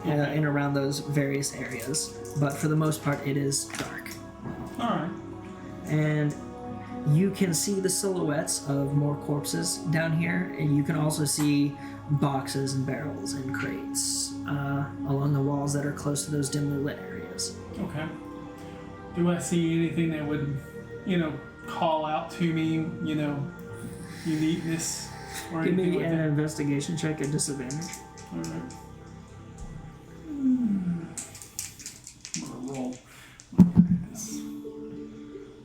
and around those various areas. But for the most part, it is dark. All right. And you can see the silhouettes of more corpses down here, and you can also see boxes and barrels and crates along the walls that are close to those dimly lit areas. Okay. Do I see anything that would, call out to me, uniqueness or Give anything me like an that? investigation check at disadvantage. All right. I'm gonna roll.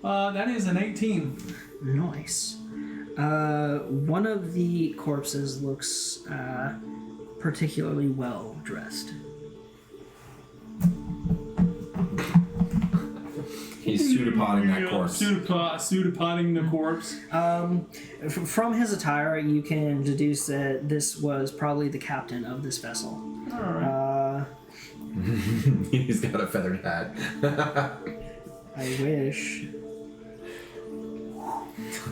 That is an 18. Nice. One of the corpses looks particularly well dressed. He's pseudopoding that corpse. Pseudopoding the corpse. From his attire, you can deduce that this was probably the captain of this vessel. All right. He's got a feathered hat. I wish.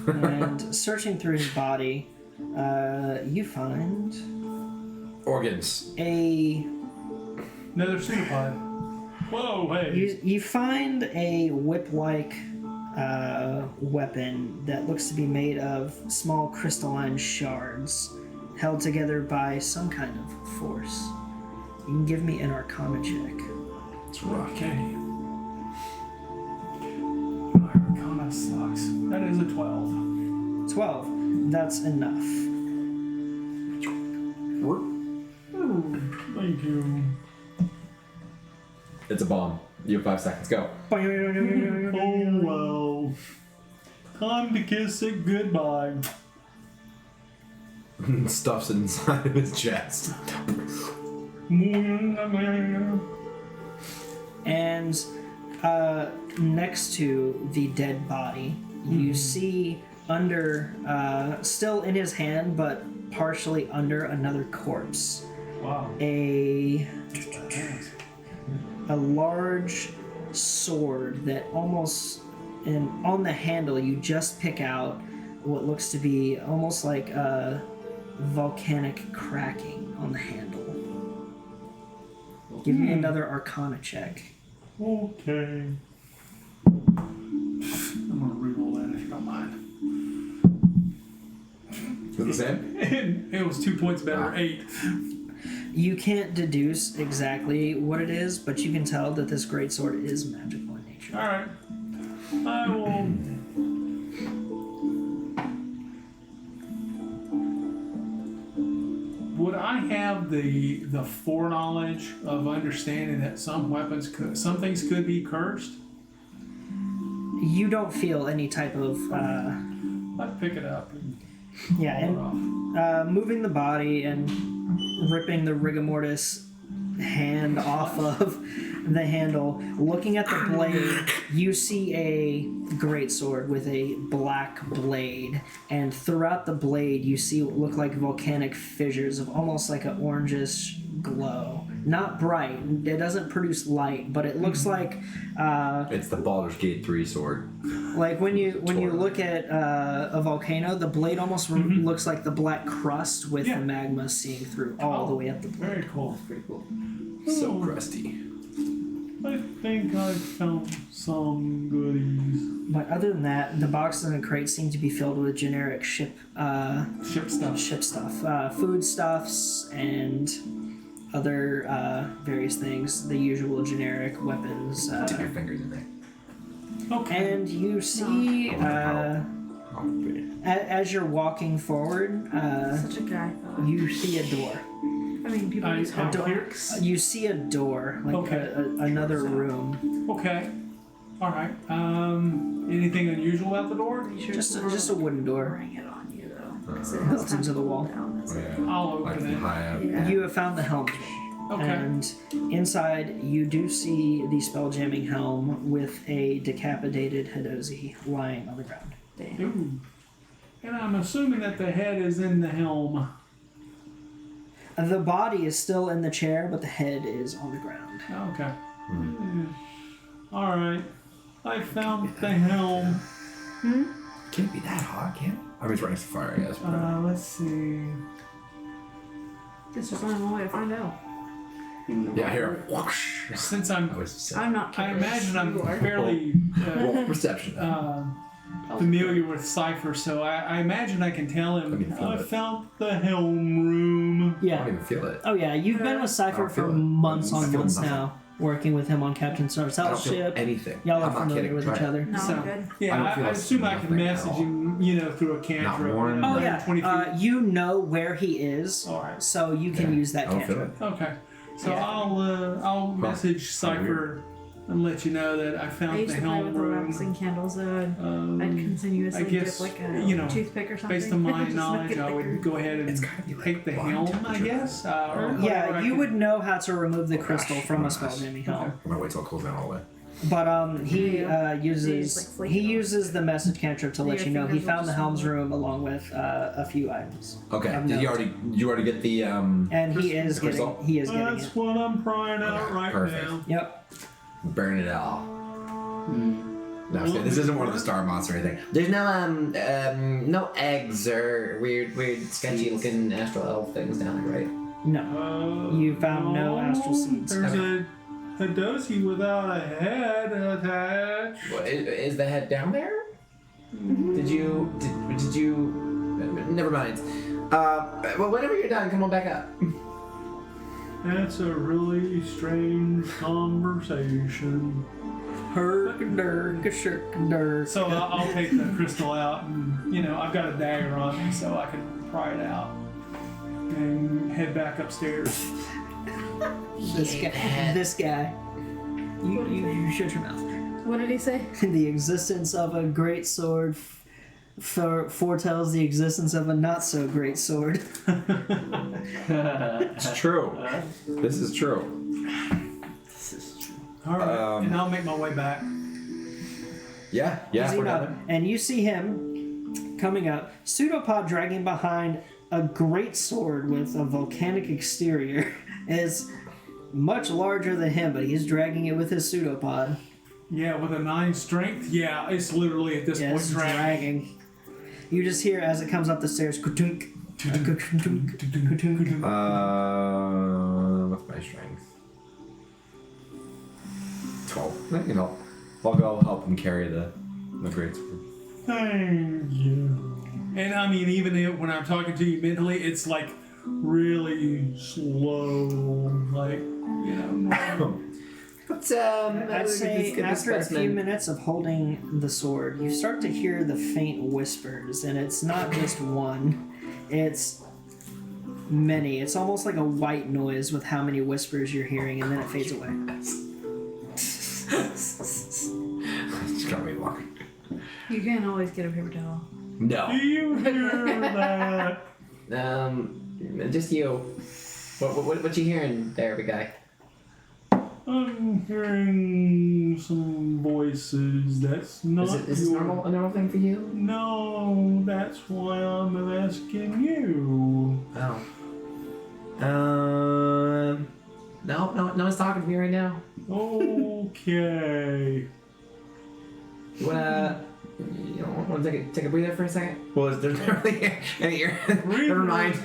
And searching through his body, you find Organs. Another pseudopod. Whoa, hey. you find a whip-like weapon that looks to be made of small crystalline shards held together by some kind of force. You can give me an Arcana check. It's rough. Okay. My Arcana sucks. That is a 12. 12. That's enough. Thank you. It's a bomb. You have 5 seconds. Go. Oh, well. Time to kiss it goodbye. Stuffs it inside of his chest. And next to the dead body, you see under, still in his hand, but partially under another corpse, Wow. a large sword that almost, and on the handle you just pick out what looks to be almost like a volcanic cracking on the handle. Give me another Arcana check. Okay. I'm gonna reroll that if you don't mind. Is it the same? It was 2 points better, 8. You can't deduce exactly what it is, but you can tell that this greatsword is magical in nature. Alright. I will. would I have the foreknowledge of understanding that some things could be cursed? You don't feel any type of I'd pick it up and moving the body and ripping the rigor mortis hand off of the handle. Looking at the blade, you see a greatsword with a black blade, and throughout the blade you see what look like volcanic fissures of almost like an orangish glow. Not bright, it doesn't produce light, but it looks like It's the Baldur's Gate 3 sword. like when you look at a volcano, the blade almost looks like the black crust with the magma seeing through all the way up the blade. very cool. That's pretty cool. So crusty. I think I found some goodies. But other than that, the boxes and crates seem to be filled with generic ship stuff, food stuffs, and other various things. The usual generic weapons. Dip your fingers in there. Okay. And you see, as you're walking forward, Such a guy thought. you see a door. I mean, people use hot don't hear- wax. You see a door, like Okay. another room. Okay. All right. Anything unusual at the door? You sure Just it's not a wooden door bring it on you though, 'cause it built has into the wall. down, is it? I'll Like open it. high up. Yeah. You have found the helm. Okay. And inside, you do see the spelljamming helm with a decapitated Hidozi lying on the ground. Damn. Ooh. And I'm assuming that the head is in the helm. The body is still in the chair, but the head is on the ground. Okay. All right. I found the helm. Can't be that hot, can it? I mean, it's right next to fire, I guess. But, Let's see. Guess there's only one way to find out. yeah, here. Whoosh. Since I'm, I'm not I curious. imagine I'm You are. fairly Well, perception. familiar with Cypher, so I imagine I can tell I can him. feel I it. found the helm room. I Yeah. don't even feel it. Oh yeah, you've been with Cypher don't feel for it. months I on feel months nothing. now, working with him on Captain I Star's don't feel ship. anything. Y'all are I'm not familiar kidding. with Try each it. other. No, So- I'm good. I Yeah, don't I feel assume I can nothing at message all. him, through a cantrip. warm. Oh 20 yeah, feet. you know where he is, All right. so you can Yeah, use that I don't feel cantrip. it. Okay. So Yeah. I'll message Cypher and let you know that I I found used the to play with helm the room. waxing candles though. I'd Um, continuously I guess, dip like a you know, toothpick or something. based on my Just make knowledge, it I would thicker. go ahead and It's gotta be like take the body helm, I temperature. guess. Or whatever Yeah, I you could- would know how to remove the crystal gosh, from a oh my gosh. spelljamming helm. Okay. I'm gonna wait till it cools down all the way. But he Yeah. uses like, flake he it off. uses the message cantrip to let Your you know he fingers will found the just helm's move. room along with a few items. Okay. Of Did note. you already get the And he is getting Crystal? getting That's it. what I'm trying out right Perfect. now. Yep. burn it all? No, I'm just kidding. This isn't one of the star moths or anything. There's no eggs or weird sketchy looking astral elf things down there, right? No. You found no astral seeds. There's a dozy without a head attached. What, is the head down there? Did you? Never mind. Well, whenever you're done, come on back up. That's a really strange conversation. So I'll take the crystal out, and I've got a dagger on me, so I can pry it out and head back upstairs. This guy. You shut your mouth. What did he say? The existence of a great sword foretells the existence of a not so great sword. It's true. This is true. All right, and I'll make my way back. Yeah. Easy we're enough. down And you see him coming up, pseudopod dragging behind a great sword with a volcanic exterior. Is much larger than him, but he's dragging it with his pseudopod. Yeah, with a 9 strength. Yeah, it's literally at this Yeah, point it's dragging. dragging. You just hear as it comes up the stairs, ka-tunk, ka-tunk, ka-tunk. What's my strength? 12. I'll go help him carry the great sword. Thank you. And I mean, even when I'm talking to you mentally, it's like really slow, like But I'd say after a few minutes of holding the sword, you start to hear the faint whispers, and it's not just one. It's many. It's almost like a white noise with how many whispers you're hearing, and then it fades away. It's got me walking. You can always get a paper towel. Do No. you hear that? Just you. What you hearing there, big guy? I'm hearing some voices. That's not Is this your... a normal thing for you? No, that's why I'm asking you. Oh. No one's talking to me right now. Okay. You want to take a breather for a second? Well, there's not really any air. Never mind.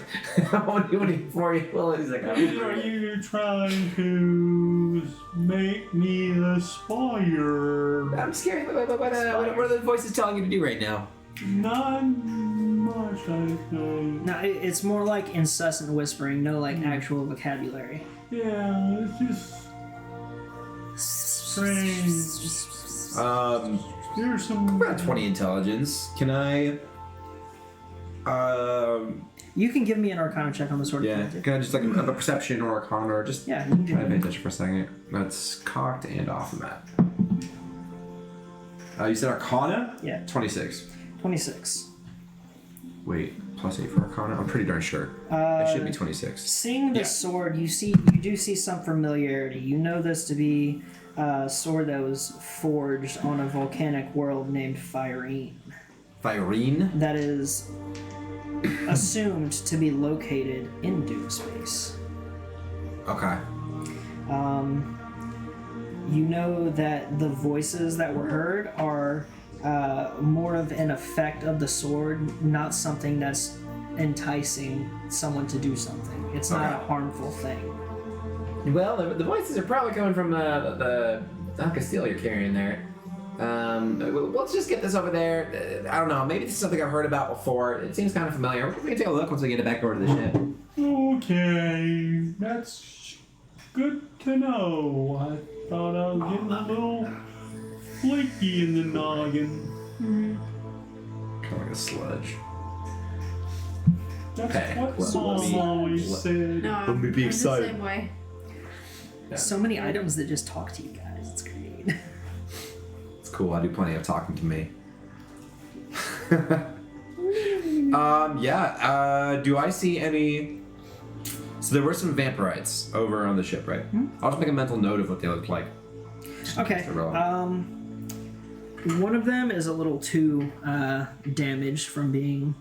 I won't do anything for you. Well, it's like, Are you trying to make me the spire? I'm scared. What are the voices telling you to do right now? Not much, I think. No, it's more like incessant whispering, no like actual vocabulary. Yeah, it's just strange. There's some. About 20 intelligence. Can I? You can give me an Arcana check on the sword. Yeah. Can I just like a perception or Arcana or just Yeah, you can do try to pay it. attention for a second? That's cocked and off the map. You said Arcana? Yeah. 26. 26. Wait, +8 for Arcana? I'm pretty darn sure. It should be 26. Seeing the Yeah. sword, you do see some familiarity. You know this to be a sword that was forged on a volcanic world named Fyrene. Fyrene? That is assumed to be located in Doom Space. Okay. You know that the voices that were heard are more of an effect of the sword, not something that's enticing someone to do something. It's not a harmful thing. Well, the voices are probably coming from the Castile you're carrying there. Let's just get this over there. I don't know. Maybe this is something I've heard about before. It seems kind of familiar. We can take a look once we get it back over to the ship. Okay, that's good to know. I thought I was getting a little flaky in the noggin. Kind of like a sludge. That's Okay, what well, Mom always said. No, Let me be I'm excited. the same way. Yeah. So many items that just talk to you guys. It's great. It's cool. I do plenty of talking to me. Do I see any? So there were some vampirites over on the ship, right? I'll just make a mental note of what they look like. Okay. They're relevant. One of them is a little too damaged from being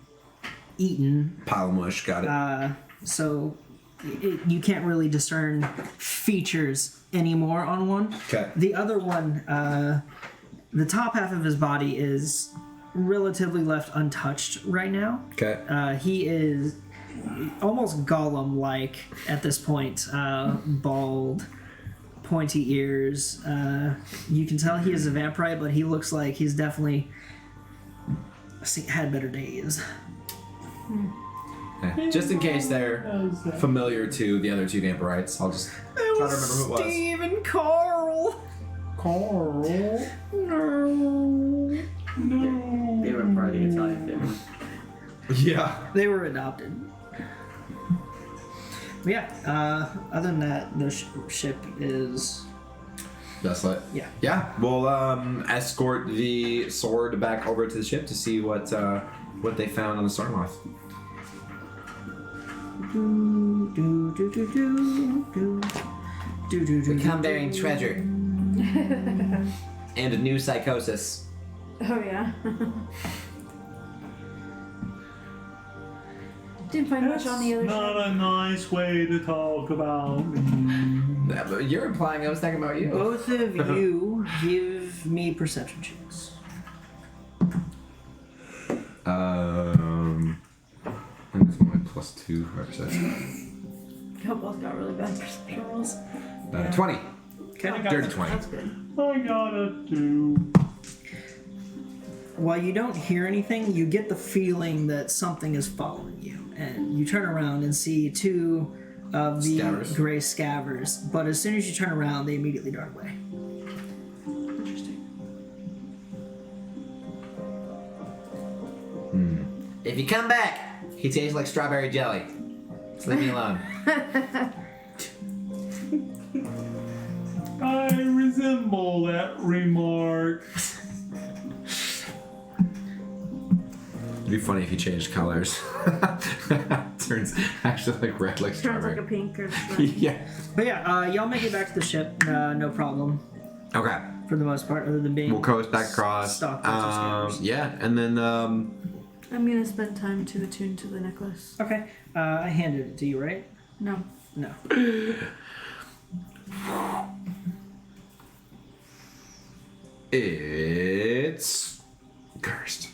eaten, Pile of mush. Got it. so you can't really discern features anymore on one. Okay. The other one, the top half of his body is relatively left untouched right now. Okay. He is almost Gollum-like at this point, bald, pointy ears. You can tell he is a vampire, but he looks like he's definitely had better days. Okay. Just in case they're familiar to the other two vampirites, I'll just try to remember who it was. Steve and Carl. Carl. They were part of the Italian family. Yeah. They were adopted. But yeah, other than that, the ship is... Desolate. Yeah. Yeah. We'll escort the sword back over to the ship to see what they found on the Stormmoth. We come bearing treasure. And a new psychosis. Oh yeah. Didn't find much on the other Not side. a nice way to talk about me. Yeah, but you're implying I was talking about you. Both of you give me perception checks. I think it's only +2 for perception. You both got really bad perception rolls. 20. Okay. Dirty 20. That's good. I gotta do. While you don't hear anything, you get the feeling that something is following you. And you turn around and see two of the Scavers. gray scavers. But as soon as you turn around, they immediately dart away. Interesting. If you come back, he tastes like strawberry jelly. Just leave me alone. I resemble that remark. It'd be funny if he changed colors. Turns actually like red, like Turns like a strawberry. pink or something. Yeah. But yeah, y'all make it back to the ship, no problem Okay. for the most part, other than being We'll coast back across. stalked by two scanners. Yeah, and then I'm gonna spend time to attune to the necklace. Okay, I handed it to you, right? No. No. it's cursed.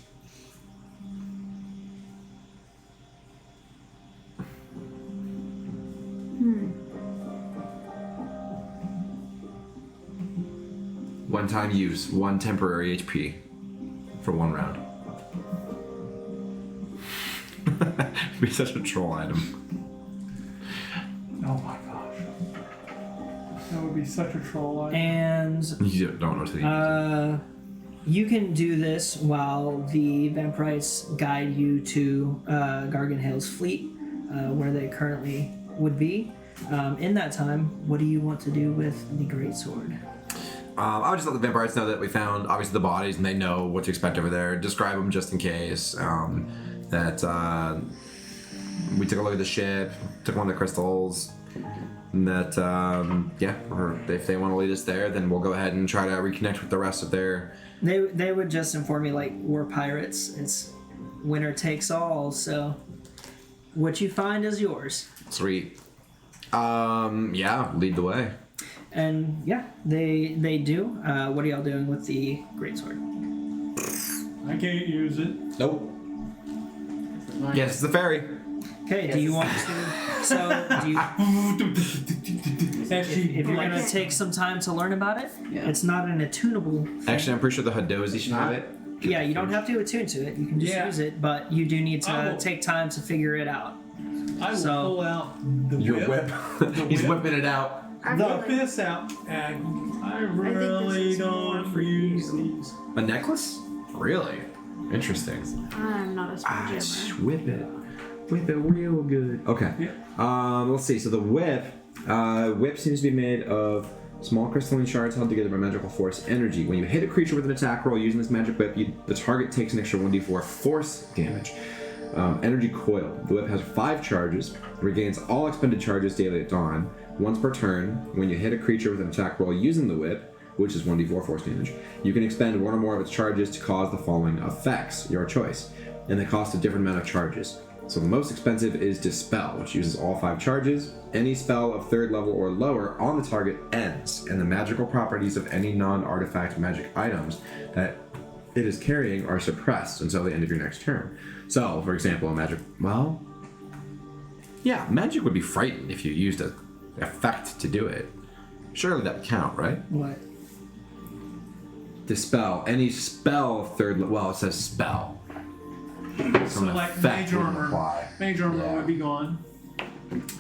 One time use, 1 temporary HP for 1 round. Be such a troll item. Oh my gosh. That would be such a troll. And You don't know to use you can do this while the vampirites guide you to Garganhale's fleet, where they currently would be. In that time, what do you want to do with the greatsword? I would just let the vampires know that we found, obviously, the bodies, and they know what to expect over there. Describe them just in case. That we took a look at the ship, took one of the crystals, and that, or if they want to lead us there, then we'll go ahead and try to reconnect with the rest of their... They would just inform me, like, we're pirates. It's winner takes all, so what you find is yours. Sweet. Lead the way. And yeah, they do. What are y'all doing with the greatsword? I can't use it. Nope. Yes, it's the ferry. Okay, do you want to? So, do you? If you're gonna take some time to learn about it, it's not an attunable thing. Actually, I'm pretty sure the Hadozi should have it. Yeah, you don't have to attune to it. You can just Yeah. use it, but you do need I to will- take time to figure it out. I will So- pull out the Your whip. whip. He's whipping it out. I feel Whip like this out, and I this really is more don't for use you. these. A necklace? Really? Interesting. I'm not a smart jammer. Whip it. Whip it real good. Okay. Let's see. So the whip seems to be made of small crystalline shards held together by magical force energy. When you hit a creature with an attack roll using this magic whip, the target takes an extra 1d4 force damage. Energy coil. The whip has 5 charges, regains all expended charges daily at dawn. Once per turn, when you hit a creature with an attack roll using the whip, which is 1d4 force damage, you can expend 1 or more of its charges to cause the following effects, your choice, and they cost a different amount of charges. So the most expensive is Dispel, which uses all 5 charges. Any spell of 3rd level or lower on the target ends, and the magical properties of any non-artifact magic items that it is carrying are suppressed until the end of your next turn. So, for example, magic would be frightened if you used an effect to do it. Surely that would count, right? What? Dispel. Any spell of 3rd level. Well, it says spell. So like mage armor. Mage armor would be gone.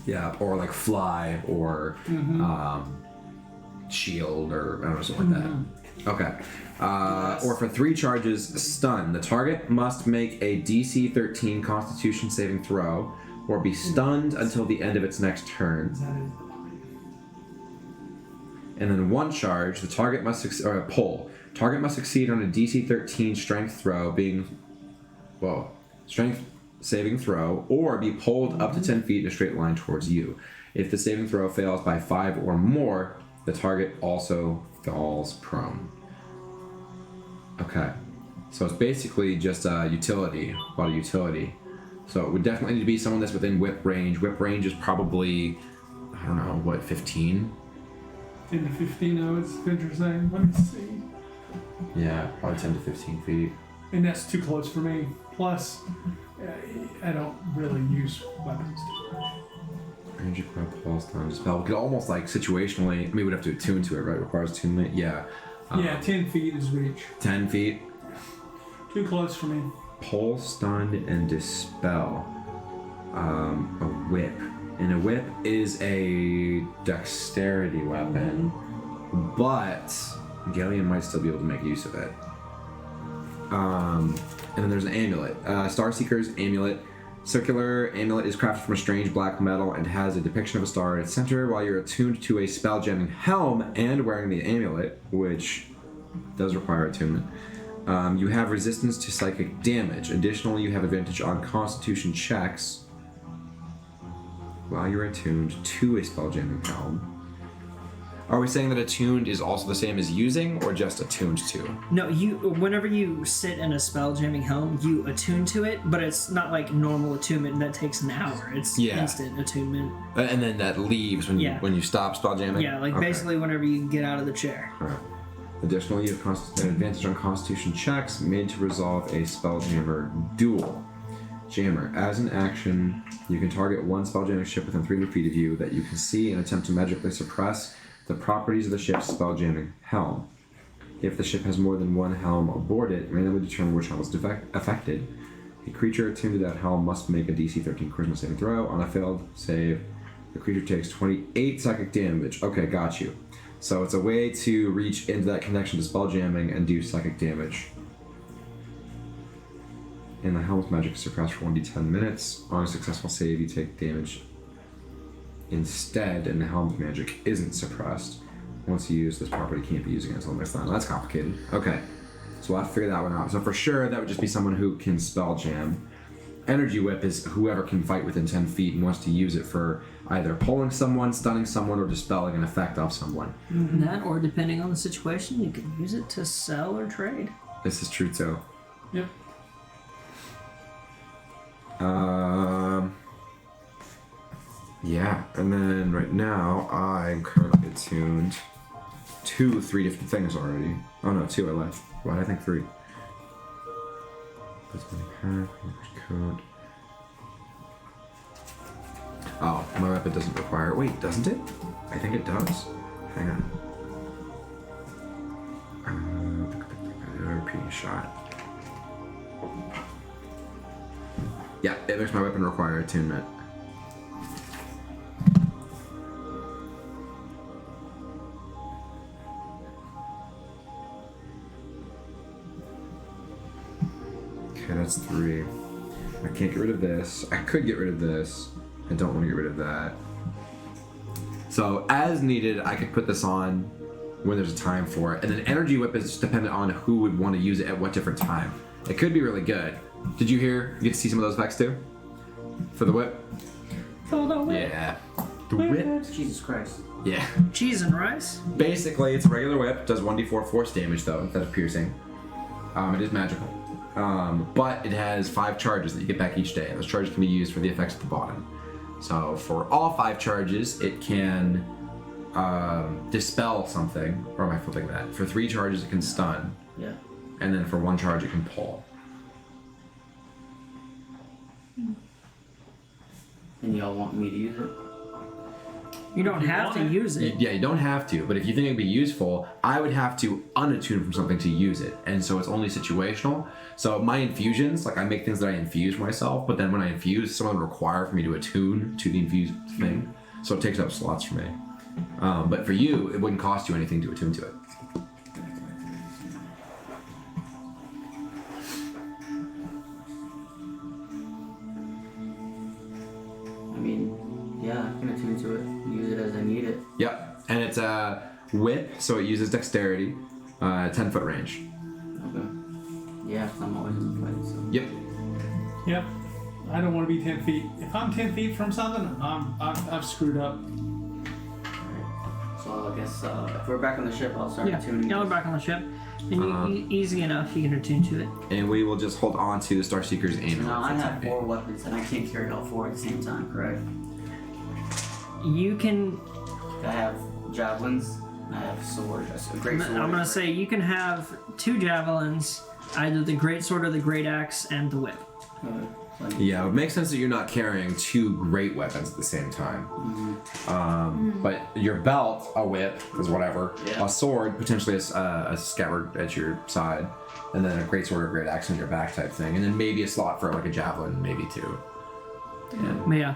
Yeah, or like fly, or shield, or I don't know, something like that. Okay. Or for 3 charges, stun. The target must make a DC 13 Constitution saving throw, or be stunned until the end of its next turn. And then 1 charge, the target must Target must succeed on a DC 13 strength throw, strength saving throw, or be pulled up to 10 feet in a straight line towards you. If the saving throw fails by 5 or more, the target also falls prone. Okay. So it's basically just a utility, a lot of utility. So it would definitely need to be someone that's within whip range. Whip range is probably, I don't know, what, 15? 10 to 15, I would venture saying. Let me see. Yeah, probably 10 to 15 feet. And that's too close for me. Plus, I don't really use weapons. Range equip, pulse time, spell. We could almost like situationally, we'd have to attune to it, right? Requires attunement. Yeah. 10 feet is reach. 10 feet. Too close for me. Pull, stun, and dispel. A whip. And a whip is a dexterity weapon, but Galleon might still be able to make use of it. And then there's an amulet. Starseeker's amulet. Circular amulet is crafted from a strange black metal and has a depiction of a star in its center. While you're attuned to a spell-jamming helm and wearing the amulet, which does require attunement, you have resistance to psychic damage. Additionally, you have advantage on Constitution checks while you're attuned to a spell-jamming helm. Are we saying that attuned is also the same as using, or just attuned to? No, whenever you sit in a spell jamming helm, you attune to it, but it's not like normal attunement that takes an hour. It's instant attunement. And then that leaves when you stop spell jamming? Yeah, like basically whenever you get out of the chair. All right. Additionally, you have an advantage on Constitution checks made to resolve a spelljammer duel. Jammer. As an action, you can target one spelljamming ship within 300 feet of you that you can see and attempt to magically suppress the properties of the ship's spelljamming helm. If the ship has more than one helm aboard it, randomly determine which helm is affected. A creature attuned to that helm must make a DC 13 charisma saving throw. On a failed save, the creature takes 28 psychic damage. Okay, got you. So it's a way to reach into that connection to spelljamming and do psychic damage. And the helm's magic is suppressed for 1d10 minutes. On a successful save, you take damage instead, and the helm's magic isn't suppressed. Once you use this property, can't be using it until next time. That's complicated. Okay, so we'll have to figure that one out. So for sure, that would just be someone who can spell jam. Energy whip is whoever can fight within 10 feet and wants to use it for either pulling someone, stunning someone, or dispelling an effect off someone. That, or depending on the situation, you can use it to sell or trade. This is true too. Yep. Yeah, and then right now I'm currently attuned to 3 different things already. Oh no, 2 I lied. Why did I think 3? Coat. Oh, my weapon doesn't require. Wait, doesn't it? I think it does. Hang on. Repeating shot. Yeah, it makes my weapon require attunement. Okay, that's 3. I can't get rid of this. I could get rid of this. I don't want to get rid of that. So, as needed, I could put this on when there's a time for it. And then Energy Whip is dependent on who would want to use it at what different time. It could be really good. Did you get to see some of those effects too? For the whip? For the whip. Yeah. The whip? Jesus Christ. Yeah. Cheese and rice? Basically, it's a regular whip. Does 1d4 force damage though, instead of piercing. It is magical. But it has 5 charges that you get back each day. Those charges can be used for the effects at the bottom. So for all 5 charges, it can dispel something. Or am I flipping that? For 3 charges, it can stun. Yeah. And then for 1 charge, it can pull. And y'all want me to use it? You don't have to use it. Yeah, you don't have to, but if you think it'd be useful, I would have to unattune from something to use it. And so it's only situational. So my infusions, like I make things that I infuse myself, but then when I infuse, some of them require for me to attune to the infused thing. So it takes up slots for me. But for you, it wouldn't cost you anything to attune to it. I mean, yeah, I can attune to it. Use it as I need it. Yep, and it's a whip, so it uses dexterity, 10-foot range. Okay. Yeah, I'm always in the fight, so. Yep. Yep. I don't want to be 10 feet. If I'm 10 feet from something, I've screwed up. Alright. So I guess if we're back on the ship, I'll start Yeah, attuning. we're back on the ship. And easy enough, you can attune to it. And we will just hold on to the Starseeker's aim. Now I have 4 weapons and I can't carry all 4 at the same time, correct? You can... I have javelins, I have sword, a great sword. I'm going to say you can have 2 javelins, either the great sword or the great axe, and the whip. Yeah, it makes sense that you're not carrying 2 great weapons at the same time. But your belt, a whip, is whatever. Yeah. A sword, potentially a scabbard at your side. And then a great sword or a great axe on your back type thing. And then maybe a slot for like a javelin, maybe 2. Yeah.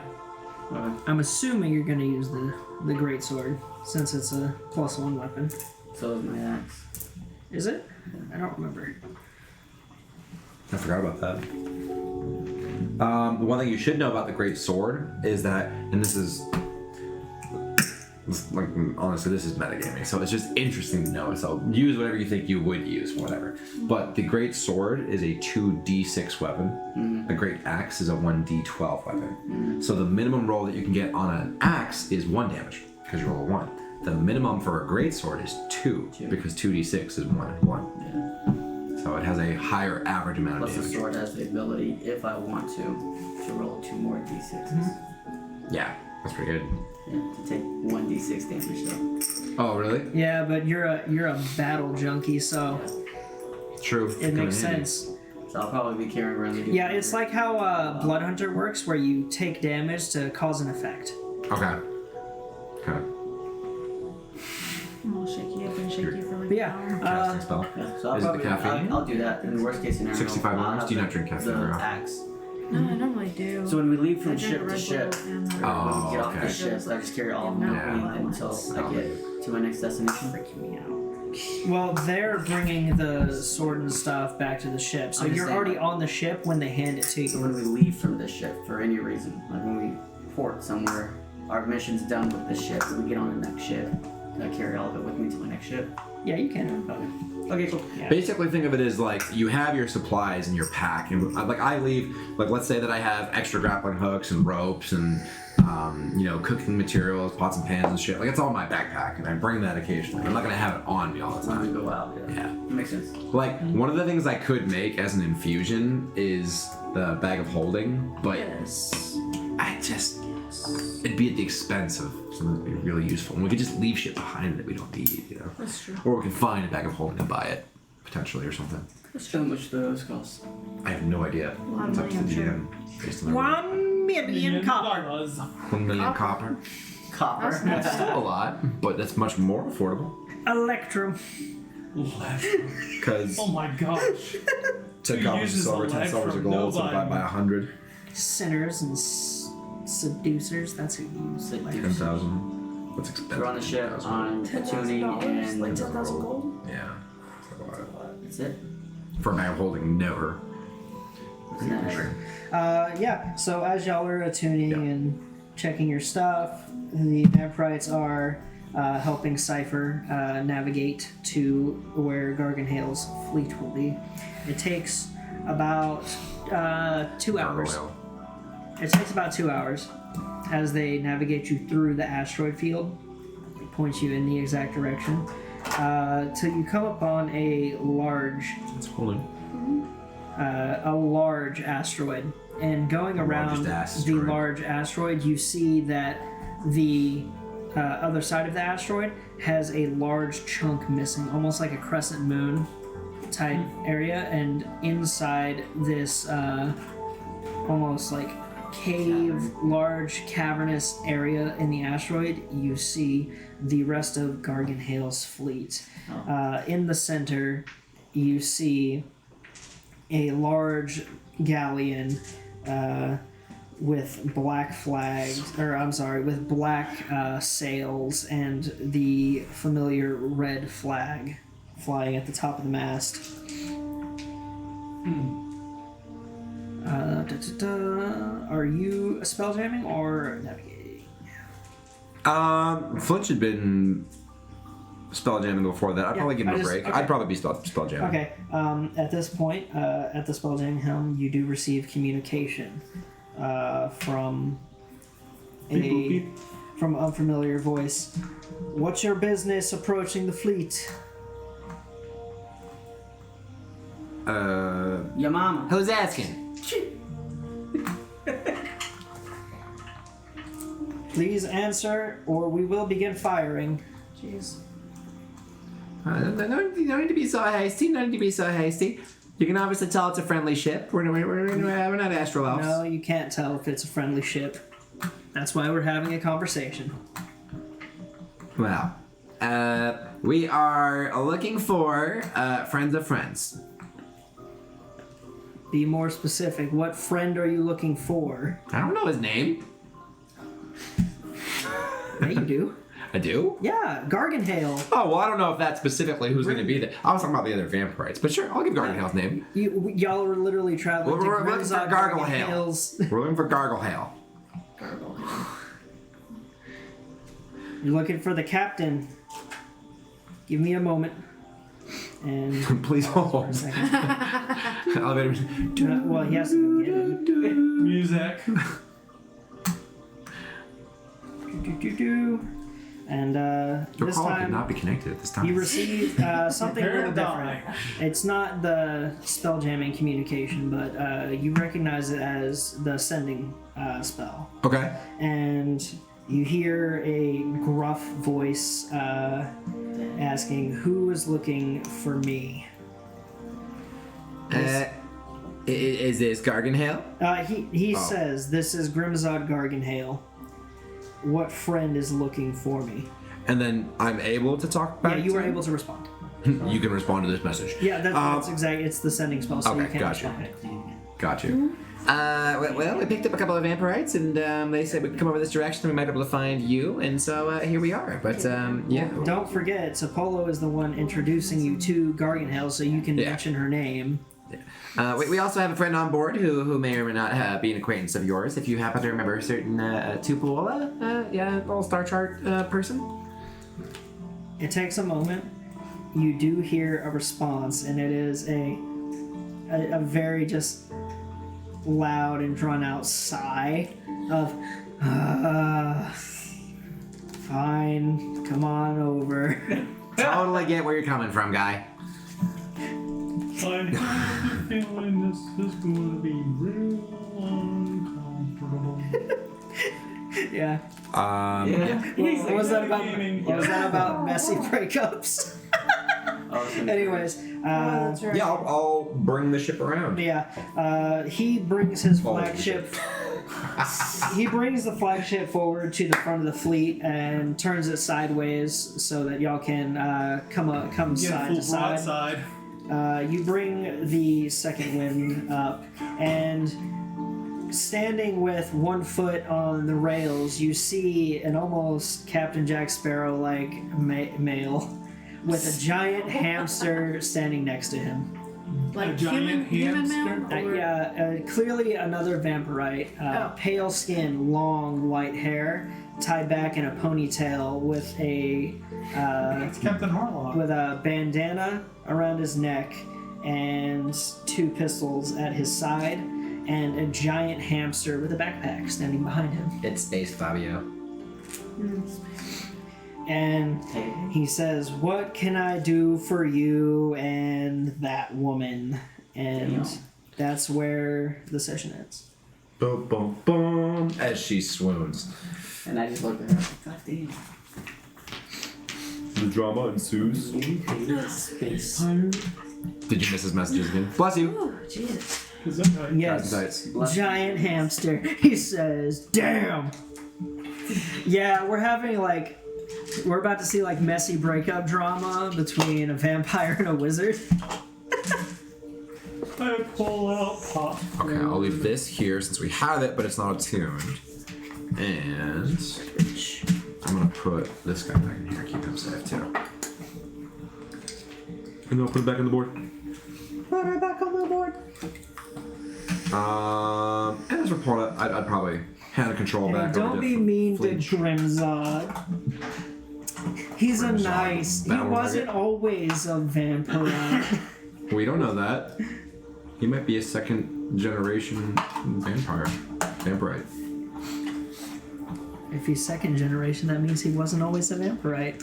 I'm assuming you're going to use the great sword, since it's a +1 weapon. So is my axe. Is it? I don't remember. I forgot about that. The one thing you should know about the Great Sword is that, and this is like honestly, this is metagaming, so it's just interesting to know. So use whatever you think you would use, whatever. But the Great Sword is a 2d6 weapon. A Great Axe is a 1d12 weapon. So the minimum roll that you can get on an axe is 1 damage because you roll a 1. The minimum for a Great Sword is 2 because 2d6 is 1 and 1. Yeah. So it has a higher average amount Plus of the damage. sword has the ability, if I want to roll 2 more d6s. Yeah, that's pretty good. Yeah, to take 1d6 damage though. Oh, really? Yeah, but you're a battle junkie, so True. it makes Come in handy. sense. So I'll probably be carrying around the Yeah, it's like how Blood Hunter works, where you take damage to cause an effect. Okay. Okay. I'm all shaky. I've been shaky for like But yeah, an hour. Casting spell. Yeah, so I'll Is it the probably caffeine? I'll do that. In the worst case scenario, 65 I'll hours? have Do you not the- drink caffeine, The Ralph? axe. No, I normally do. So when we leave I from drink a ship to Red ship, Bull and we Oh, get off okay. the ship, so I just carry all of Yeah. them with me until I get to my next destination. freaking me out. Well, they're bringing the sword and stuff back to the ship, so I'm just you're saying, already like- on the ship when they hand it to So you. when we leave from the ship for any reason, like when we port somewhere, our mission's done with the ship, we get on the next ship. I carry all of it with me to my next ship. Yeah, you can. Okay, cool. Yeah. Basically, think of it as like you have your supplies in your pack, and like I leave, like let's say that I have extra grappling hooks and ropes and cooking materials, pots and pans and shit. Like it's all in my backpack, and I bring that occasionally. I'm not gonna have it on me all the When we time. go out, yeah. Yeah. Makes sense. Like one of the things I could make as an infusion is the bag of holding, but Yes. it'd be at the expense of something that'd be really useful. And we could just leave shit behind that we don't need, you know. That's true. Or we could find a bag of holding and buy it, potentially, or something. How much do those cost? I have no idea. lot of It's up to the money, I'm DM. Based on their work. 1 million copper. $1 $1 million copper. Copper. That's still a lot, but that's much more affordable. Electrum. Because Oh my gosh. $10 Who of uses silver, $10 of electrum? gold, so divide Nobody. by 100, Sinners and seducers. That's who use it. 10,000. That's expensive. We're on the ship on tuning and like 10,000 gold. Yeah. that's it. For a bag of holding, never. Yeah, so as y'all are attuning Yeah. and checking your stuff, the Vampirites are helping Cypher navigate to where Garganhale's fleet will be. It takes about 2 hours. Gargoyle. It takes about 2 hours as they navigate you through the asteroid field. It points you in the exact direction. Till you come upon a large asteroid. And going around largest the asteroid. large asteroid, you see that the other side of the asteroid has a large chunk missing, almost like a crescent moon type area. And inside this almost like large cavernous area in the asteroid, you see the rest of Garganhale's fleet. In the center, you see a large galleon with black with black sails and the familiar red flag flying at the top of the mast. Are you spelljamming or navigating? Flinch had been spelljamming before that. I'd probably give him a break. okay. I'd probably be spelljamming. Okay. At this point, at the spelljamming helm, you do receive communication from from an unfamiliar voice. What's your business approaching the fleet? Your mama. Who's asking? Please answer, or we will begin firing. Jeez. No need to be so hasty. No need to be so hasty. You can obviously tell it's a friendly ship. We're not Astral Elves. No, you can't tell if it's a friendly ship. That's why we're having a conversation. Well, we are looking for friends of friends. Be more specific. What friend are you looking for? I don't know his name. Yeah, you do. I do? Yeah, Garganhale. Oh, well, I don't know if that's specifically who's going to be there. I was talking about the other vampirites, but sure, I'll give Garganhale's name. Y'all are literally traveling to We're looking for Grimzod Garglehale. Garganhale's. We're looking for Garglehale. You're looking for the captain. Give me a moment. And Please hold. a second. Elevator. Well, he has to go get him. Music. And Your this call could time not be connected at this time. you receive something a Prepare little to different. die. It's not the spell jamming communication, but you recognize it as the sending spell. Okay. And you hear a gruff voice asking, "Who is looking for me?" Is this Garganhale? He says, "This is Grimzod Garganhale. What friend is looking for me?" And then I'm able to talk back. Yeah, you to were him? able to respond. You can respond to this message. Yeah, that's exactly. It's the sending spell, so you Okay, can't gotcha. respond. Got you. Well, we picked up a couple of vampirites, and they said we could come over this direction, we might be able to find you, and so here we are. But, yeah. Don't forget, Sapolo is the one introducing you to Garganhale, so you can Yeah. mention her name. We also have a friend on board who may or may not be an acquaintance of yours, if you happen to remember a certain Tupola, little star chart person. It takes a moment. You do hear a response, and it is a very just loud and drawn out sigh of fine, come on over. Totally get where you're coming from, guy. I have a feeling this is going to be real uncomfortable. Yeah. Yeah. What was that about? Gaming. What was that about messy breakups? Anyways, That's right. Yeah, I'll bring the ship around. yeah, he brings his Oh, flagship. He brings the flagship forward to the front of the fleet and turns it sideways so that y'all can come Get side full to side. broadside. You bring the second wind up, and standing with one foot on the rails, you see an almost Captain Jack Sparrow-like male with a giant hamster standing next to him. Like A giant human hamster? male? Or- Yeah, clearly another vampirite. Pale skin, long white hair, tied back in a ponytail with a It's Captain Harlock. with a bandana around his neck and two pistols at his side, and a giant hamster with a backpack standing behind him. It's Space Fabio. And he says, "What can I do for you and that woman?" And that's where the session ends. Boom, boom, boom. As she swoons. And I just looked at her like, God damn. The drama ensues. Space. Did you miss his messages again? Bless you. Oh, jeez. Is that right? Yes. Tights. Giant hamster. He says, "Damn." Yeah, we're about to see like messy breakup drama between a vampire and a wizard. I pull out pop. Okay, I'll leave this here since we have it, but it's not attuned. And I'm gonna put this guy back in here, keep him safe too. And then I'll put it back on the board. Put her back on the board. And as we're pulling it, I'd probably hand the control Hey, back don't over be to mean to Flinch. Grimzod. He's a Grimzod, nice. He battle wasn't target. always a vampire. We don't know that. He might be a second generation vampirite. If he's second generation, that means he wasn't always a vampirite.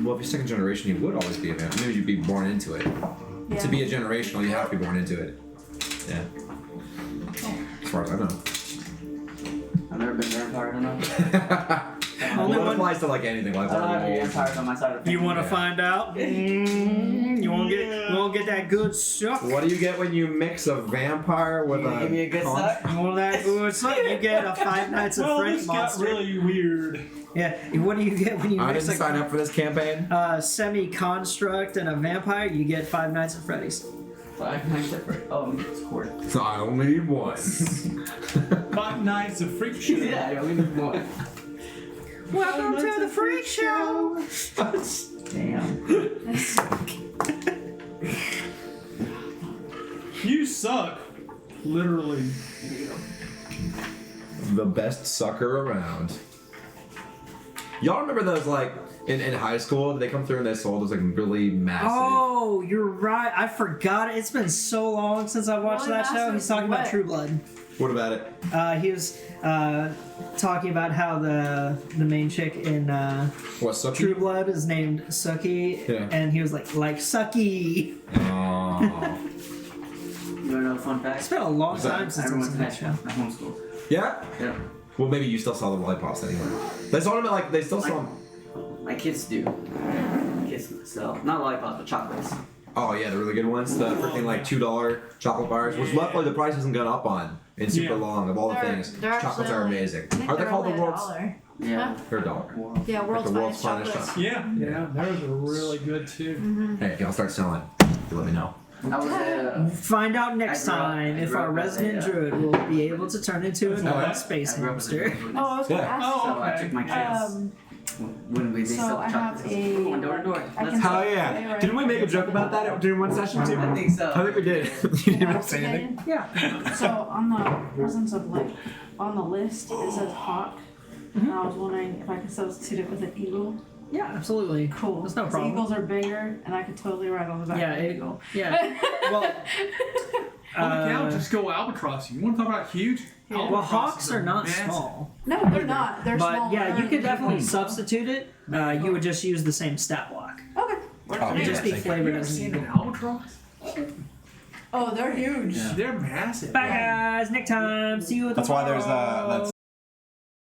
Well, if you're second generation, you would always be a vampire. Maybe you'd be born into it. Yeah. To be a generational, you have to be born into it. Yeah. As far as I know. I've never been vampire enough. Only Well, it one. applies to like anything. Like I don't have any vampires on my side of the You family. want to find out? You want to get that good suck? What do you get when you mix a vampire with You give me a good suck? You want that good suck? You get a Five Nights at Well, Freddy's this got monster. really weird. Yeah. What do you get when you I mix didn't sign up for this campaign. a semi-construct and a vampire? You get Five Nights at Freddy's. 5 nights at Freddy's. Oh, it's court. So I only need one. 5 nights of freak shit. Yeah, I only need one. Welcome to the freak show. Damn. You suck. Literally. The best sucker around. Y'all remember those like in high school? They come through and they sold those like really massive. Oh, you're right. I forgot it. It's been so long since I watched Really that show. massive He's talking about what? True Blood. What about it? He was talking about how the main chick in What sucky? True Blood is named Suki, Yeah. and he was like Sucky. Oh. You wanna know a fun fact? It's been a long that? time since I've Everyone's seen that show. at homeschool. Yeah. Yeah. Well, maybe you still saw the lollipops anyway. They saw them at, like they still saw them. My kids do. My kids sell not lollipops, but chocolates. Oh yeah, the really good ones. The freaking like $2 chocolate bars, which luckily the price hasn't gone up on in super Yeah. long of all the things. They're Chocolates actually are only- amazing. I think Are they they're called the only world's? $1. Yeah. They're $1. Yeah, world's the world's finest finest chocolates. Yeah, those are really good too. Hey, if y'all start selling, you let me know. I was Find out next I grew up- time I if grew our up with resident a, druid will be able to turn into a yeah. space I grew up with a hamster. Oh, I was gonna Yeah. ask. Oh, So I okay. took my kids when they So sell I the have chocolates. a. Going door to door. I Let's can go. Hell say yeah! right Didn't we make a here. joke about that during one session too? I think so. I think we did. You didn't even say anything. Yeah. So on the presence of life, on the list it says hawk, and I was wondering if I could substitute it with an eagle. Yeah, absolutely. Cool. That's no 'Cause problem. Eagles are bigger, and I could totally ride on the back Yeah, of an it- eagle. Yeah. Well, Holy cow, just go albatross. You want to talk about huge? Yeah. well, Albatrosses hawks are not massive. small. No, they're not. They're But small. yeah, you could definitely substitute it. You would just use the same stat block. Okay. Oh, It would just be Have you flavored ever as an seen eagle. an albatross? Oh, they're huge. Yeah. They're massive. Bye guys, next time. See you at the That's why there's mall. that's